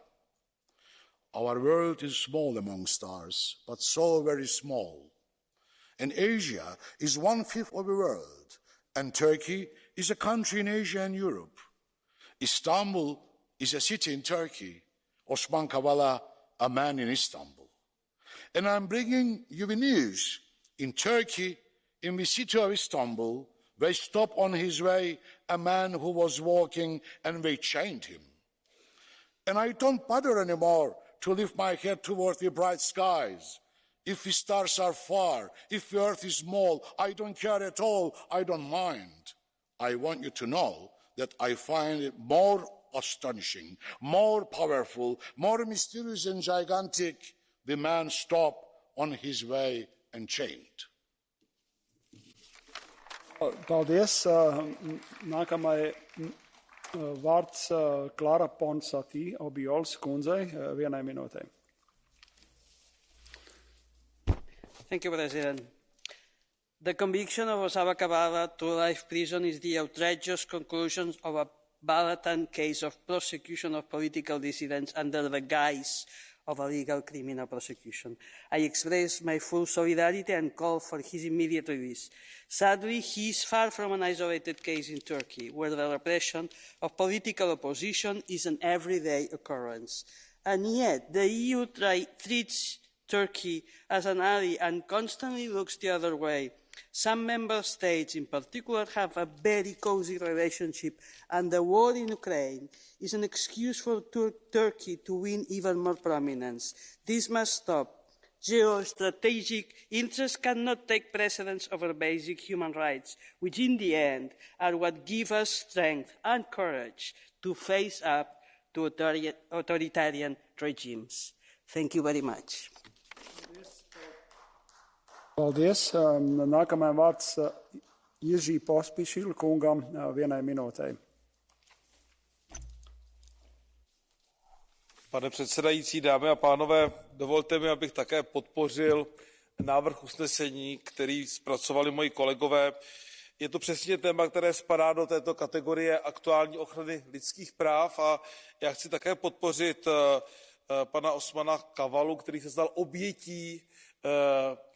Our world is small among stars, but so very small. And Asia is 1/5 of the world, and Turkey is a country in Asia and Europe. Istanbul is a city in Turkey, Osman Kavala a man in Istanbul. And I'm bringing you the news. In Turkey, in the city of Istanbul, they stopped on his way a man who was walking and they chained him. And I don't bother anymore to lift my head towards the bright skies. If the stars are far, if the earth is small, I don't care at all, I don't mind. I want you to know that I find it more astonishing, more powerful, more mysterious and gigantic, the man stopped on his way and chained. Paldies. Nākamai vārds Klara Ponsati Obiols kundzei vienai minūtei. Thank you, President. The conviction of Osama Kavala to life prison is the outrageous conclusion of a blatant case of prosecution of political dissidents under the guise of a legal criminal prosecution. I express my full solidarity and call for his immediate release. Sadly, he is far from an isolated case in Turkey, where the repression of political opposition is an everyday occurrence. And yet, the EU treats Turkey as an ally and constantly looks the other way. Some member states in particular have a very cozy relationship, and the war in Ukraine is an excuse for Turkey to win even more prominence. This must stop. Geostrategic interests cannot take precedence over basic human rights, which in the end are what give us strength and courage to face up to authoritarian regimes. Thank you very much. Paldies. Nākamajam vārds Jiří Pospíšil kungam 1 minūtei. Pane předsedající, dámy a pánové, dovolte mi, abych také podpořil návrh usnesení, který zpracovali moji kolegové. Je to přesně téma, které spadá do této kategorie aktuální ochrany lidských práv a já chci také podpořit pana Osmana Kavalu, který se stal obětí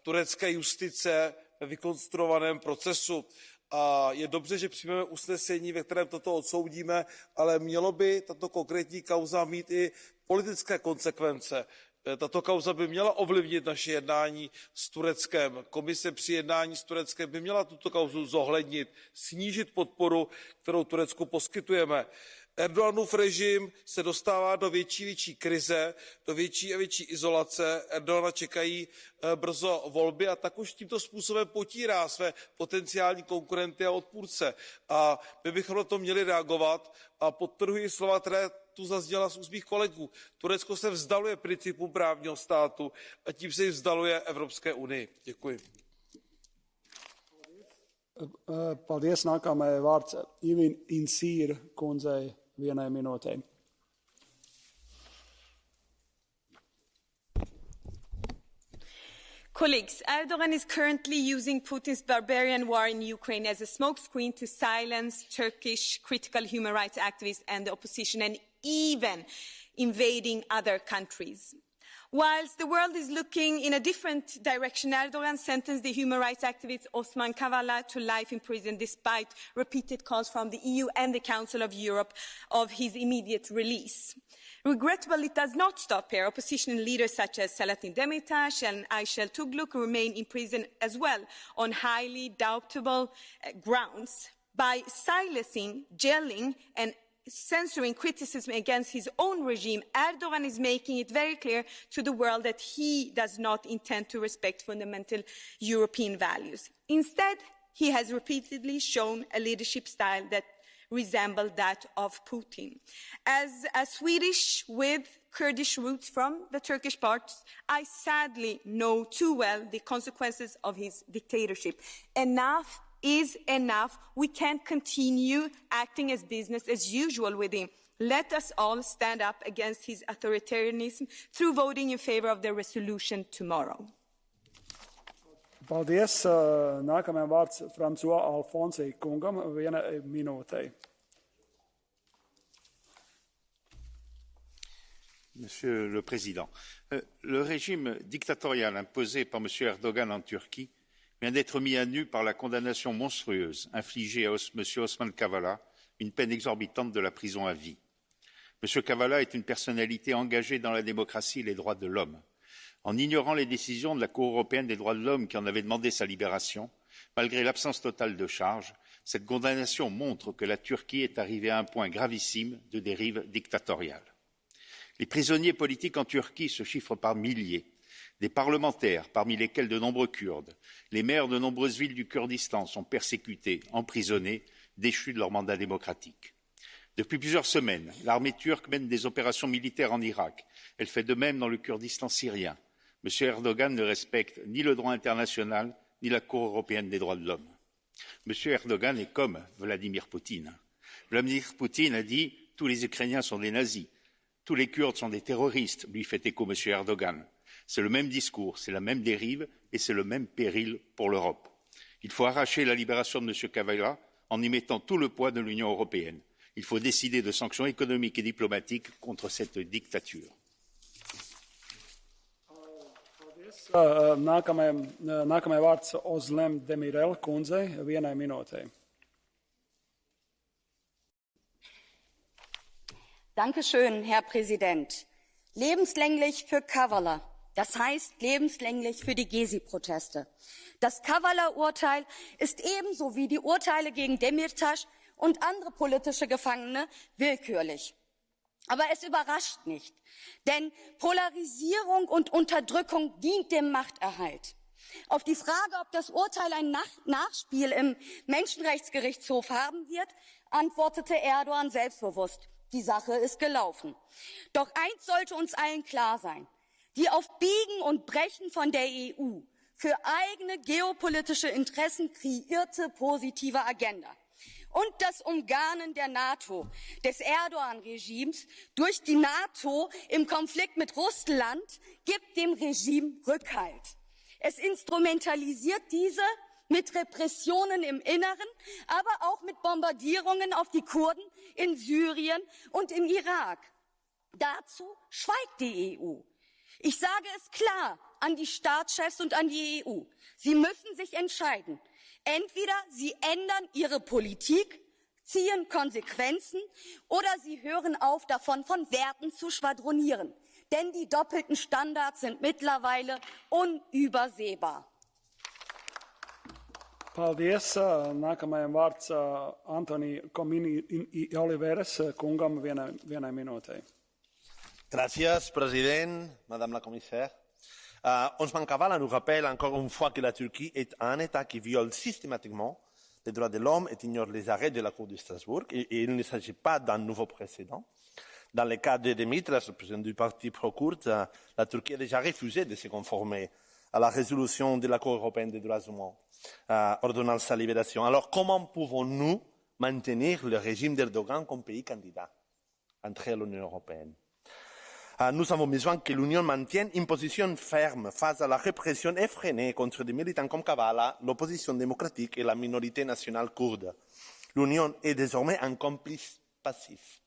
turecké justice ve vykonstruovaném procesu. A je dobře, že přijmeme usnesení, ve kterém toto odsoudíme, ale mělo by tato konkrétní kauza mít i politické konsekvence. Tato kauza by měla ovlivnit naše jednání s Tureckem. Komise při jednání s Tureckem by měla tuto kauzu zohlednit, snížit podporu, kterou Turecku poskytujeme. Erdoganův režim se dostává do větší a větší krize, do větší a větší izolace. Erdogana čekají brzo volby a tak už tímto způsobem potírá své potenciální konkurenty a odpůrce. A my bychom na to měli reagovat a podtrhuji slova, které tu zazněla z úst mých kolegů. Turecko se vzdaluje principům právního státu a tím se i vzdaluje Evropské unii. Děkuji. Paldies. Nākamajai vārds Ivin Insīr kundzei 1 minūtei. Colleagues, Erdogan is currently using Putin's barbarian war in Ukraine as a smokescreen to silence Turkish critical human rights activists and the opposition, and even invading other countries. Whilst the world is looking in a different direction, Erdogan sentenced the human rights activist Osman Kavala to life in prison despite repeated calls from the EU and the Council of Europe of his immediate release. Regrettably, it does not stop here. Opposition leaders such as Selahattin Demirtas and RTUK remain in prison as well on highly doubtable grounds. By silencing, jailing and censoring criticism against his own regime, Erdogan is making it very clear to the world that he does not intend to respect fundamental European values. Instead, he has repeatedly shown a leadership style that resembles that of Putin. As a Swedish with Kurdish roots from the Turkish parts, I sadly know too well the consequences of his dictatorship. Enough is enough. We can't continue acting as business as usual with him. Let us all stand up against his authoritarianism through voting in favor of the resolution tomorrow. Paldies. Nākamajam vārds François Alfonsī kungam 1 minūtei. Monsieur le Président, le régime dictatorial imposé par M. Erdogan en Turquie vient d'être mis à nu par la condamnation monstrueuse infligée à M. Osman Kavala, une peine exorbitante de la prison à vie. M. Kavala est une personnalité engagée dans la démocratie et les droits de l'homme. En ignorant les décisions de la Cour européenne des droits de l'homme qui en avait demandé sa libération, malgré l'absence totale de charges, cette condamnation montre que la Turquie est arrivée à un point gravissime de dérive dictatoriale. Les prisonniers politiques en Turquie se chiffrent par milliers. Des parlementaires, parmi lesquels de nombreux Kurdes, les maires de nombreuses villes du Kurdistan sont persécutés, emprisonnés, déchus de leur mandat démocratique. Depuis plusieurs semaines, l'armée turque mène des opérations militaires en Irak. Elle fait de même dans le Kurdistan syrien. M. Erdogan ne respecte ni le droit international, ni la Cour européenne des droits de l'homme. M. Erdogan est comme Vladimir Poutine. Vladimir Poutine a dit « tous les Ukrainiens sont des nazis ». Tous les Kurdes sont des terroristes, lui fait écho M. Erdogan. C'est le même discours, c'est la même dérive et c'est le même péril pour l'Europe. Il faut arracher la libération de M. Kavala en y mettant tout le poids de l'Union européenne. Il faut décider de sanctions économiques et diplomatiques contre cette dictature. Nākamajai vārds Ozlem Demirel kundzei, 1 minūtei. Dankeschön, Herr Präsident. Lebenslänglich für Kavala. Das heißt lebenslänglich für die Gezi-Proteste. Das Kavala-Urteil ist ebenso wie die Urteile gegen Demirtas und andere politische Gefangene willkürlich. Aber es überrascht nicht, denn Polarisierung und Unterdrückung dient dem Machterhalt. Auf die Frage, ob das Urteil ein Nachspiel im Menschenrechtsgerichtshof haben wird, antwortete Erdogan selbstbewusst: Die Sache ist gelaufen. Doch eins sollte uns allen klar sein: Die auf Biegen und Brechen von der EU für eigene geopolitische Interessen kreierte positive Agenda und das Umgarnen der NATO, des Erdogan-Regimes durch die NATO im Konflikt mit Russland gibt dem Regime Rückhalt. Es instrumentalisiert diese mit Repressionen im Inneren, aber auch mit Bombardierungen auf die Kurden in Syrien und im Irak. Dazu schweigt die EU. Ich sage es klar an die Staatschefs und an die EU. Sie müssen sich entscheiden. Entweder sie ändern ihre Politik, ziehen Konsequenzen, oder sie hören auf, davon von Werten zu schwadronieren. Denn die doppelten Standards sind mittlerweile unübersehbar. Paldies. Nākamajam vārds Antoni Komini Oliveres kungam 1 minūtei. Gracias, Président, Madame la Commissaire. Osman Kavala nous rappelle encore une fois que la Turquie est un État qui viole systématiquement les droits de l'homme et ignore les arrêts de la Cour de Strasbourg. Et il ne s'agit pas d'un nouveau précédent. Dans le cas de Demirtas, le président du parti pro-kurde, la Turquie a déjà refusé de se conformer à la résolution de la Cour européenne des droits humains ordonnant sa libération. Alors comment pouvons-nous maintenir le régime d'Erdogan comme pays candidat entré à l'Union européenne? Nous avons besoin que l'Union maintienne une position ferme face à la répression effrénée contre des militants comme Kavala, l'opposition démocratique et la minorité nationale kurde. L'Union est désormais un complice passif.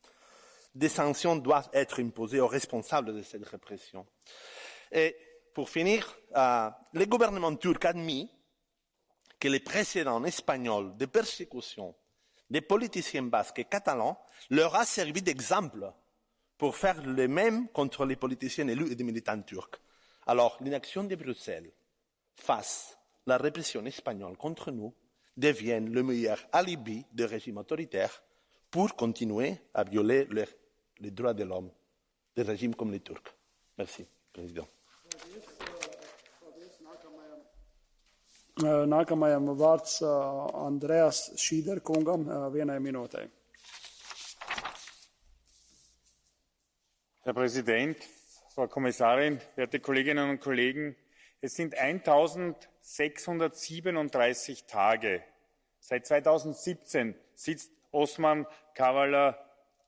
Des sanctions doivent être imposées aux responsables de cette répression. Et pour finir, le gouvernement turc a admis que les précédents espagnols de persécution des politiciens basques et catalans leur a servi d'exemple pour faire le même contre les politiciens élus et des militants turcs. Alors, l'inaction de Bruxelles face à la répression espagnole contre nous devient le meilleur alibi du régime autoritaire pour continuer à violer les droits de l'homme des régimes comme les Turcs. Merci, Président. Nākamajam vārds Andreas Šīder kungam 1 minūtei. Herr Präsident, Frau Kommissarin, werte Kolleginnen und Kollegen! Es sind 1637 Tage. Seit 2017 sitzt Osman Kavala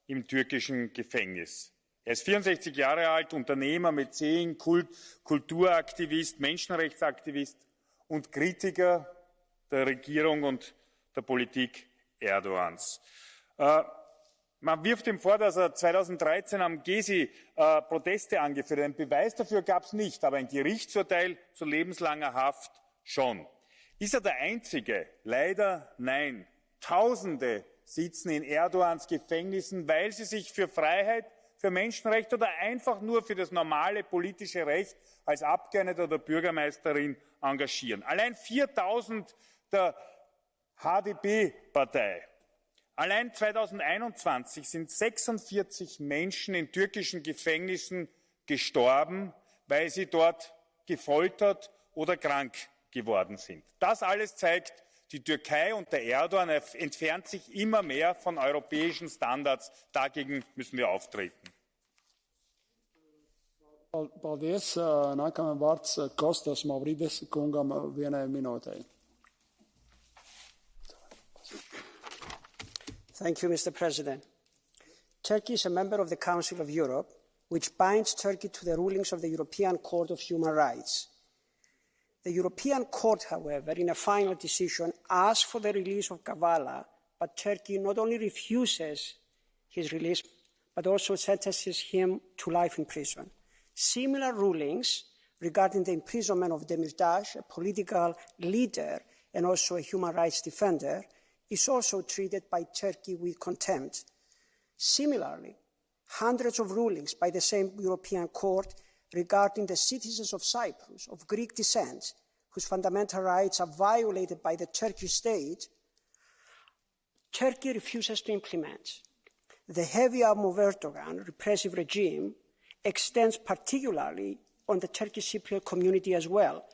im türkischen Gefängnis. Er ist 64 Jahre alt, Unternehmer, Mäzen, Kulturaktivist, Menschenrechtsaktivist und Kritiker der Regierung und der Politik Erdogans. Man wirft ihm vor, dass er 2013 am Gezi Proteste angeführt hat. Einen Beweis dafür gab es nicht, aber ein Gerichtsurteil zu lebenslanger Haft schon. Ist er der Einzige? Leider nein. Tausende sitzen in Erdogans Gefängnissen, weil sie sich für Freiheit, für Menschenrechte oder einfach nur für das normale politische Recht als Abgeordneter oder Bürgermeisterin engagieren. Allein 4000 der HDP-Partei. Allein 2021 sind 46 Menschen in türkischen Gefängnissen gestorben, weil sie dort gefoltert oder krank geworden sind. Das alles zeigt, die Türkei und der Erdogan entfernt sich immer mehr von europäischen Standards. Dagegen müssen wir auftreten. Paldies. Nākamajam vārds Kostas Mavridis kungam 1 minūtei. Thank you, Mr. President. Turkey is a member of the Council of Europe, which binds Turkey to the rulings of the European Court of Human Rights. The European Court, however, in a final decision, asked for the release of Kavala, but Turkey not only refuses his release, but also sentences him to life in prison. Similar rulings regarding the imprisonment of Demirtas, a political leader and also a human rights defender, is also treated by Turkey with contempt. Similarly, hundreds of rulings by the same European Court regarding the citizens of Cyprus, of Greek descent, whose fundamental rights are violated by the Turkish state, Turkey refuses to implement. The heavy arm of Erdogan repressive regime extends particularly on the Turkish Cypriot community as well.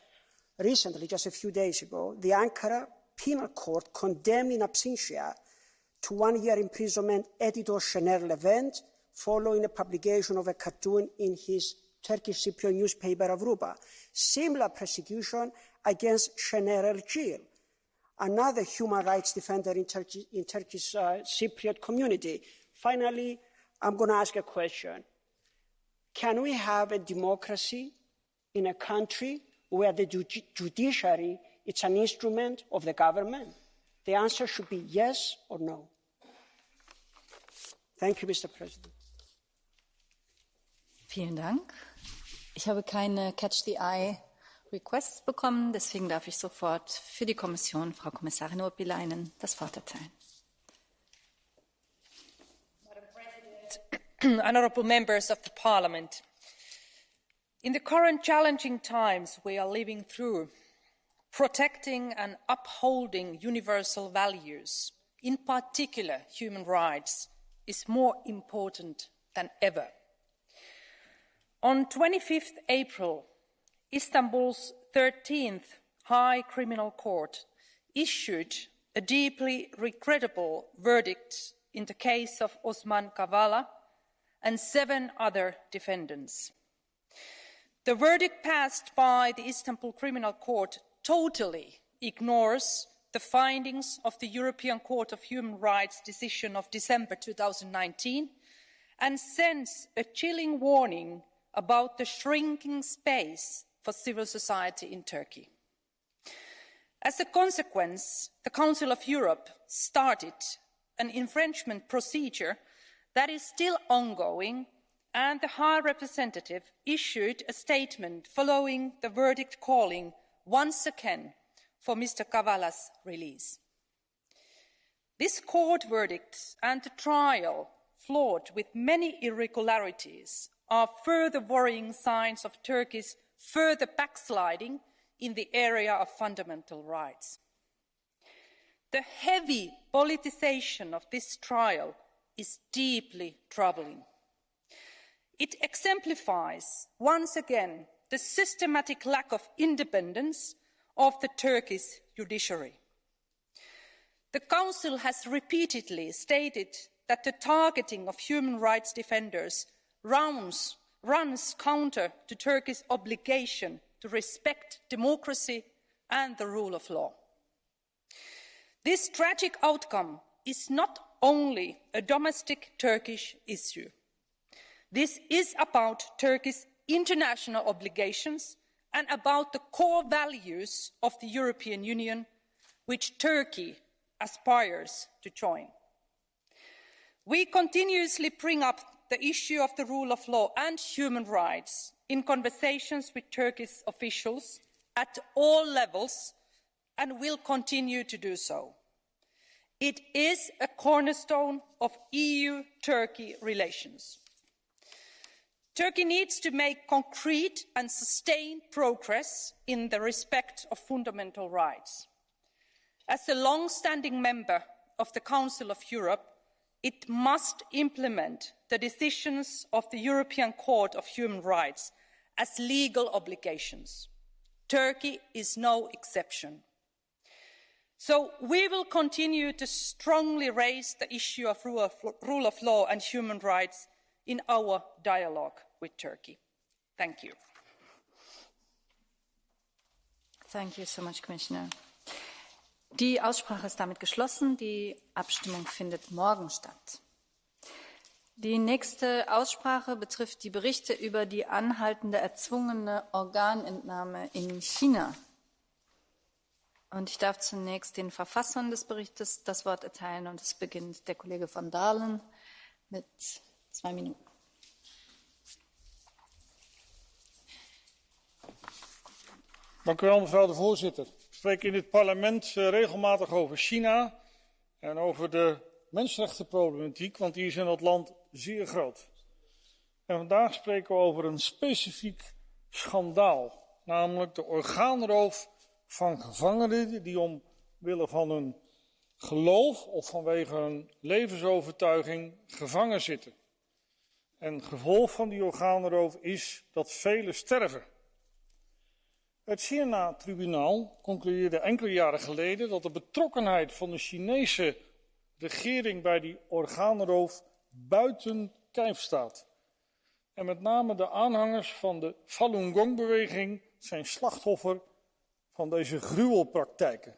Recently, just a few days ago, the Ankara Penal Court condemned in absentia to 1 year imprisonment editor Şener Levent following the publication of a cartoon in his Turkish Cypriot newspaper Avrupa. Similar persecution against Şener Elgil, another human rights defender in Turkish Cypriot community. Finally, I'm going to ask a question. Can we have a democracy in a country where the judiciary is an instrument of the government? The answer should be yes or no. Thank you, Mr. President. Vielen Dank. Ich habe keine Catch-the-Eye-Requests bekommen, deswegen darf ich sofort für die Kommission Frau Kommissarin Urpilainen das Wort erteilen. Honourable members of the Parliament, in the current challenging times we are living through, protecting and upholding universal values, in particular human rights, is more important than ever. On 25th April, Istanbul's 13th High Criminal Court issued a deeply regrettable verdict in the case of Osman Kavala and 7 other defendants. The verdict passed by the Istanbul Criminal Court totally ignores the findings of the European Court of Human Rights decision of December 2019 and sends a chilling warning about the shrinking space for civil society in Turkey. As a consequence, the Council of Europe started an infringement procedure that is still ongoing, and the High Representative issued a statement following the verdict calling once again for Mr. Kavala's release. This court verdict and the trial, flawed with many irregularities, are further worrying signs of Turkey's further backsliding in the area of fundamental rights. The heavy politicization of this trial is deeply troubling. It exemplifies once again the systematic lack of independence of the Turkish judiciary. The Council has repeatedly stated that the targeting of human rights defenders runs counter to Turkey's obligation to respect democracy and the rule of law. This tragic outcome is not only a domestic Turkish issue. This is about Turkey's international obligations and about the core values of the European Union, which Turkey aspires to join. We continuously bring up the issue of the rule of law and human rights in conversations with Turkish officials at all levels and will continue to do so. It is a cornerstone of EU-Turkey relations. Turkey needs to make concrete and sustained progress in the respect of fundamental rights. As a long-standing member of the Council of Europe, it must implement the decisions of the European Court of Human Rights as legal obligations. Turkey is no exception. So we will continue to strongly raise the issue of rule of law and human rights in our dialogue with Turkey. Thank you. Thank you so much, Commissioner. Die Aussprache ist damit geschlossen. Die Abstimmung findet morgen statt. Die nächste Aussprache betrifft die Berichte über die anhaltende erzwungene Organentnahme in China. Und ich darf zunächst den Verfassern des Berichtes das Wort erteilen. Und es beginnt der Kollege van Dalen mit 2 Minuten. Dank u wel, mevrouw de voorzitter. We spreken in dit parlement regelmatig over China en over de mensenrechtenproblematiek, want die is in dat land zeer groot. En vandaag spreken we over een specifiek schandaal, namelijk de orgaanroof van gevangenen die omwille van hun geloof of vanwege hun levensovertuiging gevangen zitten. En gevolg van die orgaanroof is dat velen sterven. Het China-tribunaal concludeerde enkele jaren geleden dat de betrokkenheid van de Chinese regering bij die orgaanroof buiten kijf staat. En met name de aanhangers van de Falun Gong-beweging zijn slachtoffer van deze gruwelpraktijken.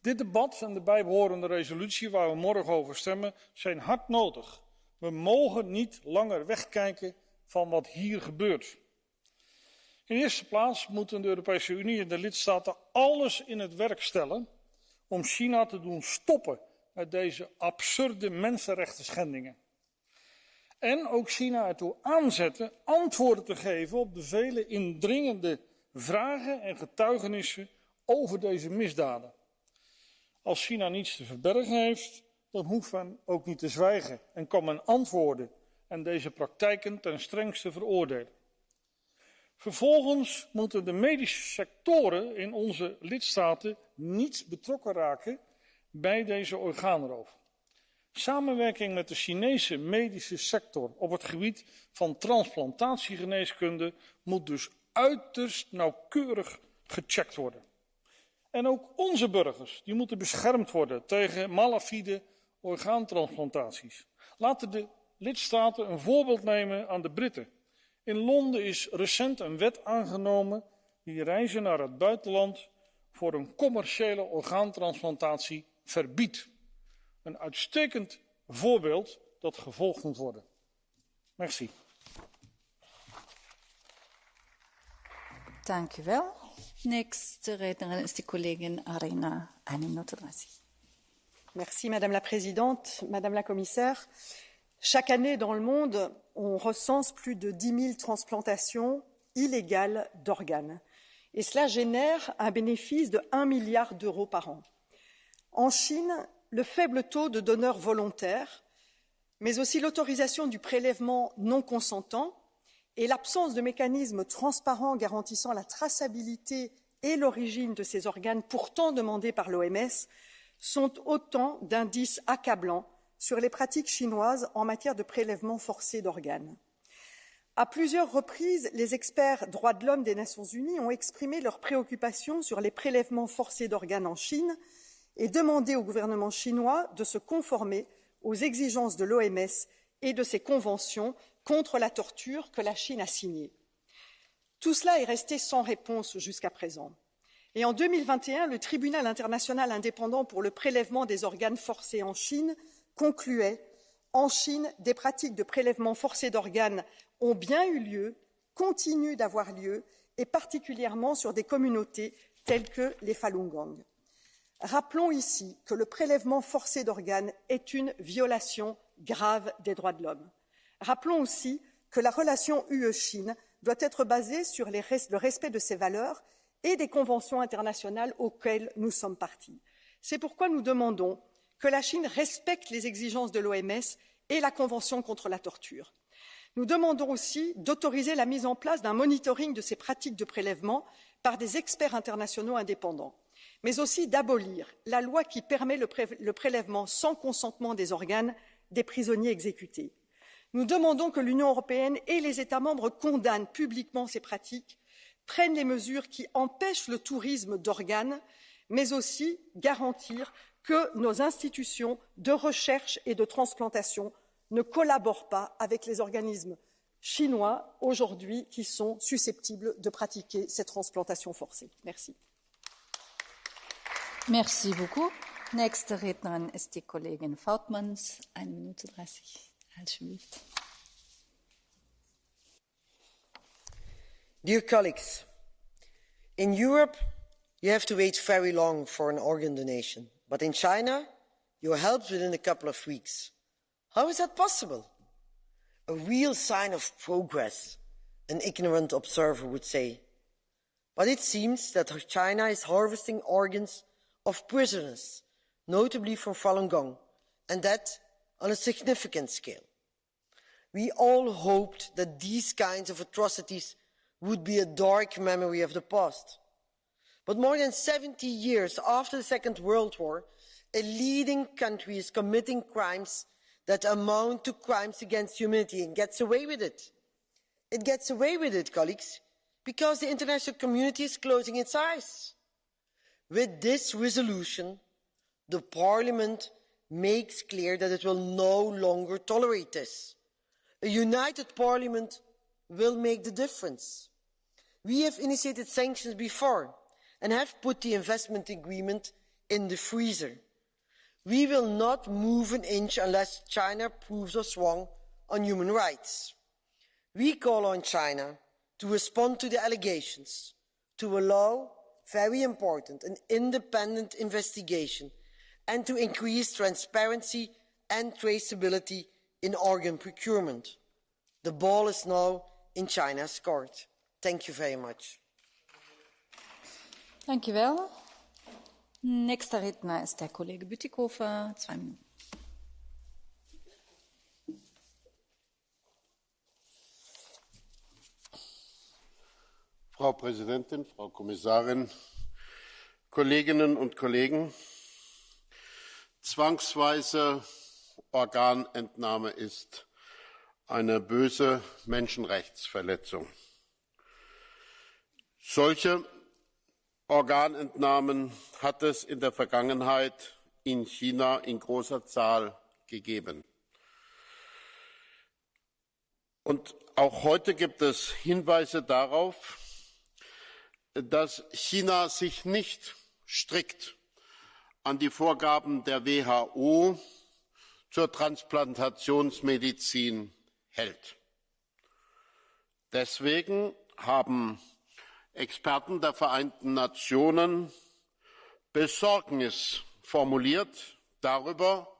Dit debat en de bijbehorende resolutie waar we morgen over stemmen zijn hard nodig. We mogen niet langer wegkijken van wat hier gebeurt. In de eerste plaats moeten de Europese Unie en de lidstaten alles in het werk stellen om China te doen stoppen met deze absurde mensenrechtenschendingen. En ook China ertoe aanzetten antwoorden te geven op de vele indringende vragen en getuigenissen over deze misdaden. Als China niets te verbergen heeft, dan hoeft men ook niet te zwijgen en kan men antwoorden en deze praktijken ten strengste veroordelen. Vervolgens moeten de medische sectoren in onze lidstaten niet betrokken raken bij deze orgaanroof. Samenwerking met de Chinese medische sector op het gebied van transplantatiegeneeskunde moet dus uiterst nauwkeurig gecheckt worden. En ook onze burgers, die moeten beschermd worden tegen malafide orgaantransplantaties. Laten de lidstaten een voorbeeld nemen aan de Britten. In Londen is recent een wet aangenomen die reizen naar het buitenland voor een commerciële orgaantransplantatie verbiedt. Een uitstekend voorbeeld dat gevolgd moet worden. Merci. Dank u wel. Nächste Rednerin ist die Kollegin Arena, 1 Minute 30. Merci Madame la Présidente, Madame la Commissaire. Chaque année dans le monde, on recense plus de 10 000 transplantations illégales d'organes. Et cela génère un bénéfice de 1 milliard d'euros par an. En Chine, le faible taux de donneurs volontaires, mais aussi l'autorisation du prélèvement non consentant et l'absence de mécanismes transparents garantissant la traçabilité et l'origine de ces organes pourtant demandés par l'OMS sont autant d'indices accablants sur les pratiques chinoises en matière de prélèvement forcé d'organes. À plusieurs reprises, les experts droits de l'homme des Nations Unies ont exprimé leurs préoccupations sur les prélèvements forcés d'organes en Chine et demandé au gouvernement chinois de se conformer aux exigences de l'OMS et de ses conventions contre la torture que la Chine a signées. Tout cela est resté sans réponse jusqu'à présent. Et en 2021, le tribunal international indépendant pour le prélèvement des organes forcés en Chine concluait « En Chine, des pratiques de prélèvement forcé d'organes ont bien eu lieu, continuent d'avoir lieu, et particulièrement sur des communautés telles que les Falun Gong ». Rappelons ici que le prélèvement forcé d'organes est une violation grave des droits de l'homme. Rappelons aussi que la relation UE-Chine doit être basée sur le respect de ses valeurs et des conventions internationales auxquelles nous sommes partis. C'est pourquoi nous demandons que la Chine respecte les exigences de l'OMS et la Convention contre la torture. Nous demandons aussi d'autoriser la mise en place d'un monitoring de ces pratiques de prélèvement par des experts internationaux indépendants, mais aussi d'abolir la loi qui permet le prélèvement sans consentement des organes des prisonniers exécutés. Nous demandons que l'Union européenne et les États membres condamnent publiquement ces pratiques, prennent les mesures qui empêchent le tourisme d'organes, mais aussi garantir que nos institutions de recherche et de transplantation ne collaborent pas avec les organismes chinois aujourd'hui qui sont susceptibles de pratiquer ces transplantations forcées. Merci. Merci beaucoup. Nächste Rednerin ist die Kollegin Vautmans, 1 Minute 30. Alsjeblieft. Dear colleagues, in Europe, you have to wait very long for an organ donation. But in China, you're helped within a couple of weeks. How is that possible? A real sign of progress, an ignorant observer would say. But it seems that China is harvesting organs of prisoners, notably from Falun Gong, and that on a significant scale. We all hoped that these kinds of atrocities would be a dark memory of the past. But more than 70 years after the Second World War, a leading country is committing crimes that amount to crimes against humanity and gets away with it. It gets away with it, colleagues, because the international community is closing its eyes. With this resolution, the Parliament makes clear that it will no longer tolerate this. A united Parliament will make the difference. We have initiated sanctions before and have put the investment agreement in the freezer. We will not move an inch unless China proves us wrong on human rights. We call on China to respond to the allegations, to allow, very important, an independent investigation, and to increase transparency and traceability in organ procurement. The ball is now in China's court. Thank you very much. Dank u wel. Nächster Redner ist der Kollege Bütikofer, 2 Minuten. Frau Präsidentin, Frau Kommissarin, Kolleginnen und Kollegen! Zwangsweise Organentnahme ist eine böse Menschenrechtsverletzung. Solche Organentnahmen hat es in der Vergangenheit in China in großer Zahl gegeben. Und auch heute gibt es Hinweise darauf, dass China sich nicht strikt an die Vorgaben der WHO zur Transplantationsmedizin hält. Deswegen haben Experten der Vereinten Nationen Besorgnis formuliert darüber,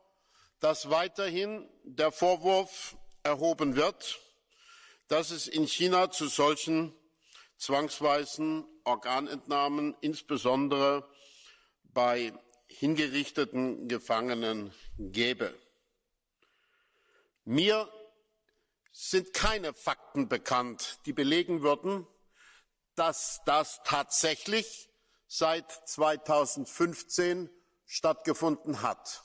dass weiterhin der Vorwurf erhoben wird, dass es in China zu solchen zwangsweisen Organentnahmen, insbesondere bei hingerichteten Gefangenen, gäbe. Mir sind keine Fakten bekannt, die belegen würden, dass das tatsächlich seit 2015 stattgefunden hat.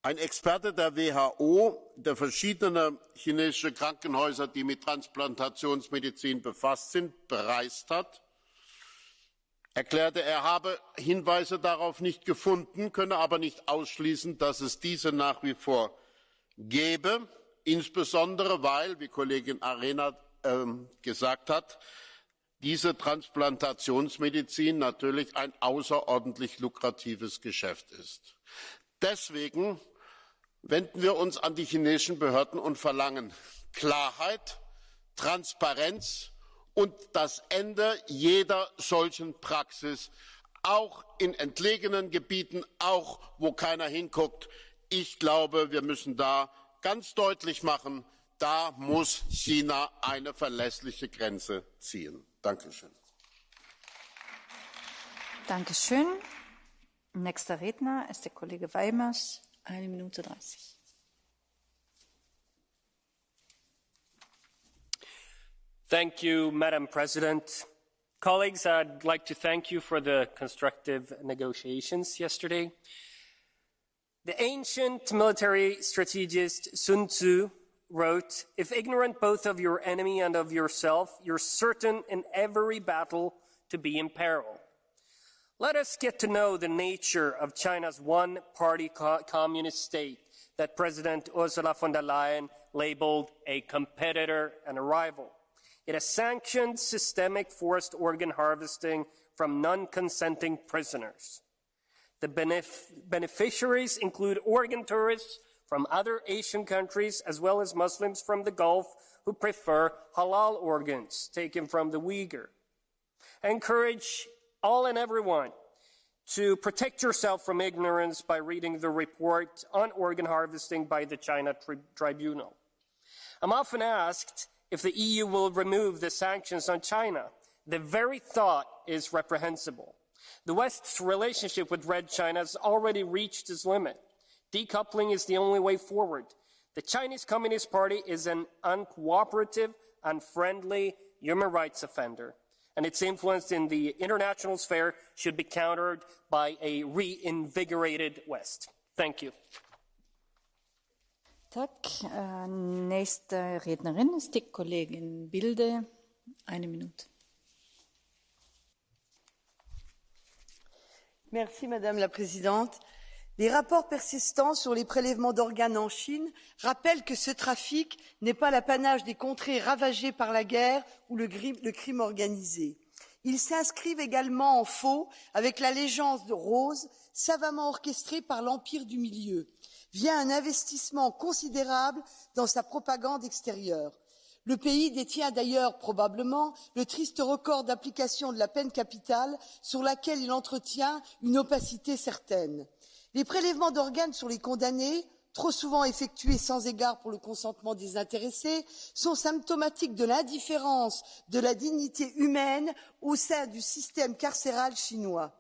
Ein Experte der WHO, der verschiedene chinesische Krankenhäuser, die mit Transplantationsmedizin befasst sind, bereist hat, erklärte, er habe Hinweise darauf nicht gefunden, könne aber nicht ausschließen, dass es diese nach wie vor gäbe, insbesondere weil, wie Kollegin Arena gesagt hat, diese Transplantationsmedizin natürlich ein außerordentlich lukratives Geschäft ist. Deswegen wenden wir uns an die chinesischen Behörden und verlangen Klarheit, Transparenz und das Ende jeder solchen Praxis, auch in entlegenen Gebieten, auch wo keiner hinguckt. Ich glaube, wir müssen da ganz deutlich machen, da muss China eine verlässliche Grenze ziehen. Dankeschön. Dankeschön. Nächster Redner ist der Kollege Weimers, 1 Minute 30. Thank you, Madam President. Colleagues, I'd like to thank you for the constructive negotiations yesterday. The ancient military strategist Sun Tzu wrote, "If ignorant both of your enemy and of yourself, you're certain in every battle to be in peril." Let us get to know the nature of China's one-party communist state that President Ursula von der Leyen labeled a competitor and a rival. It has sanctioned systemic forced organ harvesting from non-consenting prisoners. The beneficiaries include organ tourists from other Asian countries, as well as Muslims from the Gulf who prefer halal organs taken from the Uyghur. I encourage all and everyone to protect yourself from ignorance by reading the report on organ harvesting by the China Tribunal. I'm often asked if the EU will remove the sanctions on China. The very thought is reprehensible. The West's relationship with Red China has already reached its limit. Decoupling is the only way forward. The Chinese Communist Party is an uncooperative, unfriendly human rights offender, and its influence in the international sphere should be countered by a reinvigorated West. Thank you. Tack. Nächste Rednerin ist die Kollegin Bilde. 1 Minute. Merci, Madame la Présidente. Les rapports persistants sur les prélèvements d'organes en Chine rappellent que ce trafic n'est pas l'apanage des contrées ravagées par la guerre ou le crime organisé. Ils s'inscrivent également en faux avec la légende rose savamment orchestrée par l'Empire du Milieu, via un investissement considérable dans sa propagande extérieure. Le pays détient d'ailleurs probablement le triste record d'application de la peine capitale sur laquelle il entretient une opacité certaine. Les prélèvements d'organes sur les condamnés, trop souvent effectués sans égard pour le consentement des intéressés, sont symptomatiques de l'indifférence de la dignité humaine au sein du système carcéral chinois.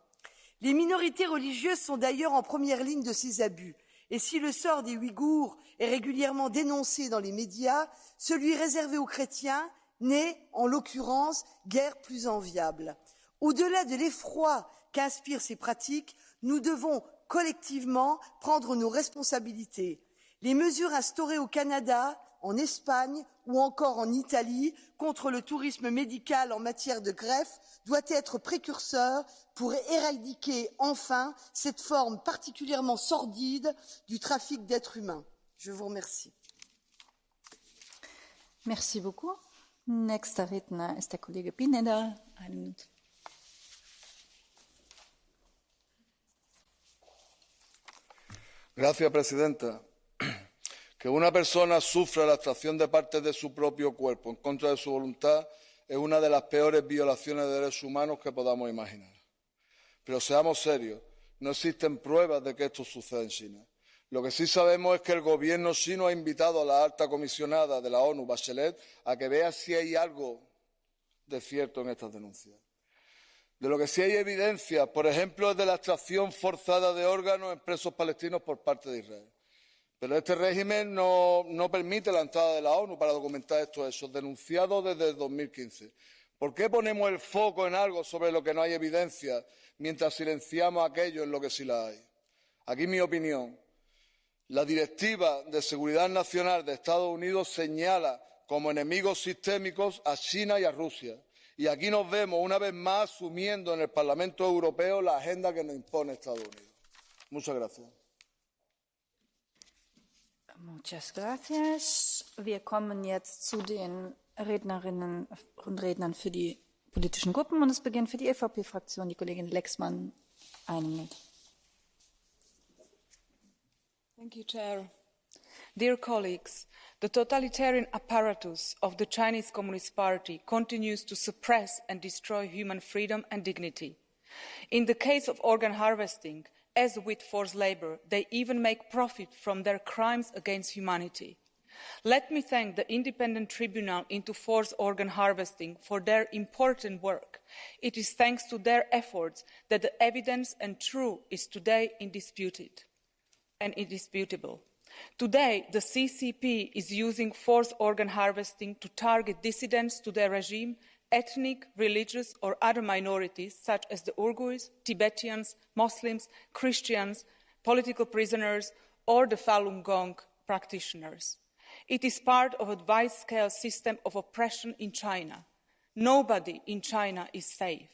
Les minorités religieuses sont d'ailleurs en première ligne de ces abus. Et si le sort des Ouïghours est régulièrement dénoncé dans les médias, celui réservé aux chrétiens n'est, en l'occurrence, guère plus enviable. Au-delà de l'effroi qu'inspirent ces pratiques, nous devons collectivement prendre nos responsabilités. Les mesures instaurées au Canada, en Espagne ou encore en Italie contre le tourisme médical en matière de greffe doivent être précurseurs pour éradiquer enfin cette forme particulièrement sordide du trafic d'êtres humains. Je vous remercie. Merci beaucoup. Nächster Redner ist der Kollege Pineda. 1 Minute. Gracias, Presidenta. Que una persona sufra la extracción de partes de su propio cuerpo en contra de su voluntad es una de las peores violaciones de derechos humanos que podamos imaginar. Pero seamos serios, no existen pruebas de que esto suceda en China. Lo que sí sabemos es que el gobierno chino ha invitado a la alta comisionada de la ONU, Bachelet, a que vea si hay algo de cierto en estas denuncias. De lo que sí hay evidencia, por ejemplo, es de la extracción forzada de órganos en presos palestinos por parte de Israel. Pero este régimen no permite la entrada de la ONU para documentar estos hechos, denunciados desde 2015. ¿Por qué ponemos el foco en algo sobre lo que no hay evidencia, mientras silenciamos aquello en lo que sí la hay? Aquí mi opinión. La Directiva de Seguridad Nacional de Estados Unidos señala como enemigos sistémicos a China y a Rusia. Y aquí nos vemos una vez más asumiendo en el Parlamento Europeo la agenda que nos impone Estados Unidos. Muchas gracias. Muchas gracias. Wir kommen jetzt zu den Rednerinnen und Rednern für die politischen Gruppen und es beginnt für die EVP-Fraktion die Kollegin Lexmann. 1 Minute. Thank you, Chair. Dear colleagues, the totalitarian apparatus of the Chinese Communist Party continues to suppress and destroy human freedom and dignity. In the case of organ harvesting, as with forced labour, they even make profit from their crimes against humanity. Let me thank the Independent Tribunal into Forced Organ Harvesting for their important work. It is thanks to their efforts that the evidence and truth is today indisputable. Today, the CCP is using forced organ harvesting to target dissidents to their regime, ethnic, religious or other minorities such as the Uyghurs, Tibetans, Muslims, Christians, political prisoners or the Falun Gong practitioners. It is part of a wide-scale system of oppression in China. Nobody in China is safe.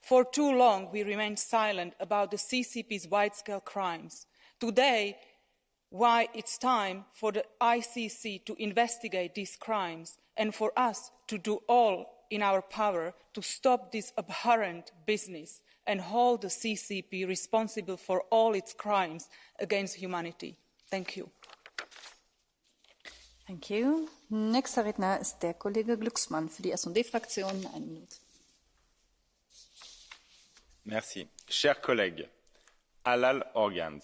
For too long, we remained silent about the CCP's wide-scale crimes. Today, why it's time for the ICC to investigate these crimes and for us to do all in our power to stop this abhorrent business and hold the CCP responsible for all its crimes against humanity. Thank you. Thank you. Nächster Redner ist der Kollege Glucksmann für die S&D-Fraktion. 1 Minute. Merci. Chers collègues, halal organs.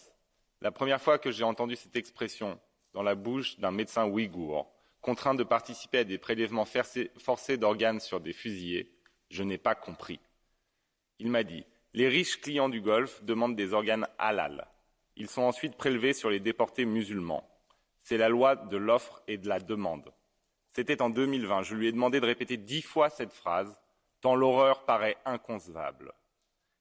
La première fois que j'ai entendu cette expression dans la bouche d'un médecin ouïghour, contraint de participer à des prélèvements forcés d'organes sur des fusillés, je n'ai pas compris. Il m'a dit « Les riches clients du Golfe demandent des organes halal. Ils sont ensuite prélevés sur les déportés musulmans. C'est la loi de l'offre et de la demande. » C'était en 2020. Je lui ai demandé de répéter 10 fois cette phrase, tant l'horreur paraît inconcevable.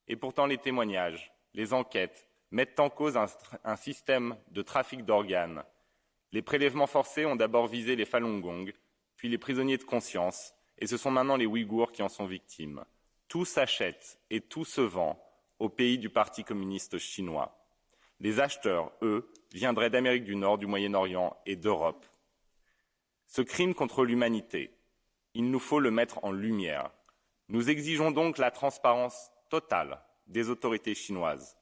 Et pourtant, les témoignages, les enquêtes mettent en cause un système de trafic d'organes. Les prélèvements forcés ont d'abord visé les Falun Gong, puis les prisonniers de conscience, et ce sont maintenant les Ouïghours qui en sont victimes. Tout s'achète et tout se vend au pays du Parti communiste chinois. Les acheteurs, eux, viendraient d'Amérique du Nord, du Moyen-Orient et d'Europe. Ce crime contre l'humanité, il nous faut le mettre en lumière. Nous exigeons donc la transparence totale des autorités chinoises.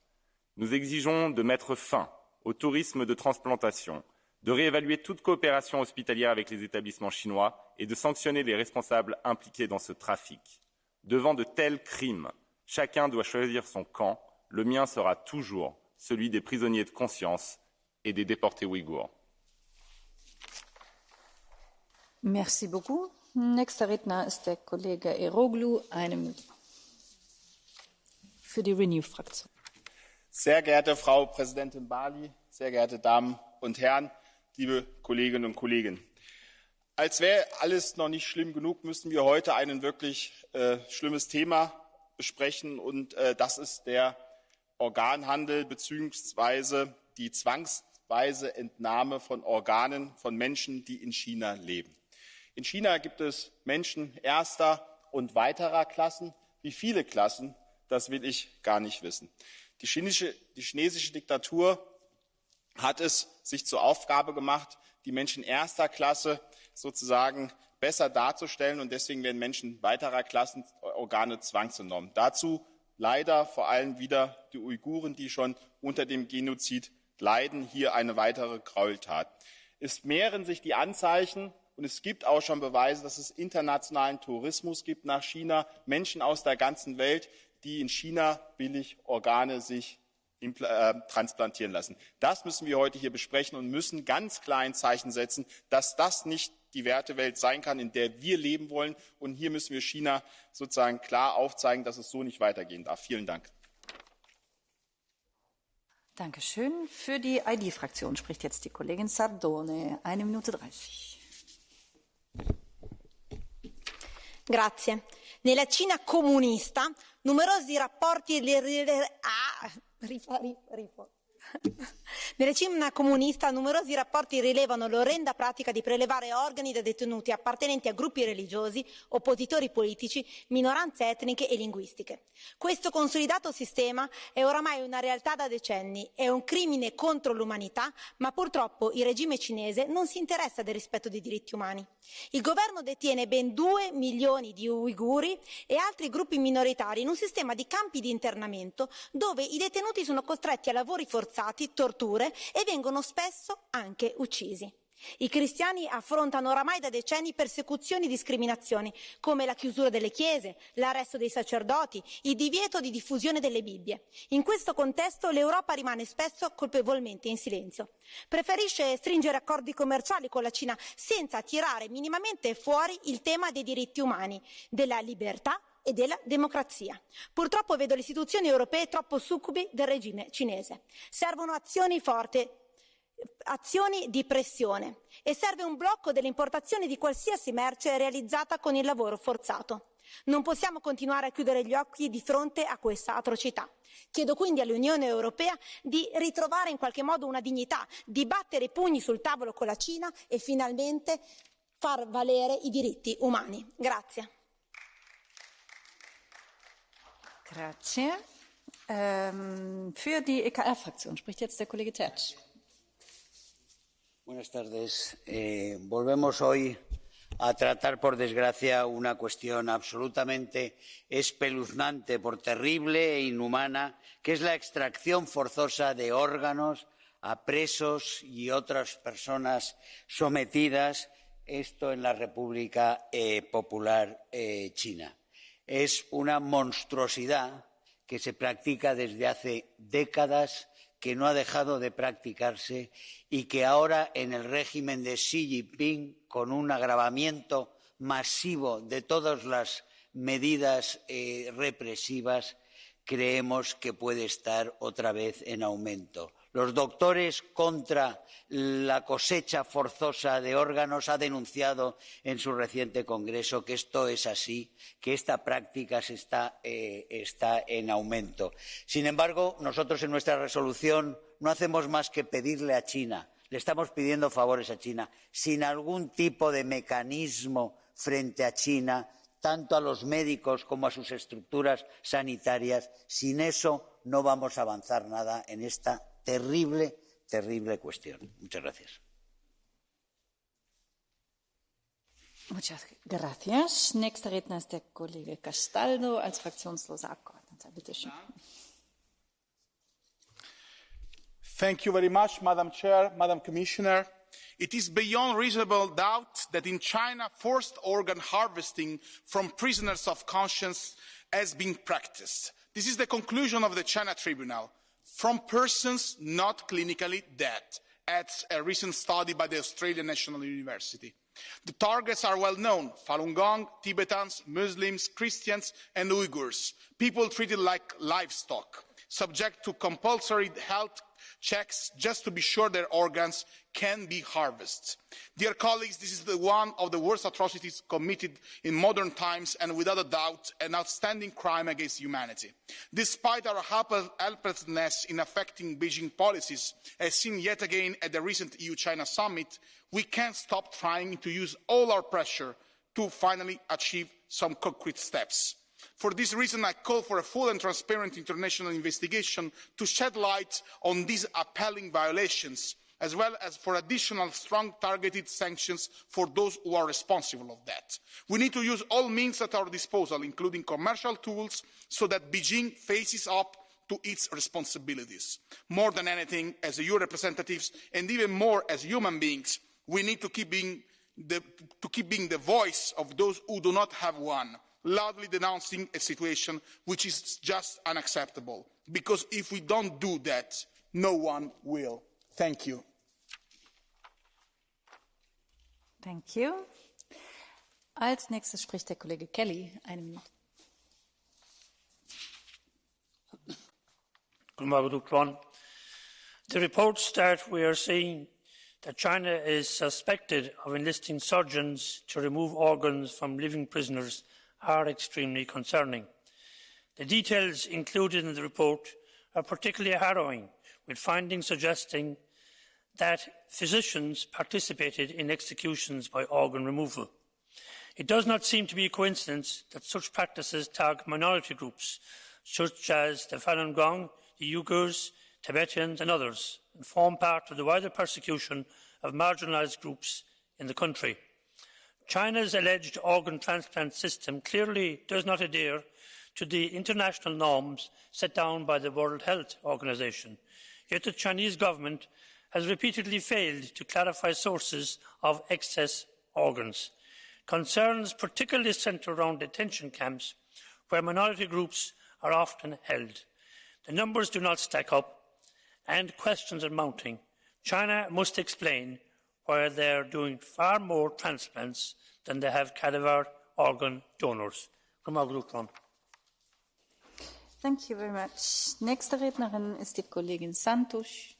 Nous exigeons de mettre fin au tourisme de transplantation, de réévaluer toute coopération hospitalière avec les établissements chinois et de sanctionner les responsables impliqués dans ce trafic. Devant de tels crimes, chacun doit choisir son camp. Le mien sera toujours celui des prisonniers de conscience et des déportés ouïghours. Merci beaucoup. Nächster Redner ist der Kollege Eroglu, eine Minute. Für die Renew-Fraktion. Sehr geehrte Frau Präsidentin Bali, sehr geehrte Damen und Herren, liebe Kolleginnen und Kollegen. Als wäre alles noch nicht schlimm genug, müssen wir heute ein wirklich schlimmes Thema besprechen, und das ist der Organhandel bzw. die zwangsweise Entnahme von Organen von Menschen, die in China leben. In China gibt es Menschen erster und weiterer Klassen. Wie viele Klassen, das will ich gar nicht wissen. Die chinesische Diktatur hat es sich zur Aufgabe gemacht, die Menschen erster Klasse sozusagen besser darzustellen, und deswegen werden Menschen weiterer Klassen Organe zwangsentnommen. Dazu leider vor allem wieder die Uiguren, die schon unter dem Genozid leiden, hier eine weitere Gräueltat. Es mehren sich die Anzeichen, und es gibt auch schon Beweise, dass es internationalen Tourismus gibt nach China, Menschen aus der ganzen Welt, die in China billig Organe sich transplantieren lassen. Das müssen wir heute hier besprechen und müssen ganz klar ein Zeichen setzen, dass das nicht die Wertewelt sein kann, in der wir leben wollen. Und hier müssen wir China sozusagen klar aufzeigen, dass es so nicht weitergehen darf. Vielen Dank. Dankeschön. Für die ID-Fraktion spricht jetzt die Kollegin Sardone. 1 Minute 30. Grazie. Nella Cina comunista numerosi rapporti Nella Cina comunista numerosi rapporti rilevano l'orrenda pratica di prelevare organi da detenuti appartenenti a gruppi religiosi, oppositori politici, minoranze etniche e linguistiche. Questo consolidato sistema è oramai una realtà da decenni, è un crimine contro l'umanità, ma purtroppo il regime cinese non si interessa del rispetto dei diritti umani. Il governo detiene ben 2 milioni di uiguri e altri gruppi minoritari in un sistema di campi di internamento dove i detenuti sono costretti a lavori forzati, torture e vengono spesso anche uccisi. I cristiani affrontano oramai da decenni persecuzioni e discriminazioni, come la chiusura delle chiese, l'arresto dei sacerdoti, il divieto di diffusione delle Bibbie. In questo contesto l'Europa rimane spesso colpevolmente in silenzio. Preferisce stringere accordi commerciali con la Cina senza tirare minimamente fuori il tema dei diritti umani, della libertà e della democrazia. Purtroppo vedo le istituzioni europee troppo succubi del regime cinese. Servono azioni forti, azioni di pressione, e serve un blocco delle importazioni di qualsiasi merce realizzata con il lavoro forzato. Non possiamo continuare a chiudere gli occhi di fronte a questa atrocità. Chiedo quindi all'Unione Europea di ritrovare in qualche modo una dignità, di battere i pugni sul tavolo con la Cina e finalmente far valere i diritti umani. Grazie. Grazie. Für die EKR-Fraktion spricht jetzt der Kollege Tert. Buenas tardes. Volvemos hoy a tratar, por desgracia, una cuestión absolutamente espeluznante, por terrible e inhumana, que es la extracción forzosa de órganos a presos y otras personas sometidas, esto en la República Popular China. Es una monstruosidad que se practica desde hace décadas, que no ha dejado de practicarse y que ahora en el régimen de Xi Jinping, con un agravamiento masivo de todas las medidas represivas, creemos que puede estar otra vez en aumento. Los doctores contra la cosecha forzosa de órganos han denunciado en su reciente congreso que esto es así, que esta práctica está en aumento. Sin embargo, nosotros en nuestra resolución no hacemos más que pedirle a China, le estamos pidiendo favores a China, sin algún tipo de mecanismo frente a China, tanto a los médicos como a sus estructuras sanitarias. Sin eso no vamos a avanzar nada en esta terrible cuestión. Muchas gracias. Muchas gracias. Nächster Redner ist der Kollege Castaldo als fraktionsloser Abgeordneter. Bitte schön. Thank you very much, Madam Chair, Madam Commissioner. It is beyond reasonable doubt that in China, forced organ harvesting from prisoners of conscience has been practiced. This is the conclusion of the China Tribunal. From persons not clinically dead, adds a recent study by the Australian National University. The targets are well known: Falun Gong, Tibetans, Muslims, Christians and Uyghurs, people treated like livestock, subject to compulsory health checks just to be sure their organs can be harvested. Dear colleagues, this is one of the worst atrocities committed in modern times and without a doubt an outstanding crime against humanity. Despite our helplessness in affecting Beijing policies, as seen yet again at the recent EU-China summit, we can't stop trying to use all our pressure to finally achieve some concrete steps. For this reason, I call for a full and transparent international investigation to shed light on these appalling violations, as well as for additional strong targeted sanctions for those who are responsible for that. We need to use all means at our disposal, including commercial tools, so that Beijing faces up to its responsibilities. More than anything, as EU representatives, and even more as human beings, we need to keep being the voice of those who do not have one, loudly denouncing a situation which is just unacceptable. Because if we don't do that, no one will. Thank you. Thank you. Als nächstes spricht der Kollege Kelly. Eine Minute. The reports start we are seeing that China is suspected of enlisting surgeons to remove organs from living prisoners are extremely concerning. The details included in the report are particularly harrowing, with findings suggesting that physicians participated in executions by organ removal. It does not seem to be a coincidence that such practices target minority groups, such as the Falun Gong, the Uyghurs, Tibetans and others, and form part of the wider persecution of marginalised groups in the country. China's alleged organ transplant system clearly does not adhere to the international norms set down by the World Health Organization, yet the Chinese government has repeatedly failed to clarify sources of excess organs. Concerns particularly centre around detention camps, where minority groups are often held. The numbers do not stack up, and questions are mounting. China must explain why they are doing far more transplants than they have cadaver organ donors. Thank you very much. Nächste Rednerin ist die Kollegin Santos.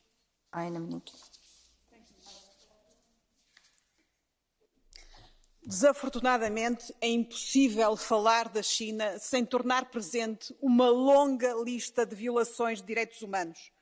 Eine Minute. Desafortunadamente, é impossível falar da China sem tornar presente uma longa lista de violações de direitos humanos.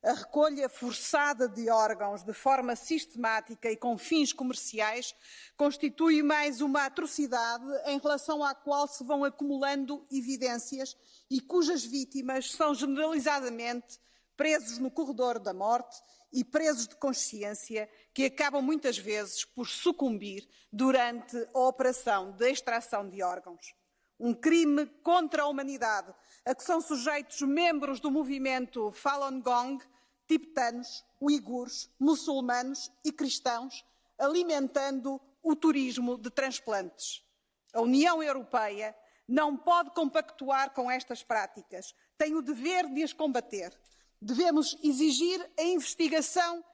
A recolha forçada de órgãos de forma sistemática e com fins comerciais constitui mais uma atrocidade em relação à qual se vão acumulando evidências e cujas vítimas são generalizadamente presos no corredor da morte e presos de consciência que acabam muitas vezes por sucumbir durante a operação de extração de órgãos. Um crime contra a humanidade a que são sujeitos membros do movimento Falun Gong, tibetanos, uigures, muçulmanos e cristãos, alimentando o turismo de transplantes. A União Europeia não pode compactuar com estas práticas, tem o dever de as combater. Devemos exigir a investigação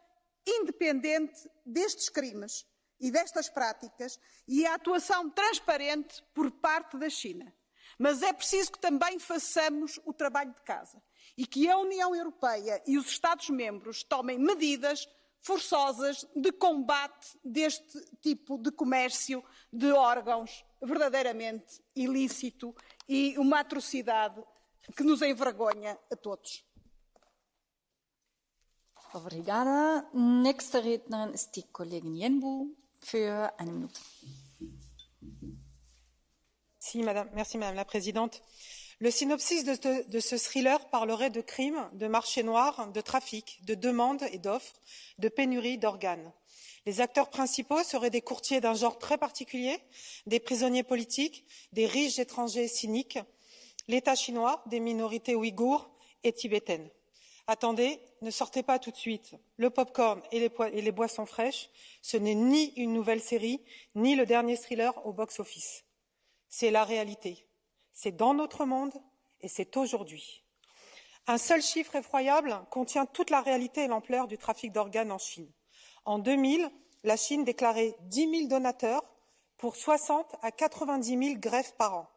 independente destes crimes e destas práticas e a atuação transparente por parte da China. Mas é preciso que também façamos o trabalho de casa e que a União Europeia e os Estados-membros tomem medidas forçosas de combate deste tipo de comércio de órgãos verdadeiramente ilícito e uma atrocidade que nos envergonha a todos. Obrigada. Nächste Rednerin ist die Kollegin Jenbu für 1 Minute. Merci, Madame la Présidente. Le synopsis de ce thriller parlerait de crimes, de marché noir, de trafic, de demandes et d'offres, de pénurie d'organes. Les acteurs principaux seraient des courtiers d'un genre très particulier, des prisonniers politiques, des riches étrangers cyniques, l'État chinois, des minorités ouïghours et tibétaines. Attendez, ne sortez pas tout de suite. Le pop-corn et les boissons fraîches, ce n'est ni une nouvelle série, ni le dernier thriller au box-office. C'est la réalité. C'est dans notre monde et c'est aujourd'hui. Un seul chiffre effroyable contient toute la réalité et l'ampleur du trafic d'organes en Chine. En 2000, la Chine déclarait 10 000 donateurs pour 60 à 90 000 greffes par an.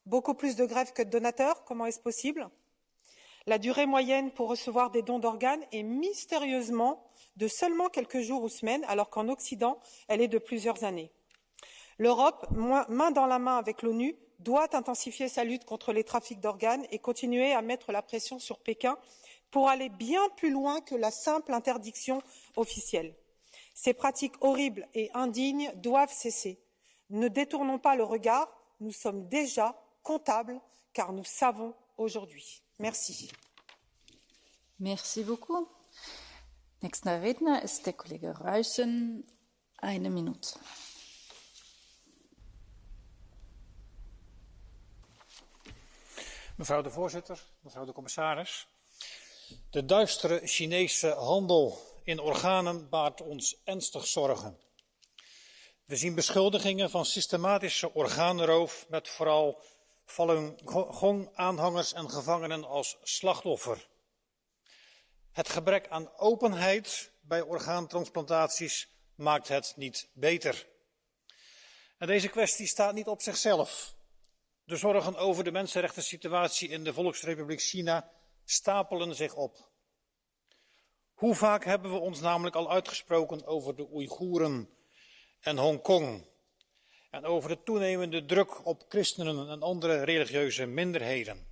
Beaucoup plus de greffes que de donateurs, comment est-ce possible? La durée moyenne pour recevoir des dons d'organes est mystérieusement de seulement quelques jours ou semaines, alors qu'en Occident, elle est de plusieurs années. L'Europe, main dans la main avec l'ONU, doit intensifier sa lutte contre les trafics d'organes et continuer à mettre la pression sur Pékin pour aller bien plus loin que la simple interdiction officielle. Ces pratiques horribles et indignes doivent cesser. Ne détournons pas le regard, nous sommes déjà comptables car nous savons aujourd'hui. Merci. Merci beaucoup. Nächster Redner ist der Kollege Reuschen. 1 Minute. Mevrouw de voorzitter, mevrouw de commissaris. De duistere Chinese handel in organen baart ons ernstig zorgen. We zien beschuldigingen van systematische orgaanroof met vooral Falun Gong-aanhangers en gevangenen als slachtoffer. Het gebrek aan openheid bij orgaantransplantaties maakt het niet beter. En deze kwestie staat niet op zichzelf. De zorgen over de mensenrechtensituatie in de Volksrepubliek China stapelen zich op. Hoe vaak hebben we ons namelijk al uitgesproken over de Oeigoeren en Hongkong en over de toenemende druk op christenen en andere religieuze minderheden.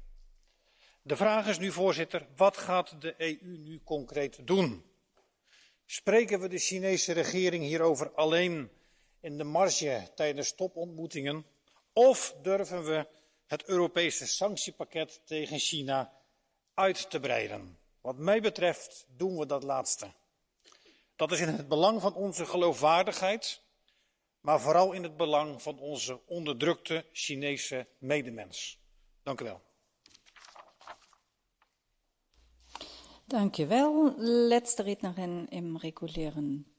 De vraag is nu, voorzitter, wat gaat de EU nu concreet doen? Spreken we de Chinese regering hierover alleen in de marge tijdens topontmoetingen? Of durven we het Europese sanctiepakket tegen China uit te breiden? Wat mij betreft doen we dat laatste. Dat is in het belang van onze geloofwaardigheid, maar vooral in het belang van onze onderdrukte Chinese medemens. Dank u wel. Dank u wel. Letzte Rednerin im regulären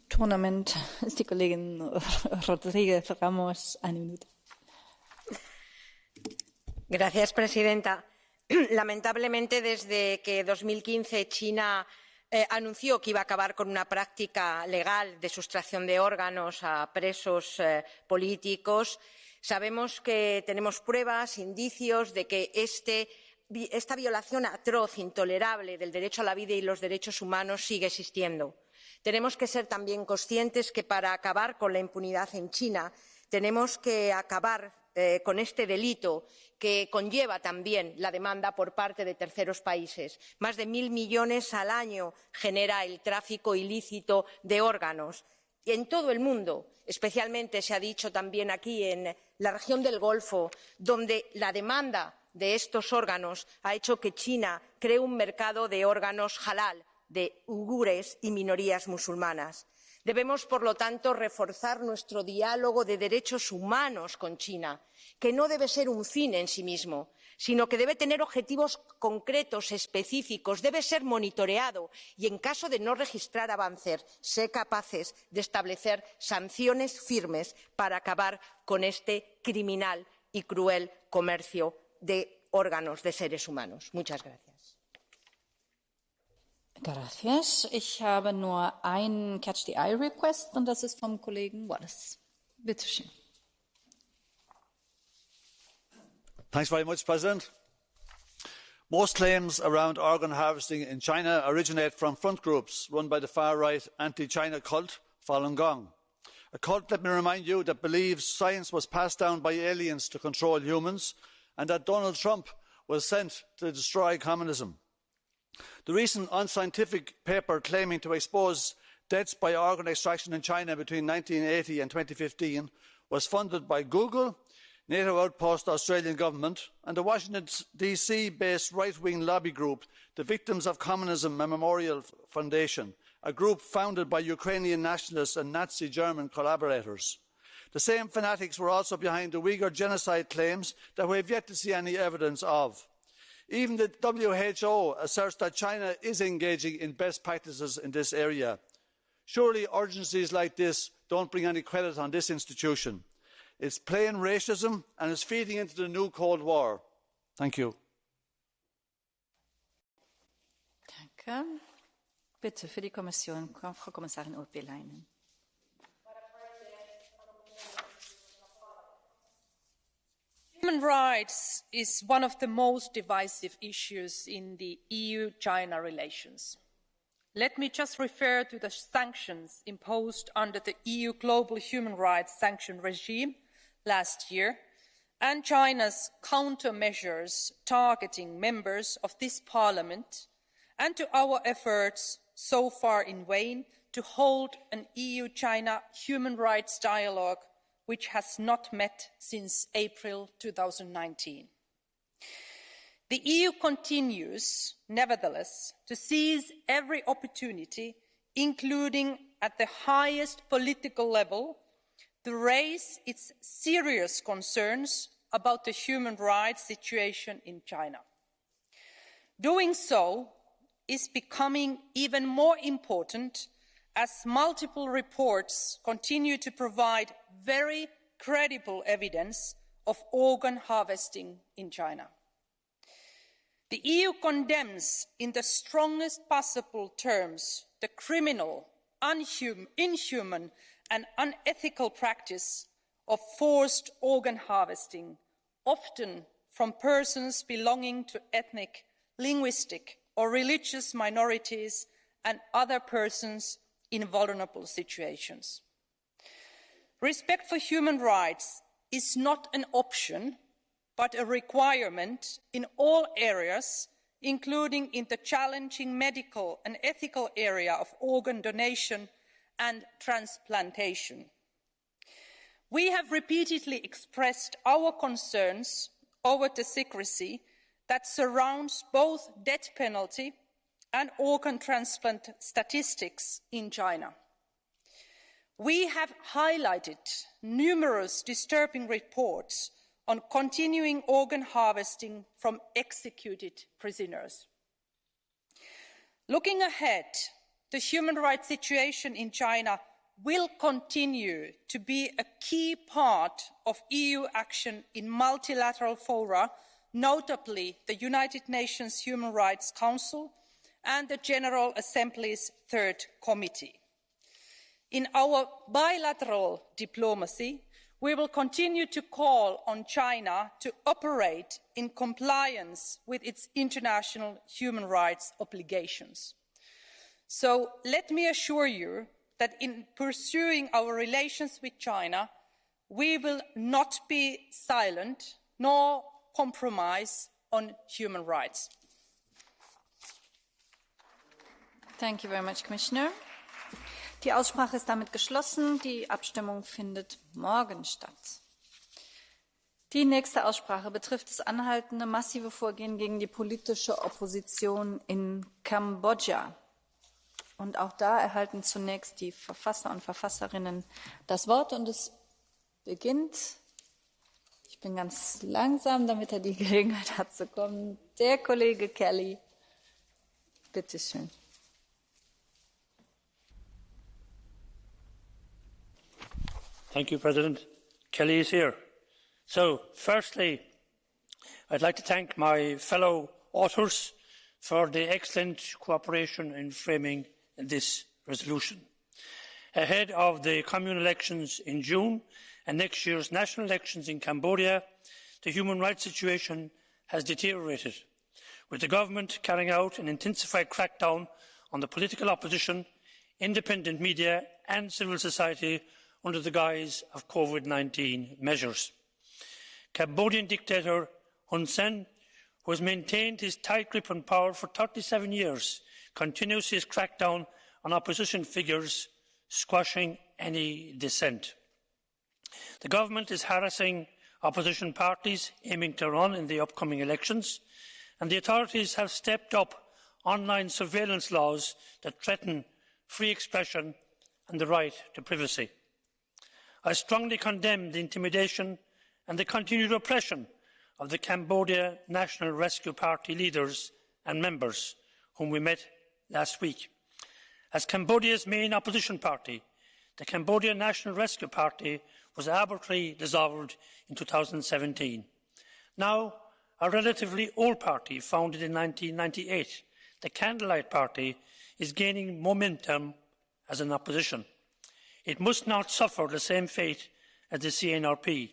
Tournament ist die Kollegin Rodríguez Ramos. 1 Minute. Gracias, presidenta. Lamentablemente, desde que 2015 China anunció que iba a acabar con una práctica legal de sustracción de órganos a presos políticos, sabemos que tenemos pruebas, indicios de que esta violación atroz, intolerable del derecho a la vida y los derechos humanos sigue existiendo. Tenemos que ser también conscientes que para acabar con la impunidad en China tenemos que acabar con este delito que conlleva también la demanda por parte de terceros países. Más de 1.000 millones al año genera el tráfico ilícito de órganos. Y en todo el mundo, especialmente se ha dicho también aquí en la región del Golfo, donde la demanda de estos órganos ha hecho que China cree un mercado de órganos halal de uigures y minorías musulmanas. Debemos, por lo tanto, reforzar nuestro diálogo de derechos humanos con China, que no debe ser un fin en sí mismo, sino que debe tener objetivos concretos, específicos, debe ser monitoreado y, en caso de no registrar avances, ser capaces de establecer sanciones firmes para acabar con este criminal y cruel comercio de órganos de seres humanos. Muchas gracias. Gracias. Ich habe nur einen Catch-the-Eye-Request und das ist vom Kollegen Wallace. Bitte schön. Thanks very much, President. Most claims around organ harvesting in China originate from front groups run by the far-right anti-China cult Falun Gong. A cult, let me remind you, that believes science was passed down by aliens to control humans and that Donald Trump was sent to destroy communism. The recent unscientific paper claiming to expose deaths by organ extraction in China between 1980 and 2015 was funded by Google, NATO outpost Australian government and the Washington DC-based right-wing lobby group, the Victims of Communism Memorial Foundation, a group founded by Ukrainian nationalists and Nazi German collaborators. The same fanatics were also behind the Uyghur genocide claims that we have yet to see any evidence of. Even the WHO asserts that China is engaging in best practices in this area. Surely urgencies like this don't bring any credit on this institution. It's plain racism and is feeding into the new Cold War. Thank you. Danke. Bitte für die Kommission, Frau Kommissarin Urpilainen. Human rights is one of the most divisive issues in the EU-China relations. Let me just refer to the sanctions imposed under the EU Global Human Rights Sanction Regime last year and China's countermeasures targeting members of this parliament and to our efforts so far in vain to hold an EU-China human rights dialogue which has not met since April 2019. The EU continues, nevertheless, to seize every opportunity, including at the highest political level, to raise its serious concerns about the human rights situation in China. Doing so is becoming even more important as multiple reports continue to provide very credible evidence of organ harvesting in China. The EU condemns in the strongest possible terms the criminal, inhuman and unethical practice of forced organ harvesting, often from persons belonging to ethnic, linguistic or religious minorities and other persons in vulnerable situations. Respect for human rights is not an option, but a requirement in all areas, including in the challenging medical and ethical area of organ donation and transplantation. We have repeatedly expressed our concerns over the secrecy that surrounds both death penalty and organ transplant statistics in China. We have highlighted numerous disturbing reports on continuing organ harvesting from executed prisoners. Looking ahead, the human rights situation in China will continue to be a key part of EU action in multilateral fora, notably the United Nations Human Rights Council and the General Assembly's Third Committee. In our bilateral diplomacy, we will continue to call on China to operate in compliance with its international human rights obligations. So let me assure you that in pursuing our relations with China, we will not be silent nor compromise on human rights. Thank you very much, Commissioner. Die Aussprache ist damit geschlossen. Die Abstimmung findet morgen statt. Die nächste Aussprache betrifft das anhaltende massive Vorgehen gegen die politische Opposition in Kambodscha. Und auch da erhalten zunächst die Verfasser und Verfasserinnen das Wort. Und es beginnt, ich bin ganz langsam, damit er die Gelegenheit hat zu kommen, der Kollege Kelly. Bitte schön. Thank you, President. Kelly is here. So, firstly, I'd like to thank my fellow authors for the excellent cooperation in framing this resolution. Ahead of the commune elections in June and next year's national elections in Cambodia, the human rights situation has deteriorated, with the government carrying out an intensified crackdown on the political opposition, independent media and civil society under the guise of COVID-19 measures. Cambodian dictator Hun Sen, who has maintained his tight grip on power for 37 years, continues his crackdown on opposition figures, squashing any dissent. The government is harassing opposition parties aiming to run in the upcoming elections, and the authorities have stepped up online surveillance laws that threaten free expression and the right to privacy. I strongly condemn the intimidation and the continued oppression of the Cambodia National Rescue Party leaders and members, whom we met last week. As Cambodia's main opposition party, the Cambodia National Rescue Party was arbitrarily dissolved in 2017. Now, a relatively old party founded in 1998, the Candlelight Party, is gaining momentum as an opposition. It must not suffer the same fate as the CNRP.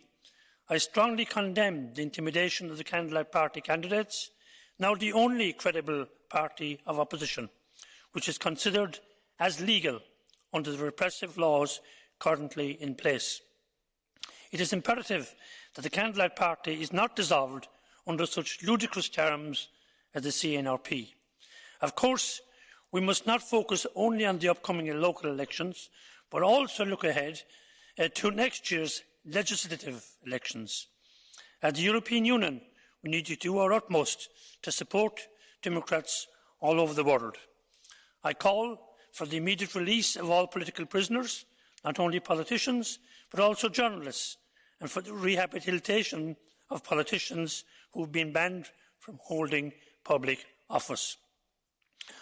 I strongly condemn the intimidation of the Candlelight Party candidates, now the only credible party of opposition, which is considered as legal under the repressive laws currently in place. It is imperative that the Candlelight Party is not dissolved under such ludicrous terms as the CNRP. Of course, we must not focus only on the upcoming local elections, but also look ahead to next year's legislative elections. As the European Union, we need to do our utmost to support Democrats all over the world. I call for the immediate release of all political prisoners, not only politicians, but also journalists, and for the rehabilitation of politicians who have been banned from holding public office.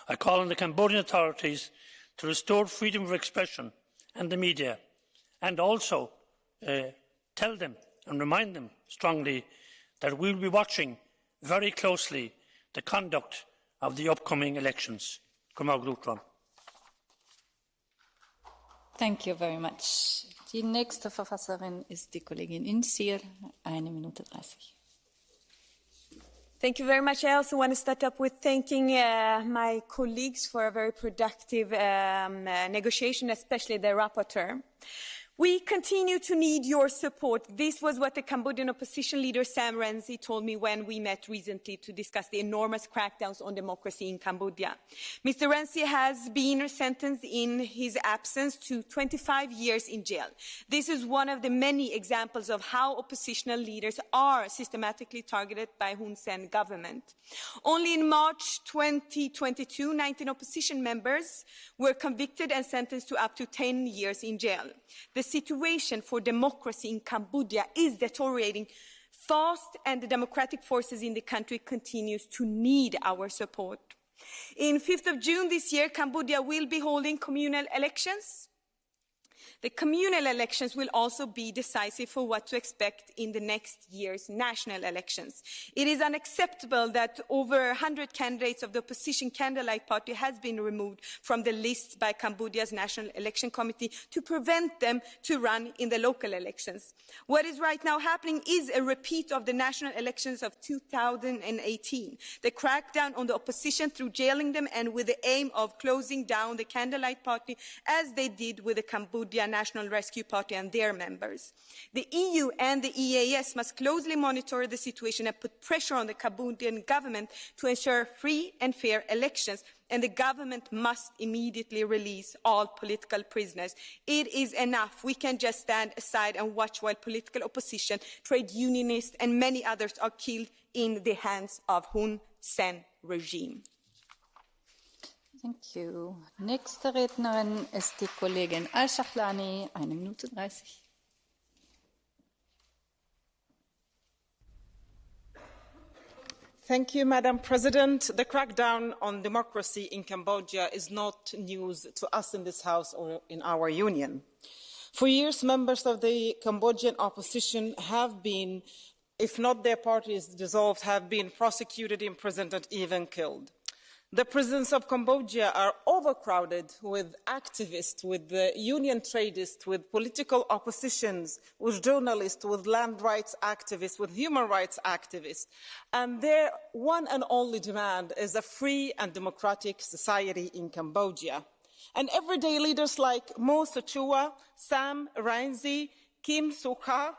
I call on the Cambodian authorities to restore freedom of expression and the media, and also tell them and remind them strongly that we will be watching very closely the conduct of the upcoming elections. Thank you very much. Die nächste Verfasserin ist die Kollegin Insir, 1 Minute 30. Thank you very much. I also want to start up with thanking my colleagues for a very productive negotiation, especially the rapporteur. We continue to need your support. This was what the Cambodian opposition leader Sam Rainsy told me when we met recently to discuss the enormous crackdowns on democracy in Cambodia. Mr. Rainsy has been sentenced in his absence to 25 years in jail. This is one of the many examples of how oppositional leaders are systematically targeted by Hun Sen government. Only in March 2022, 19 opposition members were convicted and sentenced to up to 10 years in jail. The situation for democracy in Cambodia is deteriorating fast, and the democratic forces in the country continues to need our support. In 5th of June this year, Cambodia will be holding communal elections. The communal elections will also be decisive for what to expect in the next year's national elections. It is unacceptable that over 100 candidates of the opposition Candlelight Party has been removed from the list by Cambodia's National Election Committee to prevent them to run in the local elections. What is right now happening is a repeat of the national elections of 2018. The crackdown on the opposition through jailing them and with the aim of closing down the Candlelight Party, as they did with the Cambodia National Rescue Party and their members. The EU and the EAS must closely monitor the situation and put pressure on the Cambodian government to ensure free and fair elections, and the government must immediately release all political prisoners. It is enough. We can just stand aside and watch while political opposition, trade unionists and many others are killed in the hands of Hun Sen regime. Thank you. Nächste Rednerin ist die Kollegin Al-Shahlani, 1 Minute 30. Thank you, Madam President. The crackdown on democracy in Cambodia is not news to us in this House or in our Union. For years, members of the Cambodian opposition have been if not their parties dissolved, have been prosecuted, imprisoned, and even killed. The prisons of Cambodia are overcrowded with activists, with the union tradists, with political oppositions, with journalists, with land rights activists, with human rights activists. And their one and only demand is a free and democratic society in Cambodia. And everyday leaders like Mo Sochua, Sam Rainsy, Kim Sukha,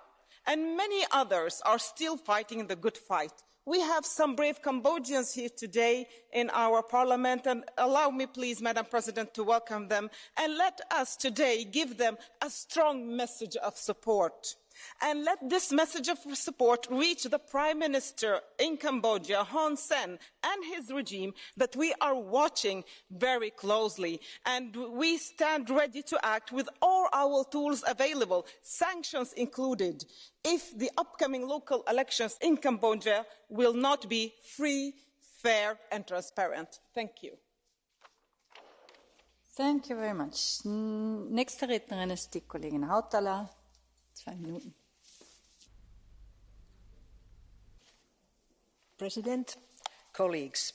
and many others are still fighting the good fight. We have some brave Cambodians here today in our parliament, and allow me, please, Madam President, to welcome them. And let us today give them a strong message of support. And let this message of support reach the Prime Minister in Cambodia, Hun Sen, and his regime that we are watching very closely. And we stand ready to act with all our tools available, sanctions included, if the upcoming local elections in Cambodia will not be free, fair and transparent. Thank you. Thank you very much. Nächste Rednerin ist die Kollegin Hautala. 2 Minuten. President, colleagues,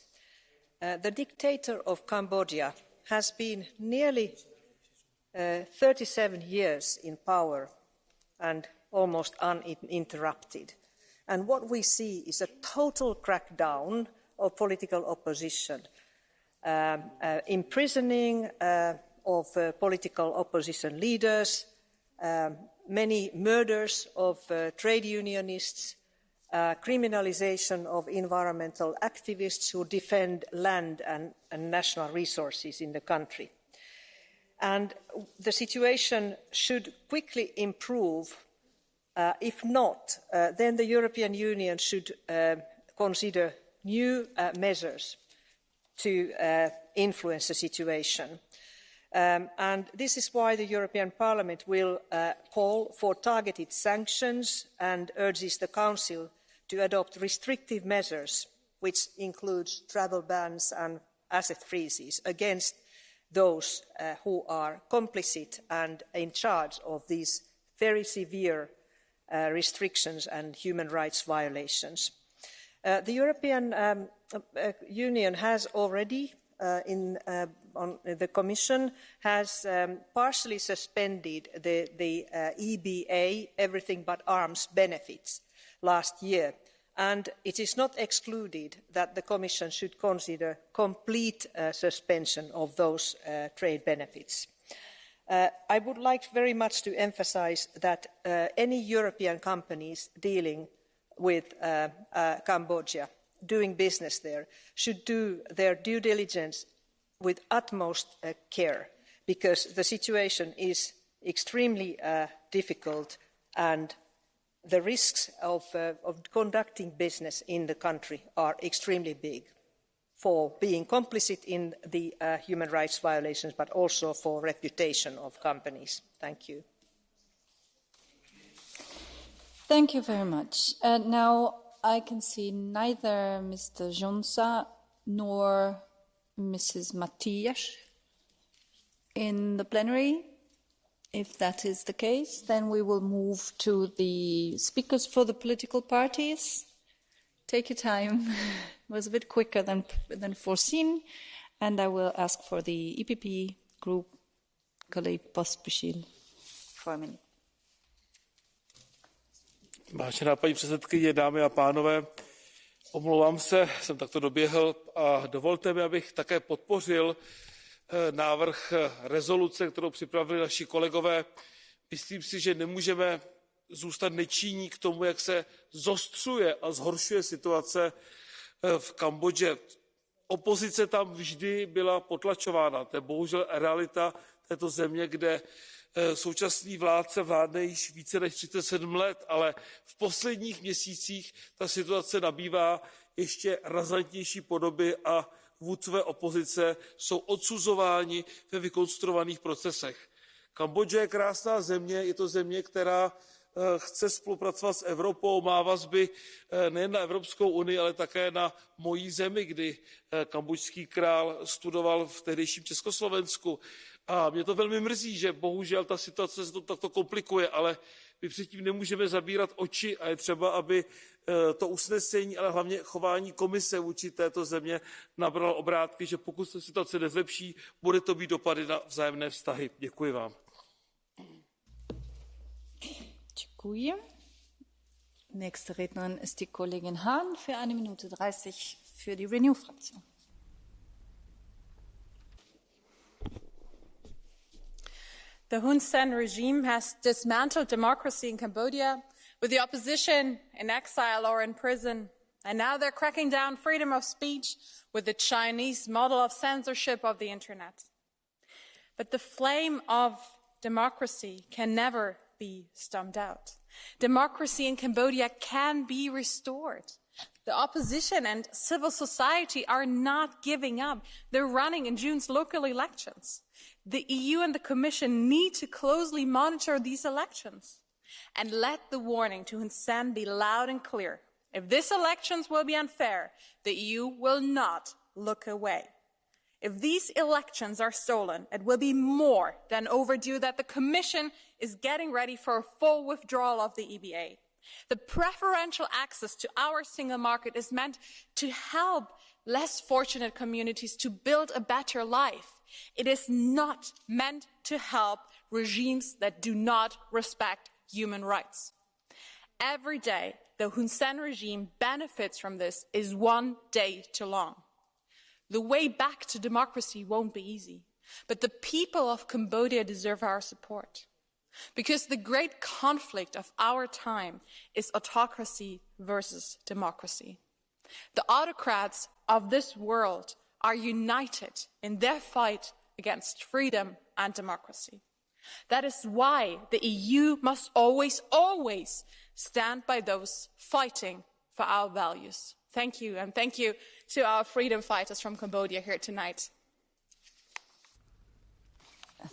the dictator of Cambodia has been nearly 37 years in power and almost uninterrupted. And what we see is a total crackdown of political opposition, imprisoning of political opposition leaders, many murders of trade unionists, criminalization of environmental activists who defend land and national resources in the country. And the situation should quickly improve. If not, then the European Union should consider new measures to influence the situation. And this is why the European Parliament will call for targeted sanctions and urges the Council to adopt restrictive measures, which includes travel bans and asset freezes against those who are complicit and in charge of these very severe restrictions and human rights violations. The European Union has already the Commission has partially suspended the EBA, everything but arms benefits, last year, and it is not excluded that the Commission should consider complete suspension of those trade benefits. I would like very much to emphasise that any European companies dealing with Cambodia, doing business there, should do their due diligence with utmost care, because the situation is extremely difficult and the risks of conducting business in the country are extremely big for being complicit in the human rights violations, but also for reputation of companies. Thank you. Thank you very much. Now I can see neither Mr. Jonsa nor Mrs. Matias in the plenary. If that is the case, then we will move to the speakers for the political parties. Take your time. It was a bit quicker than foreseen. And I will ask for the EPP group, colleague Pospíšil, for a minute. Vážená paní předsedkyně, dámy a pánové, omlouvám se, jsem takto doběhl a dovolte mi, abych také podpořil návrh rezoluce, kterou připravili naši kolegové. Myslím si, že nemůžeme zůstat nečinní k tomu, jak se zostřuje a zhoršuje situace v Kambodži. Opozice tam vždy byla potlačována. To je bohužel realita této země, kde současný vládce vládne již více než 37 let, ale v posledních měsících ta situace nabývá ještě razantnější podoby a vůdcové opozice jsou odsuzováni ve vykonstruovaných procesech. Kambodža je krásná země, je to země, která chce spolupracovat s Evropou, má vazby nejen na Evropskou unii, ale také na mojí zemi, kdy kambodžský král studoval v tehdejším Československu. A mě to velmi mrzí, že bohužel ta situace se to takto komplikuje, ale my předtím nemůžeme zavírat oči a je třeba, aby to usnesení, ale hlavně chování komise vůči této země nabralo obrátky, že pokud se situace nezlepší, bude to mít dopady na vzájemné vztahy. Děkuji vám. Děkuji. Nächste Rednerin ist die Kollegin Hahn für 1 Minute 30 für die Renew-Fraktion. The Hun Sen regime has dismantled democracy in Cambodia with the opposition in exile or in prison. And now they're cracking down freedom of speech with the Chinese model of censorship of the internet. But the flame of democracy can never be stomped out. Democracy in Cambodia can be restored. The opposition and civil society are not giving up. They're running in June's local elections. The EU and the Commission need to closely monitor these elections and let the warning to Hun Sen be loud and clear. If these elections will be unfair, the EU will not look away. If these elections are stolen, it will be more than overdue that the Commission is getting ready for a full withdrawal of the EBA. The preferential access to our single market is meant to help less fortunate communities to build a better life. It is not meant to help regimes that do not respect human rights. Every day, the Hun Sen regime benefits from this is one day too long. The way back to democracy won't be easy, but the people of Cambodia deserve our support. Because the great conflict of our time is autocracy versus democracy. The autocrats of this world are united in their fight against freedom and democracy. That is why the EU must always, always stand by those fighting for our values. Thank you, and thank you to our freedom fighters from Cambodia here tonight.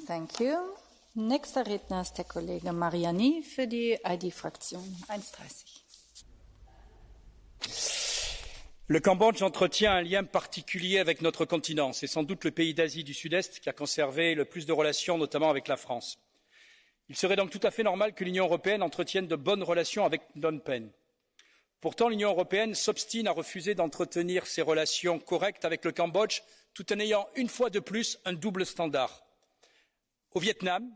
Thank you. Nächster Redner ist der Kollege Mariani für die ID-Fraktion. 1,30. Le Cambodge entretient un lien particulier avec notre continent. C'est sans doute le pays d'Asie du Sud-Est qui a conservé le plus de relations, notamment avec la France. Il serait donc tout à fait normal que l'Union européenne entretienne de bonnes relations avec Phnom Penh. Pourtant, l'Union européenne s'obstine à refuser d'entretenir ces relations correctes avec le Cambodge, tout en ayant une fois de plus un double standard. Au Vietnam,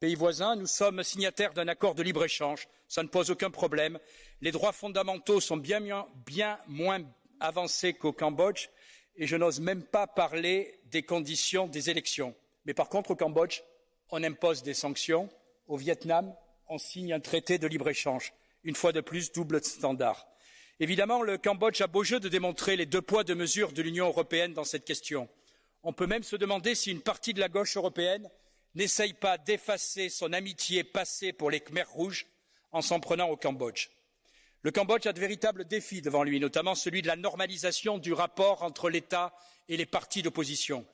pays voisin, nous sommes signataires d'un accord de libre-échange. Ça ne pose aucun problème. Les droits fondamentaux sont bien moins avancés qu'au Cambodge et je n'ose même pas parler des conditions des élections. Mais par contre, au Cambodge, on impose des sanctions. Au Vietnam, on signe un traité de libre-échange. Une fois de plus, double standard. Évidemment, le Cambodge a beau jeu de démontrer les 2 poids 2 mesures de l'Union européenne dans cette question. On peut même se demander si une partie de la gauche européenne n'essaye pas d'effacer son amitié passée pour les Khmers rouges en s'en prenant au Cambodge. Le Cambodge a de véritables défis devant lui, notamment celui de la normalisation du rapport entre l'État et les partis d'opposition.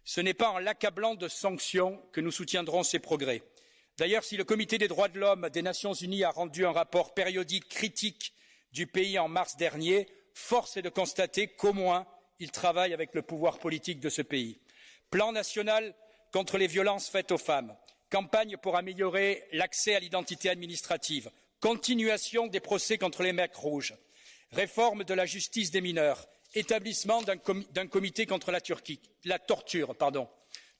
Ce n'est pas en l'accablant de sanctions que nous soutiendrons ces progrès. D'ailleurs, si le Comité des droits de l'homme des Nations unies a rendu un rapport périodique critique du pays en mars dernier, force est de constater qu'au moins il travaille avec le pouvoir politique de ce pays. Plan national contre les violences faites aux femmes, campagne pour améliorer l'accès à l'identité administrative, continuation des procès contre les mecs rouges, réforme de la justice des mineurs, établissement d'un comité contre la torture.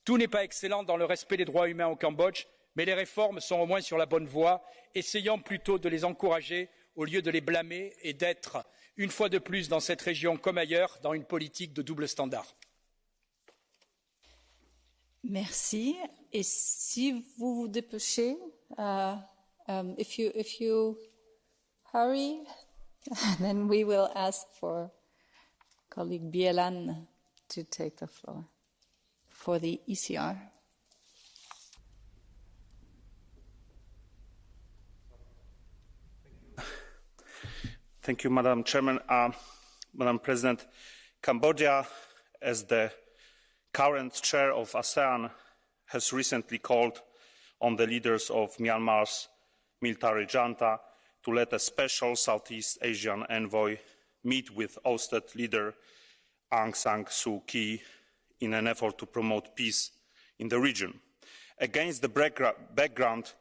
Tout n'est pas excellent dans le respect des droits humains au Cambodge, mais les réformes sont au moins sur la bonne voie. Essayons plutôt de les encourager au lieu de les blâmer et d'être, une fois de plus dans cette région comme ailleurs, dans une politique de double standard. Merci. Et si vous vous dépêchez, if you hurry, then we will ask for colleague Bielan to take the floor for the ECR. Thank you, Madam Chairman. Madam President, Cambodia, as the current chair of ASEAN, has recently called on the leaders of Myanmar's military junta to let a special Southeast Asian envoy meet with ousted leader Aung San Suu Kyi in an effort to promote peace in the region. Against the background,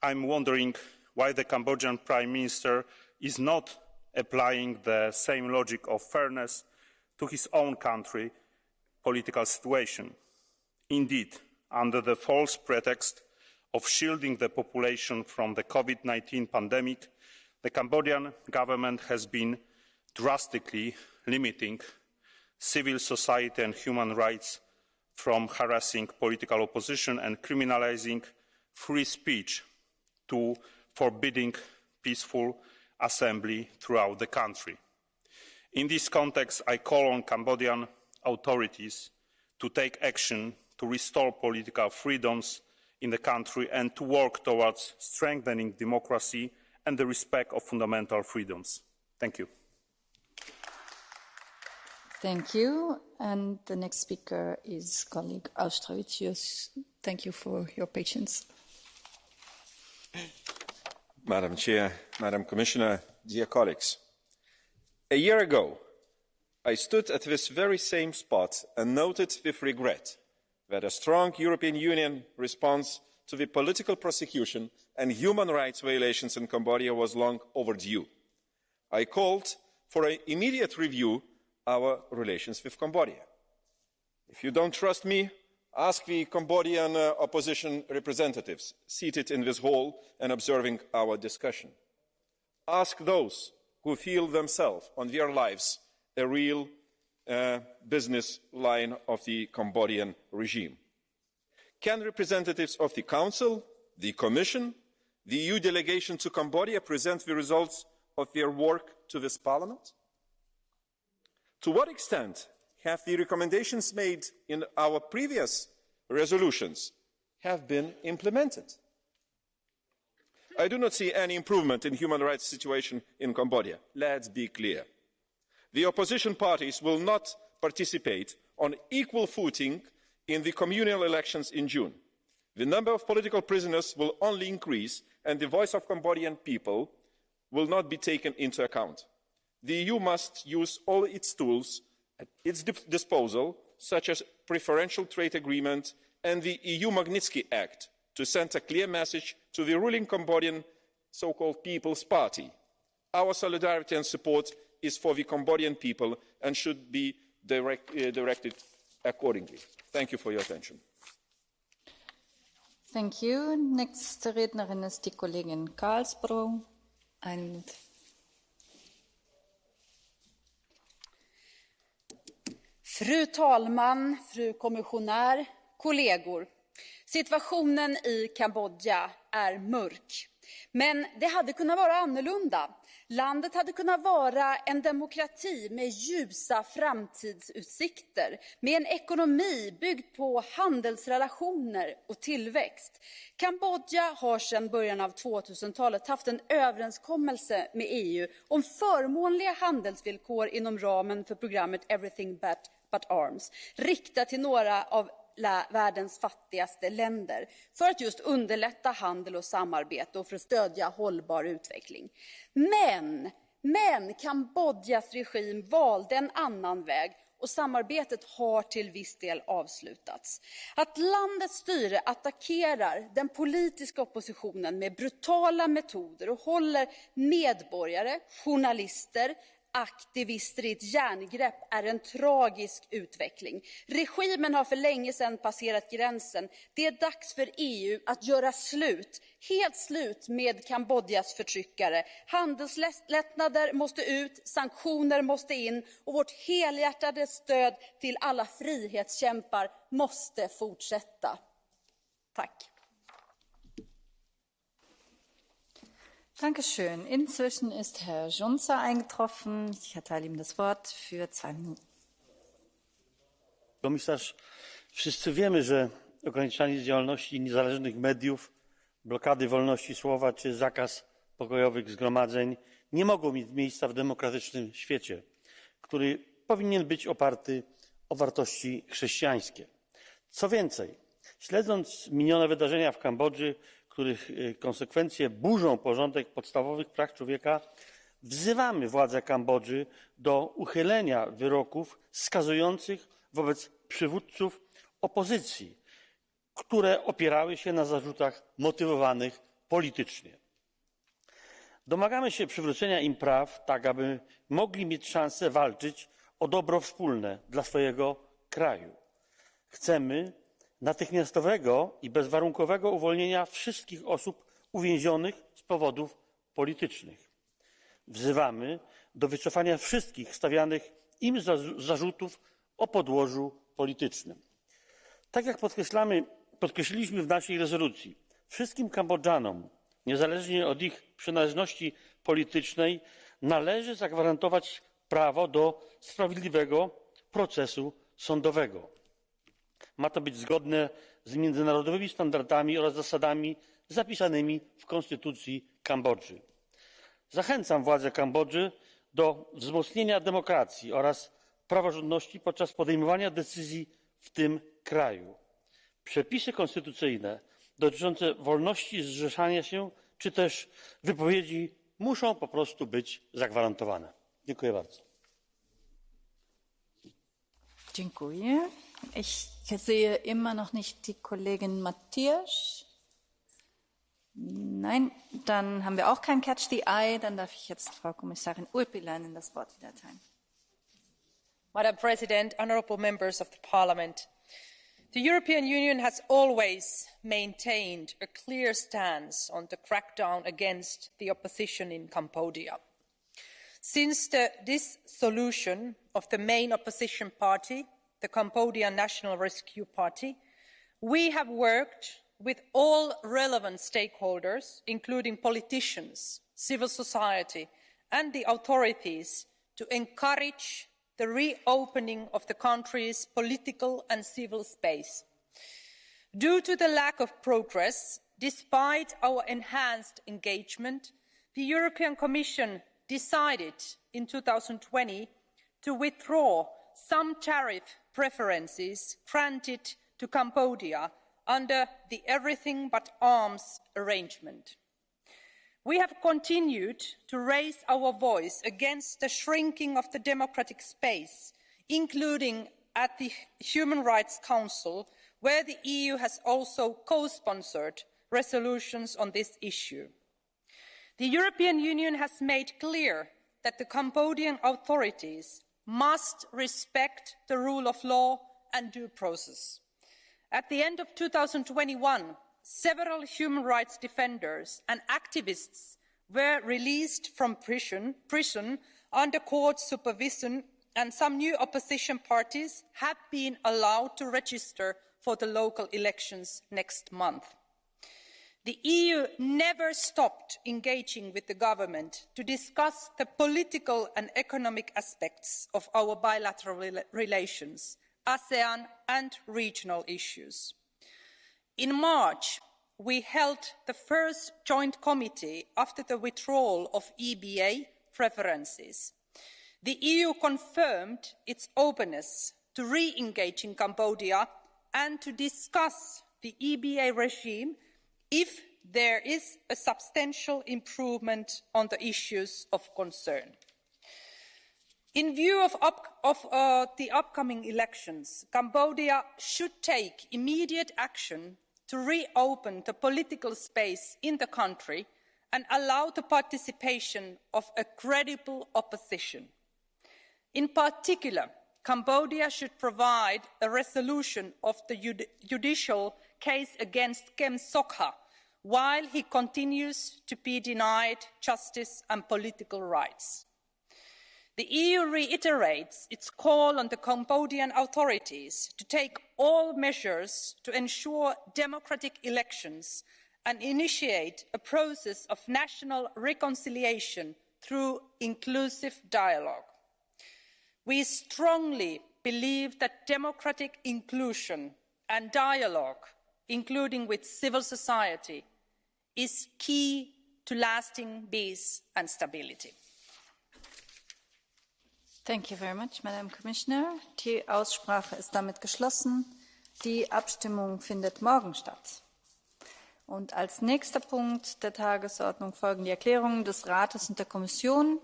I'm wondering why the Cambodian Prime Minister is not applying the same logic of fairness to his own country political situation. Indeed, under the false pretext of shielding the population from the COVID-19 pandemic, the Cambodian government has been drastically limiting civil society and human rights from harassing political opposition and criminalising free speech to forbidding peaceful assembly throughout the country. In this context, I call on Cambodian authorities to take action to restore political freedoms in the country and to work towards strengthening democracy and the respect of fundamental freedoms. Thank you. Thank you. And the next speaker is colleague Auštrevičius. Thank you for your patience. Madam Chair, Madam Commissioner, dear colleagues. A year ago, I stood at this very same spot and noted with regret that a strong European Union response to the political prosecution and human rights violations in Cambodia was long overdue. I called for an immediate review of our relations with Cambodia. If you don't trust me, ask the Cambodian opposition representatives seated in this hall and observing our discussion. Ask those who feel themselves on their lives a real business line of the Cambodian regime. Can representatives of the Council, the Commission, the EU delegation to Cambodia present the results of their work to this Parliament? To what extent have the recommendations made in our previous resolutions have been implemented? I do not see any improvement in the human rights situation in Cambodia. Let's be clear. The opposition parties will not participate on equal footing in the communal elections in June. The number of political prisoners will only increase and the voice of Cambodian people will not be taken into account. The EU must use all its tools at its disposal, such as preferential trade agreement and the EU Magnitsky Act, to send a clear message to the ruling Cambodian so-called People's Party. Our solidarity and support is for the Cambodian people and should be directed accordingly. Thank you for your attention. Thank you. Next Rednerin ist die Kollegin Karlsbro. Fru talman, fru kommissionär, kollegor. Situationen i Kambodja är mörk. Men det hade kunnat vara annorlunda. Landet hade kunnat vara en demokrati med ljusa framtidsutsikter, med en ekonomi byggd på handelsrelationer och tillväxt. Kambodja har sedan början av 2000-talet haft en överenskommelse med EU om förmånliga handelsvillkor inom ramen för programmet Everything But Arms, riktat till några av världens fattigaste länder för att just underlätta handel och samarbete och för att stödja hållbar utveckling. Men Kambodjas regim valde en annan väg och samarbetet har till viss del avslutats. Att landets styre attackerar den politiska oppositionen med brutala metoder och håller medborgare, journalister, aktivister i ett järngrepp är en tragisk utveckling. Regimen har för länge sedan passerat gränsen. Det är dags för EU att göra helt slut med Kambodjas förtryckare. Handelslättnader måste ut, sanktioner måste in och vårt helhjärtade stöd till alla frihetskämpar måste fortsätta. Tack. Dankeschön. Inzwischen ist Herr Junza eingetroffen. Ich erteile ihm das Wort für 2 Minuten. Komisarz, wszyscy wiemy, że ograniczanie działalności niezależnych mediów, blokady wolności słowa czy zakaz pokojowych zgromadzeń nie mogą mieć miejsca w demokratycznym świecie, który powinien być oparty o wartości chrześcijańskie. Co więcej, śledząc minione wydarzenia w Kambodży, których konsekwencje burzą porządek podstawowych praw człowieka, wzywamy władze Kambodży do uchylenia wyroków skazujących wobec przywódców opozycji, które opierały się na zarzutach motywowanych politycznie. Domagamy się przywrócenia im praw, tak aby mogli mieć szansę walczyć o dobro wspólne dla swojego kraju. Chcemy natychmiastowego i bezwarunkowego uwolnienia wszystkich osób uwięzionych z powodów politycznych. Wzywamy do wycofania wszystkich stawianych im zarzutów o podłożu politycznym. Tak jak podkreśliliśmy w naszej rezolucji, wszystkim Kambodżanom, niezależnie od ich przynależności politycznej, należy zagwarantować prawo do sprawiedliwego procesu sądowego. Ma to być zgodne z międzynarodowymi standardami oraz zasadami zapisanymi w konstytucji Kambodży. Zachęcam władze Kambodży do wzmocnienia demokracji oraz praworządności podczas podejmowania decyzji w tym kraju. Przepisy konstytucyjne dotyczące wolności zrzeszania się czy też wypowiedzi muszą po prostu być zagwarantowane. Dziękuję bardzo. Dziękuję. Ich sehe immer noch nicht die Kollegin Matthias. Nein, dann haben wir auch kein Catch the Eye. Dann darf ich jetzt Frau Kommissarin Urpilainen das Wort wieder erteilen. Madam President, honourable members of the Parliament, the European Union has always maintained a clear stance on the crackdown against the opposition in Cambodia. Since the dissolution of the main opposition party, the Cambodian National Rescue Party, we have worked with all relevant stakeholders, including politicians, civil society and the authorities, to encourage the reopening of the country's political and civil space. Due to the lack of progress, despite our enhanced engagement, the European Commission decided in 2020 to withdraw some tariff preferences granted to Cambodia under the Everything But Arms arrangement. We have continued to raise our voice against the shrinking of the democratic space, including at the Human Rights Council, where the EU has also co-sponsored resolutions on this issue. The European Union has made clear that the Cambodian authorities must respect the rule of law and due process. At the end of 2021, several human rights defenders and activists were released from prison under court supervision, and some new opposition parties have been allowed to register for the local elections next month. The EU never stopped engaging with the government to discuss the political and economic aspects of our bilateral relations, ASEAN and regional issues. In March, we held the first joint committee after the withdrawal of EBA preferences. The EU confirmed its openness to re-engage in Cambodia and to discuss the EBA regime if there is a substantial improvement on the issues of concern. In view of the upcoming elections, Cambodia should take immediate action to reopen the political space in the country and allow the participation of a credible opposition. In particular, Cambodia should provide a resolution of the judicial case against Kem Sokha while he continues to be denied justice and political rights. The EU reiterates its call on the Cambodian authorities to take all measures to ensure democratic elections and initiate a process of national reconciliation through inclusive dialogue. We strongly believe that democratic inclusion and dialogue, including with civil society, is key to lasting peace and stability. Thank you very much, Madam Commissioner. Die Aussprache ist damit geschlossen. Die Abstimmung findet morgen statt. Und als nächster Punkt der Tagesordnung folgen die Erklärungen des Rates und der Kommission,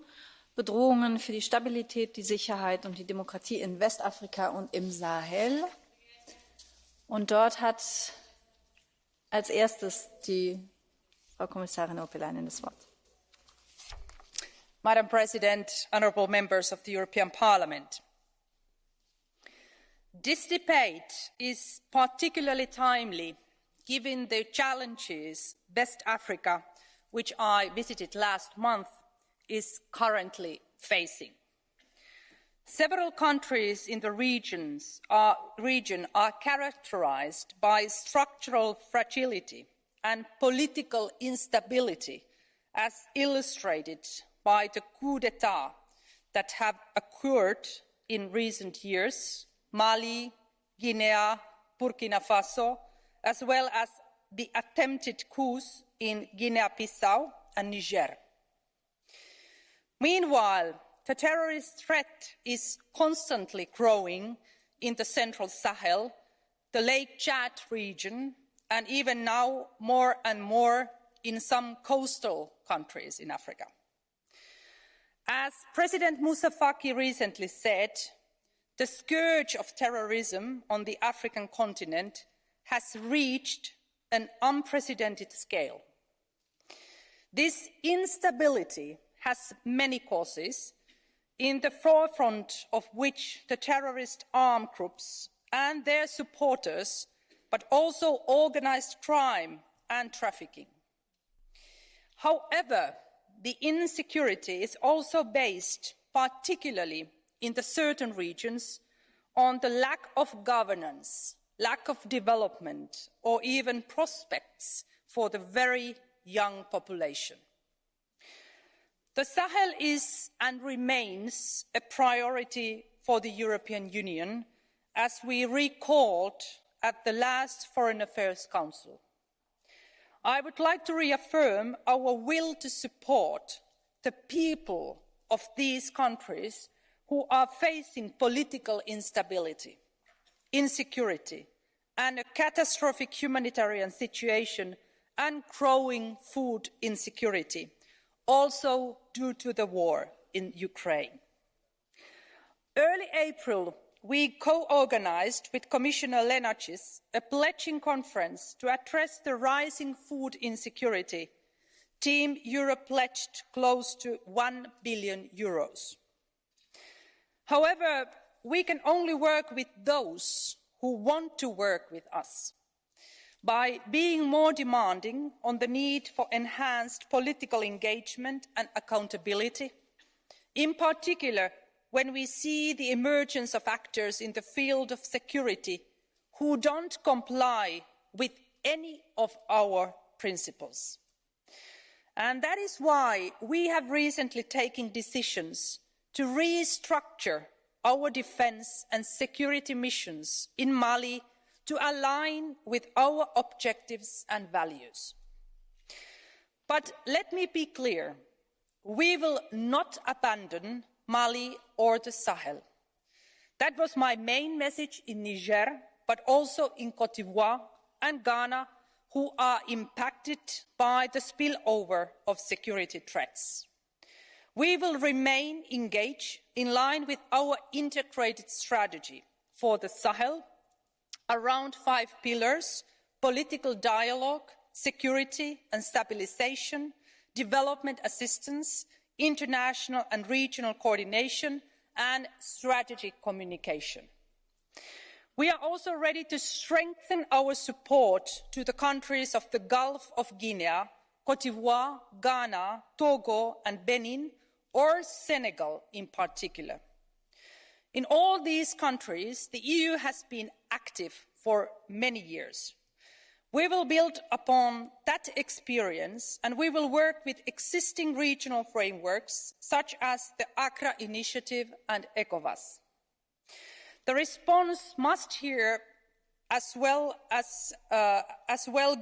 Bedrohungen für die Stabilität, die Sicherheit und die Demokratie in Westafrika und im Sahel. Und dort hat Als erstes die Frau Kommissarin Urpilainen das Wort. Madam President, honourable members of the European Parliament. This debate is particularly timely given the challenges West Africa, which I visited last month, is currently facing. Several countries in the region are characterised by structural fragility and political instability, as illustrated by the coup d'etat that have occurred in recent years, Mali, Guinea, Burkina Faso, as well as the attempted coups in Guinea-Bissau and Niger. Meanwhile, the terrorist threat is constantly growing in the Central Sahel, the Lake Chad region, and even now more and more in some coastal countries in Africa. As President Moussa Faki recently said, the scourge of terrorism on the African continent has reached an unprecedented scale. This instability has many causes, in the forefront of which the terrorist armed groups and their supporters, but also organised crime and trafficking. However, the insecurity is also based, particularly in the certain regions, on the lack of governance, lack of development, or even prospects for the very young population. The Sahel is and remains a priority for the European Union, as we recalled at the last Foreign Affairs Council. I would like to reaffirm our will to support the people of these countries who are facing political instability, insecurity, and a catastrophic humanitarian situation and growing food insecurity, also due to the war in Ukraine. Early April, we co-organised with Commissioner Lenarchis a pledging conference to address the rising food insecurity. Team Europe pledged close to €1 billion. However, we can only work with those who want to work with us. By being more demanding on the need for enhanced political engagement and accountability, in particular when we see the emergence of actors in the field of security who don't comply with any of our principles. And that is why we have recently taken decisions to restructure our defence and security missions in Mali to align with our objectives and values. But let me be clear, we will not abandon Mali or the Sahel. That was my main message in Niger, but also in Côte d'Ivoire and Ghana, who are impacted by the spillover of security threats. We will remain engaged in line with our integrated strategy for the Sahel, around 5 pillars: political dialogue, security and stabilisation, development assistance, international and regional coordination, and strategic communication. We are also ready to strengthen our support to the countries of the Gulf of Guinea, Côte d'Ivoire, Ghana, Togo and Benin, or Senegal in particular. In all these countries, the EU has been active for many years. We will build upon that experience and we will work with existing regional frameworks such as the Accra Initiative and ECOWAS. The response must here as well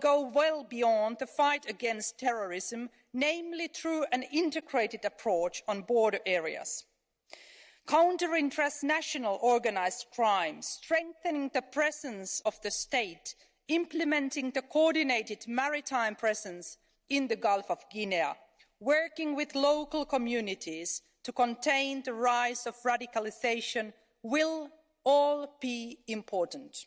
go well beyond the fight against terrorism, namely through an integrated approach on border areas. Countering transnational organised crime, strengthening the presence of the state, implementing the coordinated maritime presence in the Gulf of Guinea, working with local communities to contain the rise of radicalisation will all be important.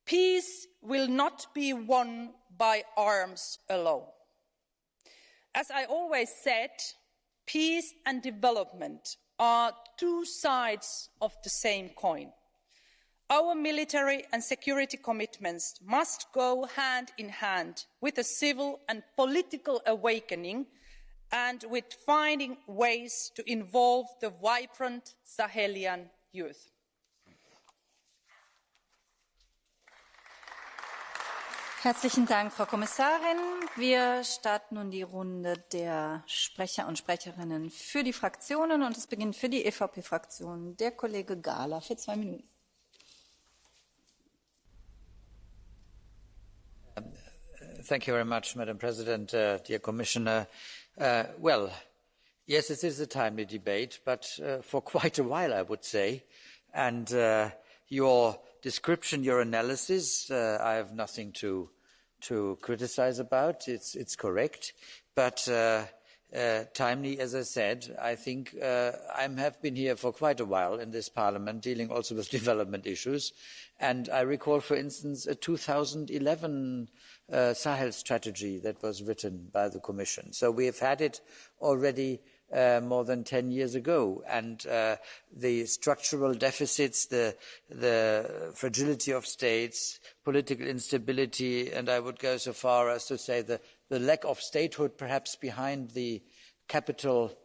Peace will not be won by arms alone. As I always said, peace and development are two sides of the same coin. Our military and security commitments must go hand in hand with a civil and political awakening and with finding ways to involve the vibrant Sahelian youth. Herzlichen Dank, Frau Kommissarin. Wir starten nun die Runde der Sprecher und Sprecherinnen für die Fraktionen und es beginnt für die EVP-Fraktion der Kollege Gahler für 2 Minuten. Thank you very much, Madam President, dear Commissioner. Well, yes, it is a timely debate, but for quite a while, I would say. And your description, your analysis, I have nothing to criticize about. It's correct. But timely, as I said, I think I have been here for quite a while in this Parliament, dealing also with development issues. And I recall, for instance, a 2011 Sahel strategy that was written by the Commission. So we have had it already more than 10 years ago. And the structural deficits, the fragility of states, political instability, and I would go so far as to say the lack of statehood perhaps behind the capital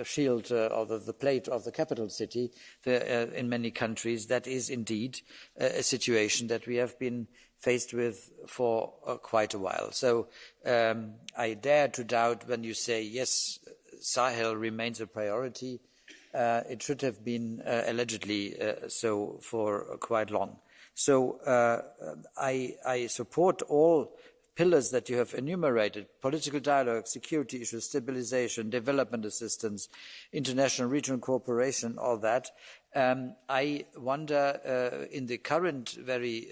shield or the plate of the capital city in many countries, that is indeed a situation that we have been faced with for quite a while. So I dare to doubt when you say, yes, Sahel remains a priority. It should have been allegedly so for quite long. So I support all pillars that you have enumerated: political dialogue, security issues, stabilization, development assistance, international regional cooperation, all that. I wonder, in the current very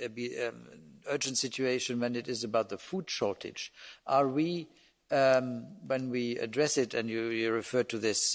urgent situation when it is about the food shortage, are we, when we address it, and you refer to this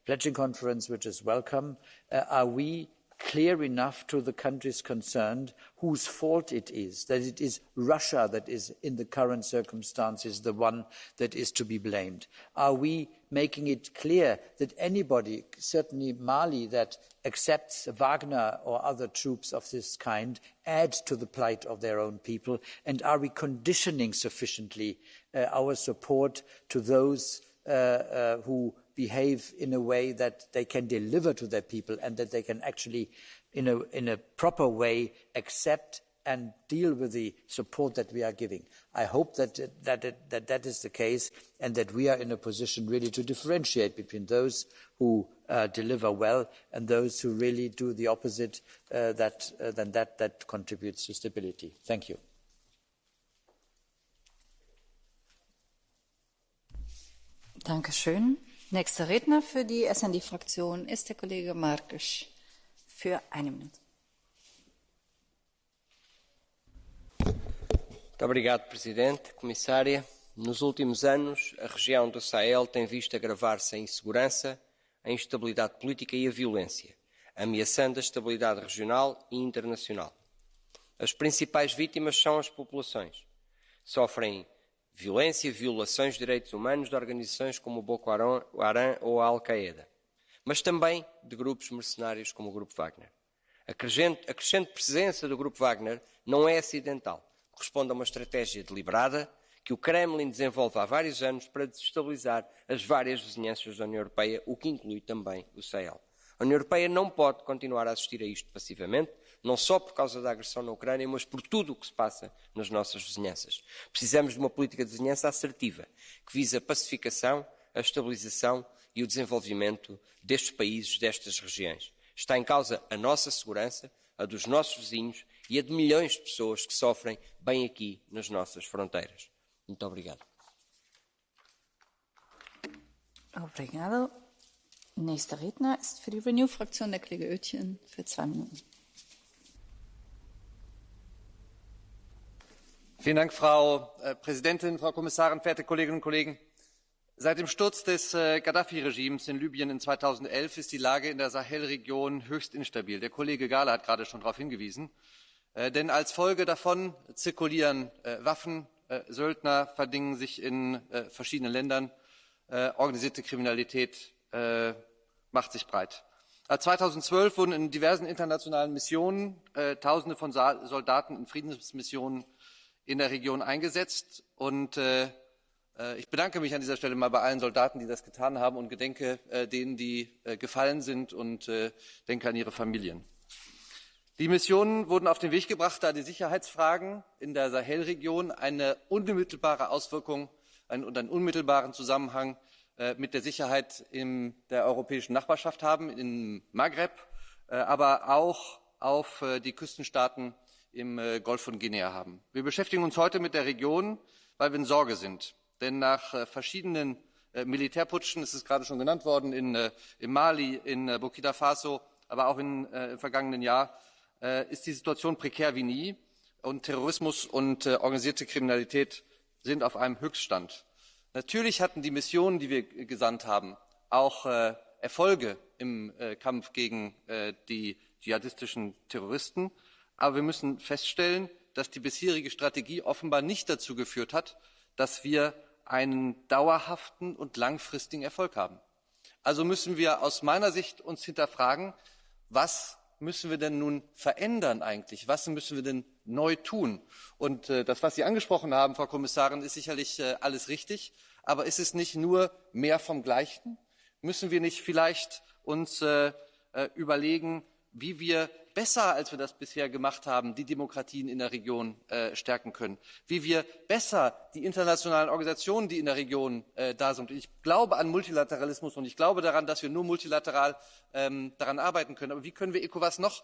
pledging conference, which is welcome, are we clear enough to the countries concerned whose fault it is, that it is Russia that is, in the current circumstances, the one that is to be blamed? Are we making it clear that anybody, certainly Mali, that accepts Wagner or other troops of this kind, add to the plight of their own people? And are we conditioning sufficiently our support to those who behave in a way that they can deliver to their people and that they can actually, in a proper way, accept and deal with the support that we are giving? I hope that is the case, and that we are in a position really to differentiate between those who deliver well and those who really do the opposite, that contributes to stability. Thank you. Dankeschön. Nächster Redner für die SND-Fraktion ist der Kollege Marques für 1 Minute. Muito obrigado, Presidente, Comissária. Nos últimos anos, a região do Sahel tem visto agravar-se a insegurança, a instabilidade política e a violência, ameaçando a estabilidade regional e internacional. As principais vítimas são as populações. Sofrem violência e violações de direitos humanos de organizações como o Boko Haram ou a Al-Qaeda, mas também de grupos mercenários como o Grupo Wagner. A crescente presença do Grupo Wagner não é acidental, corresponde a uma estratégia deliberada que o Kremlin desenvolve há vários anos para desestabilizar as várias vizinhanças da União Europeia, o que inclui também o Sahel. A União Europeia não pode continuar a assistir a isto passivamente, não só por causa da agressão na Ucrânia, mas por tudo o que se passa nas nossas vizinhanças. Precisamos de uma política de vizinhança assertiva, que visa a pacificação, a estabilização e o desenvolvimento destes países, destas regiões. Está em causa a nossa segurança, a dos nossos vizinhos e a de milhões de pessoas que sofrem bem aqui nas nossas fronteiras. Muito obrigado. Obrigado. Nächster Redner ist für die Renew-Fraktion der Kollege Oetjen für 2 Minuten. Vielen Dank, Frau Präsidentin, Frau Kommissarin, verehrte Kolleginnen und Kollegen. Seit dem Sturz des Gaddafi-Regimes in Libyen in 2011 ist die Lage in der Sahelregion höchst instabil. Der Kollege Gahler hat gerade schon darauf hingewiesen. Denn als Folge davon zirkulieren Waffen, Söldner verdingen sich in verschiedenen Ländern, organisierte Kriminalität macht sich breit. 2012 wurden in diversen internationalen Missionen Tausende von Soldaten in Friedensmissionen in der Region eingesetzt. Und ich bedanke mich an dieser Stelle mal bei allen Soldaten, die das getan haben, und gedenke denen, die gefallen sind, und denke an ihre Familien. Die Missionen wurden auf den Weg gebracht, da die Sicherheitsfragen in der Sahelregion eine unmittelbare Auswirkung und einen unmittelbaren Zusammenhang mit der Sicherheit in der europäischen Nachbarschaft haben, im Maghreb, aber auch auf die Küstenstaaten im Golf von Guinea haben. Wir beschäftigen uns heute mit der Region, weil wir in Sorge sind. Denn nach verschiedenen Militärputschen, es ist gerade schon genannt worden, in Mali, in Burkina Faso, aber auch im vergangenen Jahr, ist die Situation prekär wie nie, und Terrorismus und organisierte Kriminalität sind auf einem Höchststand. Natürlich hatten die Missionen, die wir gesandt haben, auch Erfolge im Kampf gegen die dschihadistischen Terroristen, aber wir müssen feststellen, dass die bisherige Strategie offenbar nicht dazu geführt hat, dass wir einen dauerhaften und langfristigen Erfolg haben. Also müssen wir aus meiner Sicht uns hinterfragen, was müssen wir denn nun verändern eigentlich? Was müssen wir denn neu tun? Und das, was Sie angesprochen haben, Frau Kommissarin, ist sicherlich alles richtig. Aber ist es nicht nur mehr vom Gleichen? Müssen wir nicht vielleicht uns überlegen, wie wir besser, als wir das bisher gemacht haben, die Demokratien in der Region stärken können? Wie wir besser die internationalen Organisationen, die in der Region da sind. Ich glaube an Multilateralismus und ich glaube daran, dass wir nur multilateral daran arbeiten können. Aber wie können wir ECOWAS noch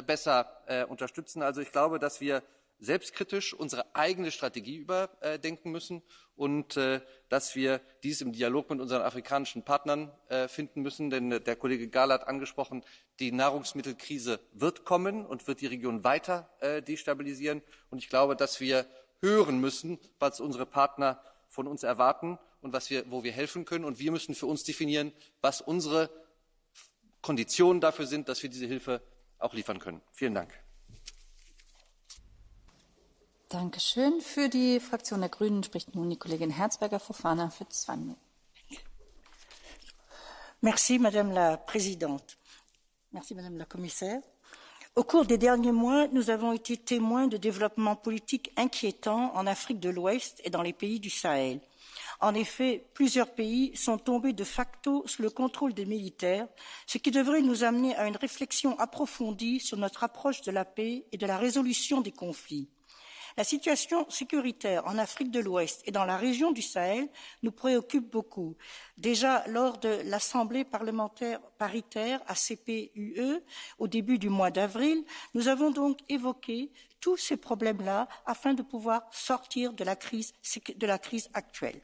besser unterstützen? Also ich glaube, dass wir selbstkritisch unsere eigene Strategie überdenken müssen und dass wir dies im Dialog mit unseren afrikanischen Partnern finden müssen. Denn der Kollege Gahler hat angesprochen, die Nahrungsmittelkrise wird kommen und wird die Region weiter destabilisieren. Und ich glaube, dass wir hören müssen, was unsere Partner von uns erwarten und wo wir helfen können. Und wir müssen für uns definieren, was unsere Konditionen dafür sind, dass wir diese Hilfe auch liefern können. Vielen Dank. Dankeschön. Für die Fraktion der Grünen spricht nun die Kollegin Herzberger-Fofana für 2 Minuten. Merci, Madame la Présidente. Merci, Madame la Commissaire. Au cours des derniers mois, nous avons été témoins de développements politiques inquiétants en Afrique de l'Ouest et dans les pays du Sahel. En effet, plusieurs pays sont tombés de facto sous le contrôle des militaires, ce qui devrait nous amener à une réflexion approfondie sur notre approche de la paix et de la résolution des conflits. La situation sécuritaire en Afrique de l'Ouest et dans la région du Sahel nous préoccupe beaucoup. Déjà lors de l'Assemblée parlementaire paritaire ACP-UE au début du mois d'avril, nous avons donc évoqué tous ces problèmes-là afin de pouvoir sortir de la crise actuelle.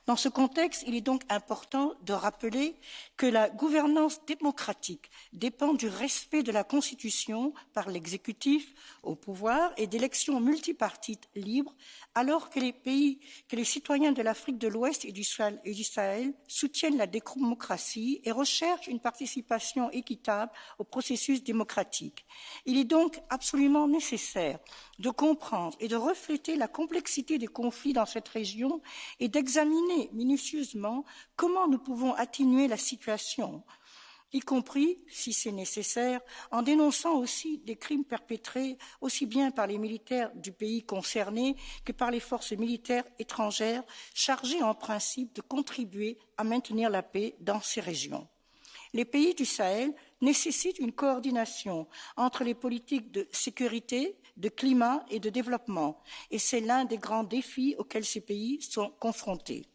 Dans ce contexte, il est donc important de rappeler que la gouvernance démocratique dépend du respect de la Constitution par l'exécutif au pouvoir et d'élections multipartites libres, alors que les citoyens de l'Afrique de l'Ouest et du Sahel soutiennent la démocratie et recherchent une participation équitable au processus démocratique. Il est donc absolument nécessaire de comprendre et de refléter la complexité des conflits dans cette région et d'examiner minutieusement comment nous pouvons atténuer la situation, y compris, si c'est nécessaire, en dénonçant aussi des crimes perpétrés aussi bien par les militaires du pays concerné que par les forces militaires étrangères chargées en principe de contribuer à maintenir la paix dans ces régions. Les pays du Sahel nécessitent une coordination entre les politiques de sécurité, de climat et de développement, et c'est l'un des grands défis auxquels ces pays sont confrontés.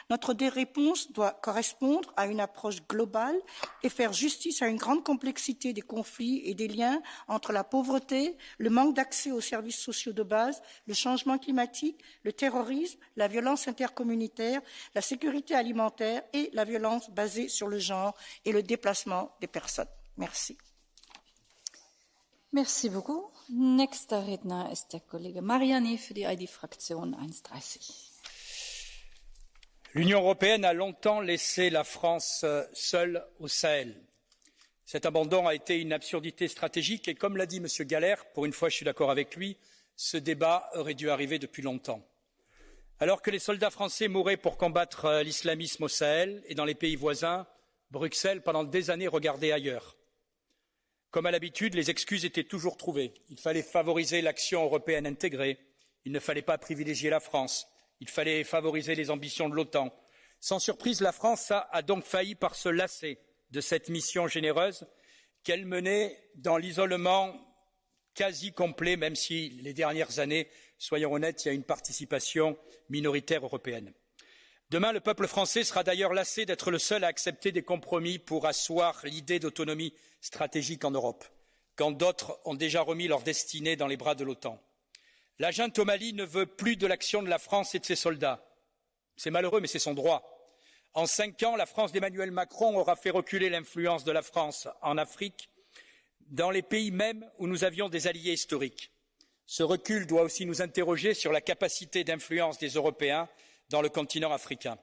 Notre réponse doit correspondre à une approche globale et faire justice à une grande complexité des conflits et des liens entre la pauvreté, le manque d'accès aux services sociaux de base, le changement climatique, le terrorisme, la violence intercommunautaire, la sécurité alimentaire et la violence basée sur le genre et le déplacement des personnes. Merci. Merci beaucoup. Nächster Redner ist der Kollege Mariani für die ID-Fraktion 1:30. L'Union européenne a longtemps laissé la France seule au Sahel. Cet abandon a été une absurdité stratégique et, comme l'a dit M. Galler, pour une fois je suis d'accord avec lui, ce débat aurait dû arriver depuis longtemps. Alors que les soldats français mouraient pour combattre l'islamisme au Sahel et dans les pays voisins, Bruxelles, pendant des années, regardait ailleurs. Comme à l'habitude, les excuses étaient toujours trouvées. Il fallait favoriser l'action européenne intégrée, il ne fallait pas privilégier la France, il fallait favoriser les ambitions de l'OTAN. Sans surprise, la France a donc failli par se lasser de cette mission généreuse qu'elle menait dans l'isolement quasi complet, même si les dernières années, soyons honnêtes, il y a une participation minoritaire européenne. Demain, le peuple français sera d'ailleurs lassé d'être le seul à accepter des compromis pour asseoir l'idée d'autonomie stratégique en Europe, quand d'autres ont déjà remis leur destinée dans les bras de l'OTAN. La junte au Mali ne veut plus de l'action de la France et de ses soldats. C'est malheureux, mais c'est son droit. En 5 ans, la France d'Emmanuel Macron aura fait reculer l'influence de la France en Afrique, dans les pays même où nous avions des alliés historiques. Ce recul doit aussi nous interroger sur la capacité d'influence des Européens dans le continent africain.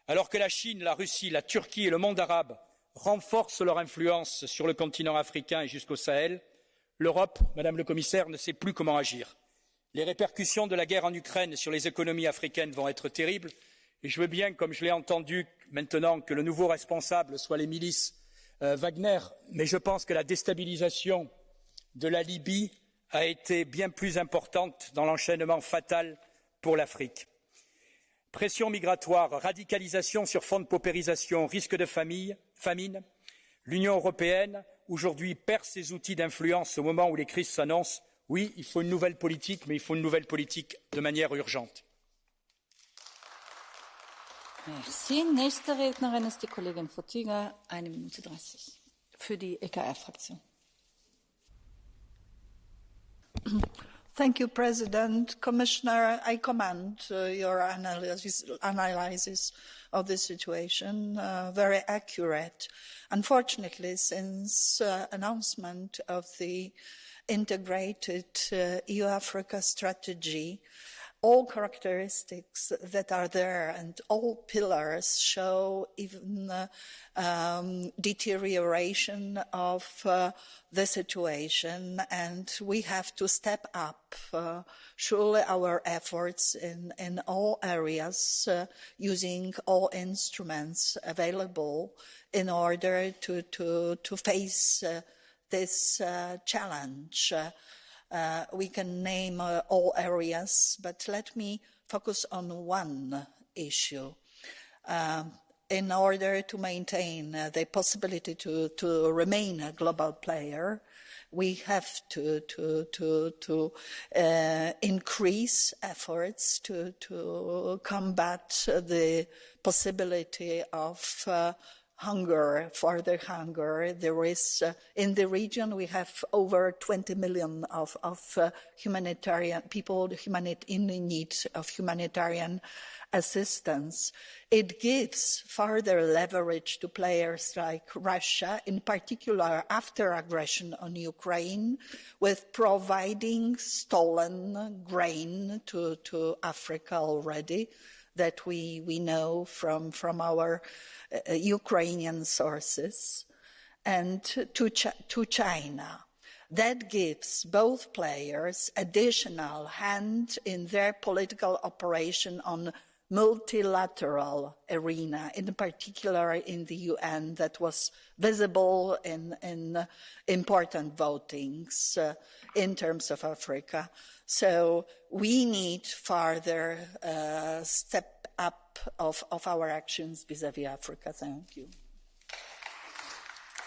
Alors que la Chine, la Russie, la Turquie et le monde arabe renforcent leur influence sur le continent africain et jusqu'au Sahel, l'Europe, Madame le Commissaire, ne sait plus comment agir. Les répercussions de la guerre en Ukraine sur les économies africaines vont être terribles et je veux bien, comme je l'ai entendu maintenant, que le nouveau responsable soit les milices Wagner, mais je pense que la déstabilisation de la Libye a été bien plus importante dans l'enchaînement fatal pour l'Afrique. Pression migratoire, radicalisation sur fond de paupérisation, risque de famine, l'Union européenne aujourd'hui perd ses outils d'influence au moment où les crises s'annoncent. Oui, il faut une nouvelle politique, mais il faut une nouvelle politique de manière urgente. Merci. Nächste Rednerin ist die Kollegin Fotyga, 1 Minute 30 für die EKR-Fraktion. Thank you, President. Commissioner, I commend your analysis of the situation, very accurate. Unfortunately, since announcement of the integrated EU-Africa strategy, all characteristics that are there and all pillars show even deterioration of the situation, and we have to step up surely our efforts in all areas, using all instruments available in order to face this challenge. We can name all areas, but let me focus on one issue. In order to maintain the possibility to remain a global player, we have to increase efforts to combat the possibility of hunger, further hunger. There is, in the region, we have over 20 million of humanitarian people in need of humanitarian assistance. It gives further leverage to players like Russia, in particular after aggression on Ukraine, with providing stolen grain to Africa already, that we know from our Ukrainian sources, and to China. That gives both players additional hand in their political operation on multilateral arena, in particular in the UN, that was visible in important votings in terms of Africa. So we need further step up of our actions vis-à-vis Africa. Thank you.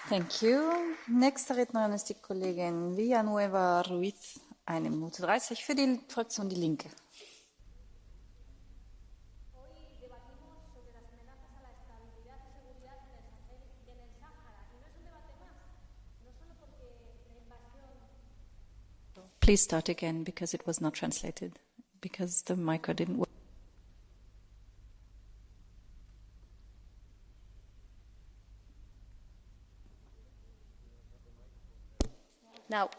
Thank you. Nächste Rednerin ist die Kollegin Villanueva Ruiz, 1 Minute 30 für die Fraktion Die Linke. Please start again, because it was not translated, because the micro didn't work. Now,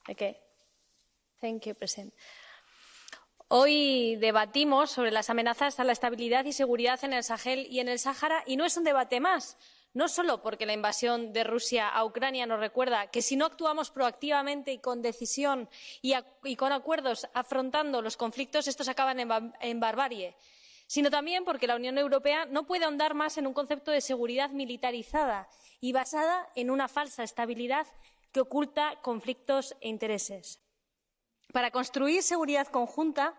okay. Thank you, President. Hoy debatimos sobre las amenazas a la estabilidad y seguridad en el Sahel y en el Sáhara, y no es un debate más. no solo porque la invasión de Rusia a Ucrania nos recuerda que si no actuamos proactivamente y con decisión y con acuerdos afrontando los conflictos, estos acaban en barbarie, sino también porque la Unión Europea no puede ahondar más en un concepto de seguridad militarizada y basada en una falsa estabilidad que oculta conflictos e intereses. Para construir seguridad conjunta,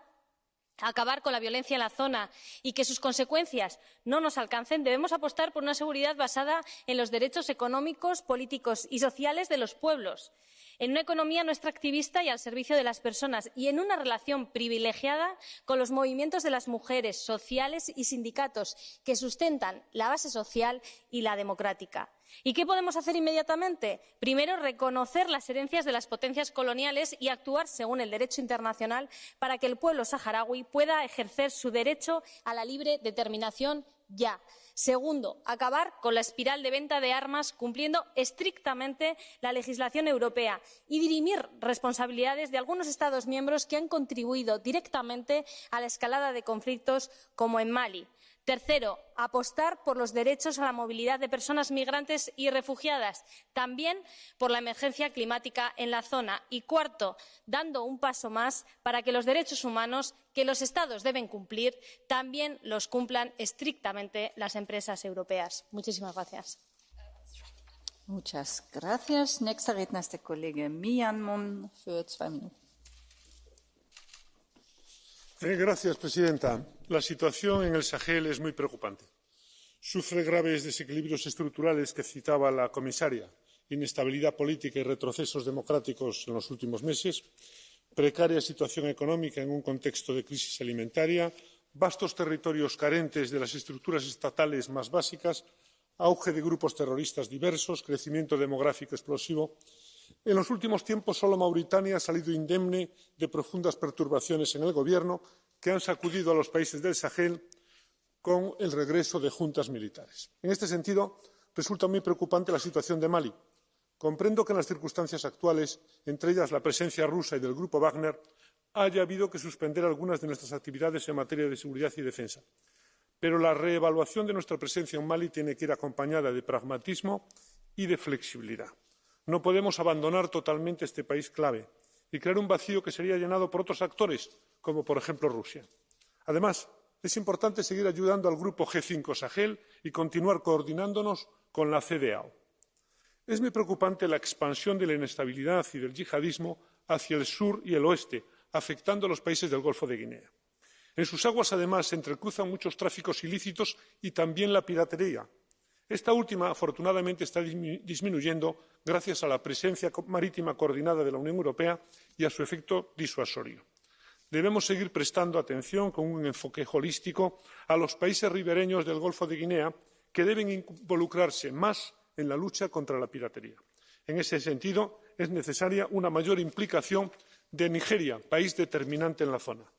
acabar con la violencia en la zona y que sus consecuencias no nos alcancen, debemos apostar por una seguridad basada en los derechos económicos, políticos y sociales de los pueblos, en una economía no extractivista y al servicio de las personas y en una relación privilegiada con los movimientos de las mujeres, sociales y sindicatos que sustentan la base social y la democrática. ¿Y qué podemos hacer inmediatamente? Primero, reconocer las herencias de las potencias coloniales y actuar según el derecho internacional para que el pueblo saharaui pueda ejercer su derecho a la libre determinación ya. Segundo, acabar con la espiral de venta de armas cumpliendo estrictamente la legislación europea y dirimir responsabilidades de algunos Estados miembros que han contribuido directamente a la escalada de conflictos como en Mali. Tercero, apostar por los derechos a la movilidad de personas migrantes y refugiadas, también por la emergencia climática en la zona. Y cuarto, dando un paso más para que los derechos humanos que los Estados deben cumplir también los cumplan estrictamente las empresas europeas. Muchísimas gracias. Muchas gracias. Nächster Redner ist der Kollege Mianmon für 2 Minuten. Gracias, presidenta. La situación en el Sahel es muy preocupante. Sufre graves desequilibrios estructurales que citaba la comisaria, inestabilidad política y retrocesos democráticos en los últimos meses, precaria situación económica en un contexto de crisis alimentaria, vastos territorios carentes de las estructuras estatales más básicas, auge de grupos terroristas diversos, crecimiento demográfico explosivo. En los últimos tiempos, solo Mauritania ha salido indemne de profundas perturbaciones en el gobierno que han sacudido a los países del Sahel con el regreso de juntas militares. En este sentido, resulta muy preocupante la situación de Mali. Comprendo que en las circunstancias actuales, entre ellas la presencia rusa y del grupo Wagner, haya habido que suspender algunas de nuestras actividades en materia de seguridad y defensa. Pero la reevaluación de nuestra presencia en Mali tiene que ir acompañada de pragmatismo y de flexibilidad. No podemos abandonar totalmente este país clave y crear un vacío que sería llenado por otros actores, como por ejemplo Rusia. Además, es importante seguir ayudando al grupo G5 Sahel y continuar coordinándonos con la CEDEAO. Es muy preocupante la expansión de la inestabilidad y del yihadismo hacia el sur y el oeste, afectando a los países del Golfo de Guinea. En sus aguas, además, se entrecruzan muchos tráficos ilícitos y también la piratería. Esta última, afortunadamente, está disminuyendo gracias a la presencia marítima coordinada de la Unión Europea y a su efecto disuasorio. Debemos seguir prestando atención con un enfoque holístico a los países ribereños del Golfo de Guinea, que deben involucrarse más en la lucha contra la piratería. En ese sentido, es necesaria una mayor implicación de Nigeria, país determinante en la zona.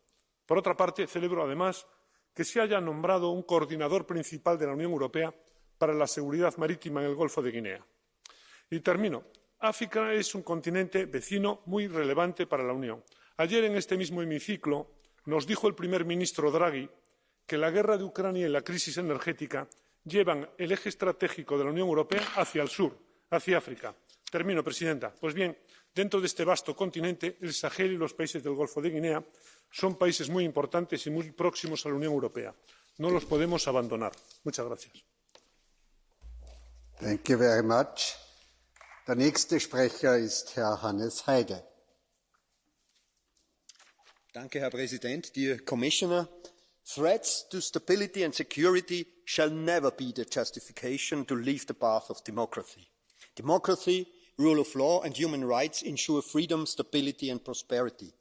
Por otra parte, celebro además que se haya nombrado un coordinador principal de la Unión Europea para la seguridad marítima en el Golfo de Guinea. Y termino. África es un continente vecino muy relevante para la Unión. Ayer, en este mismo hemiciclo, nos dijo el primer ministro Draghi que la guerra de Ucrania y la crisis energética llevan el eje estratégico de la Unión Europea hacia el sur, hacia África. Termino, presidenta. Pues bien, dentro de este vasto continente, el Sahel y los países del Golfo de Guinea son países muy importantes y muy próximos a la Unión Europea. No los podemos abandonar. Muchas gracias. Thank you very much. Der nächste Sprecher ist Herr Hannes Heide. Danke, Herr Präsident. Dear Commissioner, threats to stability and security shall never be the justification to leave the path of democracy. Democracy, rule of law and human rights ensure freedom, stability and prosperity.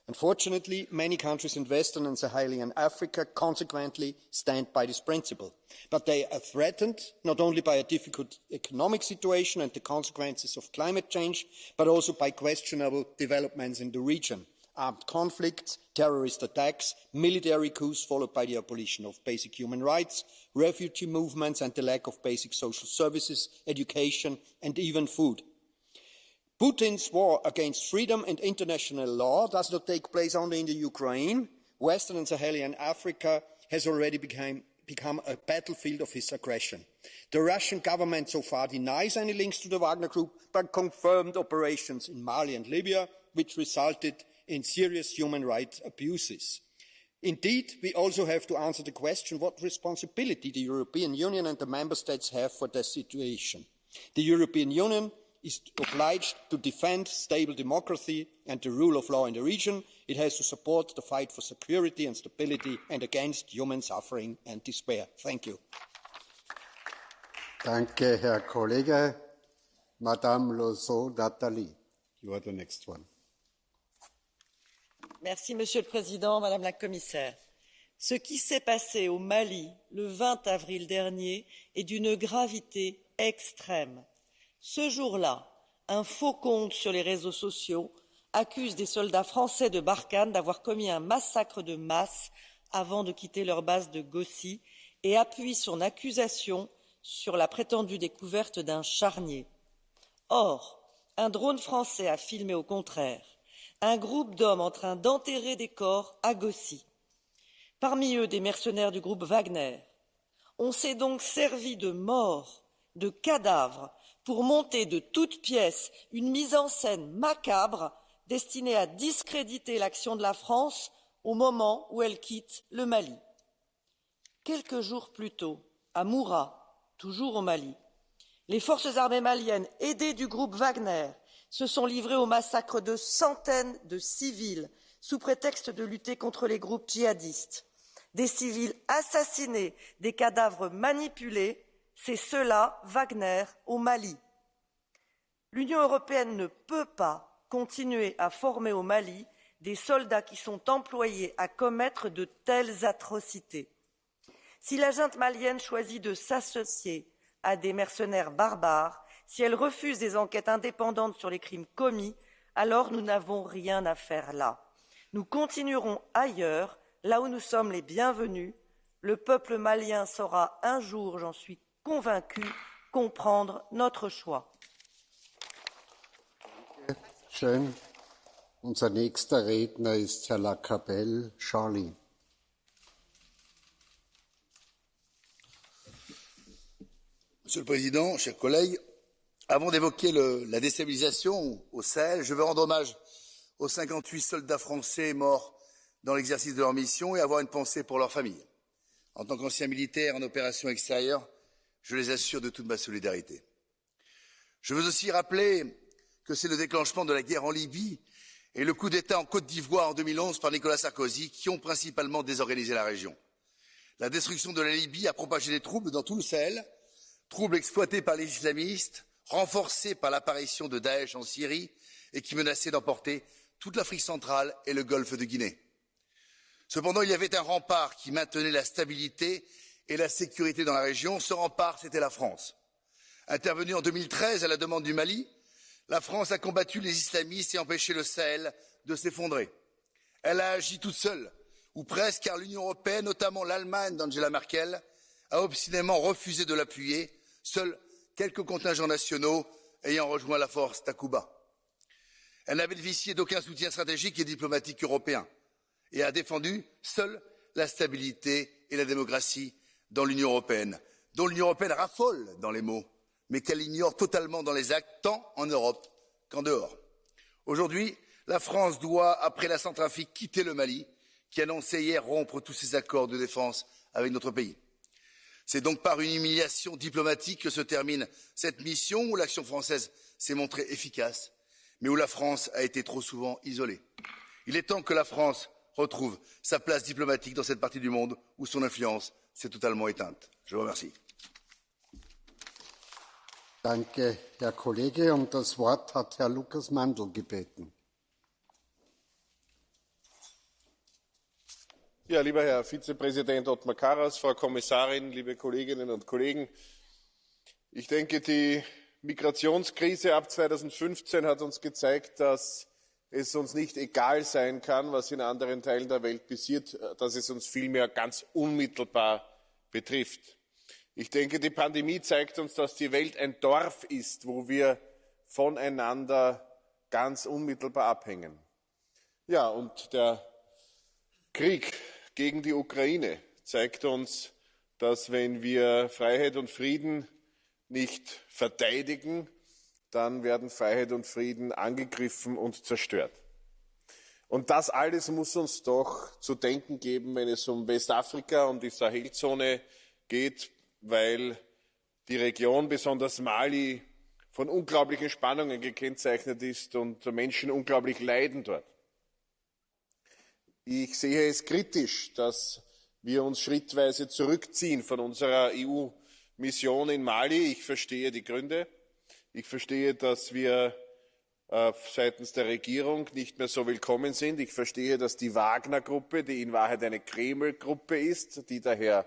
Unfortunately, many countries in Western and Sahelian Africa consequently stand by this principle. But they are threatened not only by a difficult economic situation and the consequences of climate change, but also by questionable developments in the region. Armed conflicts, terrorist attacks, military coups followed by the abolition of basic human rights, refugee movements and the lack of basic social services, education and even food. Putin's war against freedom and international law does not take place only in the Ukraine. Western and Sahelian Africa has already become become a battlefield of his aggression. The Russian government so far denies any links to the Wagner Group, but confirmed operations in Mali and Libya, which resulted in serious human rights abuses. Indeed, we also have to answer the question what responsibility the European Union and the member states have for the situation. The European Union is obliged to defend stable democracy and the rule of law in the region. It has to support the fight for security and stability and against human suffering and despair. Thank you. Danke, Herr Kollege. Madame Loiseau-Nathalie, you are the next one. Merci, Monsieur le Président, Madame la Commissaire. Ce qui s'est passé au Mali le 20 avril dernier est d'une gravité extrême. Ce jour-là, un faux compte sur les réseaux sociaux accuse des soldats français de Barkhane d'avoir commis un massacre de masse avant de quitter leur base de Gossi et appuie son accusation sur la prétendue découverte d'un charnier. Or, un drone français a filmé au contraire un groupe d'hommes en train d'enterrer des corps à Gossi. Parmi eux, des mercenaires du groupe Wagner. On s'est donc servi de morts, de cadavres, pour monter de toutes pièces une mise en scène macabre destinée à discréditer l'action de la France au moment où elle quitte le Mali. Quelques jours plus tôt, à Moura, toujours au Mali, les forces armées maliennes, aidées du groupe Wagner, se sont livrées au massacre de centaines de civils sous prétexte de lutter contre les groupes djihadistes. Des civils assassinés, des cadavres manipulés, c'est cela Wagner au Mali. L'Union européenne ne peut pas continuer à former au Mali des soldats qui sont employés à commettre de telles atrocités. Si la junte malienne choisit de s'associer à des mercenaires barbares, si elle refuse des enquêtes indépendantes sur les crimes commis, alors nous n'avons rien à faire là. Nous continuerons ailleurs, là où nous sommes les bienvenus. Le peuple malien saura un jour, j'en suis convaincue, comprendre notre choix. Schön. Unser nächster Redner ist Herr Lacapelle, Charlie. Monsieur le Président, chers collègues, avant d'évoquer la déstabilisation au Sahel, je veux rendre hommage aux 58 soldats français morts dans l'exercice de leur mission et avoir une pensée pour leurs familles. En tant qu'ancien militaire en opération extérieure, je les assure de toute ma solidarité. Je veux aussi rappeler que c'est le déclenchement de la guerre en Libye et le coup d'État en Côte d'Ivoire en 2011 par Nicolas Sarkozy qui ont principalement désorganisé la région. La destruction de la Libye a propagé des troubles dans tout le Sahel, troubles exploités par les islamistes, renforcés par l'apparition de Daesh en Syrie et qui menaçaient d'emporter toute l'Afrique centrale et le golfe de Guinée. Cependant, il y avait un rempart qui maintenait la stabilité et la sécurité dans la région. Ce rempart, c'était la France. Intervenue en 2013 à la demande du Mali, la France a combattu les islamistes et empêché le Sahel de s'effondrer. Elle a agi toute seule, ou presque, car l'Union européenne, notamment l'Allemagne d'Angela Merkel, a obstinément refusé de l'appuyer, seuls quelques contingents nationaux ayant rejoint la force Takuba. Elle n'a bénéficié d'aucun soutien stratégique et diplomatique européen et a défendu seule la stabilité et la démocratie dans l'Union européenne, dont l'Union européenne raffole dans les mots, mais qu'elle ignore totalement dans les actes, tant en Europe qu'en dehors. Aujourd'hui, la France doit, après la Centrafrique, quitter le Mali, qui annonçait hier rompre tous ses accords de défense avec notre pays. C'est donc par une humiliation diplomatique que se termine cette mission où l'action française s'est montrée efficace, mais où la France a été trop souvent isolée. Il est temps que la France retrouve sa place diplomatique dans cette partie du monde où son influence s'est totalement éteinte. Je vous remercie. Danke, Herr Kollege. Das Wort hat Herr Lukas Mandl gebeten. Ja, lieber Herr Vizepräsident Othmar Karas, Frau Kommissarin, liebe Kolleginnen und Kollegen. Ich denke, die Migrationskrise ab 2015 hat uns gezeigt, dass es uns nicht egal sein kann, was in anderen Teilen der Welt passiert, dass es uns vielmehr ganz unmittelbar betrifft. Ich denke, die Pandemie zeigt uns, dass die Welt ein Dorf ist, wo wir voneinander ganz unmittelbar abhängen. Ja, und der Krieg gegen die Ukraine zeigt uns, dass wenn wir Freiheit und Frieden nicht verteidigen, dann werden Freiheit und Frieden angegriffen und zerstört. Und das alles muss uns doch zu denken geben, wenn es um Westafrika und die Sahelzone geht, weil die Region, besonders Mali, von unglaublichen Spannungen gekennzeichnet ist und Menschen unglaublich leiden dort. Ich sehe es kritisch, dass wir uns schrittweise zurückziehen von unserer EU-Mission in Mali. Ich verstehe die Gründe. Ich verstehe, dass wir seitens der Regierung nicht mehr so willkommen sind. Ich verstehe, dass die Wagner-Gruppe, die in Wahrheit eine Kreml-Gruppe ist, die daher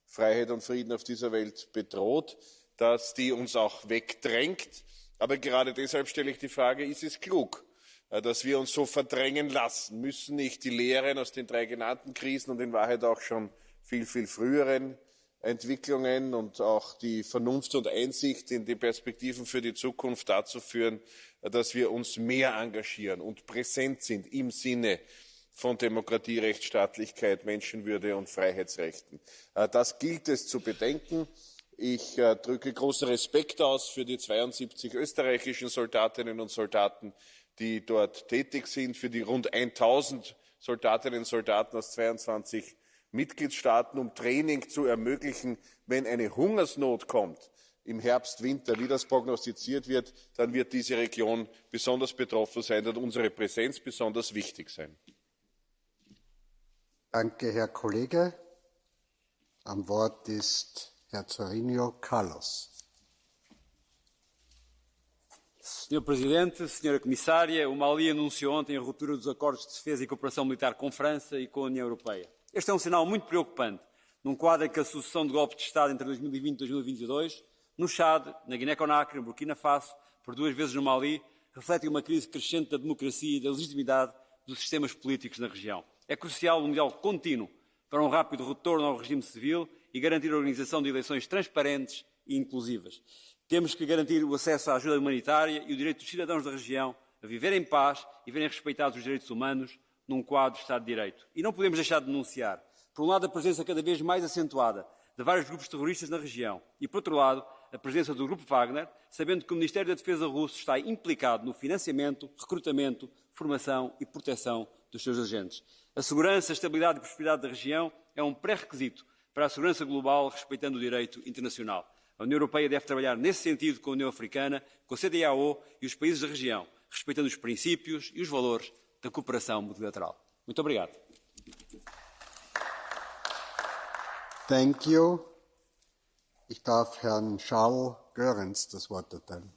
Freiheit und Frieden auf dieser Welt bedroht, dass die uns auch wegdrängt. Aber gerade deshalb stelle ich die Frage, ist es klug, dass wir uns so verdrängen lassen? Müssen nicht die Lehren aus den 3 genannten Krisen und in Wahrheit auch schon viel, viel früheren Entwicklungen und auch die Vernunft und Einsicht in die Perspektiven für die Zukunft dazu führen, dass wir uns mehr engagieren und präsent sind im Sinne von Demokratie, Rechtsstaatlichkeit, Menschenwürde und Freiheitsrechten? Das gilt es zu bedenken. Ich drücke großen Respekt aus für die 72 österreichischen Soldatinnen und Soldaten, die dort tätig sind, für die rund 1000 Soldatinnen und Soldaten aus 22 Mitgliedstaaten, um Training zu ermöglichen. Wenn eine Hungersnot kommt im Herbst, Winter, wie das prognostiziert wird, dann wird diese Region besonders betroffen sein und unsere Präsenz besonders wichtig sein. Danke, Herr Kollege. Am Wort ist Herr Zorinho Carlos. Senhor Presidente, Senhora Comissária, o Mali anunciou ontem a ruptura dos acordos de defesa e cooperação militar com França e com a União Europeia. Este é um sinal muito preocupante, num quadro em que a sucessão de golpes de Estado entre 2020 e 2022, no Chad, na Guiné-Conakry, no Burkina Faso, por 2 vezes no Mali, refletem uma crise crescente da democracia e da legitimidade dos sistemas políticos na região. É crucial um diálogo contínuo para um rápido retorno ao regime civil e garantir a organização de eleições transparentes e inclusivas. Temos que garantir o acesso à ajuda humanitária e o direito dos cidadãos da região a viver em paz e verem respeitados os direitos humanos num quadro de Estado de Direito. E não podemos deixar de denunciar, por um lado, a presença cada vez mais acentuada de vários grupos terroristas na região e, por outro lado, a presença do grupo Wagner, sabendo que o Ministério da Defesa russo está implicado no financiamento, recrutamento, formação e proteção dos seus agentes. A segurança, a estabilidade e a prosperidade da região é um pré-requisito para a segurança global, respeitando o direito internacional. A União Europeia deve trabalhar nesse sentido com a União Africana, com a CEDEAO e os países da região, respeitando os princípios e os valores da cooperação multilateral. Muito obrigado. Thank you. Ich darf Herrn Charles Goerens das Wort erteilen.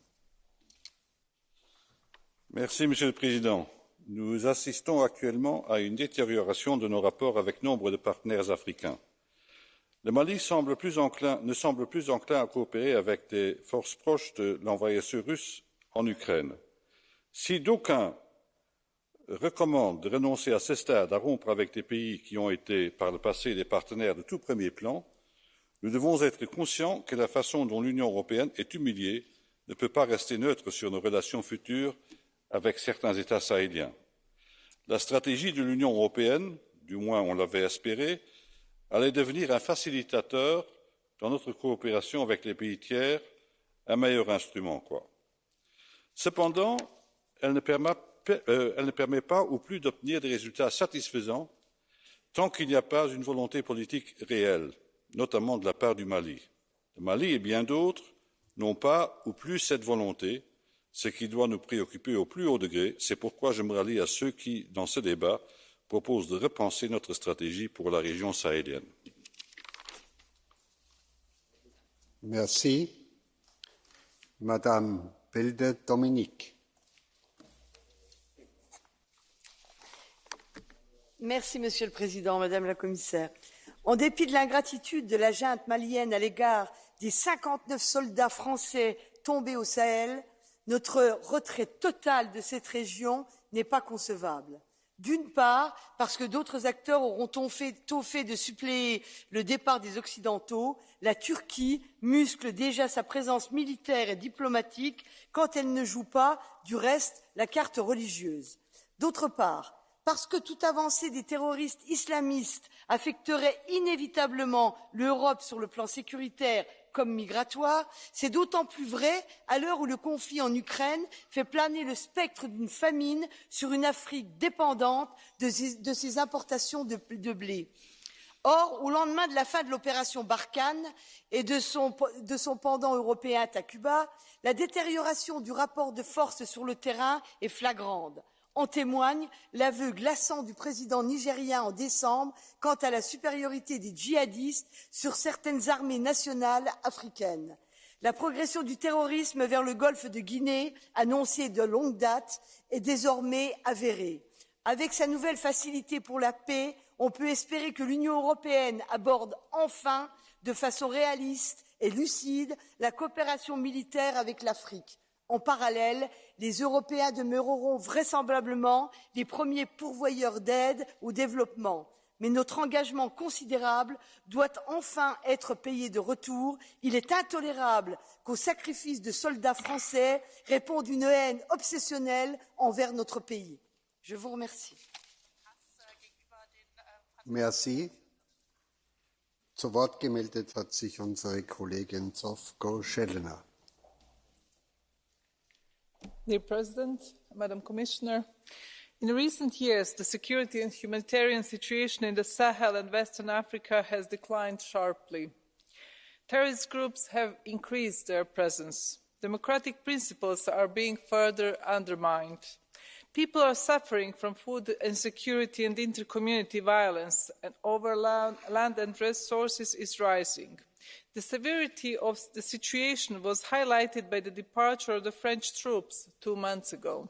Merci, Monsieur le Président. Nous assistons actuellement à une détérioration de nos rapports avec nombre de partenaires africains. Le Mali ne semble plus enclin à coopérer avec des forces proches de l'envahisseur russe en Ukraine. Si d'aucuns recommandent de renoncer à ce stade à rompre avec des pays qui ont été par le passé des partenaires de tout premier plan, nous devons être conscients que la façon dont l'Union européenne est humiliée ne peut pas rester neutre sur nos relations futures avec certains États sahéliens. La stratégie de l'Union européenne, du moins on l'avait espéré, allait devenir un facilitateur dans notre coopération avec les pays tiers, un meilleur instrument, quoi. Cependant, elle ne permet pas ou plus d'obtenir des résultats satisfaisants tant qu'il n'y a pas une volonté politique réelle, notamment de la part du Mali. Le Mali et bien d'autres n'ont pas ou plus cette volonté, ce qui doit nous préoccuper au plus haut degré. C'est pourquoi je me rallie à ceux qui, dans ce débat, proposent de repenser notre stratégie pour la région sahélienne. Merci. Madame Bilde Dominique. Merci, Monsieur le Président, Madame la Commissaire. En dépit de l'ingratitude de la junte malienne à l'égard des 59 soldats français tombés au Sahel, notre retrait total de cette région n'est pas concevable. D'une part, parce que d'autres acteurs auront tôt fait de suppléer le départ des Occidentaux, la Turquie muscle déjà sa présence militaire et diplomatique quand elle ne joue pas, du reste, la carte religieuse. D'autre part, Parce que toute avancée des terroristes islamistes affecterait inévitablement l'Europe sur le plan sécuritaire comme migratoire, c'est d'autant plus vrai à l'heure où le conflit en Ukraine fait planer le spectre d'une famine sur une Afrique dépendante de ses importations de blé. Or, au lendemain de la fin de l'opération Barkhane et de son pendant européen Takuba, la détérioration du rapport de force sur le terrain est flagrante. En témoigne l'aveu glaçant du président nigérien en décembre quant à la supériorité des djihadistes sur certaines armées nationales africaines. La progression du terrorisme vers le golfe de Guinée, annoncée de longue date, est désormais avérée. Avec sa nouvelle facilité pour la paix, on peut espérer que l'Union européenne aborde enfin, de façon réaliste et lucide, la coopération militaire avec l'Afrique. En parallèle, les Européens demeureront vraisemblablement les premiers pourvoyeurs d'aide au développement. Mais notre engagement considérable doit enfin être payé de retour. Il est intolérable qu'au sacrifice de soldats français réponde une haine obsessionnelle envers notre pays. Je vous remercie. Merci. Zu Wort gemeldet hat sich unsere Kollegin Zovko-Schellener. Dear President, Madam Commissioner, in recent years, the security and humanitarian situation in the Sahel and Western Africa has declined sharply. Terrorist groups have increased their presence. Democratic principles are being further undermined. People are suffering from food insecurity and inter-community violence, and over land and resources is rising. The severity of the situation was highlighted by the departure of the French troops 2 months ago.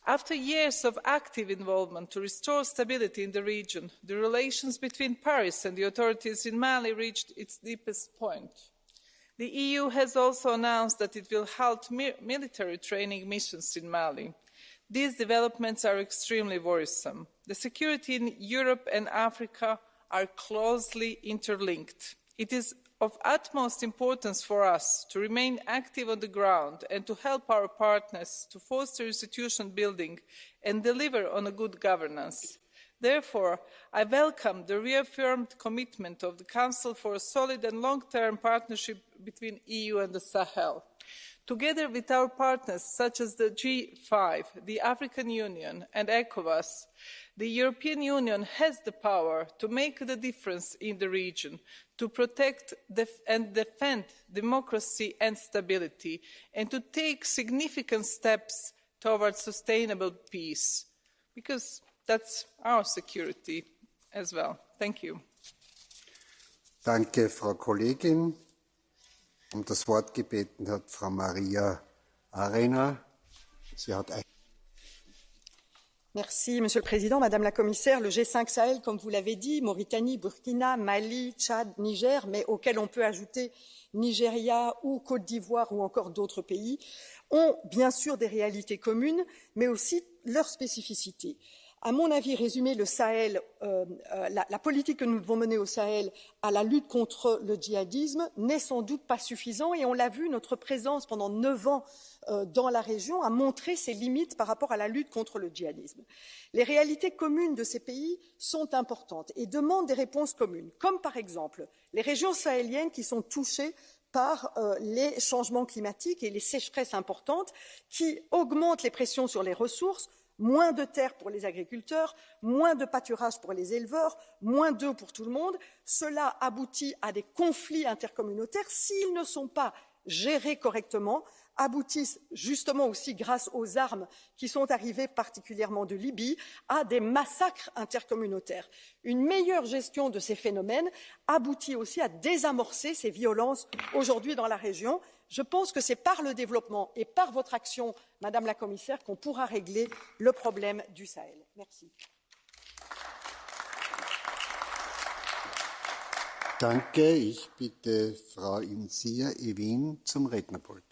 After years of active involvement to restore stability in the region, the relations between Paris and the authorities in Mali reached its deepest point. The EU has also announced that it will halt military training missions in Mali. These developments are extremely worrisome. The security in Europe and Africa are closely interlinked. It is of utmost importance for us to remain active on the ground and to help our partners to foster institution building and deliver on a good governance. Therefore, I welcome the reaffirmed commitment of the Council for a solid and long-term partnership between the EU and the Sahel. Together with our partners such as the G5, the African Union and ECOWAS, the European Union has the power to make the difference in the region, to protect and defend democracy and stability, and to take significant steps towards sustainable peace, because that's our security as well. Thank you. Danke, Frau Kollegin. Das Wort gebeten hat Frau Maria Arena. Sie hat Merci, Monsieur le Président, Madame la Commissaire. Le G5 Sahel, comme vous l'avez dit, Mauritanie, Burkina, Mali, Tchad, Niger, mais auquel on peut ajouter Nigeria ou Côte d'Ivoire ou encore d'autres pays, ont bien sûr des réalités communes, mais aussi leurs spécificités. À mon avis, résumer le Sahel, la politique que nous devons mener au Sahel à la lutte contre le djihadisme n'est sans doute pas suffisant et on l'a vu, notre présence pendant 9 ans dans la région a montré ses limites par rapport à la lutte contre le djihadisme. Les réalités communes de ces pays sont importantes et demandent des réponses communes, comme par exemple les régions sahéliennes qui sont touchées par les changements climatiques et les sécheresses importantes qui augmentent les pressions sur les ressources, moins de terres pour les agriculteurs, moins de pâturage pour les éleveurs, moins d'eau pour tout le monde. Cela aboutit à des conflits intercommunautaires, s'ils ne sont pas gérés correctement, aboutissent justement aussi grâce aux armes qui sont arrivées particulièrement de Libye, à des massacres intercommunautaires. Une meilleure gestion de ces phénomènes aboutit aussi à désamorcer ces violences aujourd'hui dans la région. Je pense que c'est par le développement et par votre action, Madame la Commissaire, qu'on pourra régler le problème du Sahel. Merci. Danke. Ich bitte Frau Insia Ewin zum Rednerpult.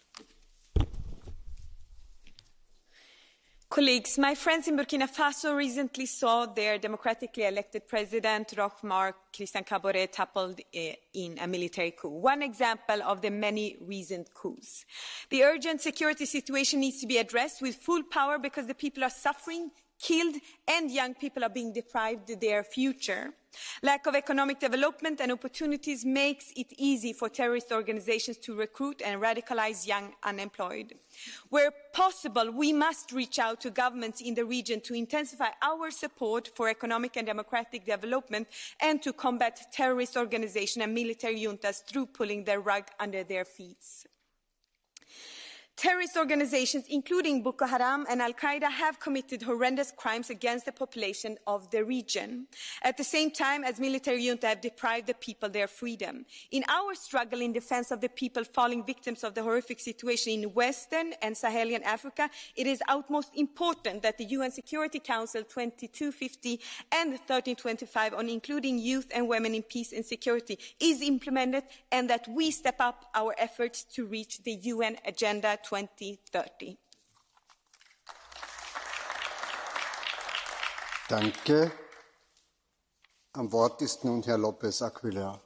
Colleagues, my friends in Burkina Faso recently saw their democratically elected president, Rochmar Christian Kabore, toppled in a military coup. One example of the many recent coups. The urgent security situation needs to be addressed with full power because the people are suffering killed, and young people are being deprived of their future. Lack of economic development and opportunities makes it easy for terrorist organizations to recruit and radicalize young unemployed. Where possible, we must reach out to governments in the region to intensify our support for economic and democratic development and to combat terrorist organizations and military juntas through pulling the rug under their feet. Terrorist organizations, including Boko Haram and Al-Qaeda, have committed horrendous crimes against the population of the region, at the same time as military junta have deprived the people their freedom. In our struggle in defense of the people falling victims of the horrific situation in Western and Sahelian Africa, it is utmost important that the UN Security Council 2250 and 1325 on including youth and women in peace and security is implemented, and that we step up our efforts to reach the UN Agenda 2030. Danke. Am Wort ist nun Herr López Aguilar.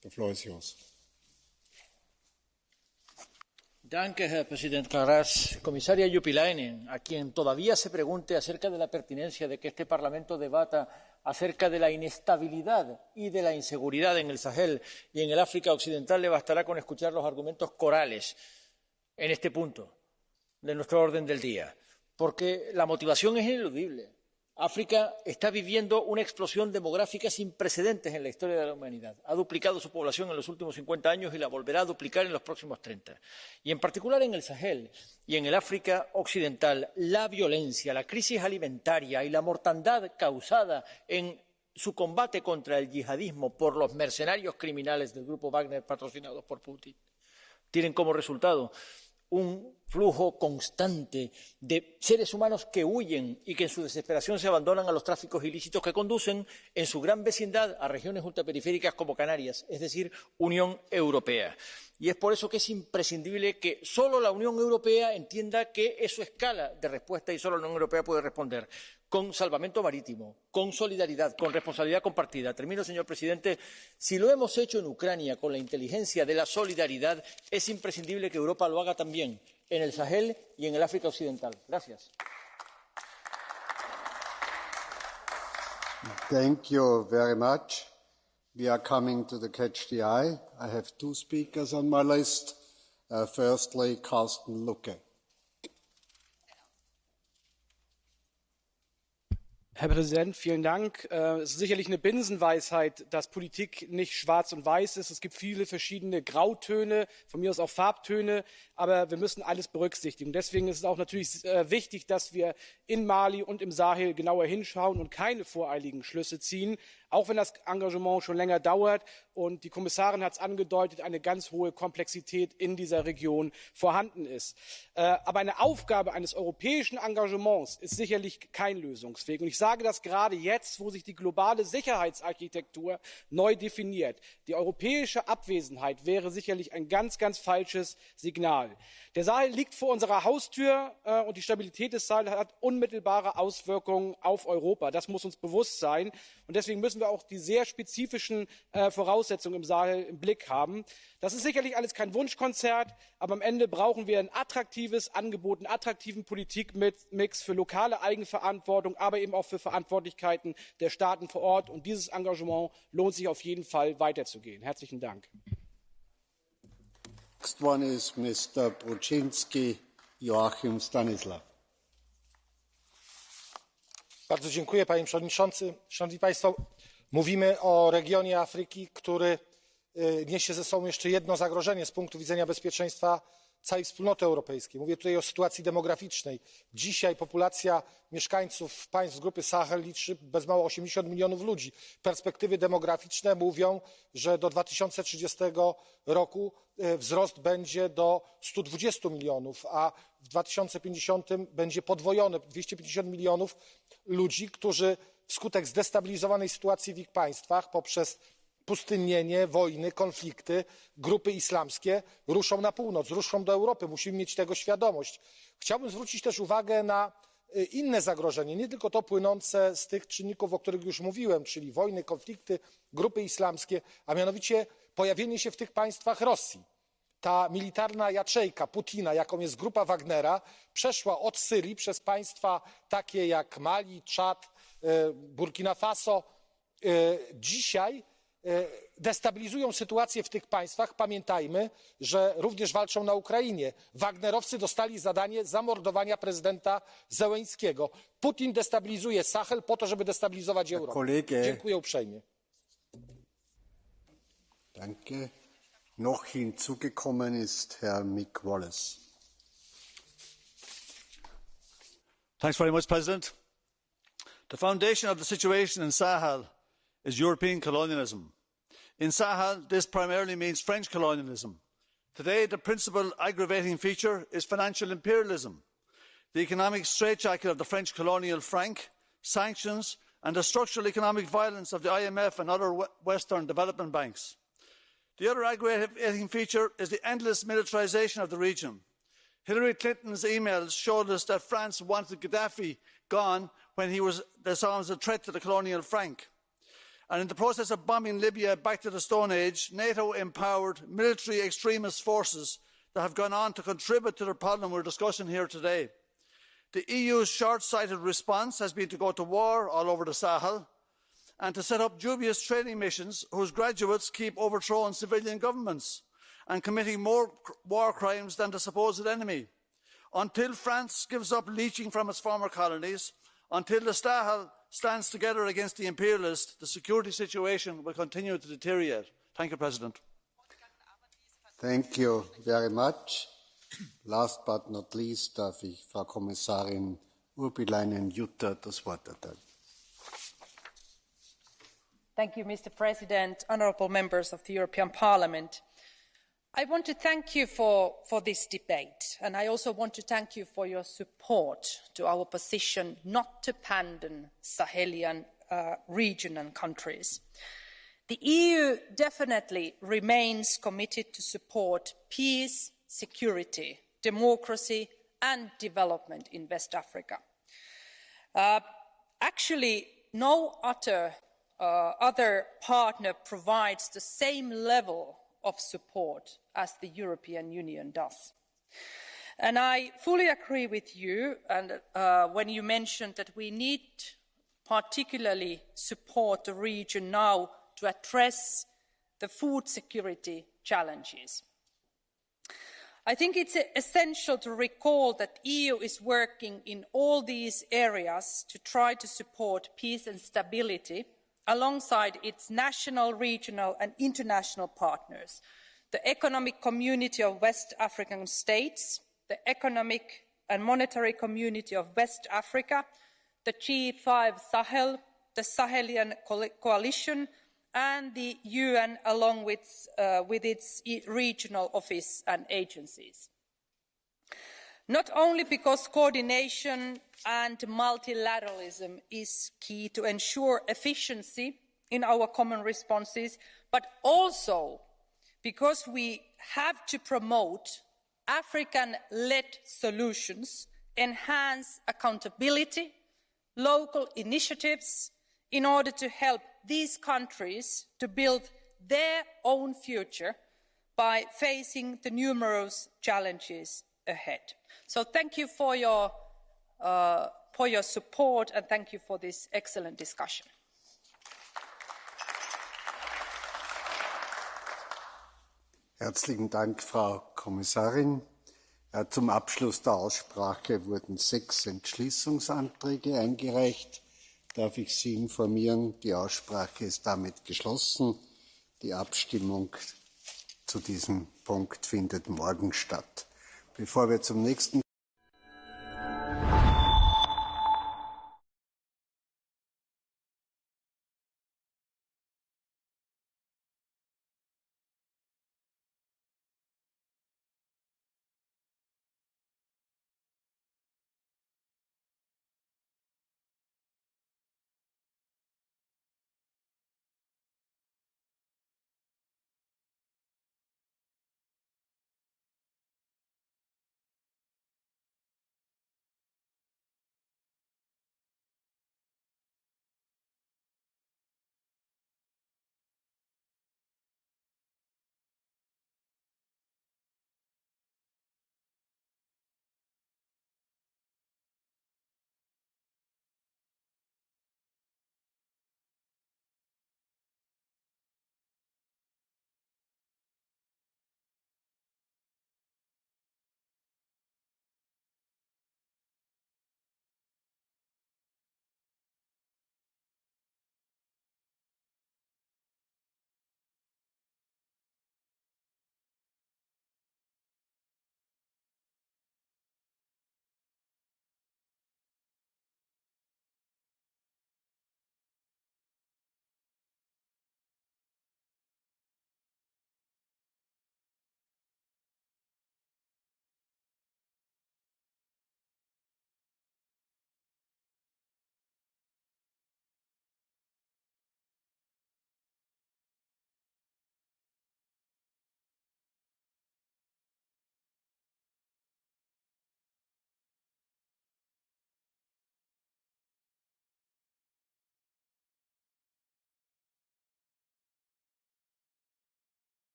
The floor is yours. Danke, Herr Präsident Karas. Comisaria Urpilainen, a quien todavía se pregunte acerca de la pertinencia de que este Parlamento debata acerca de la inestabilidad y de la inseguridad en el Sahel y en el África Occidental, le bastará con escuchar los argumentos corales en este punto de nuestro orden del día, porque la motivación es ineludible. África está viviendo una explosión demográfica sin precedentes en la historia de la humanidad. Ha duplicado su población en los últimos 50 años y la volverá a duplicar en los próximos 30. Y en particular en el Sahel y en el África Occidental, la violencia, la crisis alimentaria y la mortandad causada en su combate contra el yihadismo por los mercenarios criminales del grupo Wagner patrocinados por Putin tienen como resultado un flujo constante de seres humanos que huyen y que en su desesperación se abandonan a los tráficos ilícitos que conducen en su gran vecindad a regiones ultraperiféricas como Canarias, es decir, Unión Europea. Y es por eso que es imprescindible que solo la Unión Europea entienda que eso escala de respuesta y solo la Unión Europea puede responder con salvamento marítimo, con solidaridad, con responsabilidad compartida. Termino, señor presidente. Si lo hemos hecho en Ucrania con la inteligencia de la solidaridad, es imprescindible que Europa lo haga también en el Sahel y en el África Occidental. Gracias. Thank you very much. We are coming to the Catch the Eye. I have two speakers on my list. Firstly, Carsten Lucke. Herr Präsident, vielen Dank. Es ist sicherlich eine Binsenweisheit, dass Politik nicht schwarz und weiß ist. Es gibt viele verschiedene Grautöne, von mir aus auch Farbtöne, aber wir müssen alles berücksichtigen. Deswegen ist es auch natürlich wichtig, dass wir in Mali und im Sahel genauer hinschauen und keine voreiligen Schlüsse ziehen, auch wenn das Engagement schon länger dauert. Und die Kommissarin hat es angedeutet, eine ganz hohe Komplexität in dieser Region vorhanden ist. Aber eine Aufgabe eines europäischen Engagements ist sicherlich kein Lösungsweg. Und ich sage das gerade jetzt, wo sich die globale Sicherheitsarchitektur neu definiert. Die europäische Abwesenheit wäre sicherlich ein ganz, ganz falsches Signal. Der Sahel liegt vor unserer Haustür und die Stabilität des Sahel hat unmittelbare Auswirkungen auf Europa. Das muss uns bewusst sein. Und deswegen müssen wir auch die sehr spezifischen Voraussetzungen im Sahel im Blick haben. Das ist sicherlich alles kein Wunschkonzert, aber am Ende brauchen wir ein attraktives Angebot, einen attraktiven Politikmix für lokale Eigenverantwortung, aber eben auch für Verantwortlichkeiten der Staaten vor Ort. Und dieses Engagement lohnt sich auf jeden Fall weiterzugehen. Herzlichen Dank. Next one is Mr. Bruczynski, Joachim Stanisław. Bardzo dziękuję, panie przewodniczący. Szanowni państwo, mówimy o regionie Afryki, który niesie ze sobą jeszcze jedno zagrożenie z punktu widzenia bezpieczeństwa całej wspólnoty europejskiej. Mówię tutaj o sytuacji demograficznej. Dzisiaj populacja mieszkańców państw grupy Sahel liczy bez mało 80 milionów ludzi. Perspektywy demograficzne mówią, że do 2030 roku wzrost będzie do 120 milionów, a w 2050 będzie podwojony, 250 milionów ludzi, którzy wskutek zdestabilizowanej sytuacji w ich państwach poprzez pustynnienie, wojny, konflikty, grupy islamskie ruszą na północ, ruszą do Europy. Musimy mieć tego świadomość. Chciałbym zwrócić też uwagę na inne zagrożenie, nie tylko to płynące z tych czynników, o których już mówiłem, czyli wojny, konflikty, grupy islamskie, a mianowicie pojawienie się w tych państwach Rosji. ta militarna jaczejka Putina, jaką jest grupa Wagnera, przeszła od Syrii przez państwa takie jak Mali, Czad, Burkina Faso, dzisiaj destabilizują sytuację w tych państwach. Pamiętajmy, że również walczą na Ukrainie. Wagnerowcy dostali zadanie zamordowania prezydenta Zełenskiego. Putin destabilizuje Sahel po to, żeby destabilizować Europę. Dziękuję uprzejmie. Danke. Noch hinzugekommen ist Herr Mick Wallace. Thanks very much, President. The foundation of the situation in Sahel is European colonialism. In Sahel, this primarily means French colonialism. Today, the principal aggravating feature is financial imperialism. The economic straitjacket of the French colonial franc, sanctions, and the structural economic violence of the IMF and other Western development banks. The other aggravating feature is the endless militarisation of the region. Hillary Clinton's emails showed us that France wanted Gaddafi gone when they saw him as a threat to the colonial franc. And in the process of bombing Libya back to the Stone Age, NATO empowered military extremist forces that have gone on to contribute to the problem we're discussing here today. The EU's short-sighted response has been to go to war all over the Sahel and to set up dubious training missions whose graduates keep overthrowing civilian governments and committing more war crimes than the supposed enemy. Until France gives up leeching from its former colonies, until the Sahel stands together against the imperialists, the security situation will continue to deteriorate. Thank you, President. Thank you very much. Last but not least darf ich Frau Kommissarin Urpilainen-Jutta das Wort erteilen. Thank you, Mr. President, honourable members of the European Parliament. I want to thank you for this debate, and I also want to thank you for your support to our position not to abandon Sahelian region and countries. The EU definitely remains committed to support peace, security, democracy and development in West Africa. Actually, no other partner provides the same level of support as the European Union does. And I fully agree with you and, when you mentioned that we need particularly support the region now to address the food security challenges. I think it's essential to recall that the EU is working in all these areas to try to support peace and stability alongside its national, regional and international partners, the Economic Community of West African States, the Economic and Monetary Community of West Africa, the G5 Sahel, the Sahelian Coalition and the UN along with its regional office and agencies. Not only because coordination and multilateralism is key to ensure efficiency in our common responses, but also because we have to promote African-led solutions, enhance accountability, local initiatives, in order to help these countries to build their own future by facing the numerous challenges ahead. So thank you for your support and thank you for this excellent discussion. Herzlichen Dank, Frau Kommissarin. Zum Abschluss der Aussprache wurden 6 Entschließungsanträge eingereicht. Darf ich Sie informieren, die Aussprache ist damit geschlossen. Die Abstimmung zu diesem Punkt findet morgen statt. Bevor wir zum nächsten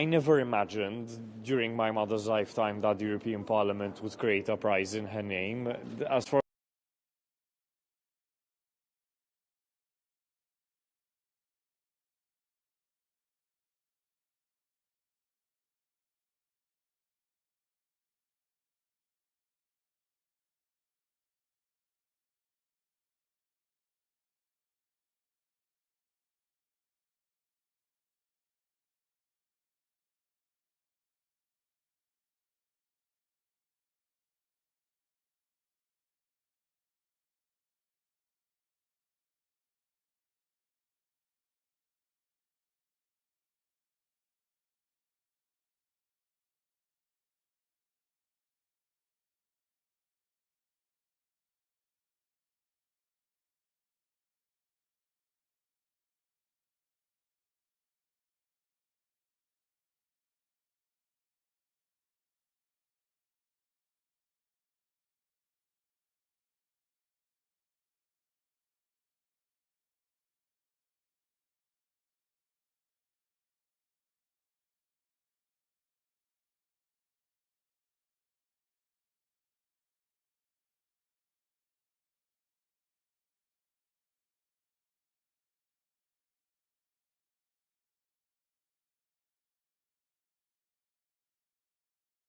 I never imagined during my mother's lifetime that the European Parliament would create a prize in her name. As far